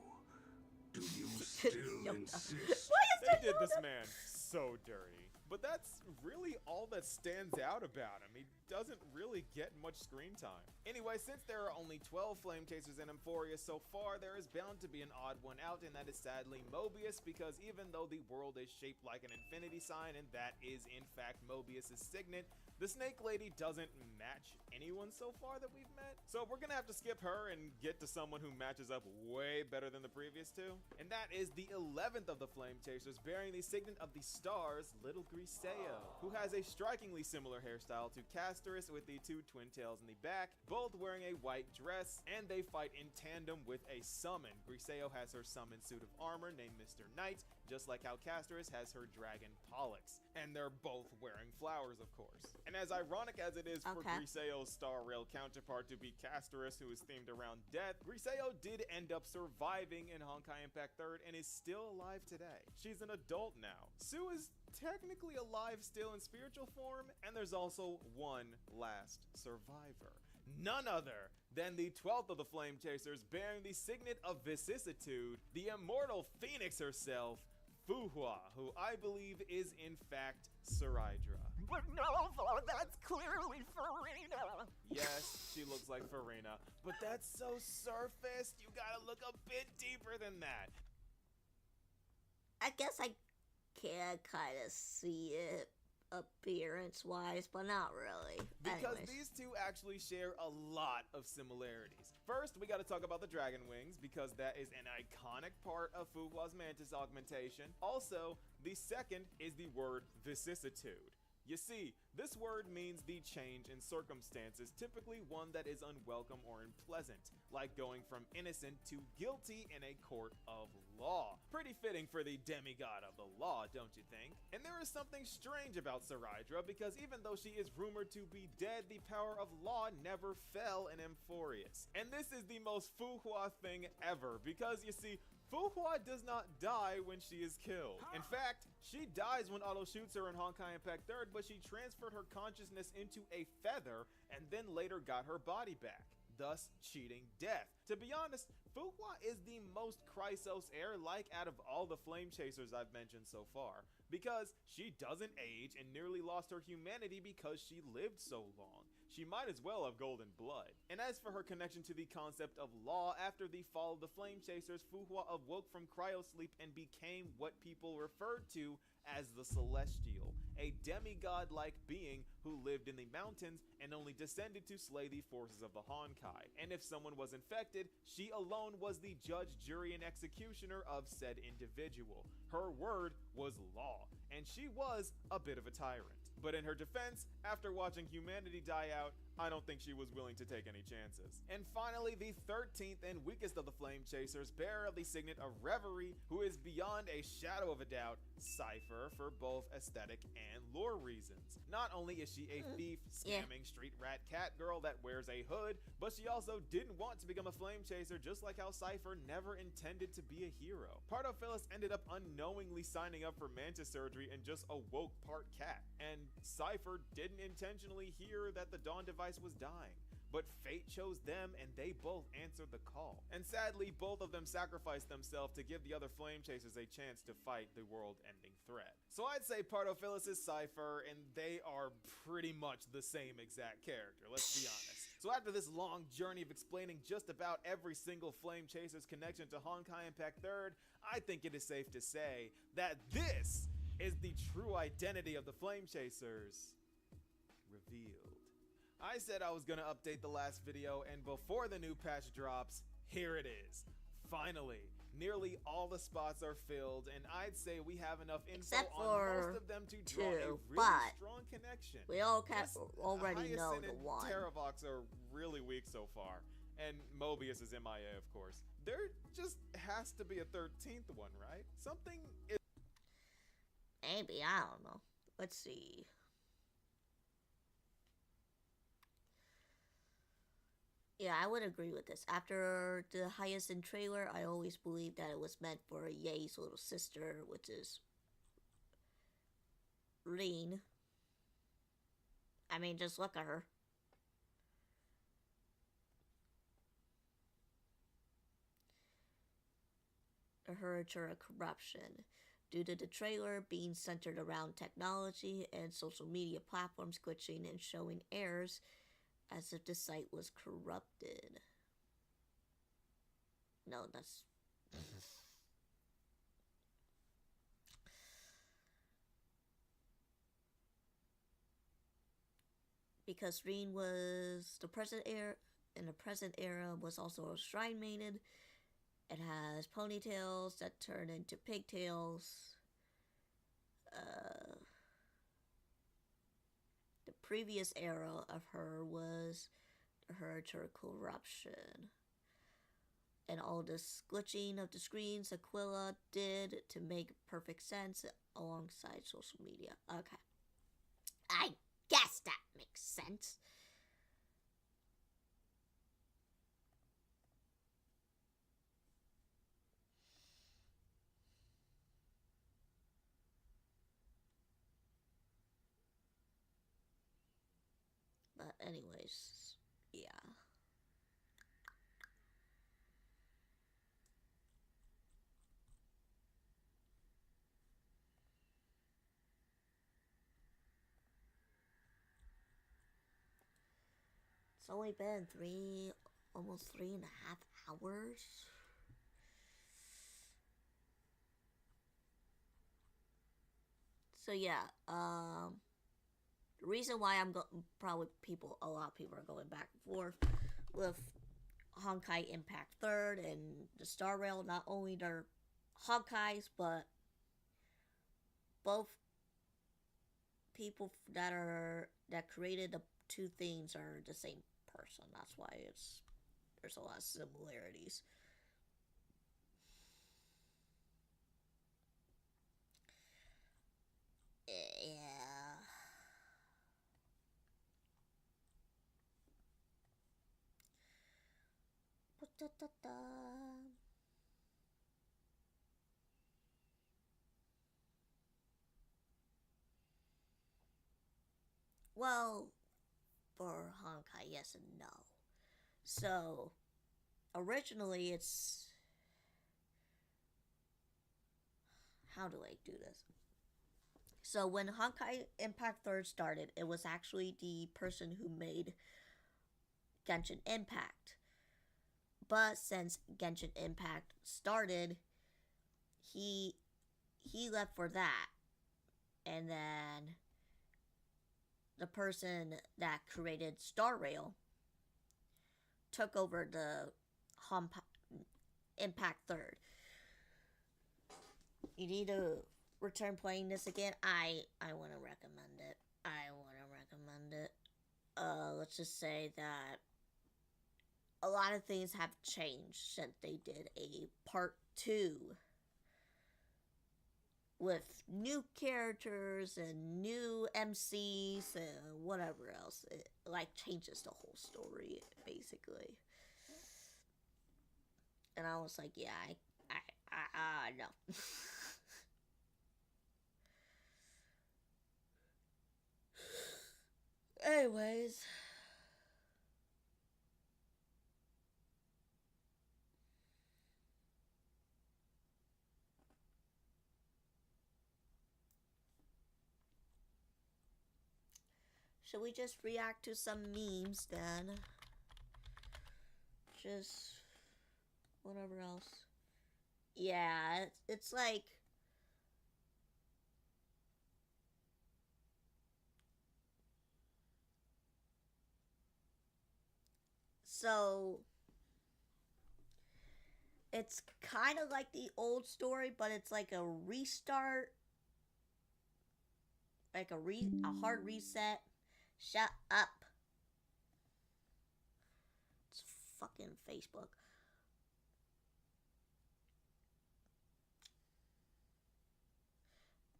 [SPEAKER 11] Do you still insist?
[SPEAKER 17] They did this man so dirty. But that's really all that stands out about him. He doesn't really get much screen time. Anyway, since there are only 12 Flame Chasers in Amphoreus so far, there is bound to be an odd one out, and that is sadly Mobius, because even though the world is shaped like an infinity sign, and that is in fact Mobius's signet, the Snake Lady doesn't match anyone so far that we've met. So we're gonna have to skip her and get to someone who matches up way better than the previous two. And that is the 11th of the Flame Chasers, bearing the signet of the stars, Little Griseo, who has a strikingly similar hairstyle to Castorus with the two twin tails in the back, both wearing a white dress, and they fight in tandem with a summon. Griseo has her summon suit of armor named Mr. Knight, just like how Castorus has her dragon Pollux. And they're both wearing flowers, of course. And as ironic as it is for Griseo's Star Rail counterpart to be Castorus, who is themed around death, Griseo did end up surviving in Honkai Impact 3rd and is still alive today. She's an adult now. Sue is technically alive still in spiritual form, and there's also one last survivor. None other than the 12th of the Flame Chasers, bearing the signet of vicissitude, the immortal phoenix herself, Fuhua, who I believe is in fact Suraidra.
[SPEAKER 20] But no, that's clearly Farina.
[SPEAKER 17] Yes, she looks like Farina, but that's so surfaced. You gotta look a bit deeper than that.
[SPEAKER 1] I guess I can kind of see it a appearance-wise, but not really.
[SPEAKER 17] Because
[SPEAKER 1] Anyways.
[SPEAKER 17] these two actually share a lot of similarities. First, we gotta talk about the dragon wings, because that is an iconic part of Fu Hua's mantis augmentation. Also, the second is the word vicissitude. You see, this word means the change in circumstances, typically one that is unwelcome or unpleasant, like going from innocent to guilty in a court of law. Pretty fitting for the demigod of the law, don't you think? And there is something strange about Sarydra, because even though she is rumored to be dead, the power of law never fell in Amphoreus. And this is the most Fu Hua thing ever, because you see, Fu Hua does not die when she is killed. In fact, she dies when Otto shoots her in Honkai Impact 3rd, but she transferred her consciousness into a feather and then later got her body back, thus cheating death. To be honest, Fu Hua is the most Chrysos heir-like out of all the Flame Chasers I've mentioned so far, because she doesn't age and nearly lost her humanity because she lived so long. She might as well have golden blood. And as for her connection to the concept of law, after the fall of the Flame Chasers, Fu Hua awoke from cryosleep and became what people referred to as the Celestial, a demigod-like being who lived in the mountains and only descended to slay the forces of the Honkai. And if someone was infected, she alone was the judge, jury, and executioner of said individual. Her word was law, and she was a bit of a tyrant. But in her defense, after watching humanity die out, I don't think she was willing to take any chances. And finally, the 13th and weakest of the Flame Chasers, bearer of the signet of Reverie, who is beyond a shadow of a doubt, Cypher, for both aesthetic and lore reasons. Not only is she a thief, scamming, street rat cat girl that wears a hood, but she also didn't want to become a Flame Chaser, just like how Cypher never intended to be a hero. Pardophilus ended up unknowingly signing up for mantis surgery and just awoke part cat. And Cypher didn't intentionally hear that the Dawn device was dying, but fate chose them and they both answered the call. And sadly, both of them sacrificed themselves to give the other Flame Chasers a chance to fight the world-ending threat. So I'd say Pardophilus is Cypher, and they are pretty much the same exact character, let's be honest. So after this long journey of explaining just about every single Flame Chaser's connection to Honkai Impact 3rd, I think it is safe to say that this is the true identity of the Flame Chasers revealed. I said I was gonna update the last video, and before the new patch drops, here it is. Finally, nearly all the spots are filled, and I'd say we have enough info on most of them to draw a really strong connection.
[SPEAKER 1] We all already know
[SPEAKER 17] Hyacinth
[SPEAKER 1] the
[SPEAKER 17] and
[SPEAKER 1] one.
[SPEAKER 17] Terravox are really weak so far, and Mobius is MIA, of course. There just has to be a 13th one, right? Something is...
[SPEAKER 1] Maybe, I don't know. Let's see. Yeah, I would agree with this. After the Hyacinth trailer, I always believed that it was meant for Ye's little sister, which is Rin. I mean, just look at her. A hereditary corruption. Due to the trailer being centered around technology and social media platforms glitching and showing errors, as if the site was corrupted. No, that's... because Rin was the present era, in the present era was also a shrine maiden. It has ponytails that turn into pigtails. The previous era of her was her corruption. And all this glitching of the screens Aquila did to make perfect sense alongside social media. Okay. I guess that makes sense. But anyways, yeah. It's only been almost 3.5 hours. So yeah, reason why probably a lot of people are going back and forth with Honkai Impact 3rd and the Star Rail. Not only their Honkais, but both people that created the two themes are the same person. That's why there's a lot of similarities. Yeah. Da-da-da-da. Well, for Honkai, yes and no. So, originally it's... How do I do this? So when Honkai Impact 3rd started, it was actually the person who made Genshin Impact. But since Genshin Impact started, he left for that. And then the person that created Star Rail took over the Impact 3rd. You need to return playing this again. I want to recommend it. Let's just say that a lot of things have changed since they did a part 2 with new characters and new MCs and whatever else. It like changes the whole story basically. And I was like, yeah, I no. Anyways, should we just react to some memes then? Just whatever else. Yeah, it's like so it's kind of like the old story, but it's like a restart, like a hard reset. Shut up. It's fucking Facebook.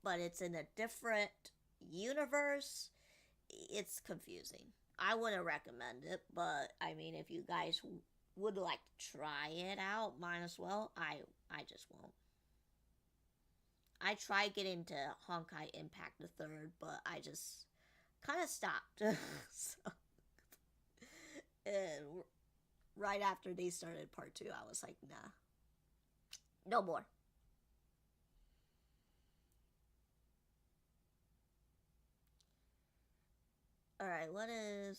[SPEAKER 1] But it's in a different universe. It's confusing. I wouldn't recommend it, but I mean, if you guys would like to try it out, might as well. I just won't. I tried getting to Honkai Impact the 3rd, but I just kind of stopped. So, and right after they started part 2, I was like, nah, no more. Alright, what is...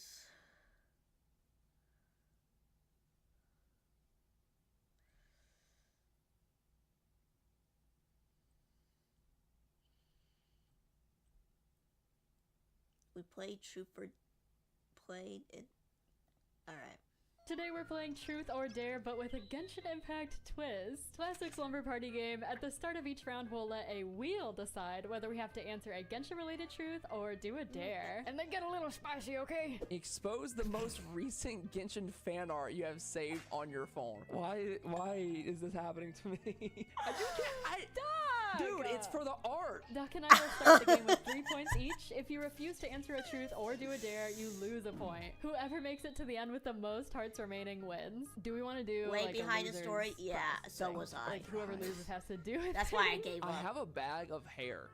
[SPEAKER 1] We played Truth or... Played it... Alright.
[SPEAKER 21] Today we're playing Truth or Dare, but with a Genshin Impact twist. Classic slumber party game. At the start of each round, we'll let a wheel decide whether we have to answer a Genshin-related truth or do a dare.
[SPEAKER 22] And then get a little spicy, okay? Expose the most recent Genshin fan art you have saved on your phone. Why is this happening to me? Dude, it's for the art.
[SPEAKER 21] Duck and I will start the game with 3 points each. If you refuse to answer a truth or do a dare, you lose a point. Whoever makes it to the end with the most hearts remaining wins. Do we want to do
[SPEAKER 1] way
[SPEAKER 21] like
[SPEAKER 1] behind the story? Yeah, so was I.
[SPEAKER 21] Like whoever loses has to do it.
[SPEAKER 1] That's why I gave up.
[SPEAKER 22] I have a bag of hair.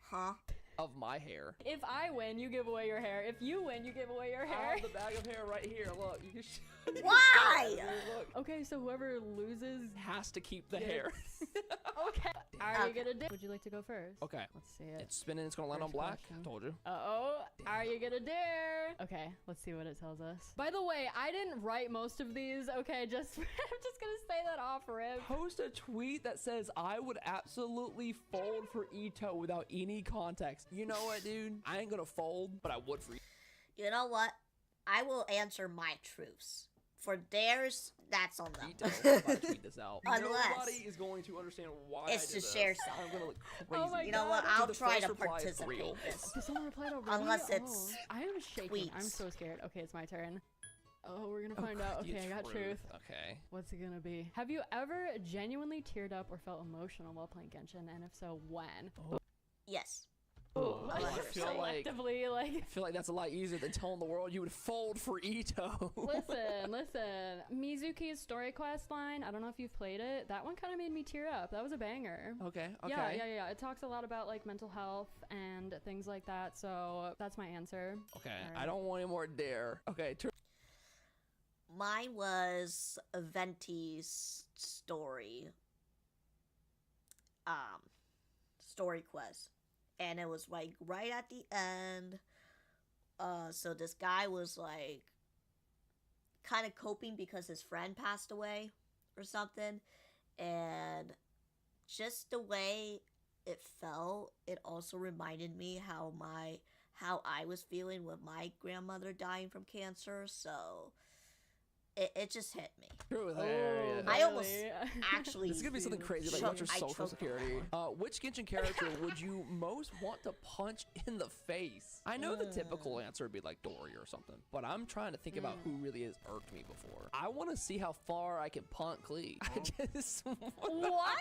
[SPEAKER 1] Huh?
[SPEAKER 22] Of my hair.
[SPEAKER 21] If I win, you give away your hair. If you win, you give away your hair.
[SPEAKER 22] I have the bag of hair right here. Look, you can
[SPEAKER 1] Why?
[SPEAKER 22] Look.
[SPEAKER 21] Okay, so whoever loses
[SPEAKER 22] has to keep the hair.
[SPEAKER 21] Okay. Are you gonna dare? Would you like to go first?
[SPEAKER 22] Okay.
[SPEAKER 21] Let's see it.
[SPEAKER 22] It's spinning. It's gonna land on
[SPEAKER 21] First
[SPEAKER 22] black.
[SPEAKER 21] question.
[SPEAKER 22] Told you.
[SPEAKER 21] Uh-oh. Are you gonna dare? Okay, let's see what it tells us. By the way, I didn't write most of these. Okay, just I'm just gonna say that off rip.
[SPEAKER 22] Post a tweet that says, I would absolutely fold for Ito without any context. You know what, dude? I ain't gonna fold, but I would for
[SPEAKER 1] You know what? I will answer my truths. For theirs, that's on them.
[SPEAKER 22] Ito. I'm about to tweet this out.
[SPEAKER 1] Unless
[SPEAKER 22] Nobody is going to understand why
[SPEAKER 1] it's
[SPEAKER 22] I
[SPEAKER 1] to
[SPEAKER 22] did
[SPEAKER 1] share
[SPEAKER 22] this.
[SPEAKER 1] something.
[SPEAKER 22] I'm gonna look
[SPEAKER 21] Oh
[SPEAKER 22] crazy.
[SPEAKER 21] my
[SPEAKER 1] You know what?
[SPEAKER 21] God.
[SPEAKER 1] I'll
[SPEAKER 22] Dude, the
[SPEAKER 1] try
[SPEAKER 22] first
[SPEAKER 1] to
[SPEAKER 22] reply is
[SPEAKER 1] participate
[SPEAKER 22] real.
[SPEAKER 1] in this.
[SPEAKER 21] Did someone reply already?
[SPEAKER 1] Unless
[SPEAKER 21] Oh,
[SPEAKER 1] it's
[SPEAKER 21] I am shaking. I'm
[SPEAKER 1] tweets.
[SPEAKER 21] so scared. Okay, it's my turn. Oh, we're gonna
[SPEAKER 22] Oh,
[SPEAKER 21] find out.
[SPEAKER 22] you
[SPEAKER 21] Okay, I got truth.
[SPEAKER 22] Okay.
[SPEAKER 21] What's it gonna be? Have you ever genuinely teared up or felt emotional while playing Genshin? And if so, when?
[SPEAKER 1] Yes.
[SPEAKER 22] Oh, I
[SPEAKER 1] Like,
[SPEAKER 22] feel like that's a lot easier than telling the world you would fold for Ito.
[SPEAKER 21] listen. Mizuki's story quest line, I don't know if you've played it. That one kind of made me tear up. That was a banger.
[SPEAKER 22] Okay.
[SPEAKER 21] Yeah. It talks a lot about like mental health and things like that. So that's my answer.
[SPEAKER 22] Okay.
[SPEAKER 21] All
[SPEAKER 22] I
[SPEAKER 21] right.
[SPEAKER 22] don't want any more dare. Okay.
[SPEAKER 1] Mine was Venti's story. Story quest. And it was like right at the end. So this guy was like kind of coping because his friend passed away or something. And just the way it felt, it also reminded me how I was feeling with my grandmother dying from cancer. So it just hit me.
[SPEAKER 22] True.
[SPEAKER 1] I almost actually.
[SPEAKER 22] This is gonna be something crazy. Like, what's your social security? Which Genshin character would you most want to punch in the face? I know the typical answer would be like Dory or something, but I'm trying to think about who really has irked me before. I want to see how far I can punt Klee. I just
[SPEAKER 21] What?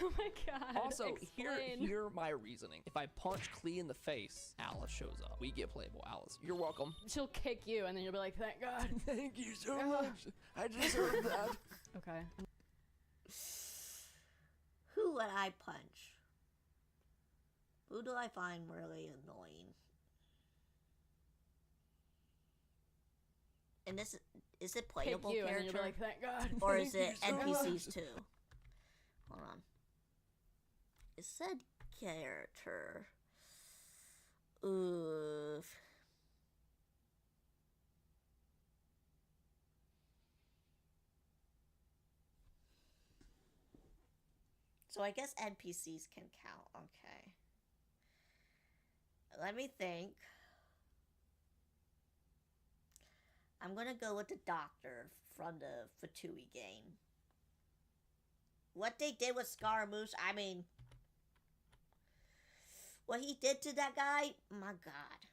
[SPEAKER 21] Oh my god.
[SPEAKER 22] Also,
[SPEAKER 21] Explain.
[SPEAKER 22] hear my reasoning. If I punch Klee in the face, Alice shows up. We get playable Alice. You're welcome.
[SPEAKER 21] She'll kick you, and then you'll be like, "Thank God."
[SPEAKER 22] Thank you so much. I deserve that.
[SPEAKER 21] Okay.
[SPEAKER 1] Who would I punch? Who do I find really annoying? And this is it playable
[SPEAKER 21] Kick you,
[SPEAKER 1] character?
[SPEAKER 21] and then you'll be like, "Thank God."
[SPEAKER 1] Or is
[SPEAKER 22] Thank
[SPEAKER 1] it
[SPEAKER 22] you so
[SPEAKER 1] NPCs
[SPEAKER 22] much.
[SPEAKER 1] too? Hold on. It said character. Oof. So I guess NPCs can count. Okay. Let me think. I'm gonna go with the doctor from the Fatui game. What they did with Scaramouche, I mean, what he did to that guy, my god.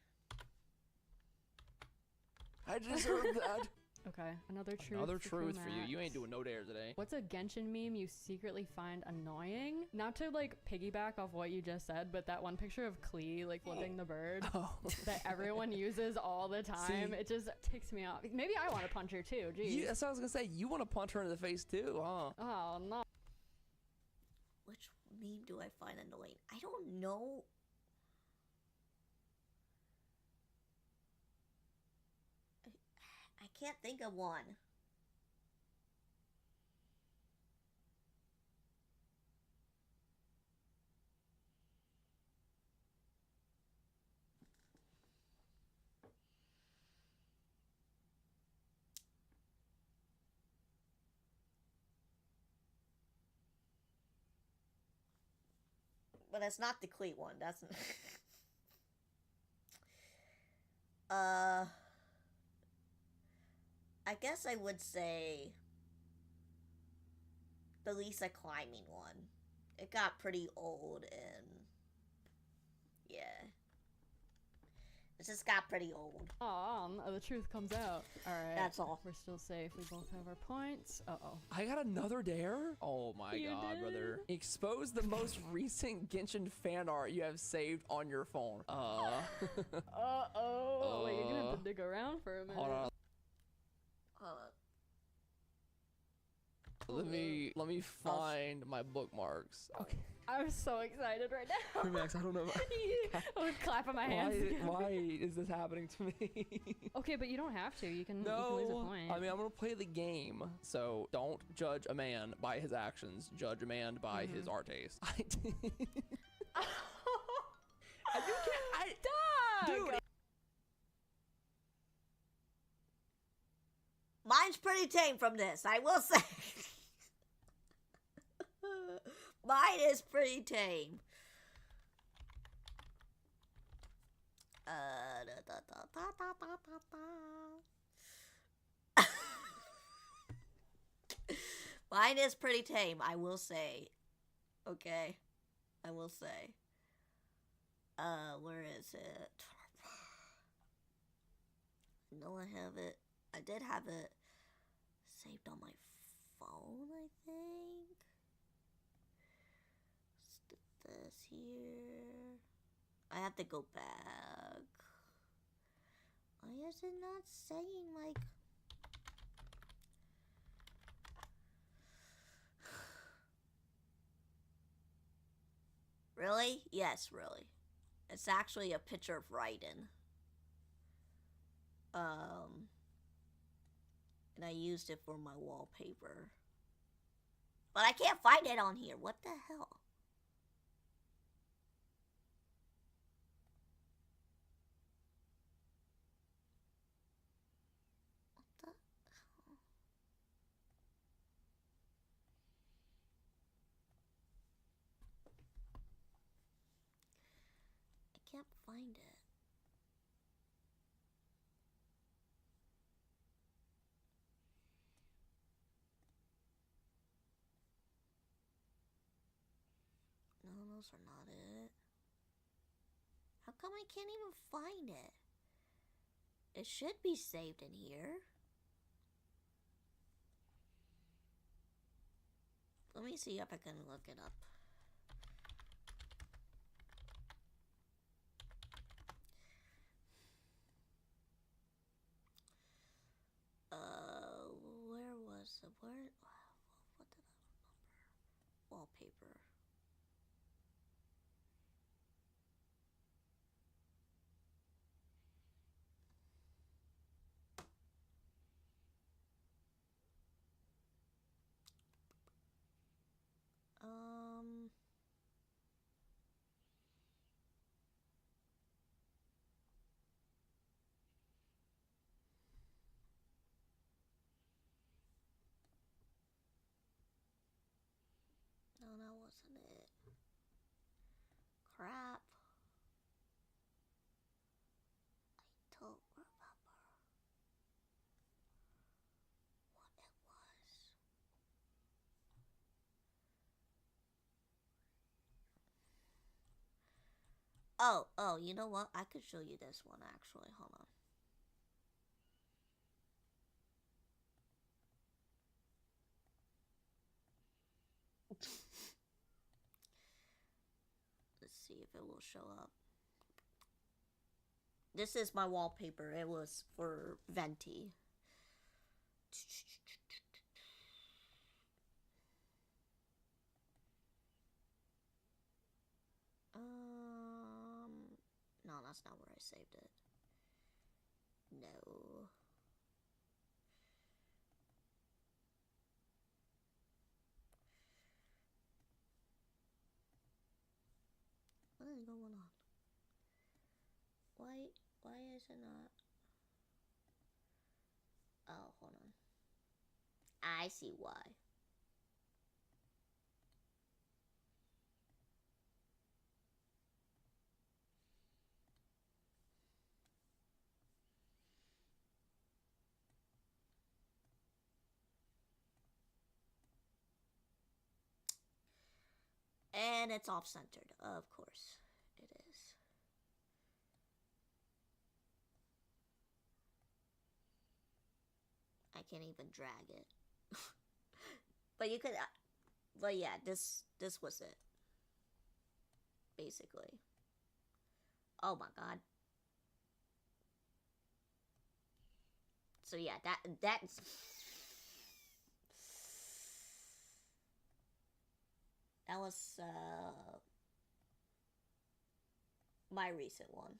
[SPEAKER 22] I deserve that.
[SPEAKER 21] Okay, another truth.
[SPEAKER 22] Another
[SPEAKER 21] for
[SPEAKER 22] truth for you.
[SPEAKER 21] Max.
[SPEAKER 22] You ain't doing no dare today.
[SPEAKER 21] What's a Genshin meme you secretly find annoying? Not to like piggyback off what you just said, but that one picture of Klee like flipping the bird that everyone uses all the time, it just ticks me off. Maybe I want to punch her too. Geez.
[SPEAKER 22] That's what I was gonna say. You want to punch her in the face too, huh?
[SPEAKER 21] Oh no.
[SPEAKER 1] Which meme do I find annoying? I don't know. I can't think of one. But that's not the Cleat one. That's I guess I would say the Lisa climbing one. It got pretty old and yeah. It just got pretty old.
[SPEAKER 21] The truth comes out. All right.
[SPEAKER 1] That's all.
[SPEAKER 21] We're still safe. We both have our points. Uh-oh.
[SPEAKER 22] I got another dare? Oh my
[SPEAKER 21] You
[SPEAKER 22] god,
[SPEAKER 21] did?
[SPEAKER 22] brother. Expose the most recent Genshin fan art you have saved on your phone.
[SPEAKER 21] Uh-oh. Wait, you're gonna have to dig around for a minute.
[SPEAKER 22] Hold on.
[SPEAKER 1] Hold up.
[SPEAKER 22] Let me find my bookmarks. Okay.
[SPEAKER 21] I'm so excited right now.
[SPEAKER 22] Max, I don't know.
[SPEAKER 21] I'm clapping my hands.
[SPEAKER 22] Why is this happening to me?
[SPEAKER 21] Okay, but you don't have to. You can,
[SPEAKER 22] No,
[SPEAKER 21] you can lose a point.
[SPEAKER 22] I mean, I'm gonna play the game, so don't judge a man by his actions. Judge a man by his art taste. Dude.
[SPEAKER 1] Mine's pretty tame from this, I will say. Mine is pretty tame. Mine is pretty tame, I will say. Okay, I will say. Where is it? I know I have it. I did have it saved on my phone, I think. Let's do this here. I have to go back. Why is it not saying, like... Really? Yes, really. It's actually a picture of Raiden. And I used it for my wallpaper. But I can't find it on here. What the hell? What the hell? I can't find it. No, those are not it. How come I can't even find it? It should be saved in here. Let me see if I can look it up. Where was it? What did I remember? Wallpaper. No, that wasn't it. Crap. I don't remember what it was. Oh, you know what? I could show you this one actually. Hold on. Let's see if it will show up. This is my wallpaper. It was for Venti. No, that's not where I saved it. No. What is going on? Why is it not? Oh, hold on. I see why. And it's off-centered, of course. It is. I can't even drag it. But you could... but yeah, this was it. Basically. Oh my god. So yeah, that's... That was my recent one.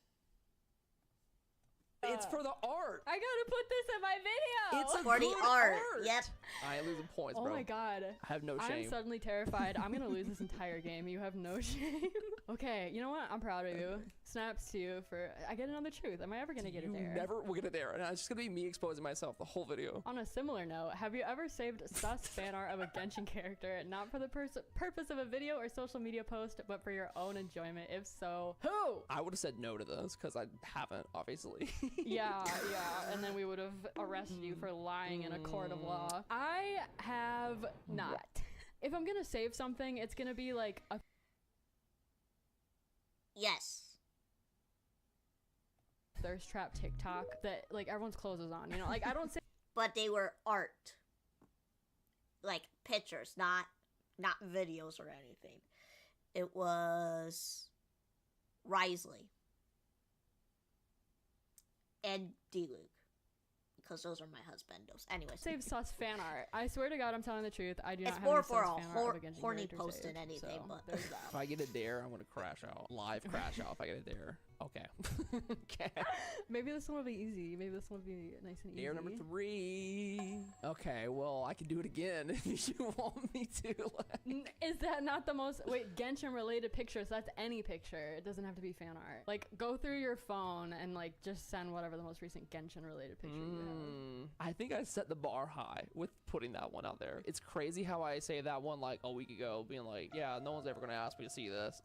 [SPEAKER 22] It's for the art.
[SPEAKER 21] I gotta put this in my video.
[SPEAKER 22] It's
[SPEAKER 1] for the art. Yep.
[SPEAKER 22] I ain't losing points, bro.
[SPEAKER 21] Oh my god.
[SPEAKER 22] I have no shame.
[SPEAKER 21] I'm suddenly terrified. I'm gonna lose this entire game. You have no shame. Okay, you know what? I'm proud of you. Snaps to you for. I get another truth. Am I ever gonna get it there?
[SPEAKER 22] You never will get it there. And it's just gonna be me exposing myself the whole video.
[SPEAKER 21] On a similar note, have you ever saved sus fan art of a Genshin character, not for the purpose of a video or social media post, but for your own enjoyment? If so, who?
[SPEAKER 22] I would have said no to this because I haven't, obviously.
[SPEAKER 21] Yeah, and then we would have arrested you for lying in a court of law. I have not. If I'm gonna save something, it's gonna be like a thirst trap TikTok that like everyone's clothes is on, you know, like I don't say
[SPEAKER 1] but they were art, like pictures, not videos or anything. It was Risley and D-Luke, because those are my husbandos. Anyways,
[SPEAKER 21] save sus fan art. I swear to God, I'm telling the truth. I do not
[SPEAKER 1] it's
[SPEAKER 21] have
[SPEAKER 1] more
[SPEAKER 21] any
[SPEAKER 1] for
[SPEAKER 21] sus
[SPEAKER 1] a
[SPEAKER 21] fan art of a Genshin
[SPEAKER 1] horny
[SPEAKER 21] character
[SPEAKER 1] post than
[SPEAKER 21] saved,
[SPEAKER 1] anything,
[SPEAKER 21] so
[SPEAKER 1] but
[SPEAKER 21] there's that.
[SPEAKER 22] If I get a dare, I'm gonna crash out. Live crash out if I get a dare. Okay. Okay.
[SPEAKER 21] Maybe this one will be easy. Maybe this one will be nice and easy.
[SPEAKER 22] Dare number 3. Okay, well, I can do it again if you want me to.
[SPEAKER 21] Is that not the most... Wait, Genshin related pictures. That's any picture. It doesn't have to be fan art. Like, go through your phone and, like, just send whatever the most recent Genshin related picture you have.
[SPEAKER 22] I think I set the bar high with putting that one out there. It's crazy how I say that one, like, a week ago, being like, yeah, no one's ever gonna ask me to see this.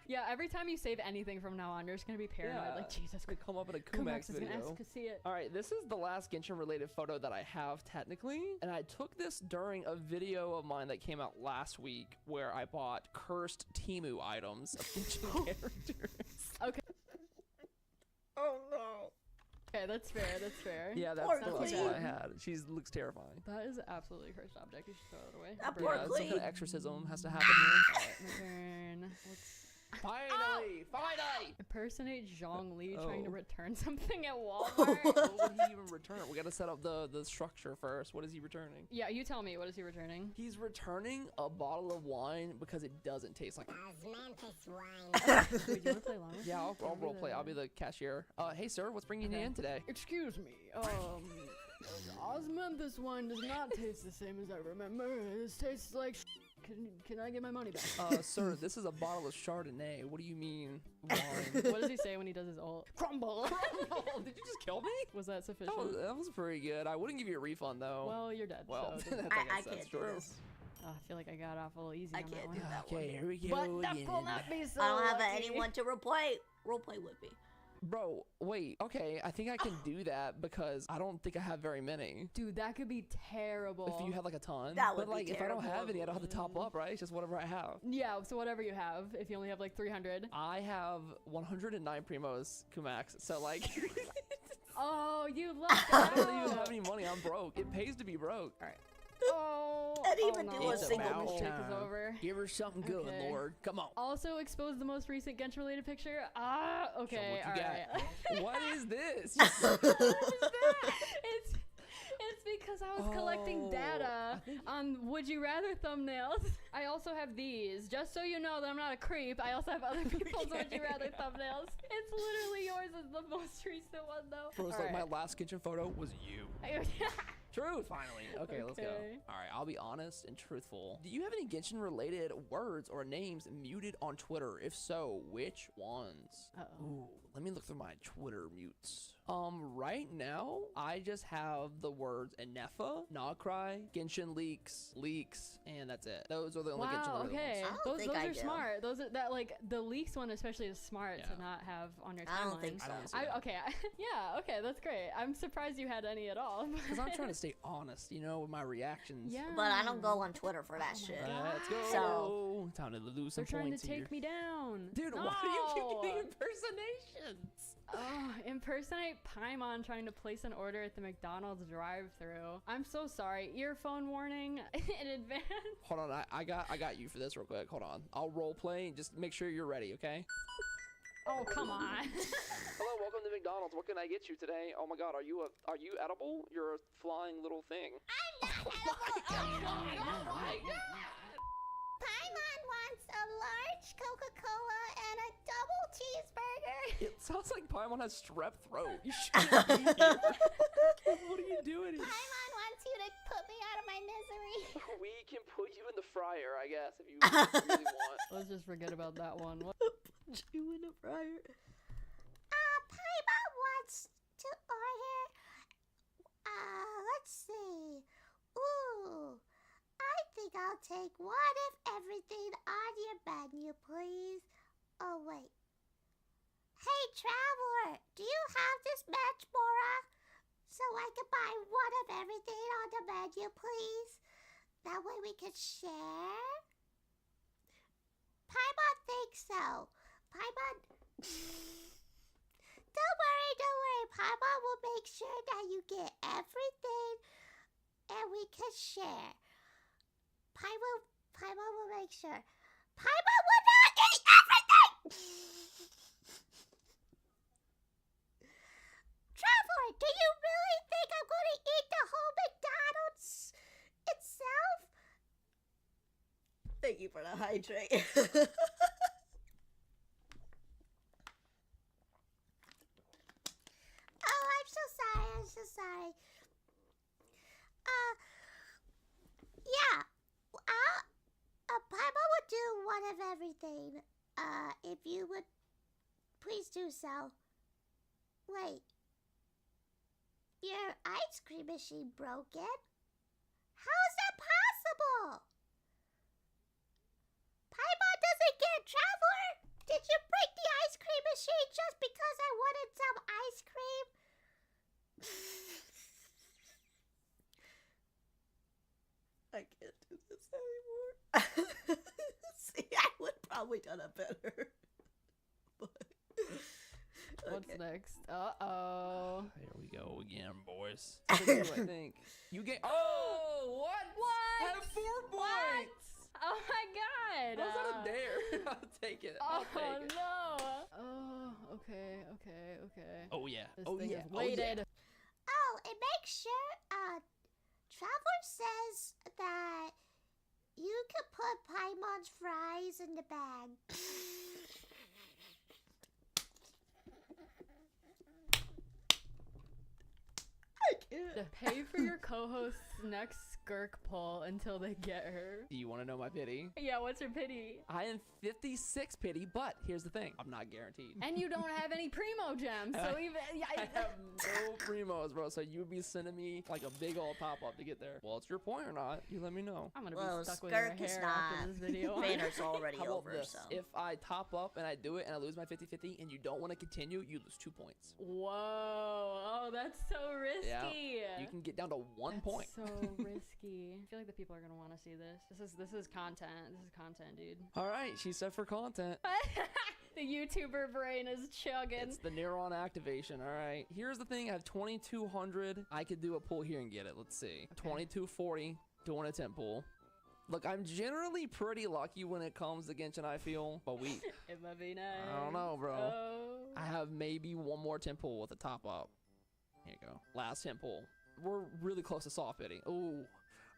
[SPEAKER 21] Yeah, every time you save anything from now on, you're just gonna be paranoid. Like, Jesus,
[SPEAKER 22] could come up in a
[SPEAKER 21] Kumax is
[SPEAKER 22] video.
[SPEAKER 21] gonna ask to see it.
[SPEAKER 22] All right, this is the last Genshin related photo that I have technically, and I took this during a video of mine that came out last week where I bought cursed Temu items of Genshin characters.
[SPEAKER 21] Okay.
[SPEAKER 1] Oh no.
[SPEAKER 21] Okay, that's fair. That's fair.
[SPEAKER 22] Yeah, that's the last one I had. She looks terrifying.
[SPEAKER 21] That is absolutely a cursed object. You should throw it away.
[SPEAKER 1] That poor
[SPEAKER 22] some
[SPEAKER 1] queen.
[SPEAKER 22] kind of exorcism has to happen here.
[SPEAKER 21] Alright, my turn.
[SPEAKER 22] Finally! Finally!
[SPEAKER 21] Impersonate Zhongli trying to
[SPEAKER 22] Oh.
[SPEAKER 21] return something at Walmart.
[SPEAKER 22] What would he even return? We gotta set up the structure first. What is he returning?
[SPEAKER 21] Yeah, you tell me. What is he returning?
[SPEAKER 22] He's returning a bottle of wine because it doesn't taste like
[SPEAKER 5] Osmanthus wine.
[SPEAKER 21] Wait, you wanna play along?
[SPEAKER 22] Yeah, I'll role play. I'll be the cashier. Hey sir, what's bringing you in today?
[SPEAKER 21] Excuse me. Osmanthus wine does not taste the same as I remember. It tastes like Can I get my money back?
[SPEAKER 22] Sir, this is a bottle of Chardonnay. What do you mean wine?
[SPEAKER 21] What does he say when he does his ult? Crumble!
[SPEAKER 22] Crumble! Did you just kill me?
[SPEAKER 21] Was that sufficient?
[SPEAKER 22] Oh, that was pretty good. I wouldn't give you a refund though.
[SPEAKER 21] Well, you're dead.
[SPEAKER 22] Well,
[SPEAKER 21] so it doesn't-
[SPEAKER 1] I can't do this.
[SPEAKER 21] Oh, I feel like I got off a little easy
[SPEAKER 1] I
[SPEAKER 21] on
[SPEAKER 1] can't
[SPEAKER 21] that
[SPEAKER 1] do
[SPEAKER 21] one.
[SPEAKER 1] that
[SPEAKER 22] Okay, here we go.
[SPEAKER 21] But that
[SPEAKER 22] again.
[SPEAKER 21] will not be so
[SPEAKER 1] I don't have
[SPEAKER 21] lucky.
[SPEAKER 1] anyone to roleplay with me.
[SPEAKER 22] Bro, wait. Okay, I think I can do that because I don't think I have very many.
[SPEAKER 21] Dude, that could be terrible.
[SPEAKER 22] If you have like a ton.
[SPEAKER 1] That would
[SPEAKER 22] but like
[SPEAKER 1] be
[SPEAKER 22] if I don't have
[SPEAKER 1] terrible.
[SPEAKER 22] any, I don't have to top up, right? It's just whatever I have.
[SPEAKER 21] Yeah, so whatever you have. If you only have like 300.
[SPEAKER 22] I have 109 primos, Kumax. So like
[SPEAKER 21] Oh, you lucked
[SPEAKER 22] I
[SPEAKER 21] out.
[SPEAKER 22] don't even have any money. I'm broke. It pays to be broke.
[SPEAKER 21] All right. Oh,
[SPEAKER 1] Can't even do a
[SPEAKER 22] It's
[SPEAKER 1] single
[SPEAKER 22] about
[SPEAKER 1] move.
[SPEAKER 21] mistake is over.
[SPEAKER 22] Give her something good,
[SPEAKER 21] Okay.
[SPEAKER 22] Lord. Come on.
[SPEAKER 21] Also expose the most recent Genshin related picture. Ah, okay.
[SPEAKER 22] Show what
[SPEAKER 21] all
[SPEAKER 22] you
[SPEAKER 21] right.
[SPEAKER 22] got. What is this?
[SPEAKER 21] It's because I was collecting data on would you rather thumbnails. I also have these. Just so you know that I'm not a creep, I also have other people's would you rather thumbnails. It's literally yours is the most recent one though.
[SPEAKER 22] Bro, it's
[SPEAKER 21] All
[SPEAKER 22] like
[SPEAKER 21] right.
[SPEAKER 22] my last kitchen photo was you. Truth, finally. Okay, let's go.
[SPEAKER 21] Okay.
[SPEAKER 22] All right, I'll be honest and truthful. Do you have any Genshin-related words or names muted on Twitter? If so, which ones? Ooh, let me look through my Twitter mutes. Right now, I just have the words Enefa, Nogcry, Genshin leaks, and that's it. Those are the only Genshin
[SPEAKER 21] Wow,
[SPEAKER 22] related
[SPEAKER 21] okay.
[SPEAKER 22] ones.
[SPEAKER 21] Those
[SPEAKER 1] think I
[SPEAKER 21] are
[SPEAKER 1] do.
[SPEAKER 21] smart. Those are that like the leaks one especially is smart to not have on your timeline.
[SPEAKER 1] I don't think so.
[SPEAKER 22] I don't see that.
[SPEAKER 21] Okay, yeah, okay, that's great. I'm surprised you had any at all.
[SPEAKER 22] Because I'm trying to stay honest, you know, with my reactions.
[SPEAKER 21] Yeah.
[SPEAKER 1] But I don't go on Twitter for that shit.
[SPEAKER 22] Let's go.
[SPEAKER 1] So-
[SPEAKER 22] Time to lose some
[SPEAKER 21] They're trying to
[SPEAKER 22] points here.
[SPEAKER 21] take me down.
[SPEAKER 22] Dude,
[SPEAKER 21] no!
[SPEAKER 22] why do you keep getting impersonations?
[SPEAKER 21] Oh, impersonate Paimon trying to place an order at the McDonald's drive-thru. I'm so sorry. Earphone warning in advance.
[SPEAKER 22] Hold on, I got you for this real quick. Hold on. I'll role play and just make sure you're ready, okay?
[SPEAKER 21] Oh, come on.
[SPEAKER 22] Hello, welcome to McDonald's. What can I get you today? Oh my god, are you edible? You're a flying little thing.
[SPEAKER 5] I'm not edible.
[SPEAKER 22] Oh my god.
[SPEAKER 5] Paimon,
[SPEAKER 9] wants a large Coca-Cola and a double cheeseburger.
[SPEAKER 22] It sounds like Paimon has strep throat. You shouldn't be here. What are you doing?
[SPEAKER 9] Paimon wants you to put me out of my misery.
[SPEAKER 22] We can put you in the fryer, I guess, if you really want.
[SPEAKER 21] Let's just forget about that one. What?
[SPEAKER 1] Put you in a fryer.
[SPEAKER 5] Paimon wants to order. Let's see. Ooh, I think I'll take one of everything on your menu, please. Oh, wait. Hey, Traveler, do you have this match, Mora? So I can buy one of everything on the menu, please? That way we can share? Paimon thinks so. Paimon... Don't worry. Paimon will make sure that you get everything and we can share. Paimon will make sure. Paimon will not eat everything! Traveler, do you really think I'm going to eat the whole McDonald's itself?
[SPEAKER 1] Thank you for the hydrate.
[SPEAKER 5] Oh, I'm so sorry. Yeah. Paimon would do one of everything. If you would please do so. Wait. Your ice cream machine broken? How is that possible? Paimon doesn't get Traveler. Did you break the ice cream machine just because I wanted some ice cream?
[SPEAKER 1] I can't do this anymore. See, I would probably done it better. But,
[SPEAKER 21] What's next? Uh-oh.
[SPEAKER 22] Here we go again, boys. I think. You get... Oh, what?
[SPEAKER 21] What?
[SPEAKER 22] Have 4 points!
[SPEAKER 21] What? Oh my god!
[SPEAKER 22] How's that a dare? I'll take it. I'll take it.
[SPEAKER 21] No! Oh, okay.
[SPEAKER 22] Oh, yeah.
[SPEAKER 21] This
[SPEAKER 22] Oh,
[SPEAKER 21] thing
[SPEAKER 22] yeah.
[SPEAKER 21] is weighted.
[SPEAKER 5] Oh, and make sure, Traveler says that you can put Paimon's fries in the bag.
[SPEAKER 1] I can't.
[SPEAKER 21] To pay for your co-host's next skirk pull until they get her.
[SPEAKER 22] Do you want to know my pity?
[SPEAKER 21] Yeah, what's your pity?
[SPEAKER 22] I am 56 pity, but here's the thing. I'm not guaranteed.
[SPEAKER 21] And you don't have any primo gems, so even... Yeah,
[SPEAKER 22] I have no primos, bro, so you would be sending me like a big old top-up to get there. Well, it's your point or not. You let me know.
[SPEAKER 21] I'm gonna
[SPEAKER 1] Well,
[SPEAKER 21] be stuck with your
[SPEAKER 1] skirk is
[SPEAKER 21] hair
[SPEAKER 1] not.
[SPEAKER 21] after this video.
[SPEAKER 1] Banner's already
[SPEAKER 22] How about
[SPEAKER 1] over,
[SPEAKER 22] this?
[SPEAKER 1] so.
[SPEAKER 22] If I top up and I do it and I lose my 50-50 and you don't want to continue, you lose 2 points.
[SPEAKER 21] Whoa. Oh, that's so risky.
[SPEAKER 22] Yeah. You can get down to 1 point.
[SPEAKER 21] So risky. I feel like the people are gonna want to see this. This is content. This is content, dude.
[SPEAKER 22] All right, she said for content.
[SPEAKER 21] The YouTuber brain is chugging.
[SPEAKER 22] It's the neuron activation. All right. Here's the thing. I have 2,200. I could do a pull here and get it. Let's see. Okay. 2,240. Doing a 10 pull. Look, I'm generally pretty lucky when it comes to Genshin, I feel. But
[SPEAKER 21] it might be nice.
[SPEAKER 22] I don't know, bro.
[SPEAKER 21] Oh.
[SPEAKER 22] I have maybe one more 10 pull with a top up. Here you go. Last 10 pull. We're really close to soft hitting. Ooh.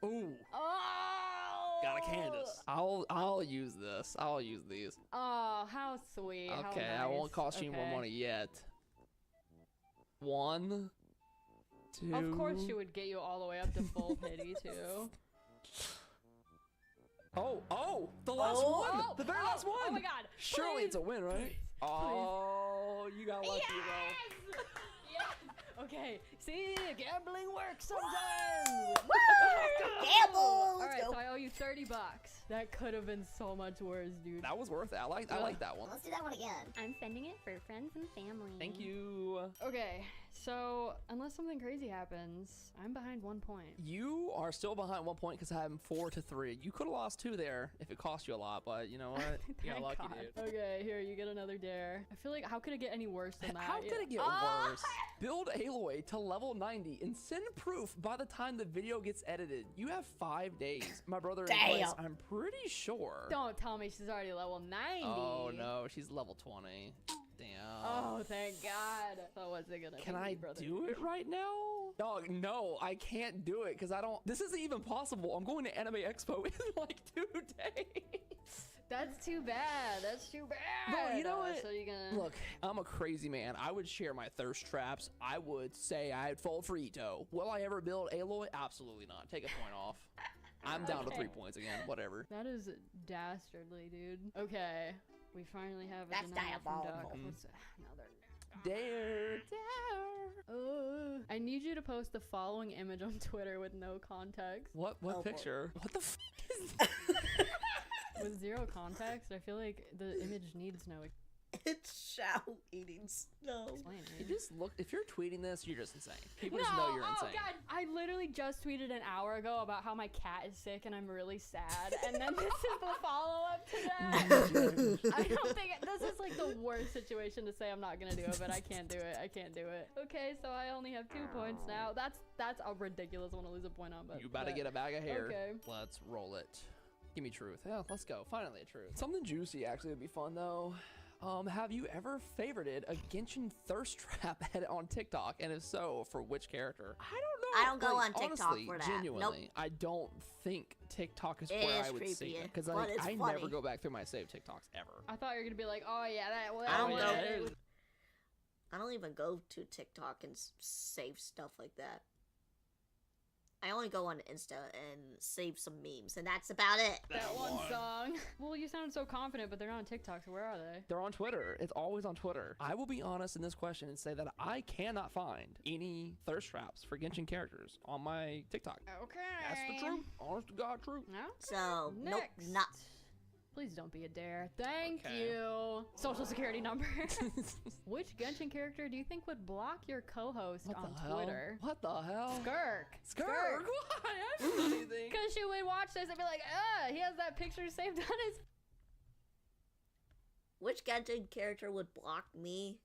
[SPEAKER 22] Ooh.
[SPEAKER 21] Oh.
[SPEAKER 22] Got a Candace. I'll use this. I'll use these.
[SPEAKER 21] Oh, how sweet.
[SPEAKER 22] Okay,
[SPEAKER 21] how nice.
[SPEAKER 22] I won't cost you more money yet. 1, 2.
[SPEAKER 21] Of course she would get you all the way up to full pity too.
[SPEAKER 22] Oh, the last one! The very last one!
[SPEAKER 21] Oh my god!
[SPEAKER 22] Surely
[SPEAKER 21] please,
[SPEAKER 22] it's a win, right?
[SPEAKER 21] Please,
[SPEAKER 22] oh, you got lucky,
[SPEAKER 21] yes!
[SPEAKER 22] bro.
[SPEAKER 21] Yes! Okay, see, gambling works sometimes!
[SPEAKER 1] Gamble!
[SPEAKER 21] Alright, so I owe you $30. That could have been so much worse, dude.
[SPEAKER 22] That was worth it. I like that one.
[SPEAKER 1] Let's do that one again.
[SPEAKER 12] I'm sending it for friends and family.
[SPEAKER 22] Thank you.
[SPEAKER 21] Okay, so unless something crazy happens, I'm behind 1 point.
[SPEAKER 22] You are still behind 1 point because I'm 4-3. You could have lost 2 there if it cost you a lot, but you know what? You got lucky, dude.
[SPEAKER 21] Okay, here, you get another dare. I feel like, how could it get any worse than that?
[SPEAKER 22] How could it get worse? Build Aloy to level 90 and send proof by the time the video gets edited. You have 5 days. My brother advice, I'm pretty sure.
[SPEAKER 21] Don't tell me she's already level 90.
[SPEAKER 22] Oh no, she's level 20. Damn.
[SPEAKER 21] Oh, thank God. So what's it gonna be,
[SPEAKER 22] Can I
[SPEAKER 21] brother?
[SPEAKER 22] do it right now? Dog, no, I can't do it because I don't. This isn't even possible. I'm going to Anime Expo in like 2 days.
[SPEAKER 21] That's too bad. That's too bad.
[SPEAKER 22] Bro, you know what?
[SPEAKER 21] So you're gonna...
[SPEAKER 22] Look, I'm a crazy man. I would share my thirst traps. I would say I'd fold for Ito. Will I ever build Aloy? Absolutely not. Take a point off. I'm down to 3 points again. Whatever.
[SPEAKER 21] That is dastardly, dude. Okay. We finally have a
[SPEAKER 1] That's
[SPEAKER 21] denial from Duck.
[SPEAKER 1] diabolical.
[SPEAKER 21] What's another
[SPEAKER 22] Dare.
[SPEAKER 21] I need you to post the following image on Twitter with no context.
[SPEAKER 22] What
[SPEAKER 1] Oh, boy.
[SPEAKER 22] picture? What the f is that?
[SPEAKER 21] With zero context, I feel like the image needs no
[SPEAKER 1] It's Shao eating snow.
[SPEAKER 21] explaining.
[SPEAKER 22] You just look. If you're tweeting this, you're just insane. People
[SPEAKER 21] No,
[SPEAKER 22] just know you're
[SPEAKER 21] oh
[SPEAKER 22] insane.
[SPEAKER 21] god, I literally just tweeted an hour ago about how my cat is sick and I'm really sad, and then this is the follow-up to that. I don't think this is like the worst situation to say I'm not gonna do it, but I can't do it. I can't do it. Okay, so I only have 2 points now. That's a ridiculous one to lose a point on, but
[SPEAKER 22] You about to get a bag of hair.
[SPEAKER 21] Okay.
[SPEAKER 22] Let's roll it. Give me truth. Yeah, let's go. Finally a truth. Something juicy actually would be fun though. Have you ever favorited a Genshin thirst trap edit on TikTok? And if so, for which character? I don't know.
[SPEAKER 1] I don't go on TikTok
[SPEAKER 22] honestly,
[SPEAKER 1] for that.
[SPEAKER 22] Genuinely,
[SPEAKER 1] Nope.
[SPEAKER 22] I don't think TikTok is
[SPEAKER 1] It
[SPEAKER 22] where
[SPEAKER 1] is
[SPEAKER 22] I would
[SPEAKER 1] creepy,
[SPEAKER 22] see it. Because
[SPEAKER 1] but
[SPEAKER 22] like,
[SPEAKER 1] it's
[SPEAKER 22] I
[SPEAKER 1] funny.
[SPEAKER 22] never go back through my saved TikToks ever.
[SPEAKER 21] I thought you were gonna be like, oh yeah, that. Well,
[SPEAKER 1] I don't
[SPEAKER 21] that
[SPEAKER 1] go.
[SPEAKER 21] was-
[SPEAKER 1] I don't even go to TikTok and save stuff like that. I only go on Insta and save some memes, and that's about it.
[SPEAKER 21] That one song. Well, you sounded so confident, but they're not on TikTok, so where are they?
[SPEAKER 22] They're on Twitter. It's always on Twitter. I will be honest in this question and say that I cannot find any thirst traps for Genshin characters on my TikTok.
[SPEAKER 21] Okay.
[SPEAKER 22] That's the truth. Honest to God truth.
[SPEAKER 21] No.
[SPEAKER 1] So,
[SPEAKER 21] Next.
[SPEAKER 1] nope, not.
[SPEAKER 21] Please don't be a dare. Thank
[SPEAKER 22] Okay.
[SPEAKER 21] you. Social security number. Which Genshin character do you think would block your co-host
[SPEAKER 22] What
[SPEAKER 21] on
[SPEAKER 22] the hell?
[SPEAKER 21] Twitter?
[SPEAKER 22] What the hell?
[SPEAKER 21] Skirk.
[SPEAKER 22] Skirk? Why? I didn't do anything.
[SPEAKER 21] Because she would watch this and be like, he has that picture saved on his...
[SPEAKER 1] Which Genshin character would block me?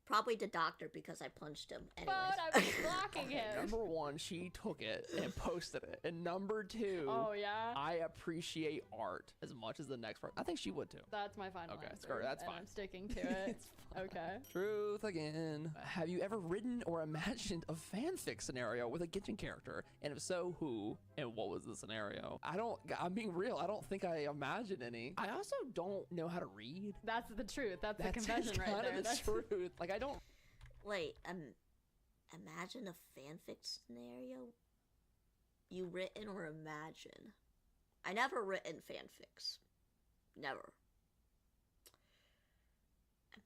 [SPEAKER 1] Probably the doctor, because I punched him. Anyways.
[SPEAKER 21] But I'm blocking him.
[SPEAKER 22] Number one, she took it and posted it. And number two,
[SPEAKER 21] Oh, yeah?
[SPEAKER 22] I appreciate art as much as the next part. I think she would too.
[SPEAKER 21] That's my final
[SPEAKER 22] Okay,
[SPEAKER 21] answer.
[SPEAKER 22] Skirk, that's
[SPEAKER 21] and
[SPEAKER 22] fine.
[SPEAKER 21] I'm sticking to it.
[SPEAKER 22] It's fine.
[SPEAKER 21] Okay.
[SPEAKER 22] Truth again. Have you ever written or imagined a fanfic scenario with a Genshin character? And if so, who? And what was the scenario? I'm being real. I don't think I imagined any. I also don't know how to read.
[SPEAKER 21] That's the truth. That's the confession right
[SPEAKER 22] kind
[SPEAKER 21] there.
[SPEAKER 22] of the
[SPEAKER 21] That's
[SPEAKER 22] truth. Like, I don't.
[SPEAKER 1] Wait, imagine a fanfic scenario? You written or imagine? I never written fanfics. Never.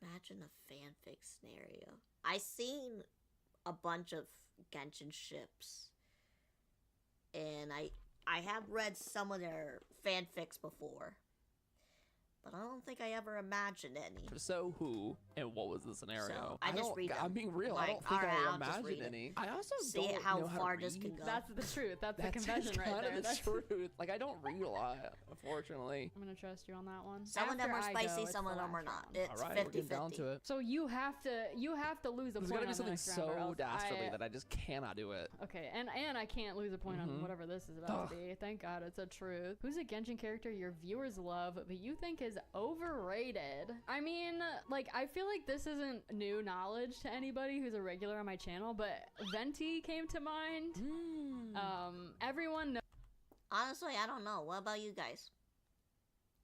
[SPEAKER 1] Imagine a fanfic scenario. I seen a bunch of Genshin ships, and I have read some of their fanfics before, but I don't think I ever imagined any.
[SPEAKER 22] If so, who? And what was the scenario?
[SPEAKER 1] So, I just
[SPEAKER 22] don't-
[SPEAKER 1] read them.
[SPEAKER 22] I'm being real. I
[SPEAKER 1] Like,
[SPEAKER 22] don't think
[SPEAKER 1] alright,
[SPEAKER 22] I
[SPEAKER 1] I'll just
[SPEAKER 22] imagined
[SPEAKER 1] read it.
[SPEAKER 22] any. I also
[SPEAKER 1] See
[SPEAKER 22] don't
[SPEAKER 1] how
[SPEAKER 22] know how
[SPEAKER 1] far
[SPEAKER 22] to
[SPEAKER 1] this
[SPEAKER 22] read.
[SPEAKER 1] can go.
[SPEAKER 21] That's the truth. That's the
[SPEAKER 22] That's
[SPEAKER 21] confession right
[SPEAKER 22] kind
[SPEAKER 21] there.
[SPEAKER 22] of the
[SPEAKER 21] That's...
[SPEAKER 22] truth. Like, I don't read a lot, unfortunately.
[SPEAKER 21] I'm gonna trust you on that one.
[SPEAKER 1] Some of them
[SPEAKER 21] After
[SPEAKER 1] are
[SPEAKER 21] I go,
[SPEAKER 1] spicy,
[SPEAKER 21] it's
[SPEAKER 1] some
[SPEAKER 21] the
[SPEAKER 1] of them are
[SPEAKER 21] last
[SPEAKER 1] not.
[SPEAKER 21] round.
[SPEAKER 1] It's
[SPEAKER 22] All right, we're
[SPEAKER 1] 50-50.
[SPEAKER 22] getting down to it.
[SPEAKER 21] So you have to lose a
[SPEAKER 22] There's
[SPEAKER 21] point
[SPEAKER 22] gotta
[SPEAKER 21] on
[SPEAKER 22] be something
[SPEAKER 21] the next round, or
[SPEAKER 22] so
[SPEAKER 21] else
[SPEAKER 22] dastardly
[SPEAKER 21] I-
[SPEAKER 22] that I just cannot do it.
[SPEAKER 21] Okay, and I can't lose a point on
[SPEAKER 22] Mhm.
[SPEAKER 21] whatever this is about to
[SPEAKER 22] Ugh.
[SPEAKER 21] be. Thank God it's a truth. Who's a Genshin character your viewers love, but you think is overrated? I mean, like, I feel like this isn't new knowledge to anybody who's a regular on my channel, but Venti came to mind. Everyone knows.
[SPEAKER 1] Honestly, I don't know. What about you guys?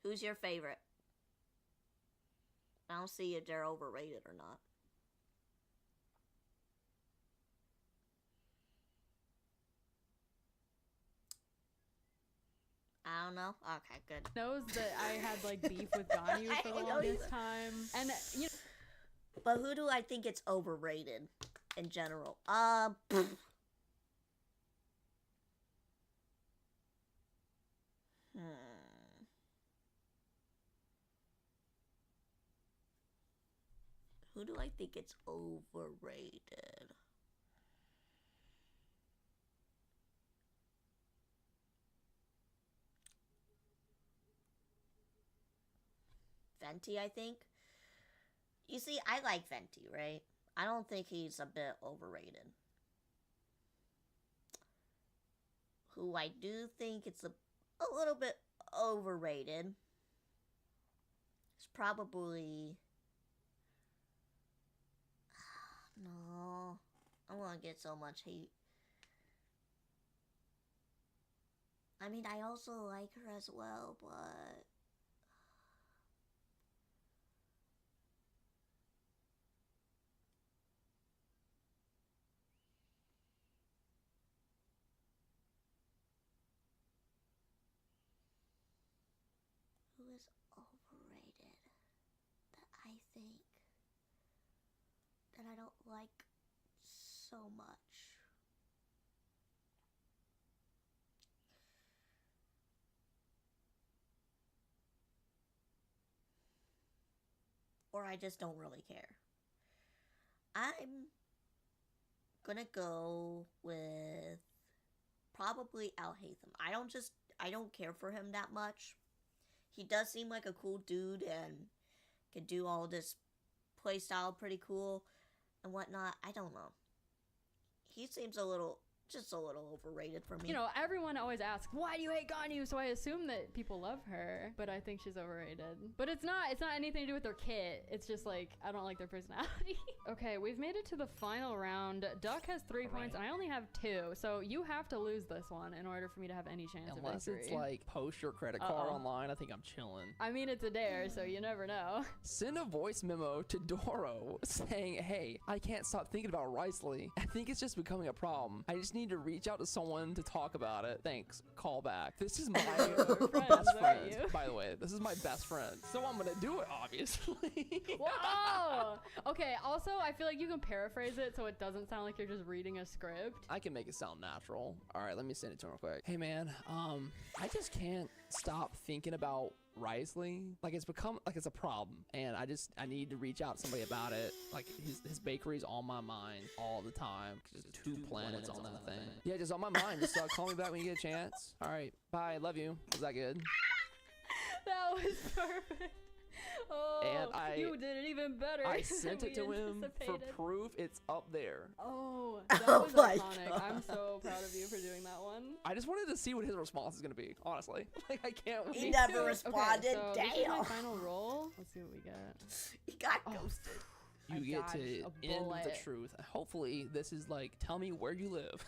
[SPEAKER 1] Who's your favorite? I don't see if they're overrated or not. I don't know. Okay, good.
[SPEAKER 21] Knows that I had like beef with Ganyu for the
[SPEAKER 1] I know
[SPEAKER 21] longest
[SPEAKER 1] you-
[SPEAKER 21] time, and you know,
[SPEAKER 1] But who do I think it's overrated in general? Who do I think it's overrated? Venti, I think. You see, I like Venti, right? I don't think he's a bit overrated. Who I do think it's a little bit overrated is probably... No, I'm gonna get so much hate. I mean, I also like her as well, but think that I don't like so much. Or I just don't really care. I'm gonna go with probably Al-Haytham. I don't care for him that much. He does seem like a cool dude and can do all this playstyle pretty cool and whatnot. I don't know. He seems just a little overrated for me.
[SPEAKER 21] You know, everyone always asks, why do you hate Ganyu? So I assume that people love her, but I think she's overrated. But it's not anything to do with their kit. It's just like, I don't like their personality. Okay, we've made it to the final round. Duck has 3 points and I only have 2. So you have to lose this one in order for me to have any chance of
[SPEAKER 22] Unless
[SPEAKER 21] victory.
[SPEAKER 22] it's like, post your credit card online, I think I'm chilling.
[SPEAKER 21] I mean, it's a dare, so you never know.
[SPEAKER 22] Send a voice memo to Doro saying, hey, I can't stop thinking about Riceley. I think it's just becoming a problem. I just need to reach out to someone to talk about it. Thanks. Call back. This is my best friend, by the way. This is my best friend. So I'm gonna do it, obviously.
[SPEAKER 21] Whoa! Okay, also, I feel like you can paraphrase it so it doesn't sound like you're just reading a script.
[SPEAKER 22] I can make it sound natural. All right, let me send it to him real quick. Hey, man, I just can't stop thinking about Riceley. Like, it's become, like, it's a problem. And I need to reach out to somebody about it. Like, his bakery's on my mind all the time. Just 2 planets on that thing. Yeah, just on my mind. Just call me back when you get a chance. All right, bye. Love you. Was that good?
[SPEAKER 21] That was perfect. Oh, and you did it even better.
[SPEAKER 22] I sent it to him for proof. It's up there.
[SPEAKER 21] Oh, that was iconic. God. I'm so proud of you for doing that one.
[SPEAKER 22] I just wanted to see what his response is going to be, honestly. Like, I can't wait.
[SPEAKER 1] He never responded.
[SPEAKER 21] Okay, so
[SPEAKER 1] damn.
[SPEAKER 21] This is my final roll. Let's see what we get.
[SPEAKER 1] He got ghosted.
[SPEAKER 22] You get to end with the truth. Hopefully, this is like, tell me where you live.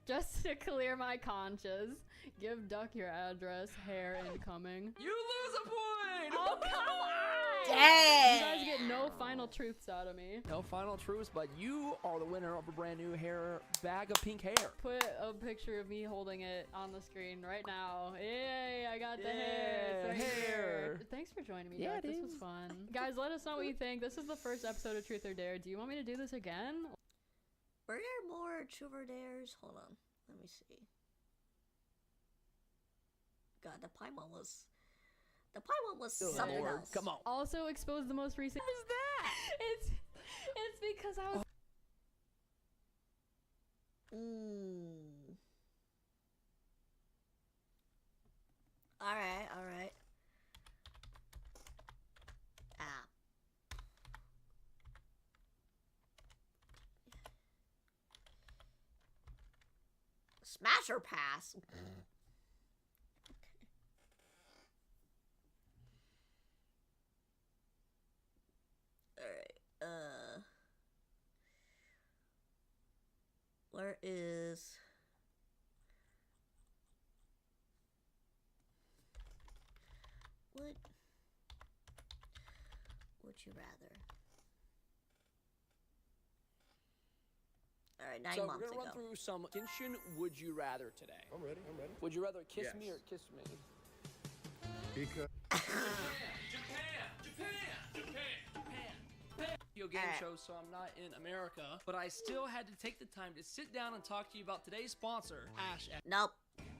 [SPEAKER 21] Just to clear my conscience, give Duck your address, hair incoming.
[SPEAKER 22] You lose a point!
[SPEAKER 21] Oh, come on!
[SPEAKER 1] Dang!
[SPEAKER 21] You guys get no final truths out of me.
[SPEAKER 22] No final truths, but you are the winner of a brand new hair bag of pink hair.
[SPEAKER 21] Put a picture of me holding it on the screen right now. Yay, I got the hair. It's right here. Thanks for joining me, Duck. This was fun. Guys, let us know what you think. This is the first episode of Truth or Dare. Do you want me to do this again?
[SPEAKER 1] Were there more Truth or Dares? Hold on. Let me see. God, the Paimon was something else.
[SPEAKER 22] Come on.
[SPEAKER 21] Also expose the most recent.
[SPEAKER 22] What is that?
[SPEAKER 21] It's because I was.
[SPEAKER 1] All right. Smash or pass? Alright, where is... Would you rather? Alright, 9 months ago.
[SPEAKER 22] So we're gonna run through some Genshin Would You Rather today.
[SPEAKER 2] I'm ready.
[SPEAKER 22] Would you rather kiss me or kiss me?
[SPEAKER 2] Because...
[SPEAKER 22] Japan. Video game show, so I'm not in America, but I still had to take the time to sit down and talk to you about today's sponsor, Ash.
[SPEAKER 1] Nope.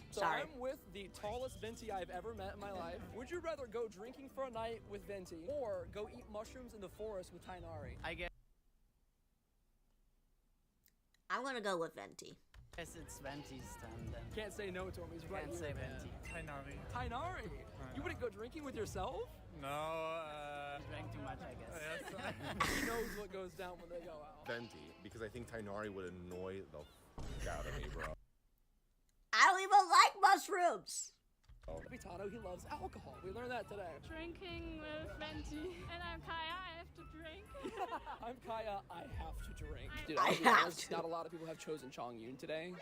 [SPEAKER 22] So
[SPEAKER 1] Sorry.
[SPEAKER 22] I'm with the tallest Venti I've ever met in my life. Would you rather go drinking for a night with Venti or go eat mushrooms in the forest with Tainari?
[SPEAKER 7] I guess
[SPEAKER 1] I'm gonna go with Venti.
[SPEAKER 7] it's Venti's turn then.
[SPEAKER 22] Can't say no to him. He's right
[SPEAKER 7] Can't
[SPEAKER 22] here,
[SPEAKER 7] say
[SPEAKER 22] man.
[SPEAKER 7] Venti.
[SPEAKER 22] Tainari! You wouldn't go drinking with yourself?
[SPEAKER 7] No, drank too much, I guess.
[SPEAKER 22] He knows what goes down when they go out.
[SPEAKER 2] Venti, because I think Tainari would annoy the f out of me, bro.
[SPEAKER 1] I don't even like mushrooms!
[SPEAKER 22] Capitano, he loves alcohol. We learned that today.
[SPEAKER 23] Drinking with Venti. And I'm Kaya, I have to drink.
[SPEAKER 22] I'm Kaya, I have to drink. Dude,
[SPEAKER 1] I
[SPEAKER 22] I'll be
[SPEAKER 1] have
[SPEAKER 22] honest,
[SPEAKER 1] to.
[SPEAKER 22] not a lot of people have chosen Chongyun today.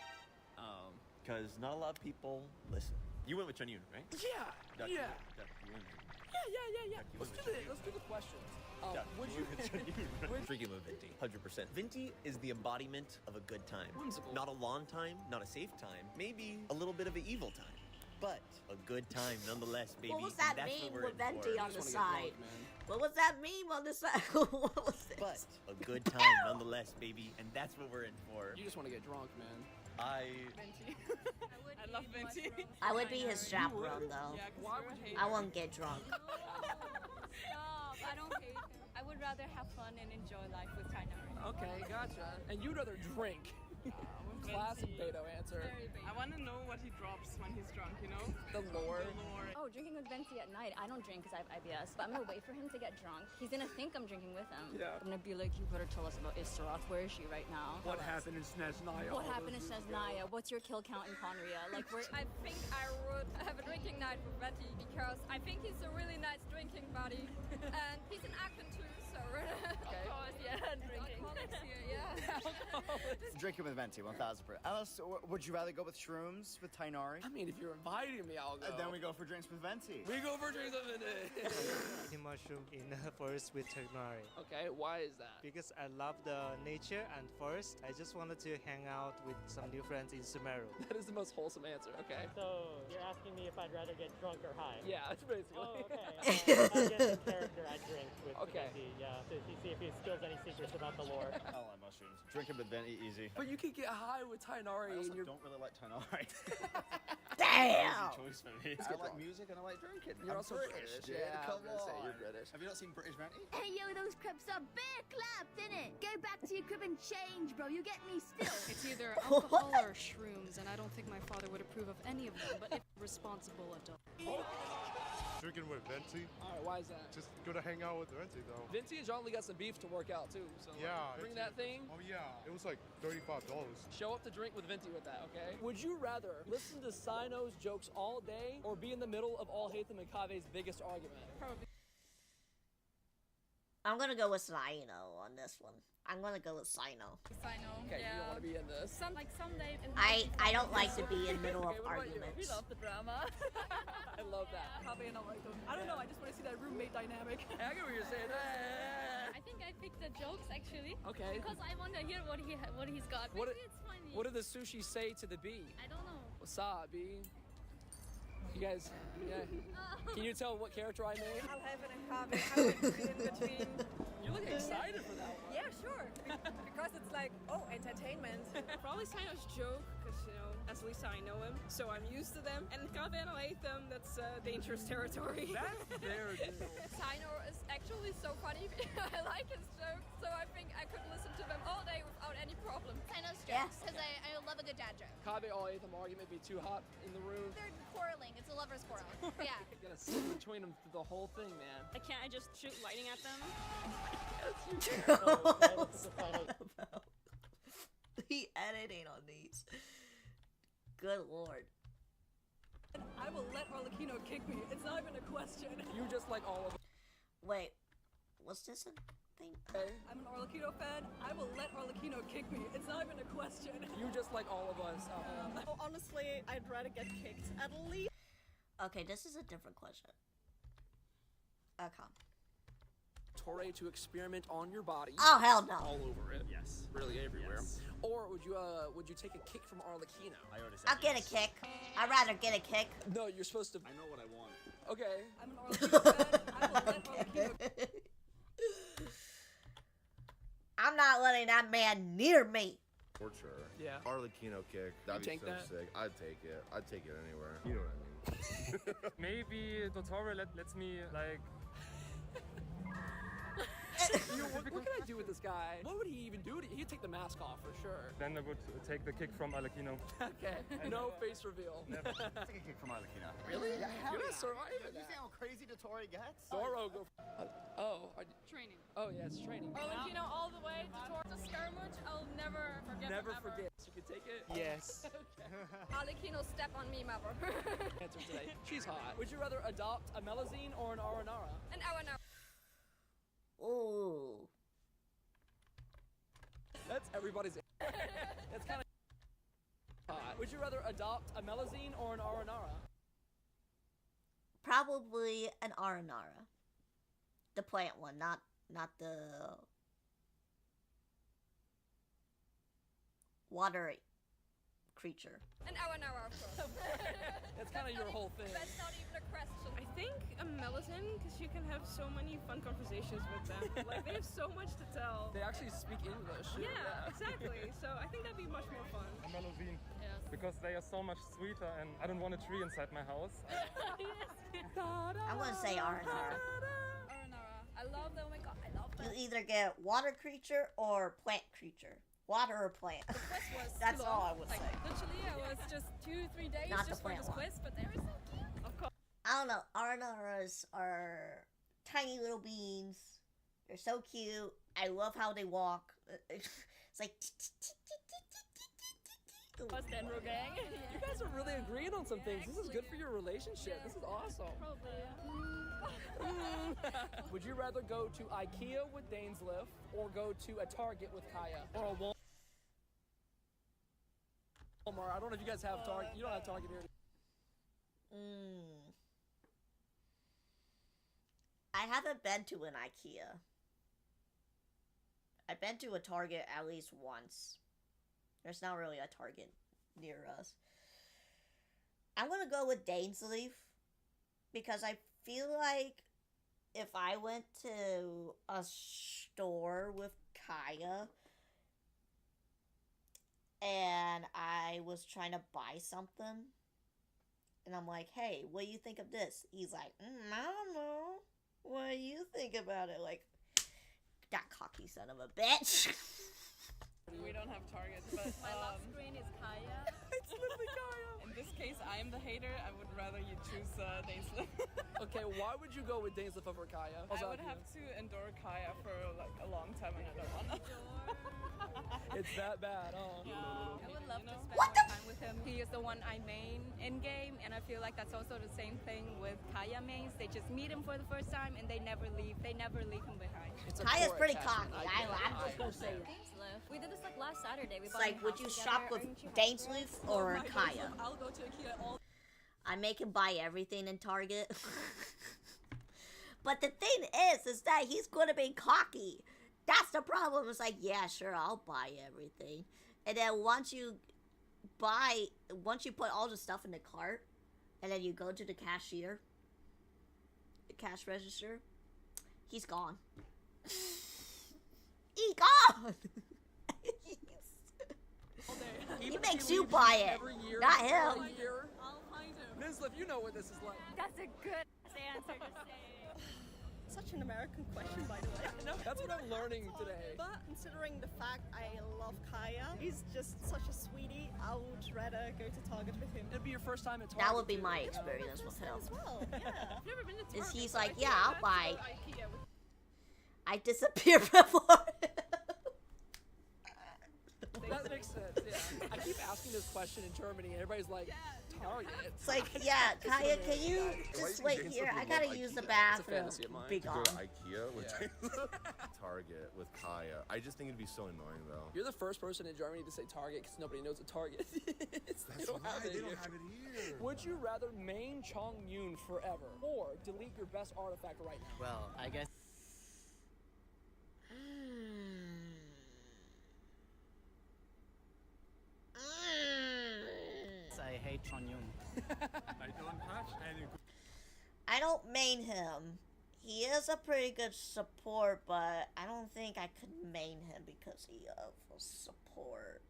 [SPEAKER 24] Because not a lot of people listen. You went with Chun Yun, right?
[SPEAKER 22] Yeah,
[SPEAKER 24] Duck,
[SPEAKER 22] yeah.
[SPEAKER 24] Duck, you went with-
[SPEAKER 22] Yeah.
[SPEAKER 24] Duck, you
[SPEAKER 22] Let's
[SPEAKER 24] went
[SPEAKER 22] do
[SPEAKER 24] with
[SPEAKER 22] the let's do the questions.
[SPEAKER 24] Duck,
[SPEAKER 22] Would
[SPEAKER 24] you
[SPEAKER 22] you
[SPEAKER 24] went with Chun Yun. Freaking with Venti, 100%. Venti is the embodiment of a good time.
[SPEAKER 22] Whimsical.
[SPEAKER 24] Not a long time, not a safe time, maybe a little bit of an evil time. But a good time nonetheless, baby.
[SPEAKER 1] What was that
[SPEAKER 24] and that's
[SPEAKER 1] mean
[SPEAKER 24] what we're
[SPEAKER 1] with
[SPEAKER 24] in for.
[SPEAKER 1] Venti on the side? What was that meme on the side? What was this?
[SPEAKER 24] But a good time nonetheless, baby, and that's what we're in for.
[SPEAKER 22] You just want to get drunk, man.
[SPEAKER 23] Venti. I love Venti.
[SPEAKER 1] I would be his chaperone though.
[SPEAKER 23] Yeah, why would you?
[SPEAKER 1] I won't get drunk.
[SPEAKER 23] Stop! I don't hate him. I would rather have fun and enjoy life with Tainari.
[SPEAKER 22] Okay, gotcha. And you'd rather drink. Classic Beto answer.
[SPEAKER 23] I want to know what he drops when he's drunk, you know?
[SPEAKER 22] The lore.
[SPEAKER 3] Oh, drinking with Venti at night. I don't drink because I have IBS, but I'm gonna wait for him to get drunk. He's gonna think I'm drinking with him.
[SPEAKER 22] Yeah.
[SPEAKER 3] I'm gonna be like, you better tell us about Istaroth. Where is she right now?
[SPEAKER 22] What happened in Snezhnaya?
[SPEAKER 3] What happened in Snezhnaya? What's your kill count in Conria? Like, where?
[SPEAKER 23] I think I would have a drinking night with Venti because I think he's a really nice drinking buddy. And he's an Aachen too, so of course, yeah, drinking. Here, yeah.
[SPEAKER 14] Drinking with Venti, 1000%. Alice, would you rather go with shrooms with Tainari?
[SPEAKER 22] I mean, if you're inviting me, I'll go.
[SPEAKER 14] Then we go for drinks with Venti.
[SPEAKER 22] We go for drinks with Venti.
[SPEAKER 15] Eating mushroom in the forest with Tainari.
[SPEAKER 22] Okay, why is that?
[SPEAKER 15] Because I love the nature and forest. I just wanted to hang out with some new friends in Sumeru.
[SPEAKER 22] That is the most wholesome answer, okay?
[SPEAKER 16] So, you're asking me if I'd rather get drunk or high?
[SPEAKER 22] Yeah, that's basically.
[SPEAKER 16] Oh, okay. I guess the character I'd drink with Venti, yeah, to see if he spills any secrets about the lore.
[SPEAKER 14] I don't like mushrooms. Drinking with Venti, easy.
[SPEAKER 22] But you can get high with Tainari
[SPEAKER 14] I
[SPEAKER 22] and
[SPEAKER 14] also
[SPEAKER 22] you're...
[SPEAKER 14] don't really like Tainari.
[SPEAKER 1] Damn!
[SPEAKER 14] Easy choice for me. I like music and I like drinking.
[SPEAKER 22] You're
[SPEAKER 14] I'm
[SPEAKER 22] also
[SPEAKER 14] British,
[SPEAKER 22] British,
[SPEAKER 14] dude.
[SPEAKER 22] yeah, I
[SPEAKER 14] Come
[SPEAKER 22] was gonna say
[SPEAKER 14] on.
[SPEAKER 22] you're British.
[SPEAKER 14] Have you not seen British Venti?
[SPEAKER 12] Hey yo, those cribs are bare clapped, innit? Go back to your crib and change, bro. You get me still.
[SPEAKER 25] It's either alcohol or shrooms, and I don't think my father would approve of any of them, but if responsible adult.
[SPEAKER 26] Drinking with Venti.
[SPEAKER 22] Alright, why is that?
[SPEAKER 26] Just go to hang out with Venti though.
[SPEAKER 22] Venti and John Lee got some beef to work out too, so
[SPEAKER 26] Yeah.
[SPEAKER 22] bring that thing.
[SPEAKER 26] Oh yeah. It was like $35.
[SPEAKER 22] Show up to drink with Venti with that, okay? Would you rather listen to Sino's jokes all day or be in the middle of all Hatham and Kave's biggest argument?
[SPEAKER 23] Probably.
[SPEAKER 1] I'm gonna go with Sino on this one. I'm gonna go with Sino.
[SPEAKER 23] Sino.
[SPEAKER 22] Okay,
[SPEAKER 23] yeah.
[SPEAKER 22] you don't want to be in this.
[SPEAKER 23] Someday.
[SPEAKER 1] I don't like to be in the middle of
[SPEAKER 22] Okay, what about you?
[SPEAKER 1] arguments.
[SPEAKER 23] We love the drama.
[SPEAKER 22] I love that.
[SPEAKER 23] Kave and I don't know. I just want to see that roommate dynamic.
[SPEAKER 22] I get what you're saying.
[SPEAKER 23] I think I picked the jokes actually.
[SPEAKER 22] Okay.
[SPEAKER 23] Because I want to hear what he's got.
[SPEAKER 22] What
[SPEAKER 23] Maybe it's funny.
[SPEAKER 22] What did the sushi say to the bee?
[SPEAKER 23] I don't know.
[SPEAKER 22] Wasabi. You guys, yeah. Can you tell what character I made?
[SPEAKER 23] I'll have it in Kave. I would be in between.
[SPEAKER 22] You look excited for that one.
[SPEAKER 23] Yeah, sure. Because it's like, oh, entertainment. Probably Sino's joke, because, you know, as Lisa, I know him, so I'm used to them. And Kave and I hate them, that's dangerous territory.
[SPEAKER 22] That's very good.
[SPEAKER 23] Sino is actually so funny. I like his jokes, so I think I could listen to them all day without any problem.
[SPEAKER 5] Sino's jokes, because I love a good dad joke.
[SPEAKER 22] Kave all Hatham argument be too hot in the room.
[SPEAKER 5] They're quarreling. It's a lover's quarrel. Yeah.
[SPEAKER 22] You gotta sit between them through the whole thing, man.
[SPEAKER 23] Can't I just shoot lightning at them?
[SPEAKER 1] The editing on these. Good lord.
[SPEAKER 23] I will let Arlecchino kick me. It's not even a question.
[SPEAKER 22] You just like all of them.
[SPEAKER 1] Wait, was this a thing?
[SPEAKER 23] I'm an Arlecchino fan. I will let Arlecchino kick me. It's not even a question.
[SPEAKER 22] You just like all of us.
[SPEAKER 23] Honestly, I'd rather get kicked. At least.
[SPEAKER 1] Okay, this is a different question. Okay.
[SPEAKER 22] Torre to experiment on your body.
[SPEAKER 1] Oh hell no!
[SPEAKER 22] All over it.
[SPEAKER 6] Yes.
[SPEAKER 22] Really everywhere.
[SPEAKER 6] Yes.
[SPEAKER 22] Or would you take a kick from Arlecchino?
[SPEAKER 6] I already said
[SPEAKER 1] I'll get a kick. I'd rather get a kick.
[SPEAKER 22] No, you're supposed to.
[SPEAKER 6] I know what I want.
[SPEAKER 22] Okay.
[SPEAKER 23] I'm an Arlecchino fan. I will let Arlecchino.
[SPEAKER 1] I'm not letting that man near me.
[SPEAKER 2] For sure.
[SPEAKER 22] Yeah.
[SPEAKER 2] Arlecchino kick. That'd be
[SPEAKER 22] take
[SPEAKER 2] so
[SPEAKER 22] that?
[SPEAKER 2] sick. I'd take it. I'd take it anywhere. You know what I mean.
[SPEAKER 27] Maybe Dottore lets me, like...
[SPEAKER 22] What can I do with this guy? What would he even do? He'd take the mask off for sure.
[SPEAKER 27] Then I would take the kick from Arlecchino.
[SPEAKER 22] Okay. No face reveal.
[SPEAKER 14] Take a kick from Arlecchino.
[SPEAKER 22] Really?
[SPEAKER 14] Yeah, hell
[SPEAKER 22] You're not
[SPEAKER 14] yeah.
[SPEAKER 22] surviving
[SPEAKER 14] You
[SPEAKER 22] that.
[SPEAKER 14] see how crazy Dottore gets?
[SPEAKER 22] Doro go.
[SPEAKER 23] Training.
[SPEAKER 22] Oh yeah, it's training.
[SPEAKER 23] Arlecchino all the way towards the skirmish. I'll never forget.
[SPEAKER 22] Never
[SPEAKER 23] them ever.
[SPEAKER 22] forget. So you can take it.
[SPEAKER 15] Yes.
[SPEAKER 23] Arlecchino step on me, mother.
[SPEAKER 22] Answer today. She's hot. Would you rather adopt a Melazine or an Aranara?
[SPEAKER 23] An hour now.
[SPEAKER 1] Ooh.
[SPEAKER 22] That's everybody's. That's kind of hot. Would you rather adopt a Melazine or an Aranara?
[SPEAKER 1] Probably an Aranara. The plant one, not the watery creature?
[SPEAKER 23] An Aranara, of course.
[SPEAKER 22] That's kind of your whole thing.
[SPEAKER 23] That's not even a question.
[SPEAKER 4] I think a Melatonin, because you can have so many fun conversations with them. Like, they have so much to tell.
[SPEAKER 22] They actually speak English.
[SPEAKER 4] Yeah, exactly. So I think that'd be much more fun.
[SPEAKER 27] A Melovine.
[SPEAKER 4] Yes.
[SPEAKER 27] Because they are so much sweeter, and I don't want a tree inside my house.
[SPEAKER 1] I want to say Aranara.
[SPEAKER 23] Aranara. I love them. Oh my god, I love them.
[SPEAKER 1] You either get water creature or plant creature. Water or plant.
[SPEAKER 23] The quest was
[SPEAKER 1] That's
[SPEAKER 23] too
[SPEAKER 1] all
[SPEAKER 23] long.
[SPEAKER 1] I would
[SPEAKER 23] like,
[SPEAKER 1] say.
[SPEAKER 23] Literally, I was just 2-3 days
[SPEAKER 1] Not
[SPEAKER 23] just
[SPEAKER 1] the
[SPEAKER 23] for
[SPEAKER 1] plant
[SPEAKER 23] this
[SPEAKER 1] one.
[SPEAKER 23] quest, but they were so cute.
[SPEAKER 4] Of course.
[SPEAKER 1] I don't know. Aranaras are tiny little beans. They're so cute. I love how they walk. It's like.
[SPEAKER 23] Dendro gang.
[SPEAKER 22] You guys are really agreeing on some things. This is good for your relationship. This is awesome. Would you rather go to IKEA with Dainsliff or go to a Target with Kaya? Or a Walmart? I don't know if you guys have Target. You don't have Target here.
[SPEAKER 1] I haven't been to an IKEA. I've been to a Target at least once. There's not really a Target near us. I'm gonna go with Dainsleaf because I feel like if I went to a store with Kaya and I was trying to buy something and I'm like, hey, what do you think of this? He's like, I don't know. What do you think about it? Like, that cocky son of a bitch.
[SPEAKER 4] We don't have targets, but
[SPEAKER 23] My love screen is Kaya.
[SPEAKER 4] It's literally Kaya. In this case, I am the hater. I would rather you choose Dainsliff.
[SPEAKER 22] Okay, why would you go with Dainsliff over Kaya?
[SPEAKER 4] I would have to endure Kaya for like a long time, and I don't want to.
[SPEAKER 22] It's that bad, huh?
[SPEAKER 23] Yeah. I would love to spend more time with him. He is the one I main in game, and I feel like that's also the same thing with Kaya mains. They just meet him for the first time, and they never leave. They never leave him behind.
[SPEAKER 1] Kaya's pretty cocky. I'm just gonna say it.
[SPEAKER 23] We did this like last Saturday. We
[SPEAKER 1] It's
[SPEAKER 23] bought
[SPEAKER 1] like,
[SPEAKER 23] a
[SPEAKER 1] would
[SPEAKER 23] house
[SPEAKER 1] you
[SPEAKER 23] together.
[SPEAKER 1] shop with
[SPEAKER 23] Aren't you
[SPEAKER 1] Dainsleaf or Kaya?
[SPEAKER 23] I'll go to IKEA all.
[SPEAKER 1] I make him buy everything in Target. But the thing is that he's gonna be cocky. That's the problem. It's like, yeah, sure, I'll buy everything. And then once you put all the stuff in the cart, and then you go to the cashier, the cash register, he's gone. He gone! He makes you buy it, not him.
[SPEAKER 23] I'll find him.
[SPEAKER 22] Dainsliff, you know what this is like.
[SPEAKER 23] That's a good answer to say.
[SPEAKER 4] Such an American question, by the way.
[SPEAKER 22] No, that's what I'm learning today.
[SPEAKER 4] But considering the fact I love Kaya, he's just such a sweetie. I would rather go to Target with him.
[SPEAKER 22] It'd be your first time at Target.
[SPEAKER 1] That would be my experience with him.
[SPEAKER 4] As well, yeah. I've never been to Target.
[SPEAKER 1] Is he's
[SPEAKER 4] so
[SPEAKER 1] like,
[SPEAKER 4] I
[SPEAKER 1] yeah,
[SPEAKER 4] think
[SPEAKER 1] I'll
[SPEAKER 4] I'd
[SPEAKER 1] buy.
[SPEAKER 4] go to IKEA with
[SPEAKER 1] I disappear before.
[SPEAKER 22] That makes sense, yeah. I keep asking this question in Germany, and everybody's like, Target.
[SPEAKER 1] It's like, yeah, Kaya, can you just wait here? I gotta use the bathroom. Big
[SPEAKER 2] Go
[SPEAKER 1] on.
[SPEAKER 2] to IKEA with Target with Kaya. I just think it'd be so annoying though.
[SPEAKER 22] You're the first person in Germany to say Target because nobody knows what Target is.
[SPEAKER 2] That's
[SPEAKER 22] they don't
[SPEAKER 2] why
[SPEAKER 22] have it
[SPEAKER 2] they don't
[SPEAKER 22] here.
[SPEAKER 2] have it here.
[SPEAKER 22] Would you rather main Chong Yun forever or delete your best artifact right now?
[SPEAKER 7] Well, I guess. I hate Chonyun.
[SPEAKER 26] I don't have any.
[SPEAKER 1] I don't main him. He is a pretty good support, but I don't think I could main him because he of support.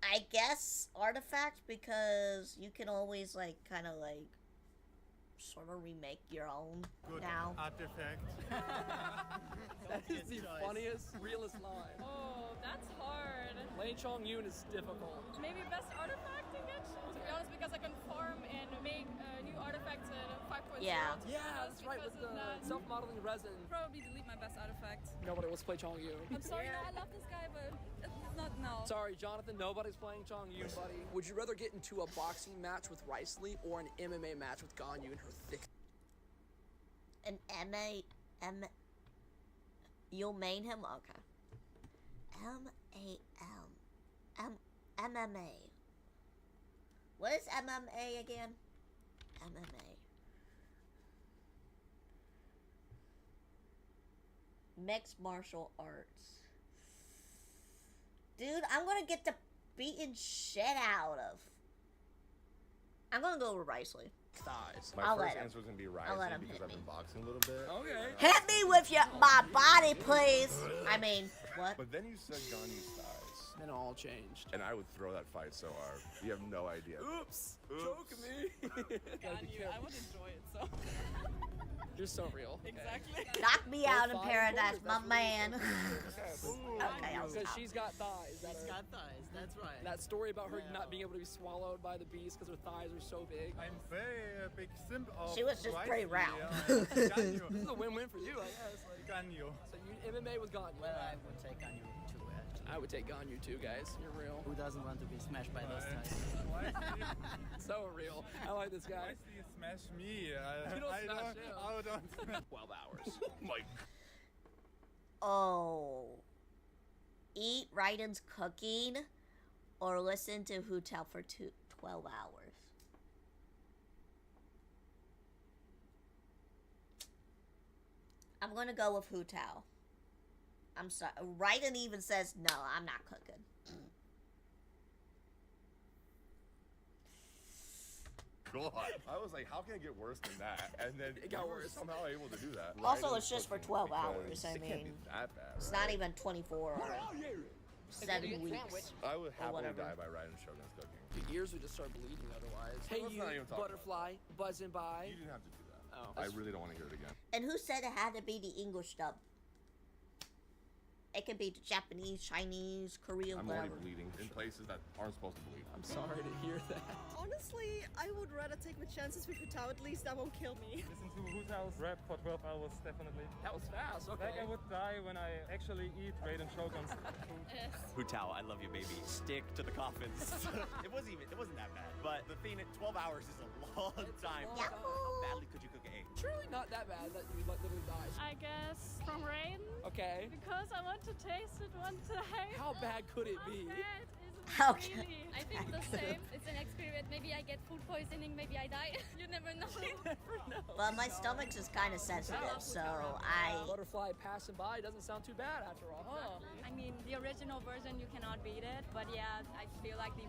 [SPEAKER 1] I guess artifact because you can always like kind of like sort of remake your own
[SPEAKER 26] Good
[SPEAKER 1] now.
[SPEAKER 26] artifact.
[SPEAKER 22] That is the funniest, realest line.
[SPEAKER 23] Oh, that's hard.
[SPEAKER 22] Lane Chong Yun is difficult.
[SPEAKER 23] Maybe best artifact in Genshin? To be honest, because I can farm and make new artifacts at 5.0.
[SPEAKER 1] Yeah.
[SPEAKER 22] Yeah, that's right, with the self-modeling resin.
[SPEAKER 23] Probably delete my best artifact.
[SPEAKER 22] Nobody wants to play Chong Yun.
[SPEAKER 23] I'm sorry, no, I love this guy, but it's not now.
[SPEAKER 22] Sorry, Jonathan, nobody's playing Chong Yun, buddy. Would you rather get into a boxing match with Rice Lee or an MMA match with Ganyu and her thick...
[SPEAKER 1] An you'll main him? Okay. MMA. What is MMA again? MMA. Mixed martial arts. Dude, I'm gonna get the beaten shit out of. I'm gonna go with Risley.
[SPEAKER 22] Thighs.
[SPEAKER 2] My
[SPEAKER 1] I'll
[SPEAKER 2] first
[SPEAKER 1] let him.
[SPEAKER 2] answer was gonna be
[SPEAKER 1] I'll let
[SPEAKER 2] rising
[SPEAKER 1] him
[SPEAKER 2] because
[SPEAKER 1] hit
[SPEAKER 2] I've
[SPEAKER 1] me.
[SPEAKER 2] been boxing a little bit.
[SPEAKER 22] Okay.
[SPEAKER 1] Hit me with my body, please. I mean, what?
[SPEAKER 2] But then you said Ganyu's thighs.
[SPEAKER 22] Then it all changed.
[SPEAKER 2] And I would throw that fight so hard. You have no idea.
[SPEAKER 22] Oops. Choke me.
[SPEAKER 8] I would enjoy it so.
[SPEAKER 22] You're so real.
[SPEAKER 8] Exactly.
[SPEAKER 1] Knock me out in paradise, my man.
[SPEAKER 22] Okay,
[SPEAKER 1] I'll
[SPEAKER 22] because
[SPEAKER 1] stop.
[SPEAKER 22] she's got thighs.
[SPEAKER 8] She's got thighs, that's right.
[SPEAKER 22] That story about her not being able to be swallowed by the beast because her thighs are so big.
[SPEAKER 27] I'm very a big simp of
[SPEAKER 1] She was just pretty round.
[SPEAKER 22] This is a win-win for you, I guess. Like,
[SPEAKER 27] Ganyu.
[SPEAKER 22] So you MMA with Ganyu.
[SPEAKER 8] Well, I would take Ganyu too, actually.
[SPEAKER 22] I would take Ganyu too, guys. You're real.
[SPEAKER 8] Who doesn't want to be smashed by those thighs?
[SPEAKER 22] So real. I like this guy.
[SPEAKER 27] Why do you smash me?
[SPEAKER 22] You don't
[SPEAKER 27] I
[SPEAKER 22] smash
[SPEAKER 27] don't,
[SPEAKER 22] him.
[SPEAKER 27] I don't smash.
[SPEAKER 22] 12 hours.
[SPEAKER 2] Like,
[SPEAKER 1] Oh. Eat Raiden's cooking or listen to Hu Tao for 12 hours. I'm gonna go with Hu Tao. I'm sorry. Raiden even says, no, I'm not cooking.
[SPEAKER 2] God. I was like, how can it get worse than that? And then
[SPEAKER 22] It got
[SPEAKER 2] you were
[SPEAKER 22] worse.
[SPEAKER 2] somehow able to do that.
[SPEAKER 1] Also,
[SPEAKER 2] Raiden's
[SPEAKER 1] it's just for
[SPEAKER 2] cooking
[SPEAKER 1] 12
[SPEAKER 2] because
[SPEAKER 1] hours. I
[SPEAKER 2] it can't be
[SPEAKER 1] mean,
[SPEAKER 2] that bad.
[SPEAKER 1] it's
[SPEAKER 2] right?
[SPEAKER 1] not even 24 or 7 weeks.
[SPEAKER 2] I would happily
[SPEAKER 1] whatever.
[SPEAKER 2] die by Raiden Shogun's cooking.
[SPEAKER 22] The ears would just start bleeding otherwise. Hey,
[SPEAKER 2] Let's
[SPEAKER 22] you
[SPEAKER 2] not even talk about
[SPEAKER 22] butterfly buzzing by.
[SPEAKER 2] You didn't have to do that.
[SPEAKER 22] Oh,
[SPEAKER 2] I really don't want to hear it again.
[SPEAKER 1] And who said it had to be the English dub? It could be the Japanese, Chinese, Korean,
[SPEAKER 2] I'm
[SPEAKER 1] whatever.
[SPEAKER 2] already bleeding in places that aren't supposed to bleed.
[SPEAKER 22] I'm sorry to hear that.
[SPEAKER 4] Honestly, I would rather take my chances with Hu Tao. At least that won't kill me.
[SPEAKER 27] Listen to Hu Tao's rap for 12 hours, definitely.
[SPEAKER 22] That was fast. Okay.
[SPEAKER 27] Like I would die when I actually eat Raiden Shogun's food.
[SPEAKER 24] Hu Tao, I love you, baby. Stick to the coffins. it wasn't that bad. But the thing, 12 hours is a long time.
[SPEAKER 22] long time.
[SPEAKER 24] How badly could you cook an egg?
[SPEAKER 22] Surely not that bad that you like literally die.
[SPEAKER 23] I guess from Raiden.
[SPEAKER 22] Okay.
[SPEAKER 23] Because I want to taste it one time.
[SPEAKER 22] How bad could it be?
[SPEAKER 1] How
[SPEAKER 23] Really? I think the same. It's an experiment. Maybe I get food poisoning. Maybe I die. You never know.
[SPEAKER 1] Well, my stomach's is kind of sensitive, so I...
[SPEAKER 22] Butterfly passing by doesn't sound too bad after all.
[SPEAKER 23] Oh, I mean, the original version, you cannot beat it. But yeah, I feel like the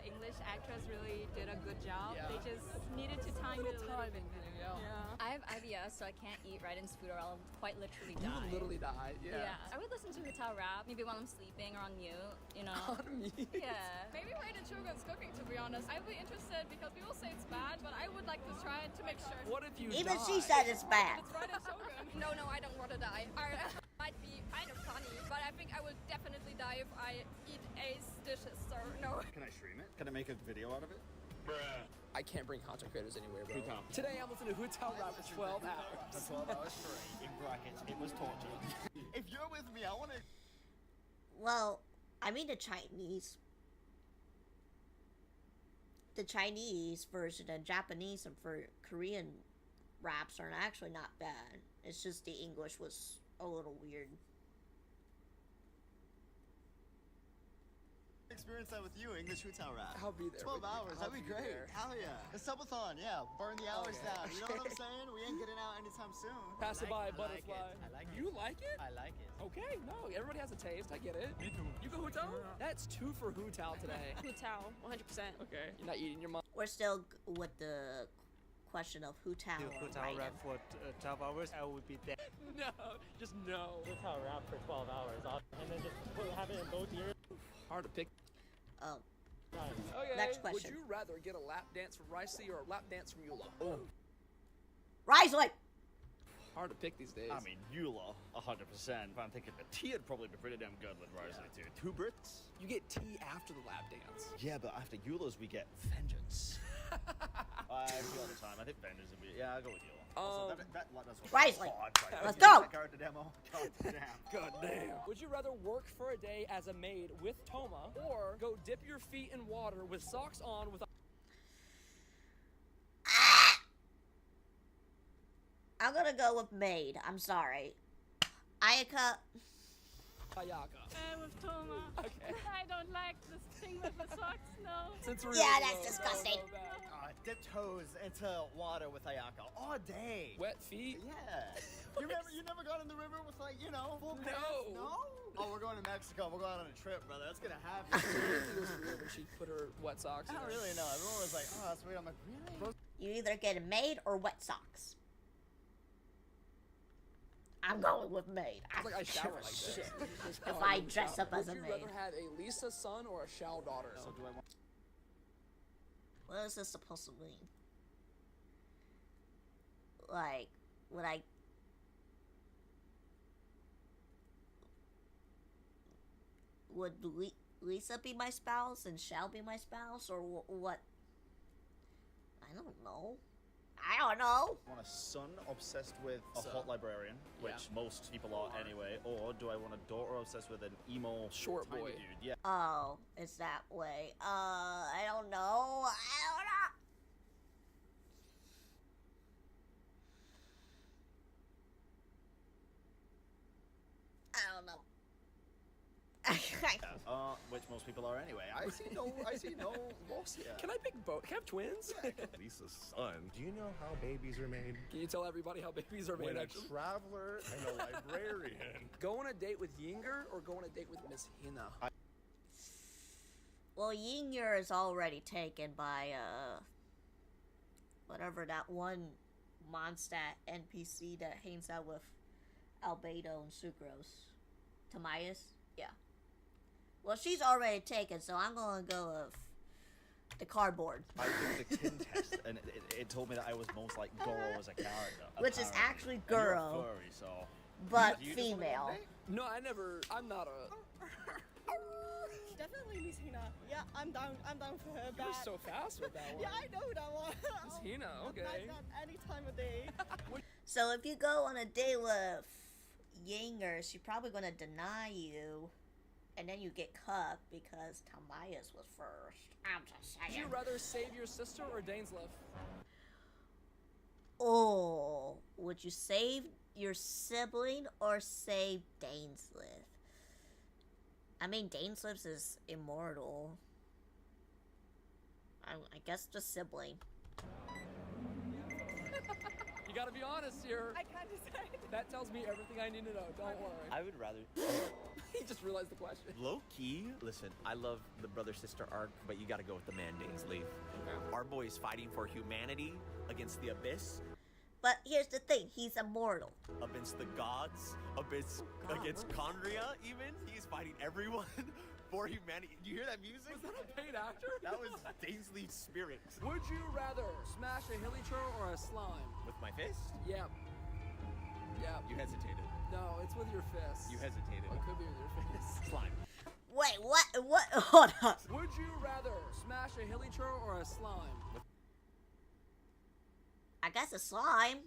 [SPEAKER 23] English actress really did a good job.
[SPEAKER 22] Yeah.
[SPEAKER 23] They just needed to time it a little bit.
[SPEAKER 22] Yeah.
[SPEAKER 3] I have IBS, so I can't eat Raiden's food or I'll quite literally
[SPEAKER 22] You
[SPEAKER 3] die.
[SPEAKER 22] would literally die. Yeah.
[SPEAKER 3] I would listen to Hu Tao rap, maybe while I'm sleeping or on mute, you know.
[SPEAKER 22] On mute?
[SPEAKER 3] Yeah.
[SPEAKER 23] Maybe Raiden Shogun's cooking, to be honest. I'd be interested because people say it's bad, but I would like to try it to make sure.
[SPEAKER 22] What if you
[SPEAKER 1] Even
[SPEAKER 22] die?
[SPEAKER 1] she said it's bad.
[SPEAKER 23] It's Raiden Shogun. No, I don't want to die. Might be kind of funny, but I think I will definitely die if I eat Ace dishes, so no.
[SPEAKER 14] Can I stream it? Can I make a video out of it?
[SPEAKER 22] I can't bring content creators anywhere, bro.
[SPEAKER 14] Hu Tao.
[SPEAKER 22] Today I'm listening to Hu Tao rap for 12 hours.
[SPEAKER 14] For 12 hours straight. In brackets, it was torture. If you're with me, I want to...
[SPEAKER 1] Well, I mean the Chinese version and Japanese and for Korean raps are actually not bad. It's just the English was a little weird.
[SPEAKER 14] Experience that with you, English Hu Tao rap.
[SPEAKER 22] I'll be there.
[SPEAKER 14] 12
[SPEAKER 22] with you.
[SPEAKER 14] hours, that'd be
[SPEAKER 22] I'll
[SPEAKER 14] great.
[SPEAKER 22] there.
[SPEAKER 14] Hell yeah. A subathon, yeah. Burn the hours
[SPEAKER 22] Okay.
[SPEAKER 14] down. You know what I'm saying? We ain't getting out anytime soon.
[SPEAKER 22] Pass it by,
[SPEAKER 8] I like
[SPEAKER 22] butterfly.
[SPEAKER 8] it. I like it.
[SPEAKER 22] You like it?
[SPEAKER 8] I like it.
[SPEAKER 22] Okay, no, everybody has a taste. I get it.
[SPEAKER 27] Me too.
[SPEAKER 22] You go Hu Tao? That's 2 for Hu Tao today.
[SPEAKER 23] Hu Tao, 100%.
[SPEAKER 22] Okay, you're not eating your mom.
[SPEAKER 1] We're still with the question of Hu Tao
[SPEAKER 15] Do
[SPEAKER 1] or
[SPEAKER 15] Hu Tao
[SPEAKER 1] Raiden.
[SPEAKER 15] rap for 12 hours, I would be dead.
[SPEAKER 22] No, just no.
[SPEAKER 16] Hu Tao rap for 12 hours, and then just have it in both ears.
[SPEAKER 22] Hard to pick.
[SPEAKER 1] Oh,
[SPEAKER 22] Okay.
[SPEAKER 1] Next question.
[SPEAKER 22] Would you rather get a lap dance from Ricey or a lap dance from Eula? Oh.
[SPEAKER 1] Risley!
[SPEAKER 22] Hard to pick these days.
[SPEAKER 14] I mean, Eula, 100%. If I'm thinking the tea would probably be pretty damn good with Risley too. 2 Brits?
[SPEAKER 22] You get tea after the lap dance.
[SPEAKER 14] Yeah, but after Eula's we get Vengeance. I feel all the time. I think Vengeance would be... Yeah, I'll go with Eula. Also, that's what...
[SPEAKER 1] Risley,
[SPEAKER 14] Oh, I'm sorry.
[SPEAKER 1] let's go!
[SPEAKER 14] Card the demo. God damn.
[SPEAKER 22] God damn. Would you rather work for a day as a maid with Toma or go dip your feet in water with socks on with a...
[SPEAKER 1] I'm gonna go with maid. I'm sorry. Ayaka.
[SPEAKER 22] Ayaka?
[SPEAKER 23] With Toma.
[SPEAKER 22] Okay.
[SPEAKER 23] I don't like this thing with the socks, no.
[SPEAKER 1] Yeah, that's disgusting.
[SPEAKER 14] Dip toes into water with Ayaka all day.
[SPEAKER 22] Wet feet?
[SPEAKER 14] Yeah. You never got in the river with, like, you know, full pants?
[SPEAKER 22] No.
[SPEAKER 14] No? Oh, we're going to Mexico. We're going on a trip, brother. That's gonna happen.
[SPEAKER 22] It was weird when she put her wet socks
[SPEAKER 14] I
[SPEAKER 22] in
[SPEAKER 14] don't
[SPEAKER 22] there.
[SPEAKER 14] really know. Everyone was like, oh, that's weird. I'm like, really?
[SPEAKER 1] You either get a maid or wet socks. I'm going with maid.
[SPEAKER 22] It's like I shower like this.
[SPEAKER 1] If I dress up as a
[SPEAKER 22] Would you
[SPEAKER 1] maid.
[SPEAKER 22] rather have a Lisa son or a Shao daughter?
[SPEAKER 14] So do I want...
[SPEAKER 1] What is this supposed to mean? Like, would I... Would Lisa be my spouse and Shao be my spouse, or what? I don't know. I don't know.
[SPEAKER 14] I want a son obsessed with a hot librarian, which most people are anyway, or do I want a daughter obsessed with an emo
[SPEAKER 22] short
[SPEAKER 14] tiny
[SPEAKER 22] boy
[SPEAKER 14] dude? Yeah.
[SPEAKER 1] Oh, it's that way. I don't know. I don't know.
[SPEAKER 14] Which most people are anyway. I see no loss here.
[SPEAKER 22] Can I pick both? Can I have twins?
[SPEAKER 2] Lisa's son. Do you know how babies are made?
[SPEAKER 22] Can you tell everybody how babies are made?
[SPEAKER 2] When a
[SPEAKER 22] actually?
[SPEAKER 2] traveler and a librarian.
[SPEAKER 22] Go on a date with Yinger or go on a date with Miss Hina?
[SPEAKER 1] Well, Yinger is already taken by, whatever that one Mondstadt NPC that hangs out with Albedo and Sucrose. Tamias? Yeah. Well, she's already taken, so I'm gonna go with the cardboard.
[SPEAKER 14] I did the kin test, and it told me that I was most like Goro as a character.
[SPEAKER 1] Which is actually
[SPEAKER 14] And you're a
[SPEAKER 1] Goro,
[SPEAKER 14] furry, so...
[SPEAKER 1] but
[SPEAKER 14] Do you just wanna
[SPEAKER 1] female.
[SPEAKER 14] go date?
[SPEAKER 22] No, I'm not a...
[SPEAKER 4] Definitely Miss Hina. Yeah, I'm down for her.
[SPEAKER 22] You were so fast with that one.
[SPEAKER 4] Yeah, I know that one.
[SPEAKER 22] Miss Hina, okay.
[SPEAKER 4] Like that any time of day.
[SPEAKER 1] So if you go on a date with Yinger, she's probably gonna deny you, and then you get cut because Tamias was first. I'm just
[SPEAKER 22] Would
[SPEAKER 1] saying.
[SPEAKER 22] you rather save your sister or Dainsleif?
[SPEAKER 1] Oh, would you save your sibling or save Dainsleif? I mean, Dainsleif is immortal. I guess just sibling.
[SPEAKER 22] You gotta be honest here.
[SPEAKER 4] I can't decide.
[SPEAKER 22] That tells me everything I need to know. Don't worry.
[SPEAKER 24] I would rather.
[SPEAKER 22] He just realized the question.
[SPEAKER 24] Low key, listen, I love the brother sister arc, but you gotta go with the man Dainsleif. Our boy is fighting for humanity against the abyss,
[SPEAKER 1] But here's the thing, he's immortal.
[SPEAKER 24] against the gods, against Conria even. He's fighting everyone for humanity. Do you hear that music?
[SPEAKER 22] Was that a paid actor?
[SPEAKER 24] That was Dainsleif's spirit.
[SPEAKER 22] Would you rather smash a hilichurl or a slime?
[SPEAKER 24] With my fist?
[SPEAKER 22] Yep. Yep.
[SPEAKER 24] You hesitated.
[SPEAKER 22] No, it's with your fist.
[SPEAKER 24] You hesitated.
[SPEAKER 22] Well, it could be with your fist.
[SPEAKER 24] Slime.
[SPEAKER 1] Wait, what? What? Hold on.
[SPEAKER 22] Would you rather smash a hilichurl or a slime?
[SPEAKER 1] I guess a slime.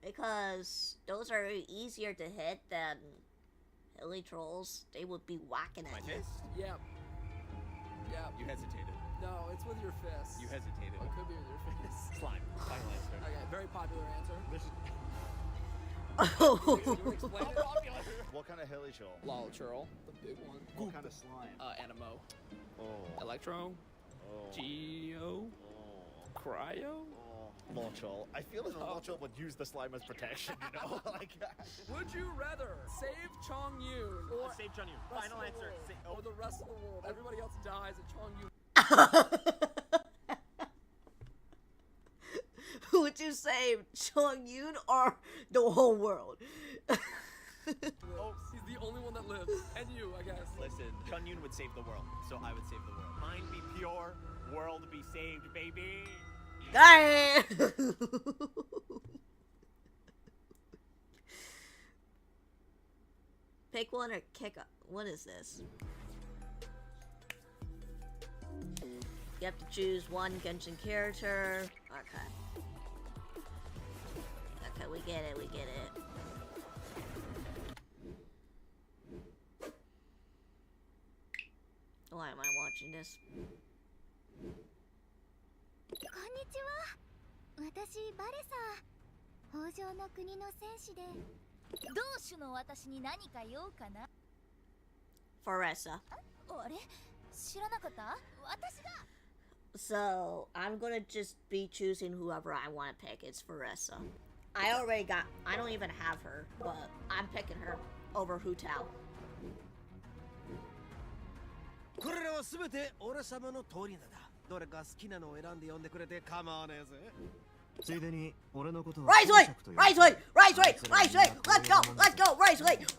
[SPEAKER 1] Because those are easier to hit than hilly trolls. They would be whacking
[SPEAKER 24] My
[SPEAKER 1] at you.
[SPEAKER 24] fist?
[SPEAKER 22] Yep. Yep.
[SPEAKER 24] You hesitated.
[SPEAKER 22] No, it's with your fist.
[SPEAKER 24] You hesitated.
[SPEAKER 22] Well, it could be with your fist.
[SPEAKER 24] Slime. Final answer.
[SPEAKER 22] Okay, very popular answer.
[SPEAKER 1] Oh.
[SPEAKER 22] Explain it.
[SPEAKER 14] What kind of hilly troll?
[SPEAKER 22] Lolchurl, the big one.
[SPEAKER 14] What kind of slime?
[SPEAKER 22] Animo.
[SPEAKER 14] Oh.
[SPEAKER 22] Electro.
[SPEAKER 14] Oh.
[SPEAKER 22] Geo.
[SPEAKER 14] Oh.
[SPEAKER 22] Cryo.
[SPEAKER 14] Molchol. I feel like Molchol would use the slime as protection, you know? Like,
[SPEAKER 22] Would you rather save Chong Yun or
[SPEAKER 24] Save Chong Yun.
[SPEAKER 22] rest
[SPEAKER 24] Final
[SPEAKER 22] of the
[SPEAKER 24] answer.
[SPEAKER 22] world, or the rest of the world? Everybody else dies and Chong Yun.
[SPEAKER 1] Would you save Chong Yun or the whole world?
[SPEAKER 22] Oh, he's the only one that lives. And you, I guess.
[SPEAKER 24] Listen, Chun Yun would save the world, so I would save the world. Mind be pure, world be saved, baby.
[SPEAKER 1] Darn. Pick one or kick up. What is this? You have to choose one Genshin character. Okay. Okay, we get it, we get it. Why am I watching this?
[SPEAKER 9] こんにちは。私バレさ。北条の国の戦士で。同種の私に何か用かな。
[SPEAKER 1] Faressa.
[SPEAKER 9] あれ？知らなかった？私が。
[SPEAKER 1] So, I'm gonna just be choosing whoever I want to pick. It's Faressa. I already got, I don't even have her, but I'm picking her over Hu Tao.
[SPEAKER 10] これらはすべて俺様の通り名だ。どれか好きなのを選んで呼んでくれて構わねえぜ。ついでに俺のことは
[SPEAKER 1] Raceway! Raceway! Raceway! Raceway! Let's go! Let's go! Raceway! Woo!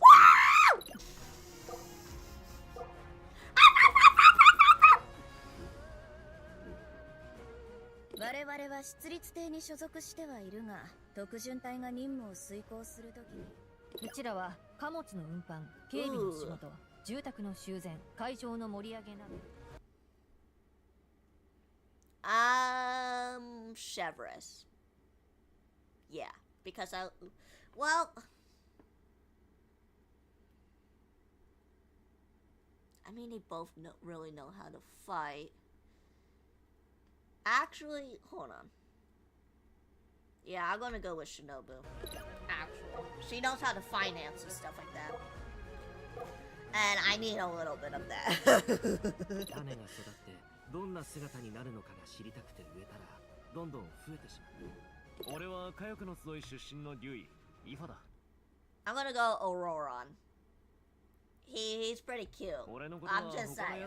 [SPEAKER 11] 我々は出立艇に所属してはいるが、特巡隊が任務を遂行するときに、うちらは貨物の運搬、警備の仕事、住宅の修繕、海上の盛り上げなど。
[SPEAKER 1] Chevres. Yeah, because well, I mean, they both really know how to fight. Actually, hold on. Yeah, I'm gonna go with Shinobu. Actually, she knows how to finance and stuff like that. And I need a little bit of that.
[SPEAKER 10] 種が育ってどんな姿になるのかが知りたくて植えたらどんどん増えてしまう。俺は火薬の集い出身の竜医、イファだ。
[SPEAKER 1] I'm gonna go Auroron. He's pretty cute. I'm just saying.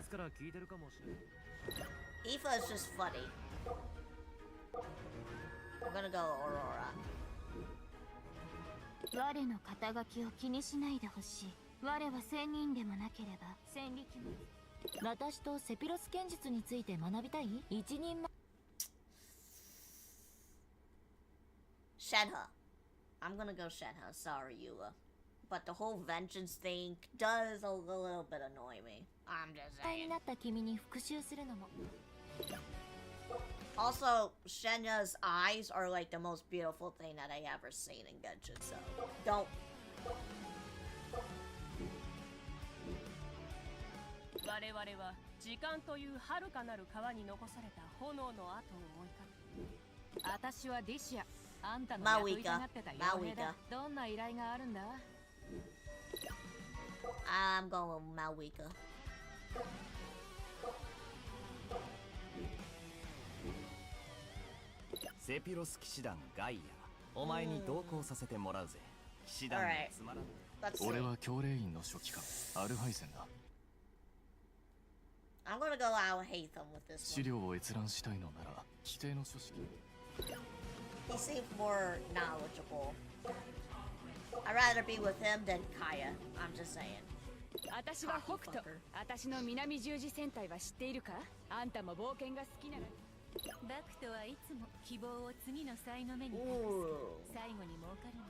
[SPEAKER 1] Aoife is just funny. I'm gonna go Aurora.
[SPEAKER 12] 我の肩書きを気にしないでほしい。我は仙人でもなければ戦力も。私とセピロス剣術について学びたい？一人前。
[SPEAKER 1] Shenhe. I'm gonna go Shenhe. Sorry, Yua. But the whole vengeance thing does a little bit annoy me. I'm just saying.
[SPEAKER 12] になった君に復讐するのも。
[SPEAKER 1] Also, Shenya's eyes are like the most beautiful thing that I ever seen in Genshin, so don't.
[SPEAKER 13] 我々は時間という遥かなる川に残された炎の跡を追いかけ。私はディシア。あんたの雇いたがってた傭兵だ。どんな依頼があるんだ？
[SPEAKER 1] I'm going with Malwika.
[SPEAKER 10] セピロス騎士団ガイア、お前に同行させてもらうぜ。騎士団がつまらない。
[SPEAKER 17] 俺は教令員の書記官アルハイセンだ。
[SPEAKER 1] I'm gonna go Al-Haytham with this
[SPEAKER 17] 資
[SPEAKER 1] one.
[SPEAKER 17] 料を閲覧したいのなら規定の書式。
[SPEAKER 1] He seems more knowledgeable. I'd rather be with him than Kaya. I'm just saying.
[SPEAKER 13] 私は北斗。私の南十字戦隊は知っているか？あんたも冒険が好きなら。
[SPEAKER 11] バクトはいつも希望を次の才の目に託す。最後に儲かるの。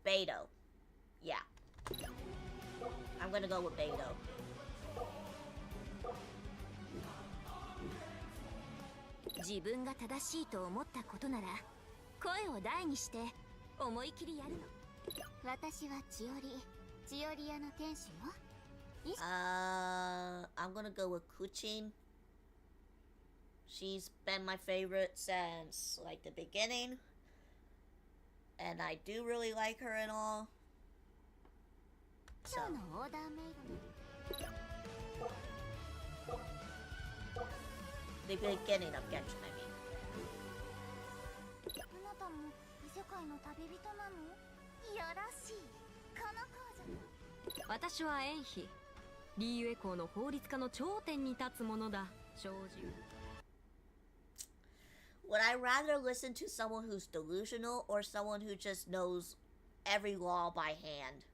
[SPEAKER 1] Beto. Yeah. I'm gonna go with Beto.
[SPEAKER 11] 自分が正しいと思ったことなら声を大にして思い切りやるの。
[SPEAKER 12] 私はチオリアの天使よ。
[SPEAKER 1] I'm gonna go with Kuchin. She's been my favorite since like the beginning. And I do really like her and all. So. The beginning of Genshin, I mean.
[SPEAKER 12] あなたも異世界の旅人なの？よろしい。この子じゃ。
[SPEAKER 13] 私はエンヒ。リーユエ校の法律家の頂点に立つものだ。正直。
[SPEAKER 1] Would I rather listen to someone who's delusional or someone who just knows every law by hand?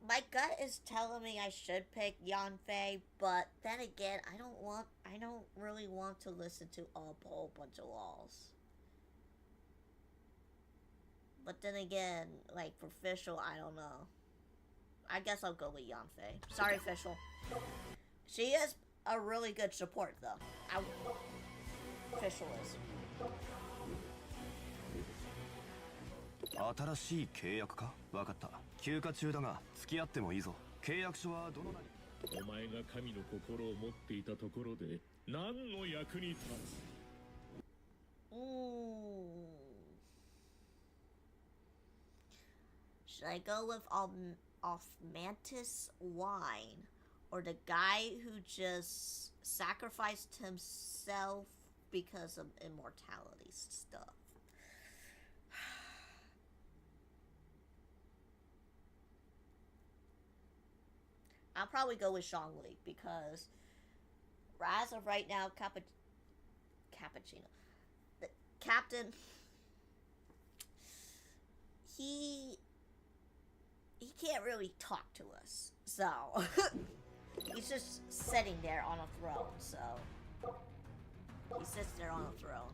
[SPEAKER 1] My gut is telling me I should pick Yanfei, but then again, I don't really want to listen to a whole bunch of laws. But then again, like for Fischl, I don't know. I guess I'll go with Yanfei. Sorry, Fischl. She is a really good support, though. Fischl is.
[SPEAKER 10] 新しい契約か？わかった。休暇中だが付き合ってもいいぞ。契約書はどのなり？
[SPEAKER 6] お前が神の心を持っていたところで何の役に立つ？
[SPEAKER 1] Should I go with Osmanthus Wine? Or the guy who just sacrificed himself because of immortality stuff? I'll probably go with Shangli because as of right now, Cappuccino. The captain, he can't really talk to us, so he's just sitting there on a throne, so he sits there on a throne.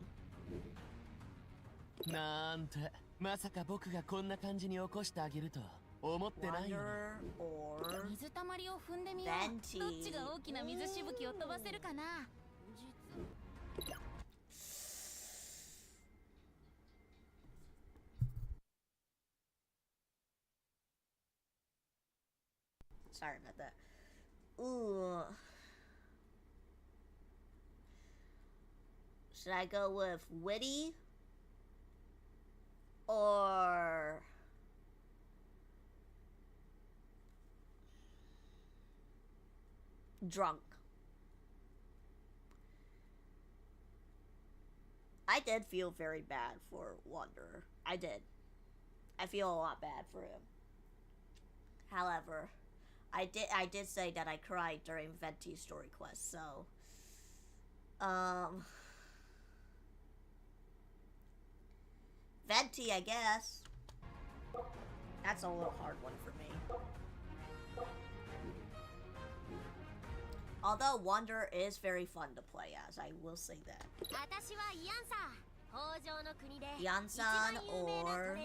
[SPEAKER 10] なんてまさか僕がこんな感じに起こしてあげると思ってないよな。
[SPEAKER 1] or
[SPEAKER 12] 水たまりを踏んでみよう。どっちが大きな水しぶきを飛ばせるかな。
[SPEAKER 1] Sorry about that. Ooh. Should I go with witty or drunk? I did feel very bad for Wanderer. I did. I feel a lot bad for him. However, I did say that I cried during Venti's story quest, so Venti, I guess. That's a little hard one for me. Although Wanderer is very fun to play as, I will say that. Yansan or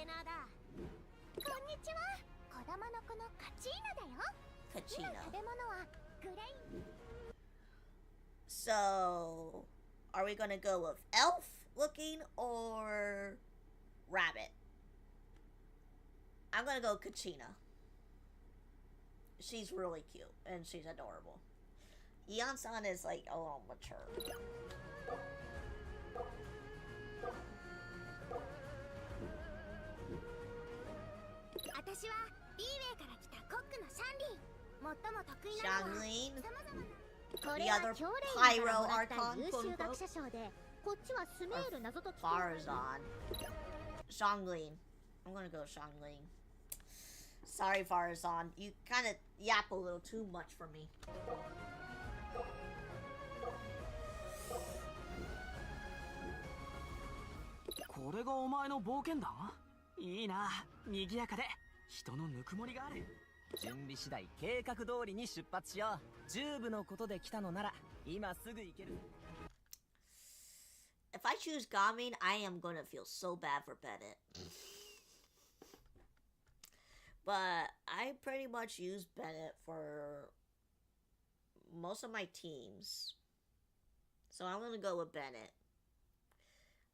[SPEAKER 1] Kachina. So, are we gonna go with elf looking or rabbit? I'm gonna go Kachina. She's really cute and she's adorable. Ian-san is like a little mature. Shangling, the other Pyro Archon, or Farazan. Shangling. I'm gonna go Shangling. Sorry, Farazan. You kind of yap a little too much for me.
[SPEAKER 10] いいな、賑やかで人のぬくもりがある。準備次第計画通りに出発しよう。10部のことで来たのなら今すぐ行ける。
[SPEAKER 1] If I choose Gamin, I am gonna feel so bad for Bennett. But I pretty much use Bennett for most of my teams. So I'm gonna go with Bennett.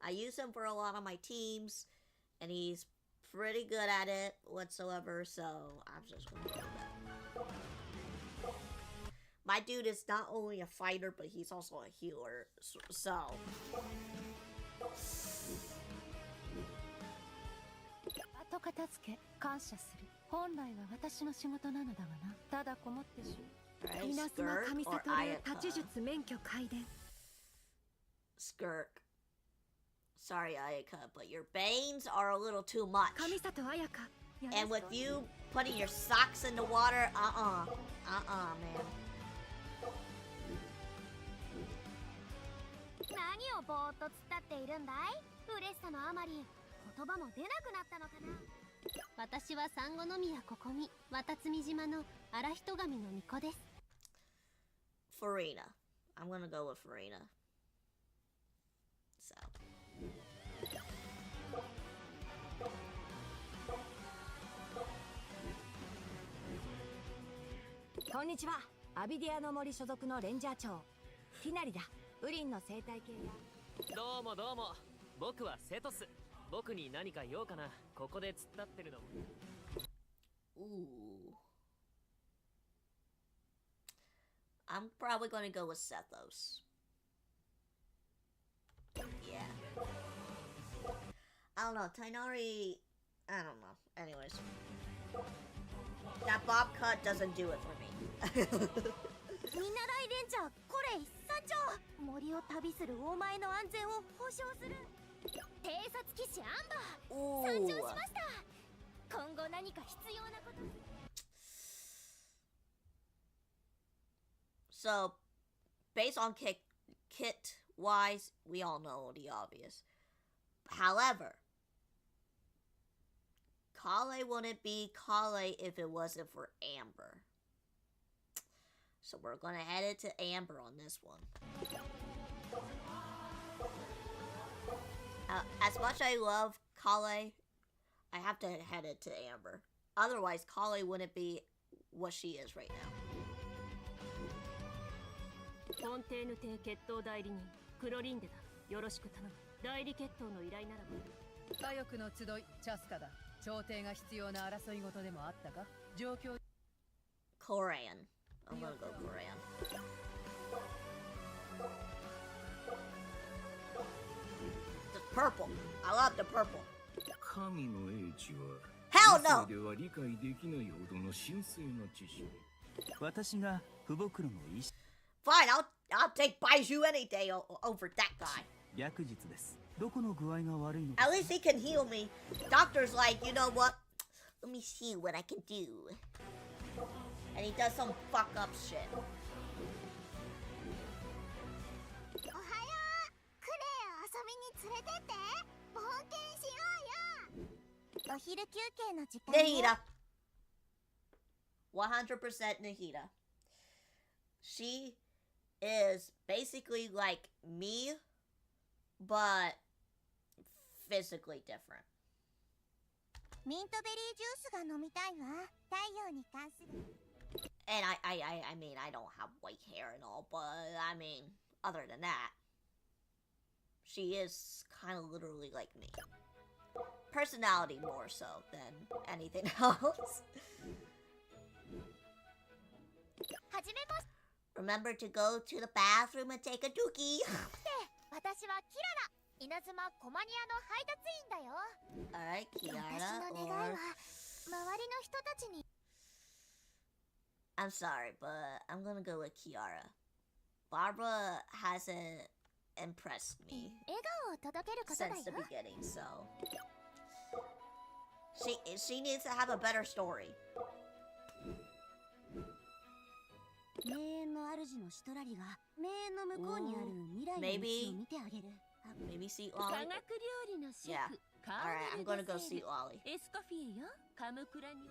[SPEAKER 1] I use him for a lot of my teams, and he's pretty good at it whatsoever, so I'm just gonna go with that. My dude is not only a fighter, but he's also a healer, so... Skirk. Sorry, Ayaka, but your banes are a little too much. And with you putting your socks in the water, man.
[SPEAKER 12] 何をぼーっと突っ立っているんだい？嬉しさのあまり言葉も出なくなったのかな。私は産後宮ここみ渡積島の荒人神の巫女です。
[SPEAKER 1] Farina. I'm gonna go with Farina. So.
[SPEAKER 11] こんにちは。アビディアの森所属のレンジャー長ティナリだ。ウリンの生態系や。
[SPEAKER 10] どうもどうも。僕はセトス。僕に何か用かな。ここで突っ立ってるの。
[SPEAKER 1] Ooh. I'm probably gonna go with Sethos. Yeah. I don't know. Tainari. I don't know. Anyways. That bob cut doesn't do it for me.
[SPEAKER 9] 見習いレンジャーコレイ参上。森を旅するお前の安全を保証する。偵察騎士アンバー参上しました。今後何か必要なこと。
[SPEAKER 1] So, based on kit wise, we all know the obvious. However, Kale wouldn't be Kale if it wasn't for Amber. So we're gonna head it to Amber on this one. As much as I love Kale, I have to head it to Amber. Otherwise, Kale wouldn't be what she is right now.
[SPEAKER 13] 本邸の帝決闘代理人クロリンデだ。よろしく頼む。代理決闘の依頼ならば。
[SPEAKER 5] 左翼の集いチャスカだ。朝廷が必要な争い事でもあったか。状況。
[SPEAKER 1] Korean. I'm gonna go Korean. The purple. I love the purple.
[SPEAKER 7] 神の英知は
[SPEAKER 1] Hell no!
[SPEAKER 7] では理解できないほどの神聖な知識。
[SPEAKER 10] 私が父母の意志。
[SPEAKER 1] Fine, I'll take Baiju any day over that guy.
[SPEAKER 10] 略術です。どこの具合が悪いの
[SPEAKER 1] At least he can heal me. Doctor's like, you know what? Let me see what I can do. And he does some fuck up shit.
[SPEAKER 9] おはよう。クレイを遊びに連れてって。冒険しようよ。お昼休憩の時間ね。
[SPEAKER 1] Nahida. 100% Nahida. She is basically like me, but physically different.
[SPEAKER 9] ミントベリージュースが飲みたいわ。太陽に関する。
[SPEAKER 1] And I mean, I don't have white hair and all, but I mean, other than that, she is kind of literally like me. Personality more so than anything else. Remember to go to the bathroom and take a dookie.
[SPEAKER 9] 私はキララ。稲妻コマニアの配達員だよ。
[SPEAKER 1] Alright,
[SPEAKER 9] 私の
[SPEAKER 1] Kiara
[SPEAKER 9] 願い
[SPEAKER 1] or...
[SPEAKER 9] は周りの人たちに。
[SPEAKER 1] I'm sorry, but I'm gonna go with Kiara. Barbara hasn't impressed me
[SPEAKER 9] 笑顔を届けることだよ。
[SPEAKER 1] since the beginning, so... She needs to have a better story.
[SPEAKER 9] 名園の主のシトラリが名園の向こうにある未来の道を見てあげる。
[SPEAKER 1] Maybe Seat
[SPEAKER 13] 科
[SPEAKER 1] Lolly?
[SPEAKER 13] 学料理のシェ
[SPEAKER 1] Yeah.
[SPEAKER 13] フ、
[SPEAKER 1] Alright, I'm gonna go Seat Lolly.
[SPEAKER 13] エスコフィエよ。カムクラに。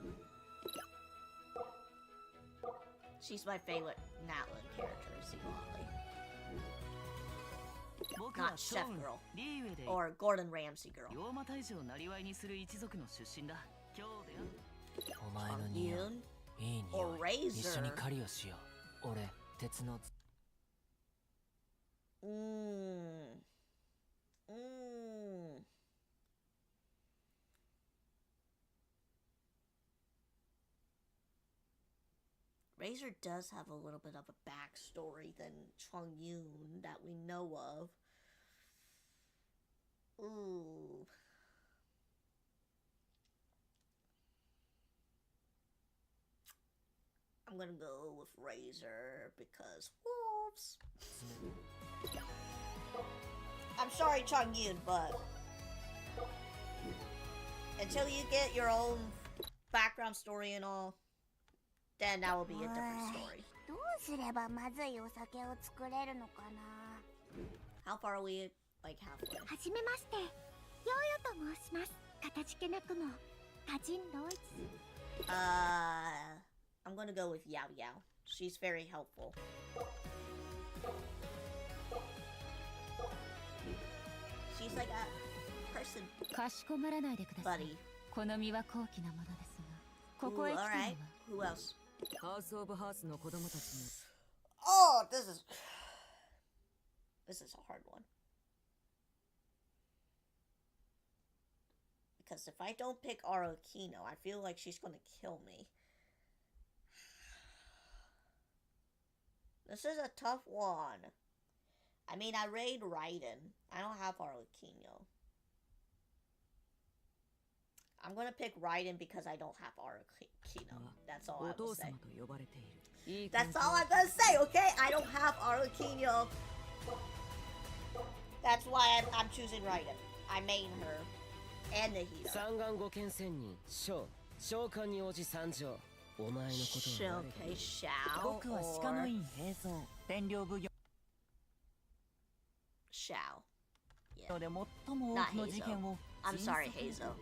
[SPEAKER 1] She's my favorite Natlin character, Seat Lolly. Not Chef Girl. Or Gordon Ramsay Girl.
[SPEAKER 10] 妖魔退治をなりわいにする一族の出身だ。今日である。
[SPEAKER 18] お前の匂い、いい匂
[SPEAKER 1] or
[SPEAKER 18] い。一緒に
[SPEAKER 1] Razor.
[SPEAKER 18] 狩りをしよう。俺、鉄の。
[SPEAKER 1] Razor does have a little bit of a backstory than Chung Yoon that we know of. Ooh. I'm gonna go with Razor because wolves. I'm sorry, Chung Yoon, but until you get your own background story and all, then that will be a different story.
[SPEAKER 9] どうすればまずいお酒を作れるのかな。
[SPEAKER 1] How far are we? Like halfway.
[SPEAKER 9] はじめまして。ヨーヨと申します。形気なくも歌人ロイズ。
[SPEAKER 1] I'm gonna go with Yao Yao. She's very helpful. She's like a person.
[SPEAKER 3] かしこまらないでください。
[SPEAKER 1] Buddy.
[SPEAKER 3] 好みは高貴なものですが、こ
[SPEAKER 1] Ooh,
[SPEAKER 3] こへ来たの
[SPEAKER 1] alright.
[SPEAKER 3] は
[SPEAKER 1] Who else?
[SPEAKER 5] ハウス・オブ・ハースの子供たちに。
[SPEAKER 1] Oh, this is a hard one. Because if I don't pick Arokino, I feel like she's gonna kill me. This is a tough one. I mean, I raid Raiden. I don't have Arokino. I'm gonna pick Raiden because I don't have Arlecchino. That's all I will say. That's all I'm gonna say, okay? I don't have Arlecchino. That's why I'm choosing Raiden. I main her. And Nahida. Okay, Shao or... Shao. Yeah. Not Hazel. I'm sorry, Hazel.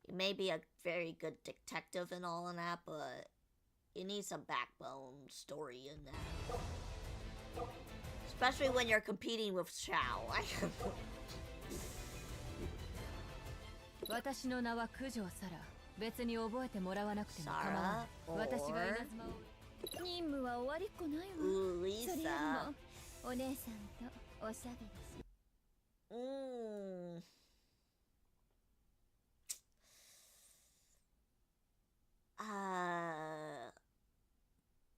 [SPEAKER 1] You may be a very good detective and all in that, but you need some backbone story in that. Especially when you're competing with Shao. Sarah or... Ooh, Lisa.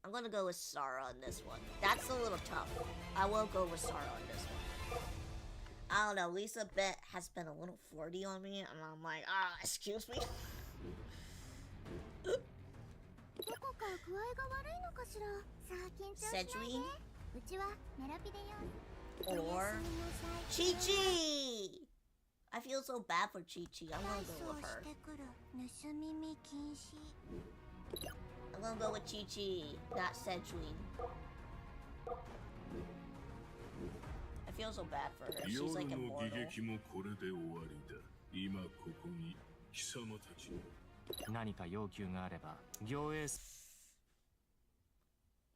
[SPEAKER 1] I'm gonna go with Sarah on this one. That's a little tough. I will go with Sarah on this one. I don't know, Lisa has been a little flirty on me, and I'm like, excuse me? Sedgwin? Or Chi-Chi! I feel so bad for Chi-Chi. I'm gonna go with her. I'm gonna go with Chi-Chi, not Sedgwin. I feel so bad for her. She's like immortal.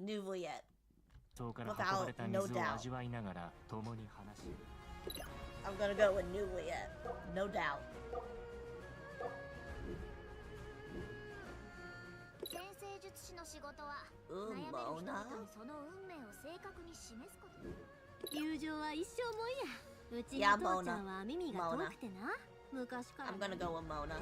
[SPEAKER 1] Nuvoyet. Without no doubt. I'm gonna go with Nuvoyet. No doubt. Ooh, Mona? Yeah, Mona. Mona. I'm gonna go with Mona.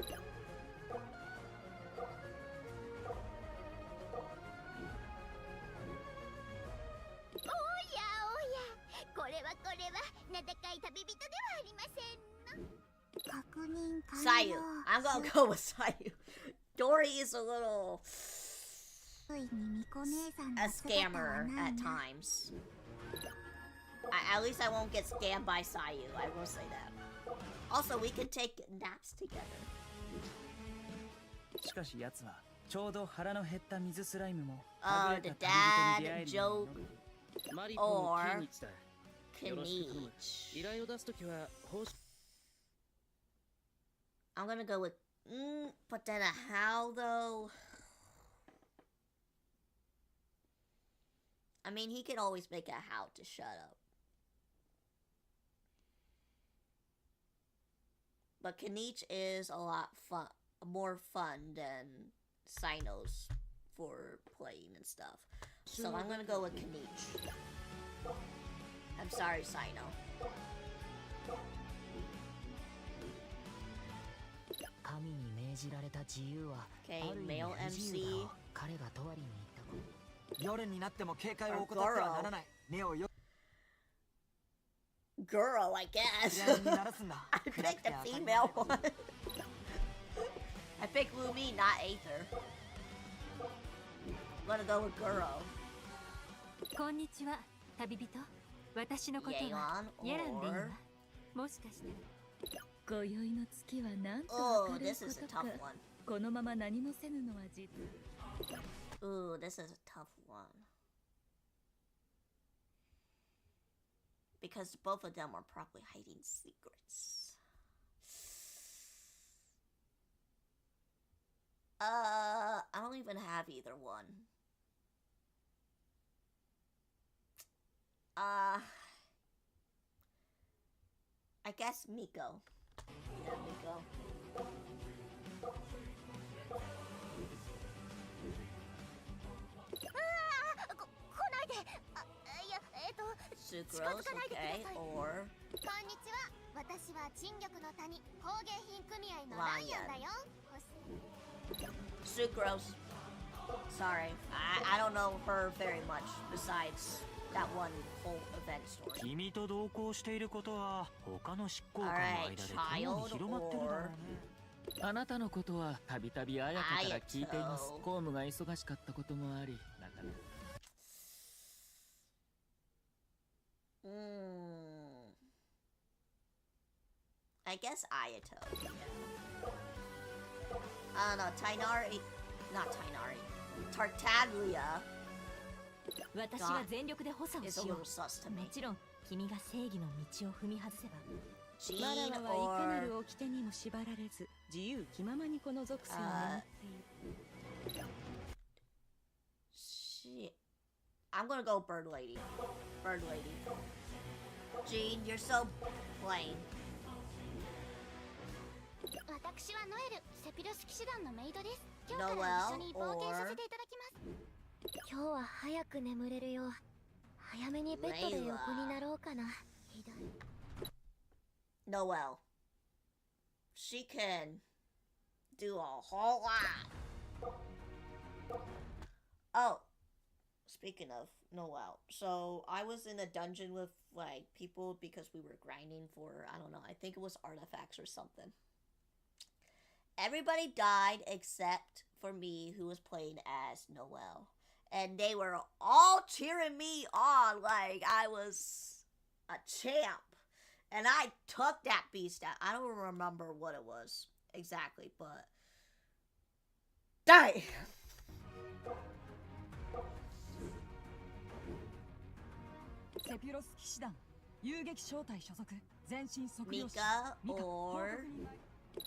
[SPEAKER 1] Sayu. I'm gonna go with Sayu. Dory is a little... a scammer at times. At least I won't get scammed by Sayu, I will say that. Also, we can take naps together. The dad joke or Kenichi. I'm gonna go with but then a Hal though. I mean, he could always make a Hal to shut up. But Kenichi is a lot more fun than Sino's for playing and stuff. So I'm gonna go with Kenichi. I'm sorry, Sino. Okay, male MC. Girl, I guess. I picked the female one. I picked Lumi, not Aether. I'm gonna go with Guro. Yeon or... Oh, this is a tough one. Ooh, this is a tough one. Because both of them are probably hiding secrets. I don't even have either one. I guess Miko. Yeah, Miko. Sucrose, okay, or Sucrose. Sorry, I don't know her very much besides that one whole event story. Alright, child or
[SPEAKER 10] あなたのことはたびたび綾香から聞いています。公務が忙しかったこともあり、なかなか。
[SPEAKER 1] I guess Ayato. I don't know, Tainari, not Tainari, Tartaglia.
[SPEAKER 11] 私は全力で補佐をしよう。
[SPEAKER 1] is a little sus to me.
[SPEAKER 11] もちろん君が正義の道を踏み外せば。
[SPEAKER 1] Jean
[SPEAKER 11] マラワ
[SPEAKER 1] or
[SPEAKER 11] はいかなる掟にも縛られず自由気ままにこの属性を守っている。
[SPEAKER 1] Shit. I'm gonna go Bird Lady. Bird Lady. Jean, you're so plain.
[SPEAKER 9] 私はノエル、セピロス騎士団のメイドです。今日から一緒に冒険させていただきます。今日は早く眠れるよう早めにベッドで横になろうかな。ひどい。
[SPEAKER 1] Noelle. She can do a whole lot. Oh, speaking of Noelle, so I was in a dungeon with like people because we were grinding for, I don't know, I think it was artifacts or something. Everybody died except for me, who was playing as Noelle. And they were all cheering me on like I was a champ. And I took that beast out. I don't remember what it was exactly, but... Die! Mika or...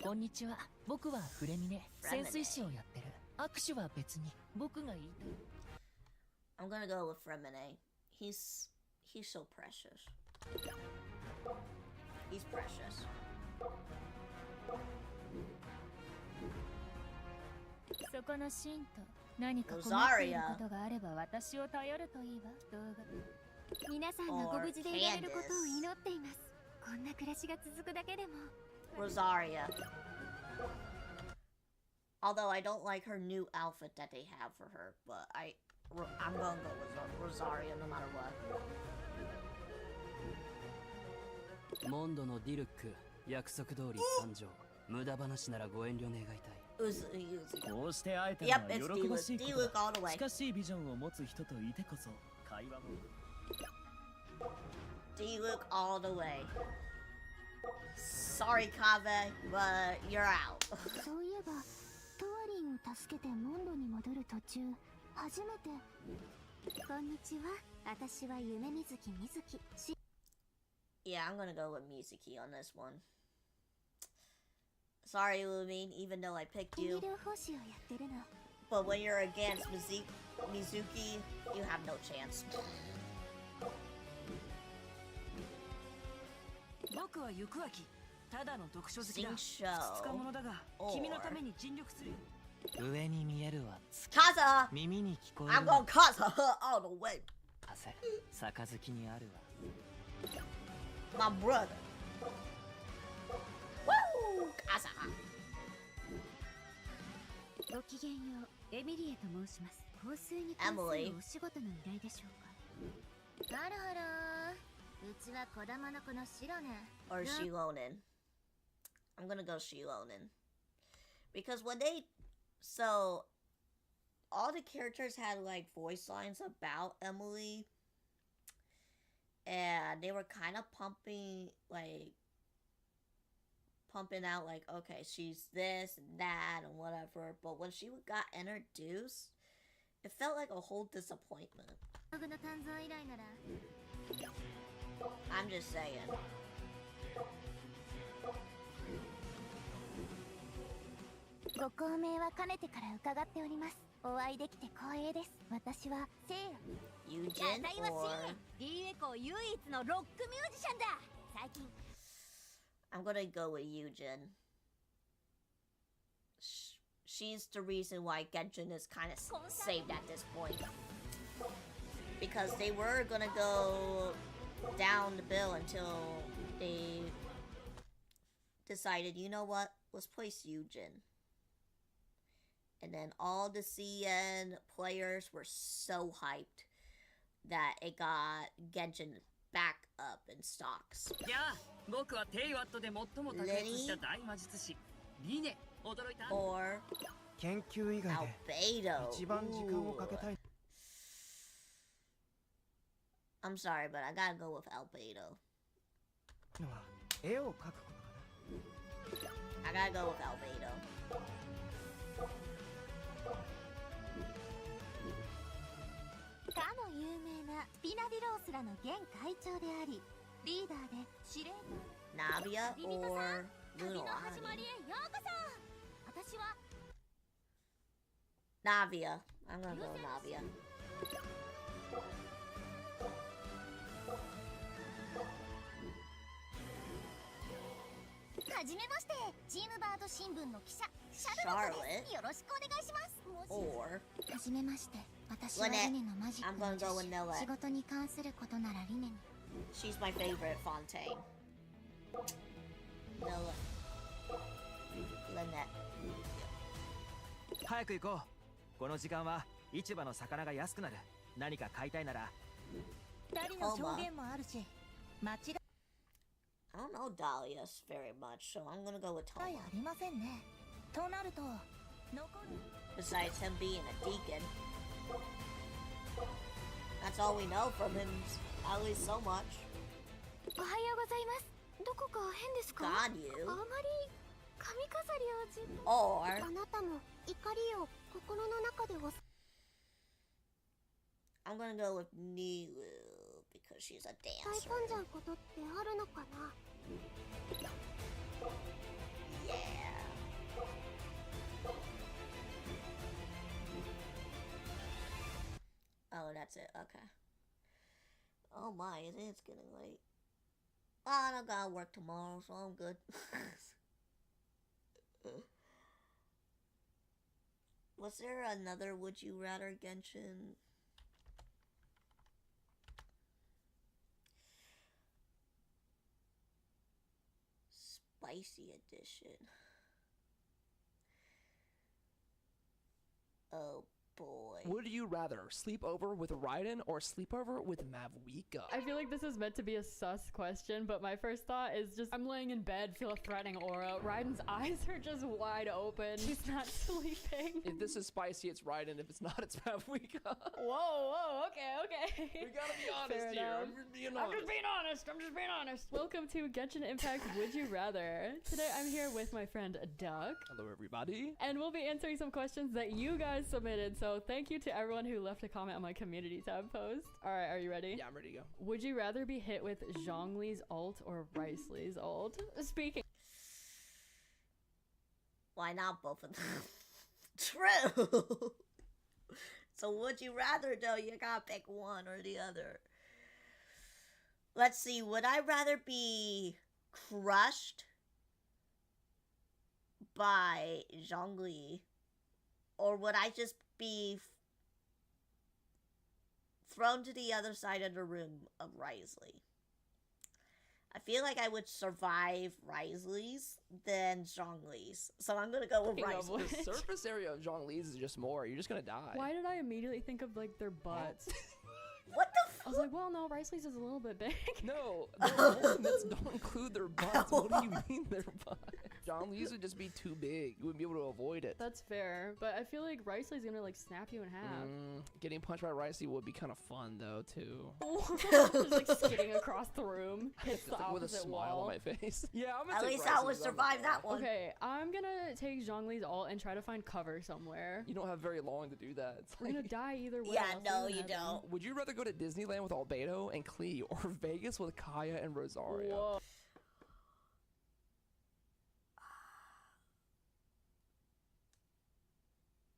[SPEAKER 10] こんにちは。僕はフレミネ。潜水士をやってる。握手は別に。僕が言いたい。
[SPEAKER 1] I'm gonna go with Fremine. He's so precious. He's precious. Rosaria. Rosaria. Although I don't like her new outfit that they have for her, but I'm gonna go with Rosaria no matter what.
[SPEAKER 18] モンドのディルック、約束通り参上。無駄話ならご遠慮願いたい。
[SPEAKER 10] こうして会えたのは喜ばしいことだ。近しいビジョンを持つ人といてこそ会話も。
[SPEAKER 1] D-Luke all the way. Sorry, Kave, but you're out.
[SPEAKER 9] そういえば、トワリンを助けてモンドに戻る途中、初めて。こんにちは。私は夢水木みずき。
[SPEAKER 1] Yeah, I'm gonna go with Mizuki on this one. Sorry, Lumin, even though I picked you. But when you're against Mizuki, you have no chance.
[SPEAKER 10] 僕は行くわき。ただの読書好きだ。
[SPEAKER 1] Sing
[SPEAKER 10] つかものだが、
[SPEAKER 1] or
[SPEAKER 10] 君のために尽力するよ。
[SPEAKER 18] 上に見えるは
[SPEAKER 1] Kaza!
[SPEAKER 18] 耳に聞こえ
[SPEAKER 1] I'm
[SPEAKER 18] る
[SPEAKER 1] gonna Kaza her all the way.
[SPEAKER 18] 汗、杯にあるわ。
[SPEAKER 1] My brother. Woo! Kaza!
[SPEAKER 9] ごきげんよう、エミリエと申します。香水に関するお仕事の依頼でしょうか。ハロハロー。うちは子供の子のシロね。
[SPEAKER 1] Or Shilonen. I'm gonna go Shilonen. Because when they... So... All the characters had, like, voice lines about Emily. And they were kind of pumping out, like, okay, she's this and that and whatever. But when she got introduced, it felt like a whole disappointment. I'm just saying. Eugen or... I'm gonna go with Eugen. She's the reason why Genshin is kind of saved at this point. Because they were gonna go down the bill until they decided, you know what, let's place Eugen. And then all the CN players were so hyped that it got Genshin back up in stocks.
[SPEAKER 10] 僕はテイワットで最も卓越した大魔術師リネ
[SPEAKER 1] or
[SPEAKER 8] 研究以外で
[SPEAKER 1] Albedo.
[SPEAKER 8] 一番時間をかけたい
[SPEAKER 1] I'm sorry, but I gotta go with Albedo.
[SPEAKER 8] のは絵を描くことかな。
[SPEAKER 1] I gotta go with Albedo.
[SPEAKER 12] かの有名なスピナディロースらの現会長でありリーダーで司令官
[SPEAKER 1] Navia or
[SPEAKER 12] 旅の
[SPEAKER 1] Lunoani?
[SPEAKER 12] 始まりへようこそ私は
[SPEAKER 1] Navia. I'm gonna go with Navia.
[SPEAKER 12] はじめましてチームバード新聞の記者シャルロットですよろしくお願いします
[SPEAKER 1] Or
[SPEAKER 12] はじめまして私はリネのマジックの
[SPEAKER 1] I'm gonna go with
[SPEAKER 12] 女
[SPEAKER 1] Noah.
[SPEAKER 12] 子仕事に関することならリネに
[SPEAKER 1] She's my favorite Fontaine. Noah. Lynette.
[SPEAKER 10] 早く行こう。この時間は市場の魚が安くなる。何か買いたいなら。
[SPEAKER 12] 二人の証言もあるし間違い
[SPEAKER 1] I don't know Dahlia's very much, so I'm gonna go with
[SPEAKER 12] あ
[SPEAKER 1] Toma.
[SPEAKER 12] りませんねとなると残る
[SPEAKER 1] Besides him being a deacon. That's all we know from him, at least so much.
[SPEAKER 12] おはようございますどこか変ですか
[SPEAKER 1] God, you.
[SPEAKER 12] あまり髪飾りをじ
[SPEAKER 1] Or
[SPEAKER 12] あなたも怒りを心の中で押す
[SPEAKER 1] I'm gonna go with Nilu because she's a
[SPEAKER 12] 使い
[SPEAKER 1] dancer.
[SPEAKER 12] 込んじゃうことってあるのかな
[SPEAKER 1] Yeah. Oh, that's it. Okay. Oh my, it is getting late. I don't gotta work tomorrow, so I'm good. Was there another Would You Rather Genshin? Spicy edition. Oh boy.
[SPEAKER 22] Would you rather sleep over with Raiden or sleep over with Mavwika?
[SPEAKER 19] I feel like this is meant to be a sus question, but my first thought is just I'm laying in bed, feel a threatening aura. Raiden's eyes are just wide open. He's not sleeping.
[SPEAKER 22] If this is spicy, it's Raiden. If it's not, it's Mavwika.
[SPEAKER 19] Whoa, okay.
[SPEAKER 22] We gotta be honest
[SPEAKER 19] Fair
[SPEAKER 22] here.
[SPEAKER 19] enough.
[SPEAKER 22] I'm just being honest.
[SPEAKER 19] I'm just being honest. Welcome to Genshin Impact Would You Rather. Today I'm here with my friend Duck.
[SPEAKER 22] Hello, everybody.
[SPEAKER 19] And we'll be answering some questions that you guys submitted. So thank you to everyone who left a comment on my community tab post. All right, are you ready?
[SPEAKER 22] Yeah, I'm ready to go.
[SPEAKER 19] Would you rather be hit with Zhongli's ult or Riceley's ult? Speaking.
[SPEAKER 1] Why not both of them? True. So would you rather though? You gotta pick one or the other. Let's see. Would I rather be crushed by Zhongli, or would I just be thrown to the other side of the room of Risley? I feel like I would survive Risley's than Zhongli's, so I'm gonna go with Risley.
[SPEAKER 22] The surface area of Zhongli's is just more. You're just gonna die.
[SPEAKER 19] Why did I immediately think of like their butts?
[SPEAKER 1] What the fuck?
[SPEAKER 19] I was like, well, no, Riceley's is a little bit big.
[SPEAKER 22] No, their ultimates don't include their butts. What do you mean their butts? Zhongli's would just be too big. You wouldn't be able to avoid it.
[SPEAKER 19] That's fair, but I feel like Riceley's gonna like snap you in half.
[SPEAKER 22] Getting punched by Riceley would be kind of fun though too.
[SPEAKER 19] Just like skidding across the room, hits the
[SPEAKER 22] With a
[SPEAKER 19] opposite
[SPEAKER 22] smile
[SPEAKER 19] wall.
[SPEAKER 22] on my face. Yeah, I'm gonna
[SPEAKER 1] At
[SPEAKER 22] take
[SPEAKER 1] least I would
[SPEAKER 22] Riceley's on the
[SPEAKER 1] survive that
[SPEAKER 22] wall.
[SPEAKER 1] one.
[SPEAKER 19] Okay, I'm gonna take Zhongli's ult and try to find cover somewhere.
[SPEAKER 22] You don't have very long to do that. It's
[SPEAKER 19] We're gonna die either way.
[SPEAKER 1] Yeah,
[SPEAKER 19] I'll see
[SPEAKER 1] no,
[SPEAKER 19] what
[SPEAKER 1] you
[SPEAKER 19] happens.
[SPEAKER 1] don't.
[SPEAKER 22] Would you rather go to Disneyland with Albedo and Klee or Vegas with Kaya and Rosario?
[SPEAKER 19] Whoa.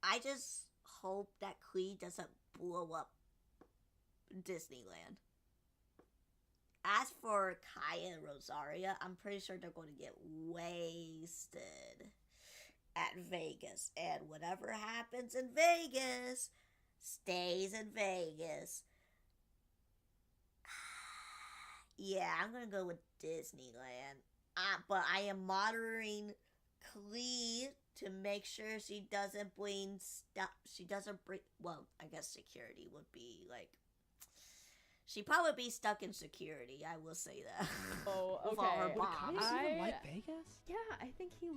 [SPEAKER 1] I just hope that Klee doesn't blow up Disneyland. As for Kaya and Rosaria, I'm pretty sure they're going to get wasted at Vegas. And whatever happens in Vegas stays in Vegas. Yeah, I'm going to go with Disneyland. But I am monitoring Klee to make sure she doesn't bring stuff. She doesn't bring. Well, I guess security would be like. She'd probably be stuck in security, I will say that.
[SPEAKER 19] Oh,
[SPEAKER 1] With all her
[SPEAKER 19] okay.
[SPEAKER 1] bombs.
[SPEAKER 22] Would Kaya even like Vegas?
[SPEAKER 19] Yeah, I think he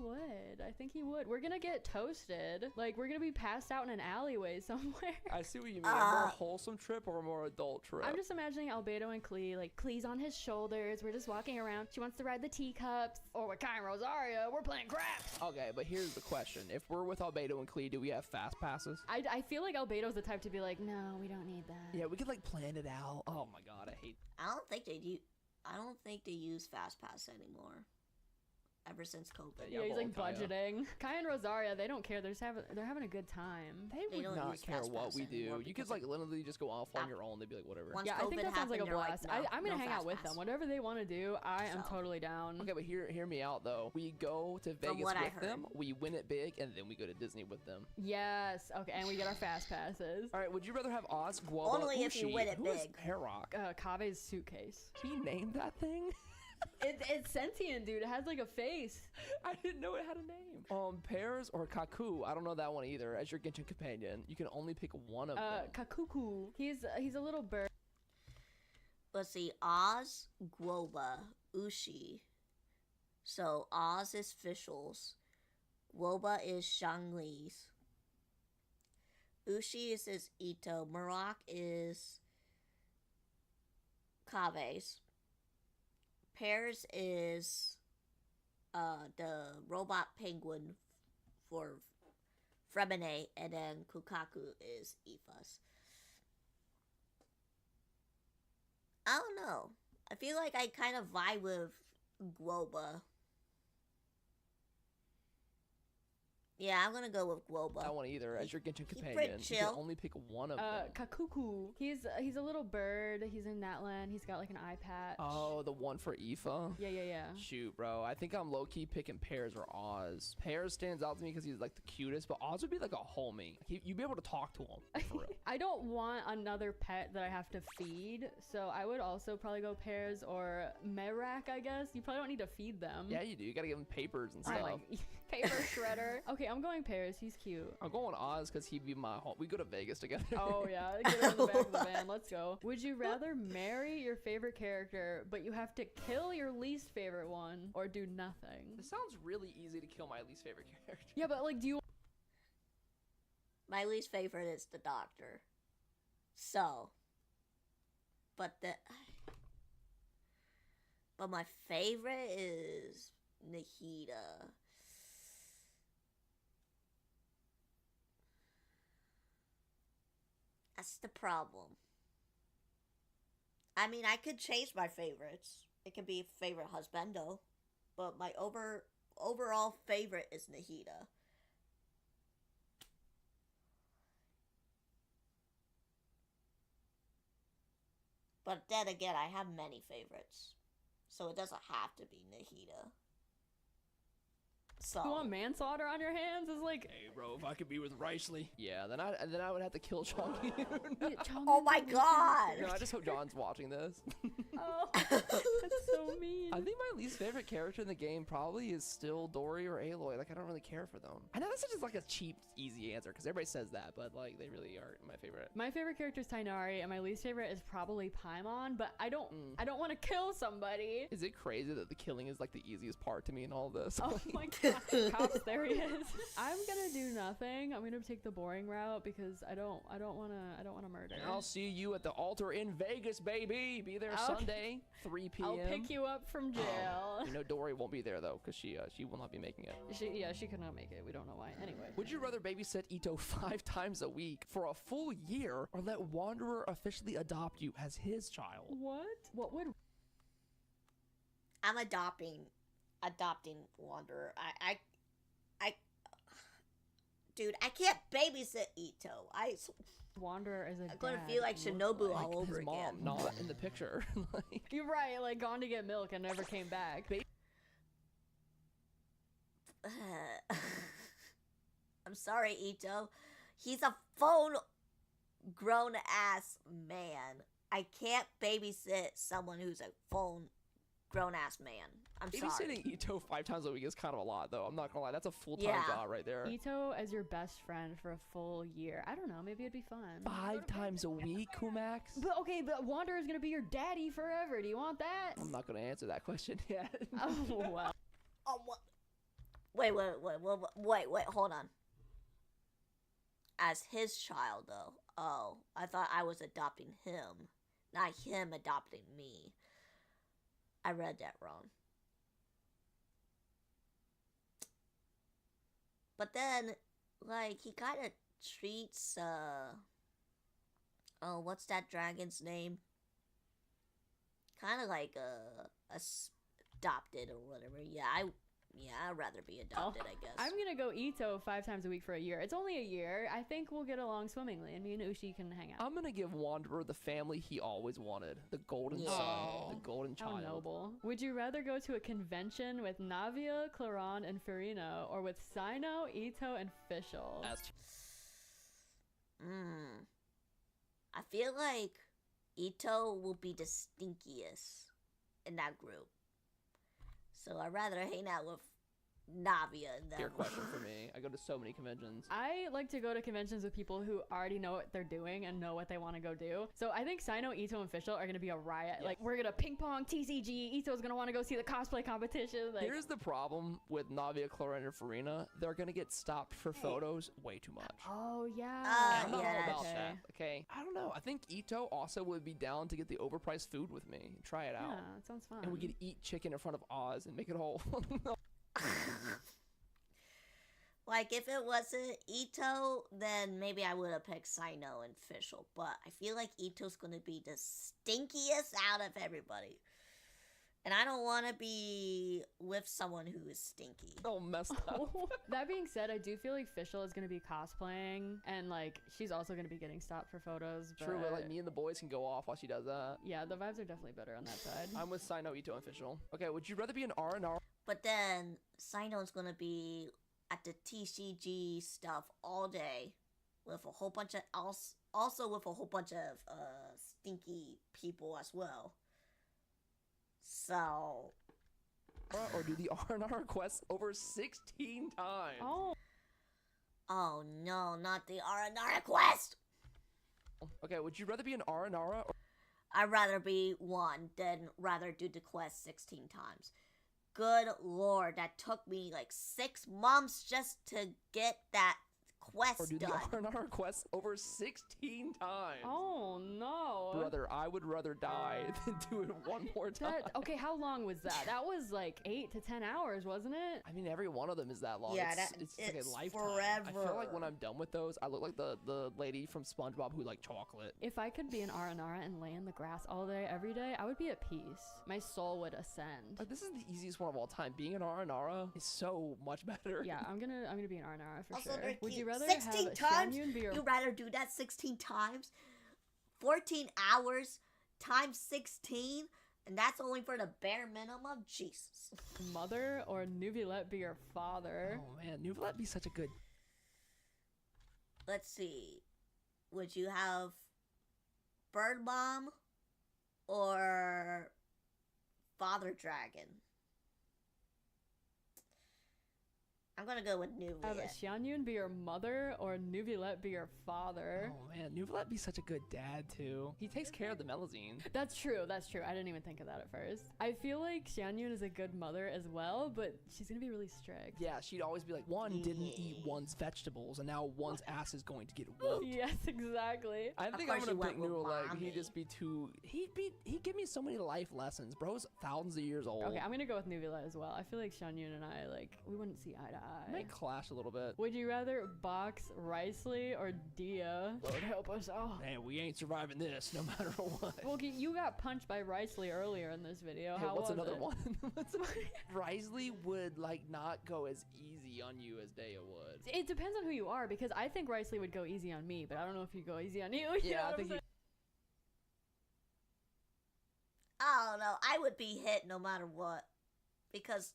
[SPEAKER 19] would. We're gonna get toasted. Like, we're gonna be passed out in an alleyway somewhere.
[SPEAKER 22] I see what you mean. A more wholesome trip or a more adult trip?
[SPEAKER 19] I'm just imagining Albedo and Klee, like, Klee's on his shoulders. We're just walking around. She wants to ride the teacups. Or with Kai and Rosario, we're playing craps.
[SPEAKER 22] Okay, but here's the question. If we're with Albedo and Klee, do we have fast passes?
[SPEAKER 19] I feel like Albedo's the type to be like, no, we don't need that.
[SPEAKER 22] Yeah, we could, like, plan it out. Oh my god, I hate...
[SPEAKER 1] I don't think they use Fast Pass anymore. Ever since COVID.
[SPEAKER 19] Yeah, he's like budgeting. Kai and Rosaria, they don't care. They're having a good time.
[SPEAKER 22] They would not care what we do. You could like literally just go off on your own. They'd be like, whatever.
[SPEAKER 19] Yeah, I think that sounds like a blast. I'm gonna hang out with them. Whatever they want to do, I am totally down.
[SPEAKER 22] Okay, but hear me out though. We go to Vegas with them. We win it big, and then we go to Disney with them.
[SPEAKER 19] Yes. Okay, and we get our fast passes.
[SPEAKER 22] All right. Would you rather have Oz, Guoba,
[SPEAKER 1] Only if you win it big.
[SPEAKER 22] Hair Rock.
[SPEAKER 19] Kave's suitcase.
[SPEAKER 22] He named that thing.
[SPEAKER 19] It's sentient, dude. It has like a face.
[SPEAKER 22] I didn't know it had a name. Pears or Kaku. I don't know that one either. As your Genshin companion, you can only pick one of them.
[SPEAKER 19] Kakuku. He's a little bird.
[SPEAKER 1] Let's see. Oz, Guoba, Ushi. So Oz is Fischl's. Guoba is Shangli's. Ushi is Ito. Maroc is Kave's. Pears is the robot penguin for Fremine, and then Kukaku is Ifa's. I don't know. I feel like I kind of vibe with Guoba. Yeah, I'm gonna go with Guoba.
[SPEAKER 22] I don't want either. As your Genshin companion, you can only pick one of them.
[SPEAKER 19] Kakuku. He's a little bird. He's in Natlan. He's got like an eye patch.
[SPEAKER 22] Oh, the one for Aoife?
[SPEAKER 19] Yeah.
[SPEAKER 22] Shoot, bro. I think I'm low-key picking Pears or Oz. Pears stands out to me because he's like the cutest, but Oz would be like a homie. You'd be able to talk to him, for real.
[SPEAKER 19] I don't want another pet that I have to feed, so I would also probably go Pears or Merak, I guess. You probably don't need to feed them.
[SPEAKER 22] Yeah, you do. You gotta give them papers and stuff.
[SPEAKER 19] Paper shredder. Okay, I'm going Pears. He's cute.
[SPEAKER 22] I'm going Oz because he'd be my home. We go to Vegas together.
[SPEAKER 19] Oh yeah, get him in the back of the van. Let's go. Would you rather marry your favorite character, but you have to kill your least favorite one, or do nothing?
[SPEAKER 22] This sounds really easy to kill my least favorite character.
[SPEAKER 19] Yeah, but like, do you?
[SPEAKER 1] My least favorite is the Doctor. So, but my favorite is Nahida. That's the problem. I mean, I could change my favorites. It could be favorite husbando, but my overall favorite is Nahida. But then again, I have many favorites, so it doesn't have to be Nahida. So
[SPEAKER 19] you want manslaughter on your hands? It's like,
[SPEAKER 22] hey, bro, if I could be with Reisley, yeah, then I would have to kill Chong.
[SPEAKER 1] Oh my god!
[SPEAKER 22] No, I just hope John's watching this.
[SPEAKER 19] Oh, that's so mean.
[SPEAKER 22] I think my least favorite character in the game probably is still Dory or Aloy. Like, I don't really care for them. I know this is just like a cheap, easy answer because everybody says that, but like they really aren't my favorite.
[SPEAKER 19] My favorite character is Tainari, and my least favorite is probably Paimon. But I don't want to kill somebody.
[SPEAKER 22] Is it crazy that the killing is like the easiest part to me in all this?
[SPEAKER 19] Oh my god. Cops, there he is. I'm gonna do nothing. I'm gonna take the boring route because I don't wanna murder.
[SPEAKER 22] And I'll see you at the altar in Vegas, baby. Be there Sunday, 3 p.m.
[SPEAKER 19] I'll pick you up from jail.
[SPEAKER 22] You know Dory won't be there though, because she will not be making it.
[SPEAKER 19] She could not make it. We don't know why. Anyway.
[SPEAKER 22] Would you rather babysit Ito 5 times a week for a full year, or let Wanderer officially adopt you as his child?
[SPEAKER 19] What would?
[SPEAKER 1] I'm adopting Wanderer. Dude, I can't babysit Ito.
[SPEAKER 19] Wanderer is
[SPEAKER 1] I'm gonna feel like Shinobu all over
[SPEAKER 22] his mom,
[SPEAKER 1] again.
[SPEAKER 22] not in the picture.
[SPEAKER 19] You're right. Like gone to get milk and never came back.
[SPEAKER 1] I'm sorry, Ito. He's a phone grown ass man. I can't babysit someone who's a phone grown-ass man. I'm sorry.
[SPEAKER 22] Babysitting Ito 5 times a week is kind of a lot, though. I'm not gonna lie. That's a full-time job right there.
[SPEAKER 19] Ito as your best friend for a full year. I don't know. Maybe it'd be fun.
[SPEAKER 22] 5 times a week, Kumax?
[SPEAKER 19] But okay, but Wander is gonna be your daddy forever. Do you want that?
[SPEAKER 22] I'm not gonna answer that question yet.
[SPEAKER 19] Oh, well.
[SPEAKER 1] Oh, what? Wait, hold on. As his child, though. Oh, I thought I was adopting him, not him adopting me. I read that wrong. But then, like, he kind of treats, oh, what's that dragon's name? Kind of like, adopted or whatever. Yeah, I'd rather be adopted, I guess.
[SPEAKER 19] I'm gonna go Ito 5 times a week for a year. It's only a year. I think we'll get along swimmingly, and me and Ushi can hang out.
[SPEAKER 22] I'm gonna give Wanderer the family he always wanted. The golden son, the golden child.
[SPEAKER 19] How noble. Would you rather go to a convention with Navia, Claran, and Farina, or with Sino, Ito, and Fischl?
[SPEAKER 1] I feel like Ito will be the stinkiest in that group. So I'd rather hang out with Navia and them.
[SPEAKER 22] Fair question for me. I go to so many conventions.
[SPEAKER 19] I like to go to conventions with people who already know what they're doing and know what they want to go do. So I think Sino, Ito, and Fischl are going to be a riot.
[SPEAKER 22] Yes.
[SPEAKER 19] Like, we're going to ping pong, TCG. Ito's going to want to go see the cosplay competition. Like,
[SPEAKER 22] here's the problem with Navia, Claran, and Farina. They're going to get stopped for photos way too much.
[SPEAKER 19] Oh, yeah.
[SPEAKER 22] I'm not all about that, okay? I don't know. I think Ito also would be down to get the overpriced food with me. Try it out.
[SPEAKER 19] Yeah, that sounds fun.
[SPEAKER 22] And we could eat chicken in front of Oz and make it whole.
[SPEAKER 1] Like, if it wasn't Ito, then maybe I would have picked Sino and Fischl. But I feel like Ito's going to be the stinkiest out of everybody. And I don't want to be with someone who is stinky.
[SPEAKER 22] Oh, messed up.
[SPEAKER 19] That being said, I do feel like Fischl is going to be cosplaying. And, like, she's also going to be getting stopped for photos.
[SPEAKER 22] True, but, like, me and the boys can go off while she does that.
[SPEAKER 19] Yeah, the vibes are definitely better on that side.
[SPEAKER 22] I'm with Sino, Ito, and Fischl. Okay, would you rather be an R&R?
[SPEAKER 1] But then Sino's going to be at the TCG stuff all day with a whole bunch of also with a whole bunch of stinky people as well. So
[SPEAKER 22] or do the R&R quests over 16 times.
[SPEAKER 1] Oh no, not the R&R quest.
[SPEAKER 22] Okay, would you rather be an R&R or
[SPEAKER 1] I'd rather be one than rather do the quest 16 times. Good lord, that took me like 6 months just to get that quest
[SPEAKER 22] or do
[SPEAKER 1] done.
[SPEAKER 22] the R&R quests over 16 times.
[SPEAKER 19] Oh no.
[SPEAKER 22] Brother, I would rather die than do it one more time.
[SPEAKER 19] Okay, how long was that? That was like 8 to 10 hours, wasn't it?
[SPEAKER 22] I mean, every one of them is that long.
[SPEAKER 1] Yeah,
[SPEAKER 22] it's like a lifetime.
[SPEAKER 1] forever.
[SPEAKER 22] I feel like when I'm done with those, I look like the lady from SpongeBob who liked chocolate.
[SPEAKER 19] If I could be an R&R and lay in the grass all day, every day, I would be at peace. My soul would ascend.
[SPEAKER 22] Like, this is the easiest one of all time. Being an R&R is so much better.
[SPEAKER 19] Yeah, I'm gonna be an R&R for
[SPEAKER 1] Also,
[SPEAKER 19] sure.
[SPEAKER 1] they're
[SPEAKER 19] Would you
[SPEAKER 1] cute.
[SPEAKER 19] rather
[SPEAKER 1] 16
[SPEAKER 19] have
[SPEAKER 1] times?
[SPEAKER 19] Xianyun be your...
[SPEAKER 1] You'd rather do that 16 times? 14 hours times 16? And that's only for the bare minimum? Jesus.
[SPEAKER 19] mother or Nuvilet be your father?
[SPEAKER 22] Oh man, Nuvilet be such a good...
[SPEAKER 1] Let's see. Would you have Bird Mom or Father Dragon? I'm gonna go with Nuvilet.
[SPEAKER 19] Have Xianyun be your mother or Nuvilet be your father?
[SPEAKER 22] Oh man, Nuvilet be such a good dad too. He takes care of the Melazine.
[SPEAKER 19] That's true, that's true. I didn't even think of that at first. I feel like Xianyun is a good mother as well, but she's gonna be really strict.
[SPEAKER 22] Yeah, she'd always be like, one didn't eat one's vegetables, and now one's ass is going to get whooped.
[SPEAKER 19] Yes, exactly.
[SPEAKER 22] I think I'm gonna pick Nuvilet. He'd just be too... He'd give me so many life lessons. Bro's thousands of years old.
[SPEAKER 19] Okay, I'm gonna go with Nuvilet as well. I feel like Xianyun and I, like, we wouldn't see eye to eye.
[SPEAKER 22] Might clash a little bit.
[SPEAKER 19] Would you rather box Riceley or Dia? Lord help us all.
[SPEAKER 22] Man, we ain't surviving this no matter what.
[SPEAKER 19] Well, you got punched by Riceley earlier in this video.
[SPEAKER 22] Hey,
[SPEAKER 19] How
[SPEAKER 22] what's
[SPEAKER 19] was
[SPEAKER 22] another
[SPEAKER 19] it?
[SPEAKER 22] one? Riceley would like not go as easy on you as Dea would.
[SPEAKER 19] It depends on who you are, because I think Riceley would go easy on me, but I don't know if he'd go easy on you.
[SPEAKER 22] Yeah, I think he...
[SPEAKER 1] I don't know. I would be hit no matter what, because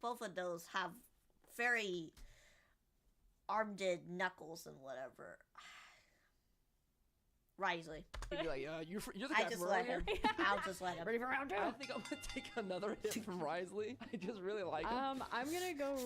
[SPEAKER 1] both of those have very armed knuckles and whatever. Risley.
[SPEAKER 22] He'd be like, you're the guy
[SPEAKER 1] I just
[SPEAKER 22] from
[SPEAKER 1] let
[SPEAKER 22] earlier.
[SPEAKER 1] him. I'll just let him.
[SPEAKER 19] Ready for round 2?
[SPEAKER 22] I think I'm gonna take another hit from Risley. I just really like him.
[SPEAKER 19] I'm gonna go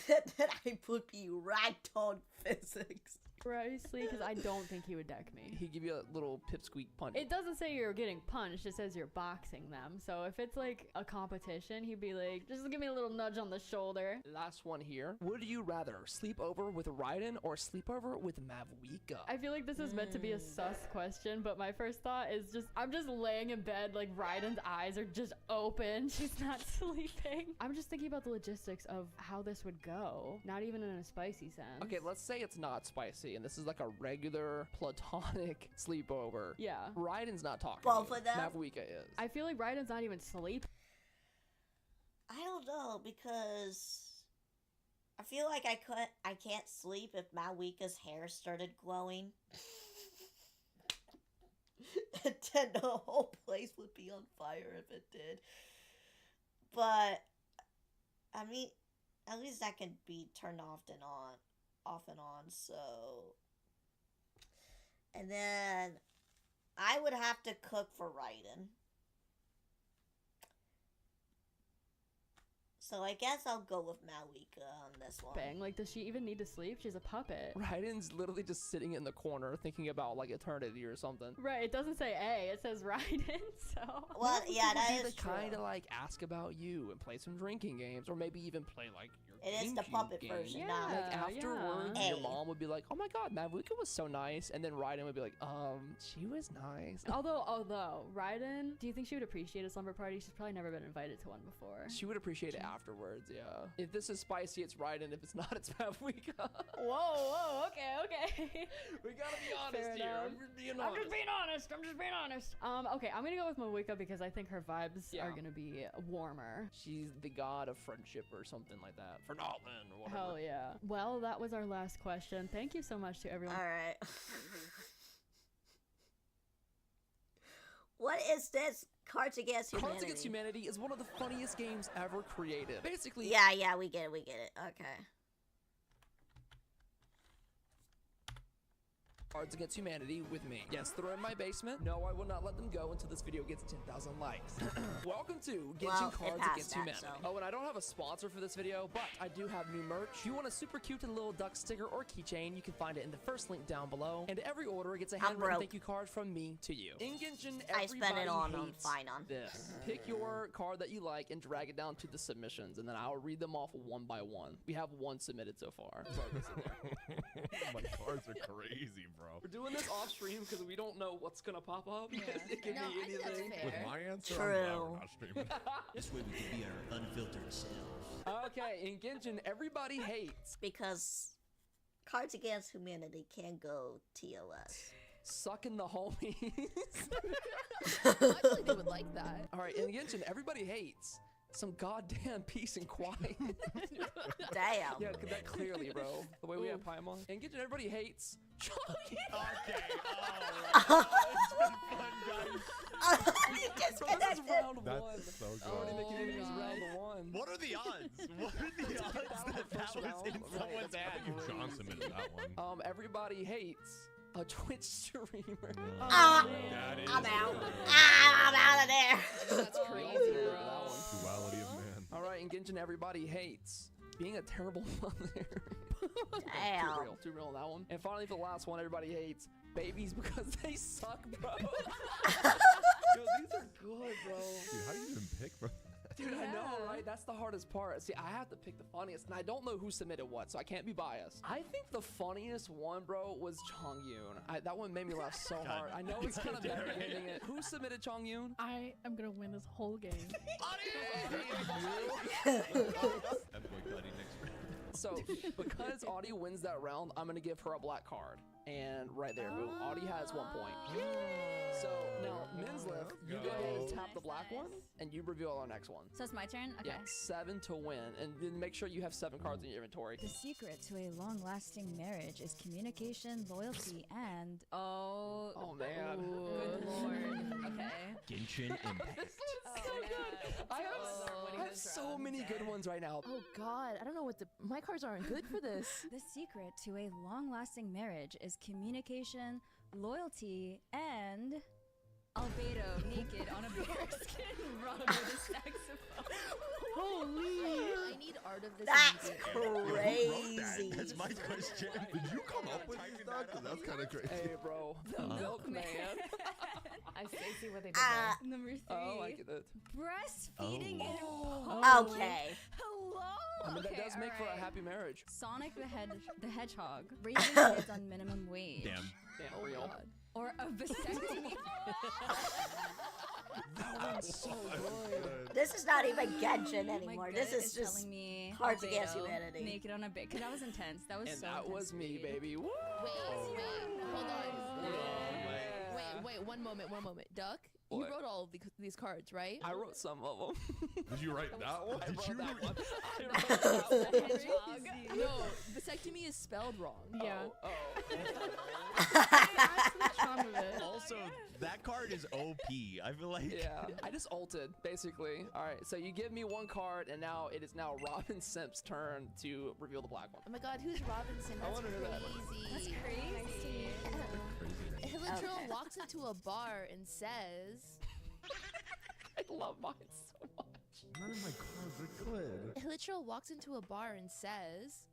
[SPEAKER 1] Then I put you right on physics.
[SPEAKER 19] Risley because I don't think he would deck me.
[SPEAKER 22] He'd give you a little pipsqueak punch.
[SPEAKER 19] It doesn't say you're getting punched, it says you're boxing them. So if it's like a competition, he'd be like, just give me a little nudge on the shoulder.
[SPEAKER 22] Last one here. Would you rather sleep over with Raiden or sleep over with Mavuika?
[SPEAKER 19] I feel like this is meant to be a sus question, but my first thought is just, I'm just laying in bed, like Raiden's eyes are just open. She's not sleeping. I'm just thinking about the logistics of how this would go. Not even in a spicy sense.
[SPEAKER 22] Okay, let's say it's not spicy and this is like a regular platonic sleepover.
[SPEAKER 19] Yeah.
[SPEAKER 22] Raiden's not talking.
[SPEAKER 1] Both of them?
[SPEAKER 22] Mavuika is.
[SPEAKER 19] I feel like Raiden's not even sleeping.
[SPEAKER 1] I don't know, because I feel like I can't sleep if Malwika's hair started glowing. And then the whole place would be on fire if it did. But I mean, at least that can be turned off and on, so. And then I would have to cook for Raiden. So I guess I'll go with Malwika on this one.
[SPEAKER 19] Bang, like does she even need to sleep? She's a puppet.
[SPEAKER 22] Raiden's literally just sitting in the corner thinking about like eternity or something.
[SPEAKER 19] Right, it doesn't say A, it says Raiden, so.
[SPEAKER 1] Well, yeah, that is
[SPEAKER 22] true. Kind of
[SPEAKER 1] true.
[SPEAKER 22] like ask about you and play some drinking games, or maybe even play like your
[SPEAKER 1] It is the
[SPEAKER 22] GameCube
[SPEAKER 1] puppet
[SPEAKER 22] game.
[SPEAKER 1] version,
[SPEAKER 22] Yeah,
[SPEAKER 1] not
[SPEAKER 22] like afterwards,
[SPEAKER 1] yeah.
[SPEAKER 22] your mom would be like, "Oh my God, Mavuika was so nice," and then Raiden would be like, she was nice."
[SPEAKER 19] Although Raiden, do you think she would appreciate a slumber party? She's probably never been invited to one before.
[SPEAKER 22] She would appreciate it afterwards, yeah. If this is spicy, it's Raiden. If it's not, it's Mavuika.
[SPEAKER 19] Whoa, okay.
[SPEAKER 22] We gotta be honest
[SPEAKER 19] Fair
[SPEAKER 22] here.
[SPEAKER 19] enough.
[SPEAKER 22] I'm just being
[SPEAKER 19] I'm
[SPEAKER 22] honest.
[SPEAKER 19] just being honest. Okay, I'm gonna go with Mavuika because I think her vibes are gonna be warmer.
[SPEAKER 22] She's the god of friendship or something like that. For Nolan or whatever.
[SPEAKER 19] Hell yeah. Well, that was our last question. Thank you so much to everyone.
[SPEAKER 1] Alright. What is this? Cards Against Humanity.
[SPEAKER 22] Cards Against Humanity is one of the funniest games ever created. Basically.
[SPEAKER 1] Yeah, we get it. Okay.
[SPEAKER 22] Cards Against Humanity with me. Yes, they're in my basement. No, I will not let them go until this video gets 10,000 likes. Welcome to Genshin Cards Against Humanity.
[SPEAKER 1] So.
[SPEAKER 22] Oh, and I don't have a sponsor for this video, but I do have new merch. If you want a super cute little duck sticker or keychain, you can find it in the first link down below. And every order gets a handwritten thank you card from me to you. In Genshin,
[SPEAKER 1] I spent it on
[SPEAKER 22] hates
[SPEAKER 1] Finon.
[SPEAKER 22] this. Pick your card that you like and drag it down to the submissions, and then I'll read them off one by one. We have one submitted so far.
[SPEAKER 2] My cards are crazy, bro.
[SPEAKER 22] We're doing this off stream because we don't know what's gonna pop up. It could be anything.
[SPEAKER 2] With my answer,
[SPEAKER 1] True.
[SPEAKER 2] I'm glad we're not streaming.
[SPEAKER 15] This way we can be our unfiltered selves.
[SPEAKER 22] Okay, in Genshin, everybody hates.
[SPEAKER 1] Because Cards Against Humanity can go TOS.
[SPEAKER 22] Sucking the homies.
[SPEAKER 19] I think they would like that.
[SPEAKER 22] Alright, in Genshin, everybody hates some goddamn peace and quiet.
[SPEAKER 1] Damn.
[SPEAKER 22] Yeah, that clearly, bro. The way we have Paimon. In Genshin, everybody hates.
[SPEAKER 2] Okay, alright. It's been fun, guys.
[SPEAKER 1] You just
[SPEAKER 22] Bro, this is round one.
[SPEAKER 2] That's so good.
[SPEAKER 22] Oh, the community is round one.
[SPEAKER 2] What are the odds? What are the odds that was in someone's ad? I think John submitted that one.
[SPEAKER 22] Everybody hates a Twitch streamer.
[SPEAKER 2] That is
[SPEAKER 1] I'm out.
[SPEAKER 2] good.
[SPEAKER 1] I'm out of there.
[SPEAKER 22] That's crazy, bro.
[SPEAKER 2] Duality of man.
[SPEAKER 22] Alright, in Genshin, everybody hates being a terrible mother.
[SPEAKER 1] Damn.
[SPEAKER 22] Too real on that one. And finally, for the last one, everybody hates babies because they suck, bro. Yo, these are good, bro.
[SPEAKER 2] Dude, how do you even pick from that?
[SPEAKER 22] Dude, I know, right? That's the hardest part. See, I have to pick the funniest, and I don't know who submitted what, so I can't be biased. I think the funniest one, bro, was Chongyun. That one made me laugh so hard. I know it's kind of bad ending it. Who submitted Chongyun?
[SPEAKER 19] I am gonna win this whole game.
[SPEAKER 22] So, because Audie wins that round, I'm gonna give her a black card. And right there, boom. Audie has 1 point. So, now, Minsliff, you go ahead and tap the black one, and you reveal our next one.
[SPEAKER 3] So it's my turn? Okay.
[SPEAKER 22] Yeah, 7 to win. And then make sure you have 7 cards in your inventory.
[SPEAKER 11] The secret to a long-lasting marriage is communication, loyalty, and...
[SPEAKER 22] Oh, man.
[SPEAKER 3] Good lord. Okay.
[SPEAKER 15] Genshin Impact.
[SPEAKER 22] This one's so good. I have so many good ones right now.
[SPEAKER 13] Oh god, I don't know what my cards aren't good for this.
[SPEAKER 11] The secret to a long-lasting marriage is communication,
[SPEAKER 3] loyalty, and Albedo naked on a bearskin rug with a saxophone.
[SPEAKER 19] Holy!
[SPEAKER 16] I need art of this.
[SPEAKER 1] That's
[SPEAKER 16] immediately.
[SPEAKER 1] crazy.
[SPEAKER 2] That's my question. Did you come up with that? Because that's kind of crazy.
[SPEAKER 22] Hey, bro. The milkman.
[SPEAKER 19] I see what they did there.
[SPEAKER 3] Number 3.
[SPEAKER 22] Oh, I get it.
[SPEAKER 3] Breastfeeding in
[SPEAKER 1] Oh. Okay.
[SPEAKER 3] Hello.
[SPEAKER 22] I mean, that
[SPEAKER 3] Okay,
[SPEAKER 22] does make for a
[SPEAKER 3] alright.
[SPEAKER 22] happy marriage.
[SPEAKER 3] Sonic the Hedgehog raising kids on minimum wage.
[SPEAKER 2] Damn.
[SPEAKER 22] Damn, real.
[SPEAKER 3] Or a vasectomy.
[SPEAKER 22] That one's so good.
[SPEAKER 1] This is not even Genshin
[SPEAKER 3] My
[SPEAKER 1] anymore.
[SPEAKER 3] gut
[SPEAKER 1] This is just
[SPEAKER 3] telling me
[SPEAKER 1] Cards Against
[SPEAKER 3] Albedo
[SPEAKER 1] Humanity.
[SPEAKER 3] naked on a bed. Cause that was intense. That was
[SPEAKER 22] And
[SPEAKER 3] so
[SPEAKER 22] that
[SPEAKER 3] intense
[SPEAKER 22] was
[SPEAKER 3] to
[SPEAKER 22] me,
[SPEAKER 3] read.
[SPEAKER 22] baby. Woo!
[SPEAKER 16] Wait, hold on. Wait, one moment. Duck, you
[SPEAKER 22] What?
[SPEAKER 16] wrote all of these cards, right?
[SPEAKER 22] I wrote some of them.
[SPEAKER 2] Did you write that one?
[SPEAKER 22] I
[SPEAKER 2] Did
[SPEAKER 22] wrote
[SPEAKER 2] you?
[SPEAKER 22] that one. I wrote that one.
[SPEAKER 16] Hedgehog. No, vasectomy is spelled wrong.
[SPEAKER 19] Yeah.
[SPEAKER 22] Oh.
[SPEAKER 2] Also, that card is OP. I feel like.
[SPEAKER 22] Yeah, I just ulted, basically. All right, so you give me one card, and now it is now Robin Simp's turn to reveal the black one.
[SPEAKER 16] Oh my god, who's Robinson?
[SPEAKER 22] I
[SPEAKER 16] That's
[SPEAKER 22] wonder who that
[SPEAKER 16] crazy.
[SPEAKER 3] That's crazy.
[SPEAKER 16] Hilichurl walks into a bar and says,
[SPEAKER 22] I love mine so much.
[SPEAKER 2] None of my cards are good.
[SPEAKER 16] Hilichurl walks into a bar and says,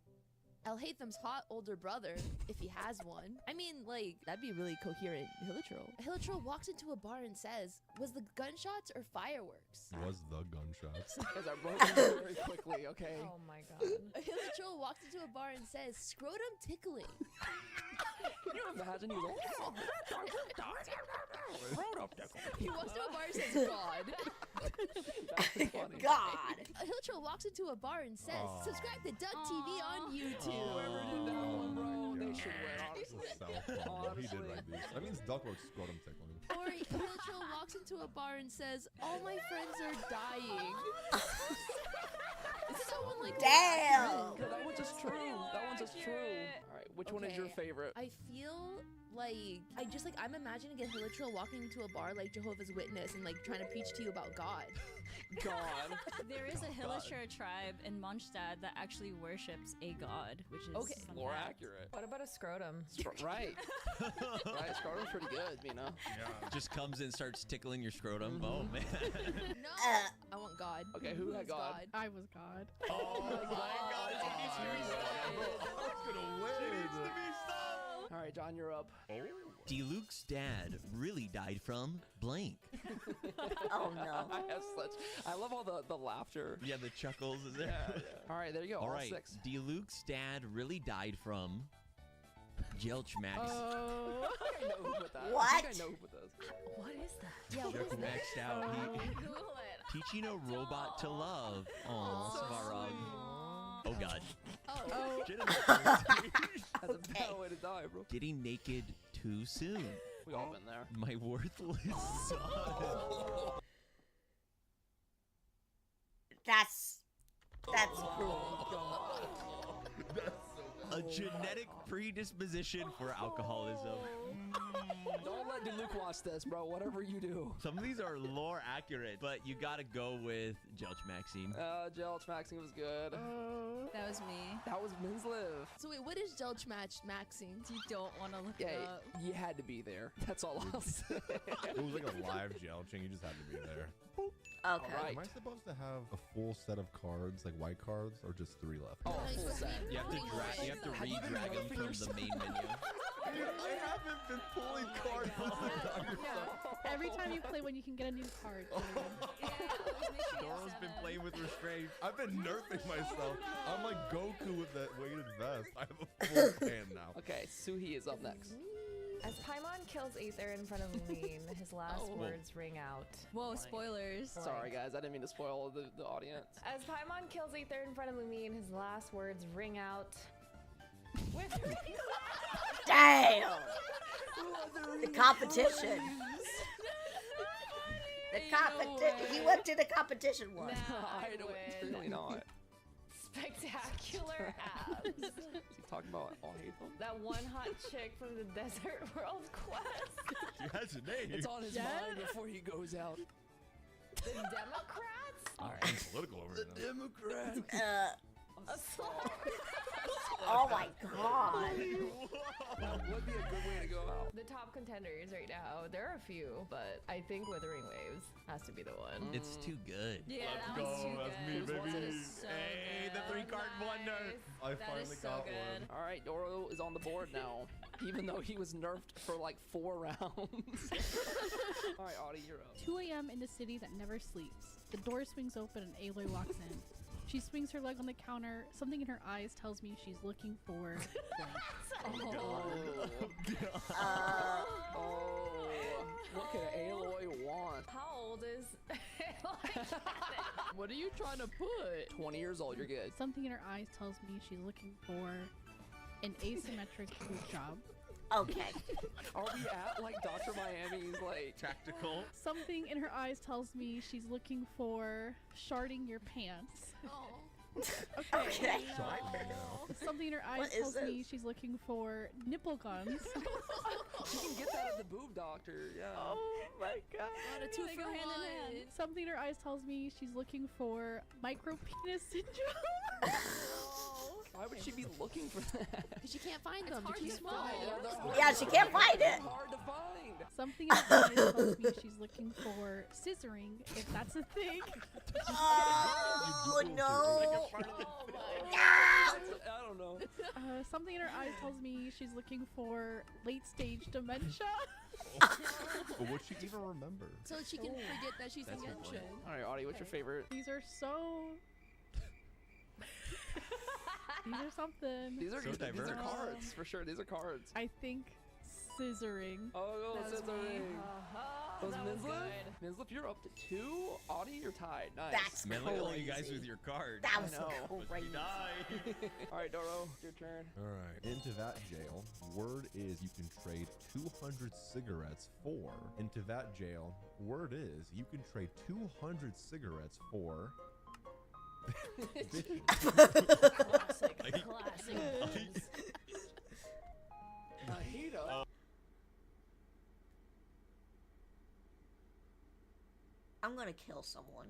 [SPEAKER 16] Elhatham's hot older brother, if he has one. I mean, like, that'd be really coherent, Hilichurl. Hilichurl walks into a bar and says, was the gunshots or fireworks?
[SPEAKER 2] Was the gunshots?
[SPEAKER 22] Because I wrote them very quickly, okay?
[SPEAKER 19] Oh my god.
[SPEAKER 16] Hilichurl walks into a bar and says, scrotum tickling.
[SPEAKER 22] Can you imagine? He was all,
[SPEAKER 16] He walks to a bar and says, God.
[SPEAKER 22] That's funny.
[SPEAKER 1] God.
[SPEAKER 16] Hilichurl walks into a bar and says, subscribe to Duck TV on YouTube.
[SPEAKER 22] Whoever did that one, bro, they should win, honestly.
[SPEAKER 2] He did write these. That means Duck wrote scrotum tickling.
[SPEAKER 16] Or Hilichurl walks into a bar and says, all my friends are dying. Is someone like
[SPEAKER 1] Damn.
[SPEAKER 22] Yeah, that one's just true. That one's just true. All right, which one is your favorite?
[SPEAKER 16] I feel like I'm imagining a Hilichurl walking into a bar like Jehovah's Witness and like trying to preach to you about God.
[SPEAKER 22] God.
[SPEAKER 3] There is a Hilichurl tribe in Mondstadt that actually worships a god, which is
[SPEAKER 22] Okay,
[SPEAKER 3] fun
[SPEAKER 22] more
[SPEAKER 3] fact.
[SPEAKER 22] accurate.
[SPEAKER 19] What about a scrotum?
[SPEAKER 22] Right. Right, scrotum's pretty good, you know?
[SPEAKER 15] Yeah. Just comes in, starts tickling your scrotum. Oh, man.
[SPEAKER 16] No, I want God.
[SPEAKER 22] Okay, who had God?
[SPEAKER 19] I was God.
[SPEAKER 22] Oh my God. All right, John, you're up.
[SPEAKER 15] D-Luke's dad really died from blank.
[SPEAKER 1] Oh no.
[SPEAKER 22] I love all the laughter.
[SPEAKER 15] Yeah, the chuckles is there.
[SPEAKER 22] Yeah. All right, there you go.
[SPEAKER 15] All
[SPEAKER 22] All
[SPEAKER 15] right,
[SPEAKER 22] six.
[SPEAKER 15] D-Luke's dad really died from Jelch Max.
[SPEAKER 22] Oh. I think I know who put that.
[SPEAKER 1] What?
[SPEAKER 22] I think I know who put those.
[SPEAKER 19] What is that?
[SPEAKER 16] Yeah, what is
[SPEAKER 15] Jelch
[SPEAKER 16] that?
[SPEAKER 15] maxed out. Teaching a robot to love. Aw, Svarog. Oh god.
[SPEAKER 16] Oh.
[SPEAKER 15] Shit in the pants.
[SPEAKER 22] That's a bad way to die, bro.
[SPEAKER 15] Getting naked too soon.
[SPEAKER 22] We all been there.
[SPEAKER 15] My worthless son.
[SPEAKER 1] That's cool.
[SPEAKER 15] A genetic predisposition for alcoholism.
[SPEAKER 22] Don't let DeLuke watch this, bro. Whatever you do.
[SPEAKER 15] Some of these are lore accurate, but you gotta go with Jelch Maxine.
[SPEAKER 22] Jelch Maxing was good.
[SPEAKER 3] That was me.
[SPEAKER 22] That was Men's Live.
[SPEAKER 16] So wait, what is Jelch Maxing?
[SPEAKER 3] You don't want to look
[SPEAKER 22] Yeah,
[SPEAKER 3] it up.
[SPEAKER 22] you had to be there. That's all I'll say.
[SPEAKER 2] It was like a live jelching. You just had to be there.
[SPEAKER 1] Okay.
[SPEAKER 22] Right.
[SPEAKER 2] Am I supposed to have a full set of cards, like white cards, or just 3 left?
[SPEAKER 22] Oh, full set.
[SPEAKER 15] You have to re-drag them from the main menu.
[SPEAKER 2] I haven't been pulling cards this entire time.
[SPEAKER 19] Yeah. Every time you play one, you can get a new card.
[SPEAKER 2] Doro's been playing with restraint. I've been nerfing myself. I'm like Goku with that weighted vest. I have a full hand now.
[SPEAKER 22] Okay, Suhi is up next.
[SPEAKER 19] As Paimon kills Aether in front of Lean, his last
[SPEAKER 22] Oh.
[SPEAKER 19] words ring out.
[SPEAKER 3] Whoa, spoilers.
[SPEAKER 22] Sorry, guys. I didn't mean to spoil the audience.
[SPEAKER 19] As Paimon kills Aether in front of Lumine, his last words ring out. With
[SPEAKER 1] Damn. The competition. The competition. He went to the competition once.
[SPEAKER 22] I don't. Clearly not.
[SPEAKER 19] Spectacular abs.
[SPEAKER 22] Is he talking about all hate them?
[SPEAKER 19] That one hot chick from the Desert World Quest.
[SPEAKER 2] He has a name.
[SPEAKER 22] It's on his mind before he goes out.
[SPEAKER 19] The Democrats?
[SPEAKER 2] I'm political over here now.
[SPEAKER 22] Democrats.
[SPEAKER 1] Oh my god.
[SPEAKER 22] That would be a good way to go out.
[SPEAKER 16] The top contenders right now, there are a few, but I think Withering Waves has to be the one.
[SPEAKER 15] It's too good.
[SPEAKER 16] Yeah,
[SPEAKER 2] Let's
[SPEAKER 16] that was
[SPEAKER 2] go,
[SPEAKER 16] too
[SPEAKER 2] that's
[SPEAKER 16] good.
[SPEAKER 2] me, baby.
[SPEAKER 16] So
[SPEAKER 15] Hey, the
[SPEAKER 16] good.
[SPEAKER 15] 3-card wonder.
[SPEAKER 2] I
[SPEAKER 16] That
[SPEAKER 2] finally
[SPEAKER 16] is so
[SPEAKER 2] got
[SPEAKER 16] good.
[SPEAKER 2] one.
[SPEAKER 22] All right, Doro is on the board now, even though he was nerfed for like 4 rounds. All right, Audie, you're up.
[SPEAKER 4] 2 a.m. in a city that never sleeps. The door swings open and Aloy walks in. She swings her leg on the counter. Something in her eyes tells me she's looking for.
[SPEAKER 22] What could Aloy want?
[SPEAKER 16] How old is
[SPEAKER 22] What are you trying to put? 20 years old, you're good.
[SPEAKER 4] Something in her eyes tells me she's looking for an asymmetric boot job.
[SPEAKER 1] Okay.
[SPEAKER 22] Are we at like Dr. Miami's like
[SPEAKER 15] tactical?
[SPEAKER 4] Something in her eyes tells me she's looking for sharding your pants.
[SPEAKER 1] Okay.
[SPEAKER 4] Something in her eyes
[SPEAKER 1] What is
[SPEAKER 4] tells me
[SPEAKER 1] this?
[SPEAKER 4] she's looking for nipple guns.
[SPEAKER 22] You can get that at the boob doctor, yeah.
[SPEAKER 4] Oh my god.
[SPEAKER 16] Not a two
[SPEAKER 4] They
[SPEAKER 16] for
[SPEAKER 4] go
[SPEAKER 16] one.
[SPEAKER 4] hand in hand. Something in her eyes tells me she's looking for micro penis syndrome.
[SPEAKER 22] Why would she be looking for that?
[SPEAKER 16] Because she can't find them.
[SPEAKER 22] hard
[SPEAKER 16] They're too
[SPEAKER 22] to
[SPEAKER 16] small.
[SPEAKER 22] find.
[SPEAKER 1] Yeah, she can't find it.
[SPEAKER 22] Hard to find.
[SPEAKER 4] Something in her eyes tells me she's looking for scissoring, if that's a thing.
[SPEAKER 1] Oh no.
[SPEAKER 22] I don't know.
[SPEAKER 4] Something in her eyes tells me she's looking for late stage dementia.
[SPEAKER 2] But would she even remember?
[SPEAKER 16] So she can forget that she's
[SPEAKER 2] That's
[SPEAKER 16] a
[SPEAKER 2] her
[SPEAKER 16] mention.
[SPEAKER 2] point.
[SPEAKER 22] All right, Audie, what's your favorite?
[SPEAKER 4] These are so. These are something.
[SPEAKER 22] These are
[SPEAKER 15] So
[SPEAKER 22] these are
[SPEAKER 15] diverse.
[SPEAKER 22] cards for sure. These are cards.
[SPEAKER 4] I think scissoring.
[SPEAKER 22] Oh,
[SPEAKER 16] That was me.
[SPEAKER 22] scissoring. Those
[SPEAKER 16] That was
[SPEAKER 22] Minslip? Minslip, you're up to 2. Audie, you're tied. Nice.
[SPEAKER 1] That's
[SPEAKER 15] Man, look at all you guys
[SPEAKER 1] crazy.
[SPEAKER 15] with your cards.
[SPEAKER 1] That was
[SPEAKER 22] I know.
[SPEAKER 1] crazy.
[SPEAKER 22] All right, Doro, your turn.
[SPEAKER 2] All right. Into that jail, word is you can trade 200 cigarettes for. Into that jail, word is you can trade 200 cigarettes for.
[SPEAKER 16] Classic. Classic.
[SPEAKER 22] Mojito.
[SPEAKER 1] I'm gonna kill someone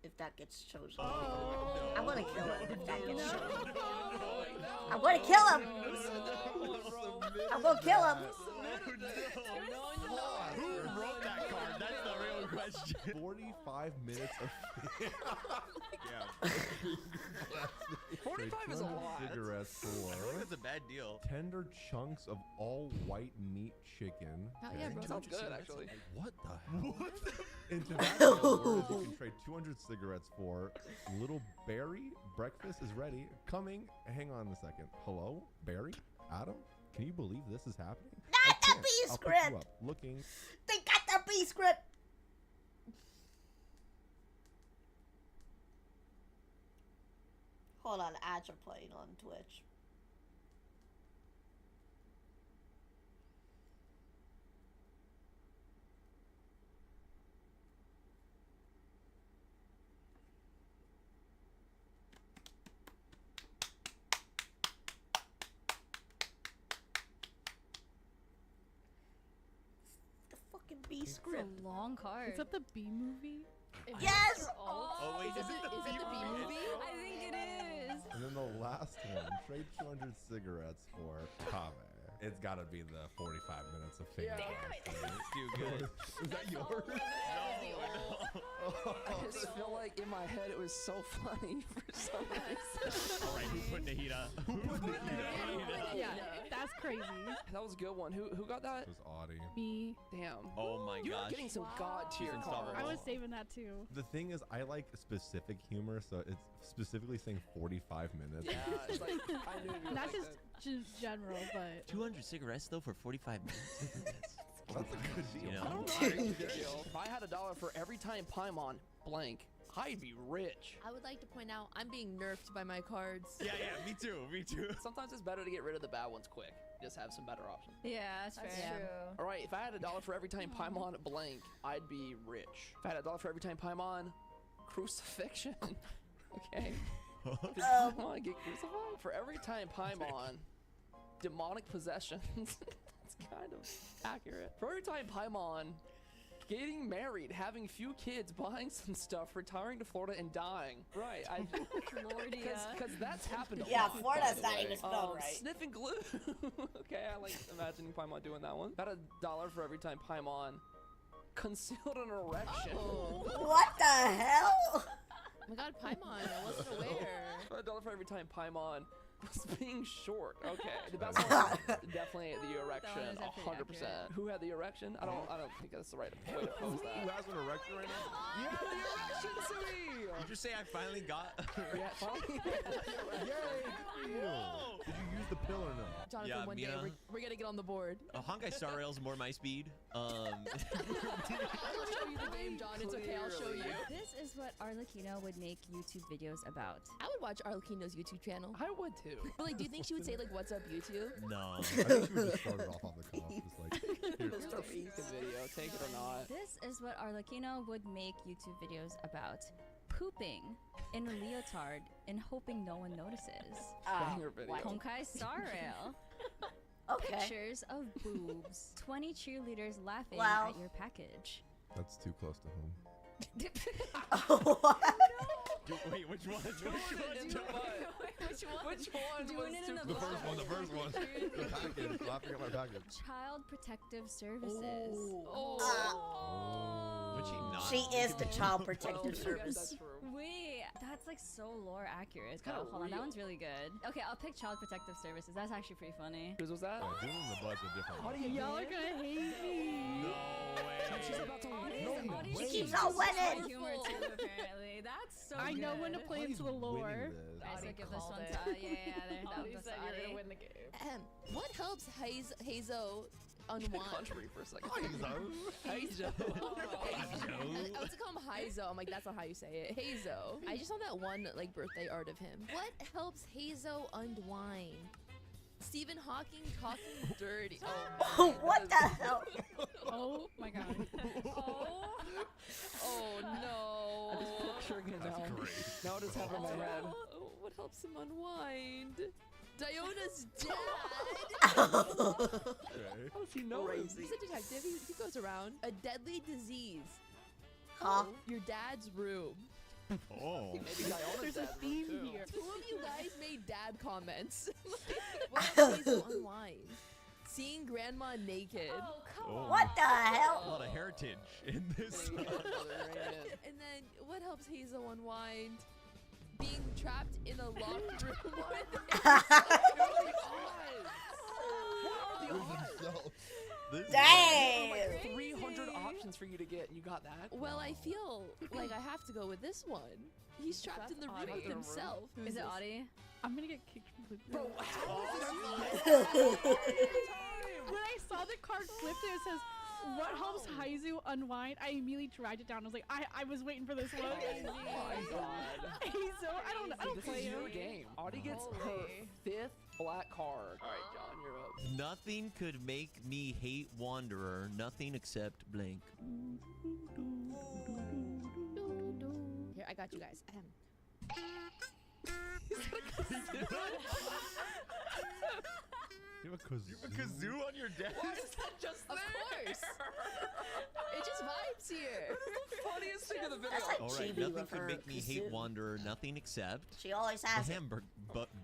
[SPEAKER 1] if that gets chosen.
[SPEAKER 22] Oh,
[SPEAKER 1] I'm gonna kill him if that gets chosen.
[SPEAKER 22] no.
[SPEAKER 1] I'm gonna kill him. I'm gonna kill him.
[SPEAKER 15] Who wrote that card? That's the real question.
[SPEAKER 2] 45 minutes of.
[SPEAKER 15] Yeah.
[SPEAKER 22] 45 is a lot.
[SPEAKER 2] Cigarettes
[SPEAKER 15] I feel like
[SPEAKER 2] for
[SPEAKER 15] that's a bad deal.
[SPEAKER 2] tender chunks of all white meat chicken.
[SPEAKER 16] Oh, yeah, bro.
[SPEAKER 22] Sounds good, actually.
[SPEAKER 2] What the hell? Into that jail, word is you can trade 200 cigarettes for little Barry. Breakfast is ready. Coming. Hang on a second. Hello, Barry? Adam? Can you believe this is happening?
[SPEAKER 1] Not the
[SPEAKER 2] can't.
[SPEAKER 1] B
[SPEAKER 2] I'll pick you
[SPEAKER 1] script.
[SPEAKER 2] up. Looking.
[SPEAKER 1] They got the B script. Hold on, ads are playing on Twitch. The fucking B script.
[SPEAKER 3] It's a long card.
[SPEAKER 4] Is that the B movie?
[SPEAKER 1] Yes.
[SPEAKER 15] Oh wait, is it the
[SPEAKER 16] Is it the B movie?
[SPEAKER 3] I think it is.
[SPEAKER 2] And then the last one, trade 200 cigarettes for Kave. It's gotta be the 45 minutes of finger.
[SPEAKER 15] It's too good.
[SPEAKER 2] Is that yours?
[SPEAKER 22] I just feel like in my head it was so funny for some reason.
[SPEAKER 15] All right, who put Nahida? Who put Nahida?
[SPEAKER 4] Yeah, that's crazy.
[SPEAKER 22] That was a good one. Who got that?
[SPEAKER 2] It was Audie.
[SPEAKER 4] Me.
[SPEAKER 22] Damn.
[SPEAKER 15] Oh my
[SPEAKER 22] You're
[SPEAKER 15] gosh.
[SPEAKER 22] getting some god tier
[SPEAKER 15] Wow.
[SPEAKER 22] cards.
[SPEAKER 4] I was saving that too.
[SPEAKER 2] The thing is, I like specific humor, so it's specifically saying 45 minutes.
[SPEAKER 22] Yeah, it's like I knew you would
[SPEAKER 4] Not
[SPEAKER 22] like
[SPEAKER 4] just
[SPEAKER 22] that.
[SPEAKER 4] general, but
[SPEAKER 15] 200 cigarettes though for 45 minutes.
[SPEAKER 2] That's a good deal.
[SPEAKER 15] You know?
[SPEAKER 22] I don't know. If I had $1 for every time Paimon blank, I'd be rich.
[SPEAKER 16] I would like to point out I'm being nerfed by my cards.
[SPEAKER 15] Yeah, me too.
[SPEAKER 22] Sometimes it's better to get rid of the bad ones quick. Just have some better options.
[SPEAKER 3] Yeah, that's
[SPEAKER 16] fair.
[SPEAKER 3] true.
[SPEAKER 22] All right, if I had $1 for every time Paimon blank, I'd be rich. If I had $1 for every time Paimon crucifixion, okay. Did Paimon get crucified? For every time Paimon demonic possessions, that's kind of accurate. For every time Paimon getting married, having few kids, buying some stuff, retiring to Florida, and dying. Right. Because that's happened a
[SPEAKER 1] Yeah,
[SPEAKER 22] lot.
[SPEAKER 1] Florida's
[SPEAKER 22] by the
[SPEAKER 1] not
[SPEAKER 22] way.
[SPEAKER 1] even spelled right.
[SPEAKER 22] Sniffing glue. Okay, I like imagining Paimon doing that one. About $1 for every time Paimon concealed an erection.
[SPEAKER 1] What the hell?
[SPEAKER 16] Oh my god, Paimon, I wasn't aware.
[SPEAKER 22] $1 for every time Paimon was being short. Okay, the best one is definitely the erection, 100%. Who had the erection? I don't think that's the right way to pose that.
[SPEAKER 2] Who has an erection right now?
[SPEAKER 22] You had the erection, Sui!
[SPEAKER 15] Did you say I finally got?
[SPEAKER 22] Yeah, finally.
[SPEAKER 2] Yay! Did you use the pill or no?
[SPEAKER 16] Jonathan,
[SPEAKER 15] Yeah,
[SPEAKER 16] one day
[SPEAKER 15] Mina.
[SPEAKER 16] we're gonna get on the board.
[SPEAKER 15] Honkai Star Rail's more my speed.
[SPEAKER 16] I'll show you the game, John. It's okay, I'll show you.
[SPEAKER 3] This is what Arlecchino would make YouTube videos about.
[SPEAKER 16] I would watch Arlecchino's YouTube channel.
[SPEAKER 22] I would too.
[SPEAKER 16] But like, do you think she would say like, "What's up, YouTube"?
[SPEAKER 15] No.
[SPEAKER 2] I think she would just start it off on the cuff, just like,
[SPEAKER 22] Here's the video, take it or not.
[SPEAKER 3] This is what Arlecchino would make YouTube videos about. Pooping in a leotard and hoping no one notices.
[SPEAKER 22] Banger video.
[SPEAKER 3] Honkai Star Rail.
[SPEAKER 1] Okay.
[SPEAKER 3] Pictures of boobs. 20 cheerleaders laughing
[SPEAKER 1] Wow.
[SPEAKER 3] at your package.
[SPEAKER 2] That's too close to home.
[SPEAKER 15] Wait, which one?
[SPEAKER 22] Which one
[SPEAKER 3] Doing it in
[SPEAKER 2] The first one, the first one. The package, laughing at my package.
[SPEAKER 3] Child Protective Services.
[SPEAKER 15] Would she not?
[SPEAKER 1] She is the Child Protective Service.
[SPEAKER 3] Wait, that's like so lore accurate.
[SPEAKER 22] kinda
[SPEAKER 3] Hold on, that
[SPEAKER 22] real.
[SPEAKER 3] one's really good. Okay, I'll pick Child Protective Services. That's actually pretty funny.
[SPEAKER 22] Whose was that?
[SPEAKER 2] Yeah, doing the butts are different.
[SPEAKER 22] What are you
[SPEAKER 4] Y'all are gonna hate me.
[SPEAKER 15] No way.
[SPEAKER 22] She's about to win.
[SPEAKER 1] She keeps on winning.
[SPEAKER 3] Humor too, apparently. That's so
[SPEAKER 4] I know
[SPEAKER 3] good.
[SPEAKER 4] when to play into the lore.
[SPEAKER 3] I said give this
[SPEAKER 16] called
[SPEAKER 3] one
[SPEAKER 16] it.
[SPEAKER 3] to there.
[SPEAKER 19] Audie
[SPEAKER 3] That
[SPEAKER 19] said
[SPEAKER 3] was
[SPEAKER 19] you're gonna
[SPEAKER 3] Audie.
[SPEAKER 19] win the game.
[SPEAKER 16] What helps Hazo unwind?
[SPEAKER 22] Country for a second.
[SPEAKER 16] Hazo.
[SPEAKER 22] Hazo.
[SPEAKER 16] I was to call him Hazo. I'm like, that's not how you say it. Hazo. I just saw that one like birthday art of him. What helps Hazo unwind? Stephen Hawking talking dirty. Oh, man,
[SPEAKER 1] What the
[SPEAKER 16] that is-
[SPEAKER 1] hell?
[SPEAKER 4] Oh my god.
[SPEAKER 16] Oh no.
[SPEAKER 22] I'm just picturing it now.
[SPEAKER 2] That's great.
[SPEAKER 22] Now it is having in my head.
[SPEAKER 16] Oh, what helps him unwind? Diona's dad.
[SPEAKER 2] Okay.
[SPEAKER 22] How does he know?
[SPEAKER 16] He's a detective. He goes around. A deadly disease.
[SPEAKER 1] Huh?
[SPEAKER 16] Your dad's room.
[SPEAKER 2] Oh.
[SPEAKER 22] Maybe Diona's
[SPEAKER 4] There's a
[SPEAKER 22] dad's
[SPEAKER 4] theme
[SPEAKER 22] room, too.
[SPEAKER 4] here.
[SPEAKER 16] Two of you guys made dad comments. What helps Hazel unwind? Seeing grandma naked.
[SPEAKER 15] Oh.
[SPEAKER 1] What the
[SPEAKER 15] A
[SPEAKER 1] hell?
[SPEAKER 15] lot of heritage in this.
[SPEAKER 16] And then what helps Hazel unwind? Being trapped in a locked room with
[SPEAKER 1] Dang!
[SPEAKER 22] Like 300 options for you to get, and you got that?
[SPEAKER 16] Well, I feel like I have to go with this one. He's trapped in the room
[SPEAKER 22] Audie.
[SPEAKER 16] with himself.
[SPEAKER 3] Is it Audie?
[SPEAKER 4] I'm gonna get kicked from the
[SPEAKER 22] Bro,
[SPEAKER 4] group. When I saw the card flipped, it says, "What helps Haizu unwind?" I immediately dragged it down. I was like, I was waiting for this one.
[SPEAKER 22] Oh my god.
[SPEAKER 4] Haizu, I don't
[SPEAKER 22] This
[SPEAKER 4] play
[SPEAKER 22] is
[SPEAKER 4] him.
[SPEAKER 22] your game. Audie gets her 5th black card. Alright, John, you're up.
[SPEAKER 15] Nothing could make me hate Wanderer. Nothing except blank.
[SPEAKER 16] Here, I got you guys.
[SPEAKER 2] You have a kazoo?
[SPEAKER 15] Kazoo on your desk?
[SPEAKER 22] Why is that just
[SPEAKER 16] Of course. It just vibes here.
[SPEAKER 22] the funniest thing of the video.
[SPEAKER 1] That's like
[SPEAKER 15] All right,
[SPEAKER 1] chibi
[SPEAKER 15] nothing
[SPEAKER 1] with
[SPEAKER 15] could
[SPEAKER 1] her
[SPEAKER 15] make me hate
[SPEAKER 1] kazoo.
[SPEAKER 15] Wanderer. Nothing except
[SPEAKER 1] She always
[SPEAKER 15] the
[SPEAKER 1] has it.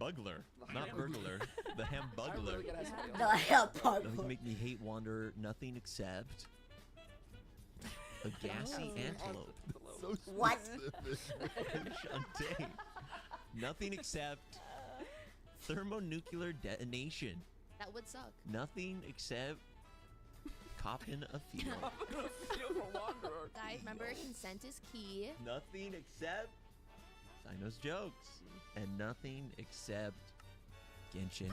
[SPEAKER 15] Bugler, not burglar. The Hambugler.
[SPEAKER 1] The hell
[SPEAKER 15] Nothing can make me hate Wanderer. Nothing except a gassy antelope.
[SPEAKER 2] So
[SPEAKER 1] What?
[SPEAKER 2] specific.
[SPEAKER 15] Shantae. Nothing except thermonuclear detonation.
[SPEAKER 16] That would suck.
[SPEAKER 15] Nothing except copping a field.
[SPEAKER 16] Guys, remember consent is key.
[SPEAKER 15] Nothing except Sino's jokes. And nothing except Genshin.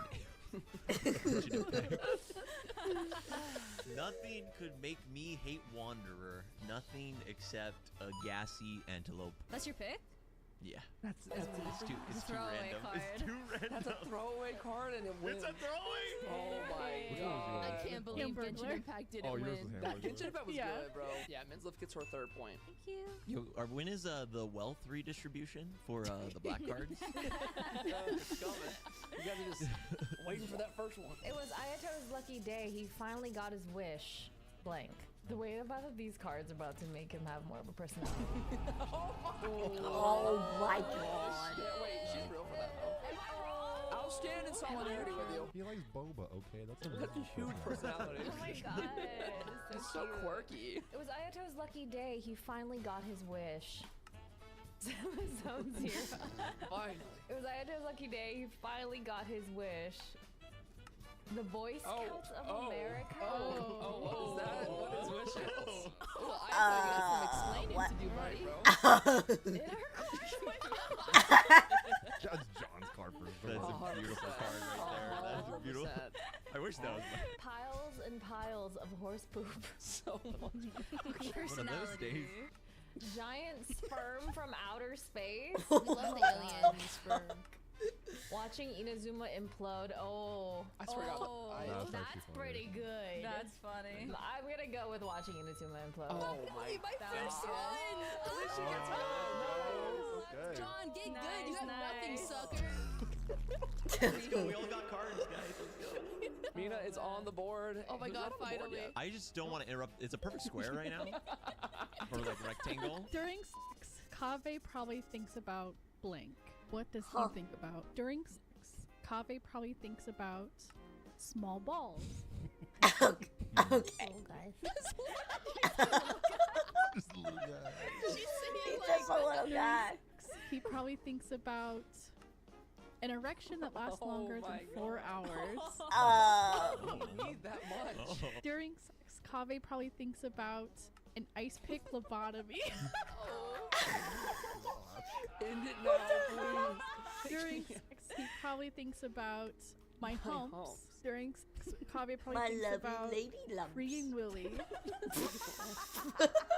[SPEAKER 15] Genshin Impact. Nothing could make me hate Wanderer. Nothing except a gassy antelope.
[SPEAKER 3] That's your pick?
[SPEAKER 15] Yeah.
[SPEAKER 22] That's
[SPEAKER 15] It's too
[SPEAKER 3] throwaway
[SPEAKER 15] random.
[SPEAKER 3] card.
[SPEAKER 15] It's too random.
[SPEAKER 22] That's a throwaway card and it wins.
[SPEAKER 15] It's a throwaway.
[SPEAKER 22] Oh my
[SPEAKER 2] Which one was
[SPEAKER 22] god.
[SPEAKER 16] I can't believe Genshin
[SPEAKER 4] Hamburglar.
[SPEAKER 16] Impact didn't
[SPEAKER 2] Oh, yours
[SPEAKER 16] win.
[SPEAKER 2] was
[SPEAKER 22] That
[SPEAKER 2] Hamburglar.
[SPEAKER 22] Genshin Impact was
[SPEAKER 4] Yeah.
[SPEAKER 22] good, bro. Yeah, Minsliff gets her 3rd point.
[SPEAKER 3] Thank you.
[SPEAKER 15] Yo, when is the wealth redistribution for the black cards?
[SPEAKER 22] It's coming. You guys are just waiting for that first one.
[SPEAKER 14] It was Ayato's lucky day. He finally got his wish. Blank. The way about these cards are about to make him have more of a personality.
[SPEAKER 1] Oh my god.
[SPEAKER 22] Yeah, wait, she's real for that though. I'll stand in solidarity with you.
[SPEAKER 2] He likes boba, okay? That's
[SPEAKER 22] a huge personality.
[SPEAKER 14] Oh my god.
[SPEAKER 22] It's so quirky.
[SPEAKER 14] It was Ayato's lucky day. He finally got his wish. Zone Zero.
[SPEAKER 22] Finally.
[SPEAKER 14] It was Ayato's lucky day. He finally got his wish. The Boy Scouts of America.
[SPEAKER 22] What is that? What is wishes?
[SPEAKER 16] Well, I thought you had some explaining to do, buddy.
[SPEAKER 2] That's John's card for
[SPEAKER 15] That's a beautiful card right there. That's a beautiful. I wish that was
[SPEAKER 14] Piles and piles of horse poop.
[SPEAKER 22] So much.
[SPEAKER 15] one of those days.
[SPEAKER 14] Giant sperm from outer space.
[SPEAKER 16] We love the alien sperm.
[SPEAKER 14] Watching Inazuma implode. Oh,
[SPEAKER 22] I swear to God.
[SPEAKER 14] that's pretty good.
[SPEAKER 3] That's funny.
[SPEAKER 14] I'm gonna go with watching Inazuma implode.
[SPEAKER 22] Oh my
[SPEAKER 16] first one. Alicia gets
[SPEAKER 2] Okay.
[SPEAKER 16] John, get good. You have nothing,
[SPEAKER 3] Nice.
[SPEAKER 16] sucker.
[SPEAKER 10] Let's go. We all got cards, guys. Let's go.
[SPEAKER 22] Mina is on the board.
[SPEAKER 16] Oh my
[SPEAKER 22] Who's
[SPEAKER 16] god,
[SPEAKER 22] not on the board
[SPEAKER 16] finally.
[SPEAKER 22] yet?
[SPEAKER 15] I just don't want to interrupt. It's a perfect square right now. Or like rectangle.
[SPEAKER 4] During sex, Kaveh probably thinks about blank. What does
[SPEAKER 1] Huh.
[SPEAKER 4] he think about? During sex, Kaveh probably thinks about small balls.
[SPEAKER 1] Okay.
[SPEAKER 2] Just a little guy.
[SPEAKER 16] She's saying
[SPEAKER 1] He's
[SPEAKER 16] like
[SPEAKER 1] just a little guy.
[SPEAKER 4] He probably thinks about an erection that lasts
[SPEAKER 22] Oh
[SPEAKER 4] longer
[SPEAKER 22] my
[SPEAKER 4] than 4 hours.
[SPEAKER 22] I don't need that much.
[SPEAKER 15] Oh.
[SPEAKER 4] During sex, Kaveh probably thinks about an ice pick lobotomy.
[SPEAKER 22] End it now, please.
[SPEAKER 4] During sex, he probably thinks about my humps.
[SPEAKER 22] humps.
[SPEAKER 4] During sex, Kaveh probably
[SPEAKER 1] My
[SPEAKER 4] thinks
[SPEAKER 1] lovely
[SPEAKER 4] about
[SPEAKER 1] lady lumps.
[SPEAKER 4] freeing Willie.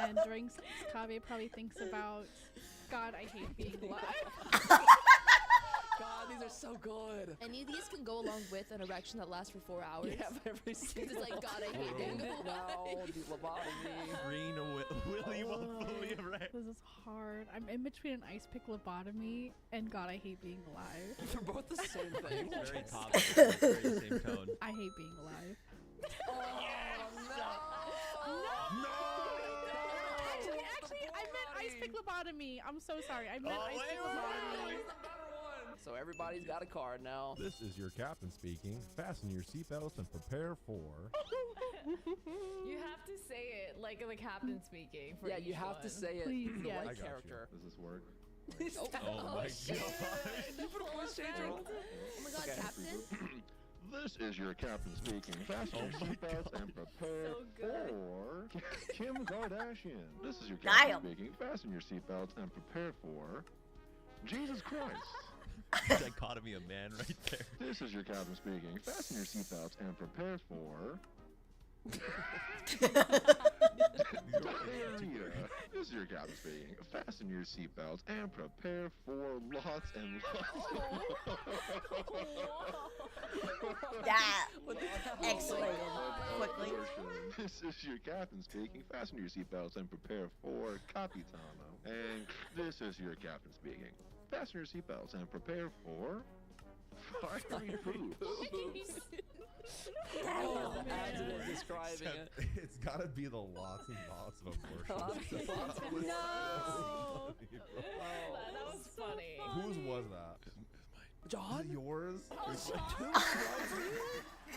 [SPEAKER 4] And during sex, Kaveh probably thinks about, God, I hate being alive.
[SPEAKER 22] God, these are so good.
[SPEAKER 16] any of these can go along with an erection that lasts for 4 hours.
[SPEAKER 22] You have every single
[SPEAKER 16] It's like, God, I hate being
[SPEAKER 22] End it now.
[SPEAKER 16] alive.
[SPEAKER 22] The lobotomy.
[SPEAKER 15] Green Willy while fully erect.
[SPEAKER 4] This is hard. I'm in between an ice pick lobotomy and God, I hate being alive.
[SPEAKER 22] They're both the same thing.
[SPEAKER 15] Very topical. Very same tone.
[SPEAKER 4] I hate being alive. Actually, I meant ice pick lobotomy. I'm so sorry. I meant ice pick lobotomy.
[SPEAKER 22] So everybody's got a card now.
[SPEAKER 2] This is your captain speaking. Fasten your seatbelts and prepare for.
[SPEAKER 14] You have to say it like the captain speaking. For
[SPEAKER 22] Yeah,
[SPEAKER 14] each
[SPEAKER 22] you have to
[SPEAKER 14] one.
[SPEAKER 22] say it
[SPEAKER 4] Please,
[SPEAKER 22] the
[SPEAKER 4] yes.
[SPEAKER 2] I
[SPEAKER 22] right
[SPEAKER 2] got
[SPEAKER 22] character.
[SPEAKER 2] you. Does this work?
[SPEAKER 15] Oh my
[SPEAKER 16] shit.
[SPEAKER 15] god.
[SPEAKER 22] You put a voice changer on?
[SPEAKER 16] Oh my god,
[SPEAKER 22] Okay.
[SPEAKER 16] Captain.
[SPEAKER 2] This is your captain speaking. Fasten your seatbelts and prepare for Kim Kardashian. This is your captain
[SPEAKER 1] Damn.
[SPEAKER 2] speaking. Fasten your seatbelts and prepare for Jesus Christ.
[SPEAKER 15] Dichotomy of man right there.
[SPEAKER 2] This is your captain speaking. Fasten your seatbelts and prepare for diarrhea. This is your captain speaking. Fasten your seatbelts and prepare for lots and lots.
[SPEAKER 1] That escalated quickly.
[SPEAKER 2] This is your captain speaking. Fasten your seatbelts and prepare for Capitano. And this is your captain speaking. Fasten your seatbelts and prepare for fiery poops.
[SPEAKER 22] Oh, the adjective describing it.
[SPEAKER 2] It's gotta be the lots and lots of abortions.
[SPEAKER 22] Lots and lots.
[SPEAKER 14] No. That was funny.
[SPEAKER 2] Whose was that?
[SPEAKER 22] John?
[SPEAKER 2] Yours?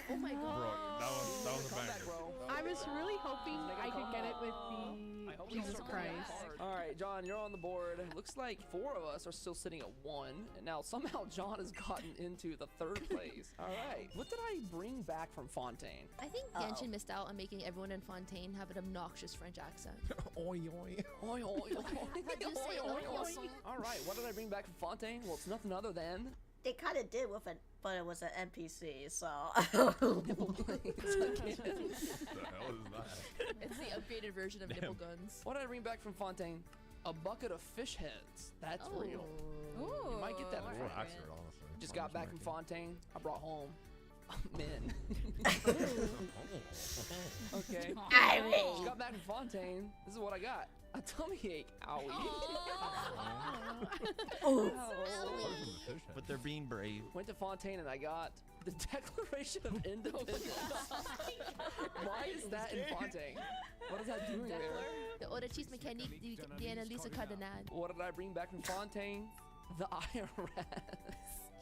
[SPEAKER 16] Oh my
[SPEAKER 2] Bro,
[SPEAKER 16] god.
[SPEAKER 2] that was a
[SPEAKER 22] Come back,
[SPEAKER 2] banger.
[SPEAKER 22] bro.
[SPEAKER 4] I was really hoping
[SPEAKER 22] Make a
[SPEAKER 4] I could get it with
[SPEAKER 22] I
[SPEAKER 4] the
[SPEAKER 22] hope you
[SPEAKER 4] Jesus
[SPEAKER 22] start
[SPEAKER 4] Christ.
[SPEAKER 22] playing cards. All right, John, you're on the board. Looks like 4 of us are still sitting at 1, and now somehow John has gotten into the 3rd place. All right, what did I bring back from Fontaine?
[SPEAKER 16] I think Genshin missed out on making everyone in Fontaine have an obnoxious French accent.
[SPEAKER 2] Oi, oi.
[SPEAKER 22] Oi, oi, oi.
[SPEAKER 16] How'd you say
[SPEAKER 22] Oi, oi,
[SPEAKER 16] oi,
[SPEAKER 22] oi.
[SPEAKER 16] oi?
[SPEAKER 22] All right, what did I bring back from Fontaine? Well, it's nothing other than
[SPEAKER 1] They kind of did with it, but it was an NPC, so.
[SPEAKER 22] nipple blades again.
[SPEAKER 2] What the hell is that?
[SPEAKER 16] It's the upgraded version of nipple guns.
[SPEAKER 22] What did I bring back from Fontaine? A bucket of fish heads. That's real.
[SPEAKER 14] Ooh.
[SPEAKER 22] You might get that
[SPEAKER 2] Or
[SPEAKER 22] for
[SPEAKER 2] accurate, honestly.
[SPEAKER 22] Just got back from Fontaine. I brought home men. Okay.
[SPEAKER 1] I mean.
[SPEAKER 22] Just got back from Fontaine. This is what I got. A tummy ache. Owie.
[SPEAKER 1] Oh.
[SPEAKER 22] Ow.
[SPEAKER 15] But They're being brave.
[SPEAKER 22] Went to Fontaine and I got the Declaration of Independence. Why is that in Fontaine? What is that doing there?
[SPEAKER 16] The Audacious Mécanique de l'analyse cardinale.
[SPEAKER 22] What did I bring back from Fontaine? The IRS.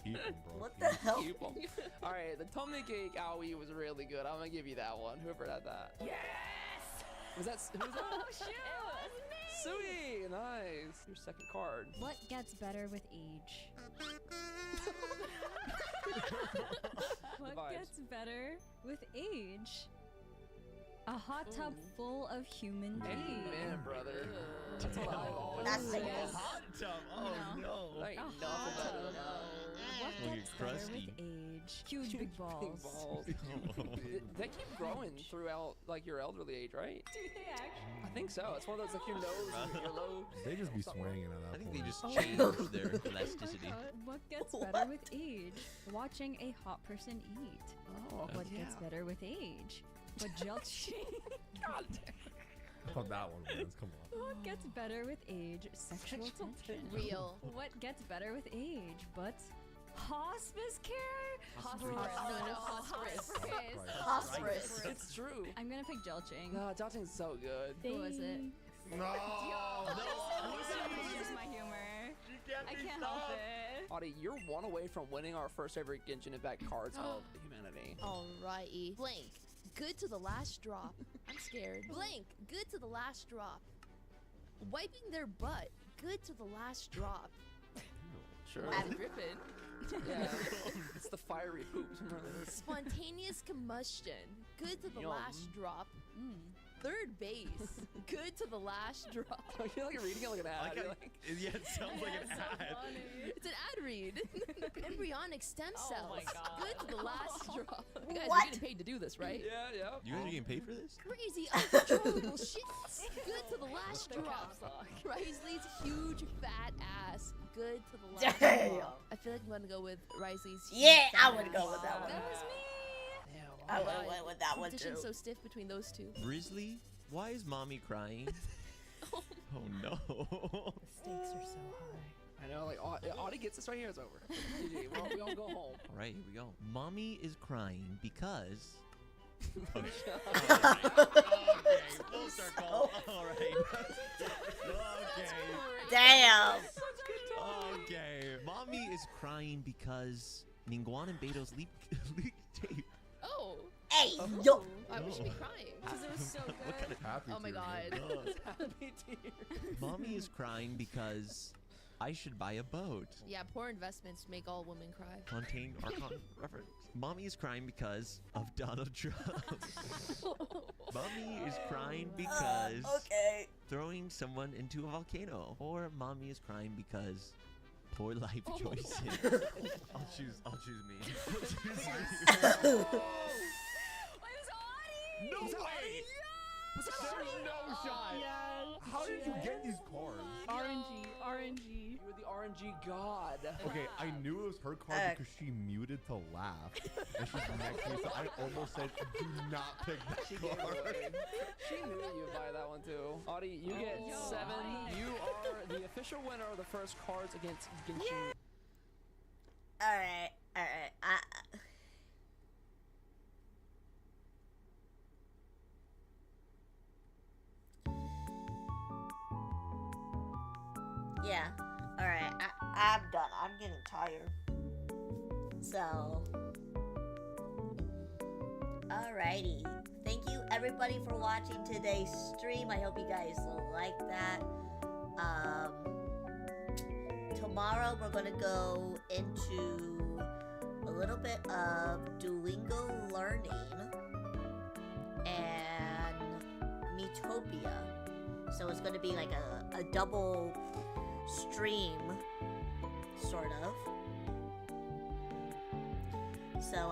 [SPEAKER 2] Keep 'em, bro.
[SPEAKER 1] What the hell?
[SPEAKER 22] Keep 'em. All right, the tummy cake owie was really good. I'm gonna give you that one. Whoever had that.
[SPEAKER 14] Yes!
[SPEAKER 22] Was that? Who was that?
[SPEAKER 14] Oh, shoot! It was me!
[SPEAKER 22] Sui, nice. Your second card.
[SPEAKER 3] What gets better with age? What
[SPEAKER 22] Vibes.
[SPEAKER 3] gets better with age? A hot tub full of human beings.
[SPEAKER 22] Amen, brother. That's what I always
[SPEAKER 1] That's
[SPEAKER 22] say.
[SPEAKER 1] nice.
[SPEAKER 15] Hot tub. Oh no.
[SPEAKER 22] Ain't
[SPEAKER 3] A
[SPEAKER 22] nothing
[SPEAKER 3] hot
[SPEAKER 22] better
[SPEAKER 3] tub.
[SPEAKER 22] than that.
[SPEAKER 3] What
[SPEAKER 15] Look
[SPEAKER 3] gets
[SPEAKER 15] at
[SPEAKER 3] better
[SPEAKER 15] Krusty.
[SPEAKER 3] with age? Huge big balls.
[SPEAKER 22] They keep growing throughout like your elderly age, right?
[SPEAKER 14] Do they actually?
[SPEAKER 22] I think so. It's one of those like your nose and your earlobe.
[SPEAKER 2] They just be swinging at that
[SPEAKER 15] I think
[SPEAKER 2] point.
[SPEAKER 15] they just
[SPEAKER 3] Oh.
[SPEAKER 15] changed their elasticity.
[SPEAKER 3] What gets better with age? Watching a hot person eat.
[SPEAKER 22] Oh,
[SPEAKER 3] What gets better with age? What jelly?
[SPEAKER 22] God damn.
[SPEAKER 2] Oh, that one wins. Come on.
[SPEAKER 3] What gets better with age? Sexual tension.
[SPEAKER 16] Real.
[SPEAKER 3] What gets better with age? But hospice care?
[SPEAKER 16] Hospice. No, hospice.
[SPEAKER 1] Hospice.
[SPEAKER 22] It's true.
[SPEAKER 3] I'm gonna pick Jelching.
[SPEAKER 22] No, Jelching's so good.
[SPEAKER 3] Who was it?
[SPEAKER 2] No.
[SPEAKER 3] This is my humor. I can't help it.
[SPEAKER 22] Audie, you're one away from winning our first ever Genshin Impact Cards of Humanity.
[SPEAKER 16] Alrighty. Blank. Good to the last drop. I'm scared. Blank. Good to the last drop. Wiping their butt. Good to the last drop.
[SPEAKER 22] Sure.
[SPEAKER 16] Adam Griffin.
[SPEAKER 22] Yeah. It's the fiery hoops.
[SPEAKER 16] Spontaneous combustion. Good to the
[SPEAKER 22] Yum.
[SPEAKER 16] last drop. Third base. Good to the last drop.
[SPEAKER 22] You're like reading it like an ad. You're like,
[SPEAKER 15] Yeah, it sounds like an ad.
[SPEAKER 16] It's an ad read. Embryonic stem cells.
[SPEAKER 14] Oh my God.
[SPEAKER 16] Good to the last drop. You guys
[SPEAKER 1] What?
[SPEAKER 16] are getting paid to do this, right?
[SPEAKER 22] yeah, yeah.
[SPEAKER 15] You guys are getting paid for this?
[SPEAKER 16] Crazy uncontrollable shit. Good to the last drop. Risley's huge fat ass. Good to the last
[SPEAKER 1] Damn.
[SPEAKER 16] drop. I feel like I'm gonna go with Risley's.
[SPEAKER 1] Yeah,
[SPEAKER 16] huge
[SPEAKER 1] I
[SPEAKER 16] fat
[SPEAKER 1] would go
[SPEAKER 16] ass.
[SPEAKER 1] with that one.
[SPEAKER 16] That was me.
[SPEAKER 1] I would have went with that one
[SPEAKER 16] Competition's
[SPEAKER 1] too.
[SPEAKER 16] so stiff between those two.
[SPEAKER 15] Grizzly, why is mommy crying? Oh no.
[SPEAKER 4] Stakes are so high.
[SPEAKER 22] I know, like, Audie gets this right here, it's over. GG, we all go home.
[SPEAKER 15] All right, here we go. Mommy is crying because. Okay, full circle. All right. Okay.
[SPEAKER 1] Damn.
[SPEAKER 15] Okay. Mommy is crying because Ningguan and Beto's leak tape.
[SPEAKER 16] Oh.
[SPEAKER 1] Hey, yo.
[SPEAKER 16] We should be crying.
[SPEAKER 3] Because it was so good.
[SPEAKER 15] What kind of
[SPEAKER 2] Happy
[SPEAKER 16] Oh my
[SPEAKER 2] tears,
[SPEAKER 16] god.
[SPEAKER 2] man.
[SPEAKER 22] Happy tears.
[SPEAKER 15] Mommy is crying because I should buy a boat.
[SPEAKER 16] Yeah, poor investments make all women cry.
[SPEAKER 15] Fontaine Archon reference. Mommy is crying because of Donald Trump. Mommy is crying because
[SPEAKER 1] Okay.
[SPEAKER 15] throwing someone into a volcano. Or mommy is crying because poor life choices.
[SPEAKER 2] I'll choose me.
[SPEAKER 15] No way!
[SPEAKER 2] There's no shot. How did you get these cards?
[SPEAKER 4] RNG.
[SPEAKER 22] You were the RNG god.
[SPEAKER 2] Okay, I knew it was her card because she muted to laugh. And she's next to me, so I almost said, do not pick
[SPEAKER 22] She
[SPEAKER 2] that
[SPEAKER 22] gave it
[SPEAKER 2] card.
[SPEAKER 22] away. She knew that you would buy that one too. Audie, you get 7. You are the official winner of the first cards against Genshin.
[SPEAKER 1] Alright. Yeah. Alright. I'm done. I'm getting tired. So. Alrighty. Thank you everybody for watching today's stream. I hope you guys like that. Tomorrow we're gonna go into a little bit of Duolingo learning and Metopia. So it's gonna be like a double stream, sort of. So I'll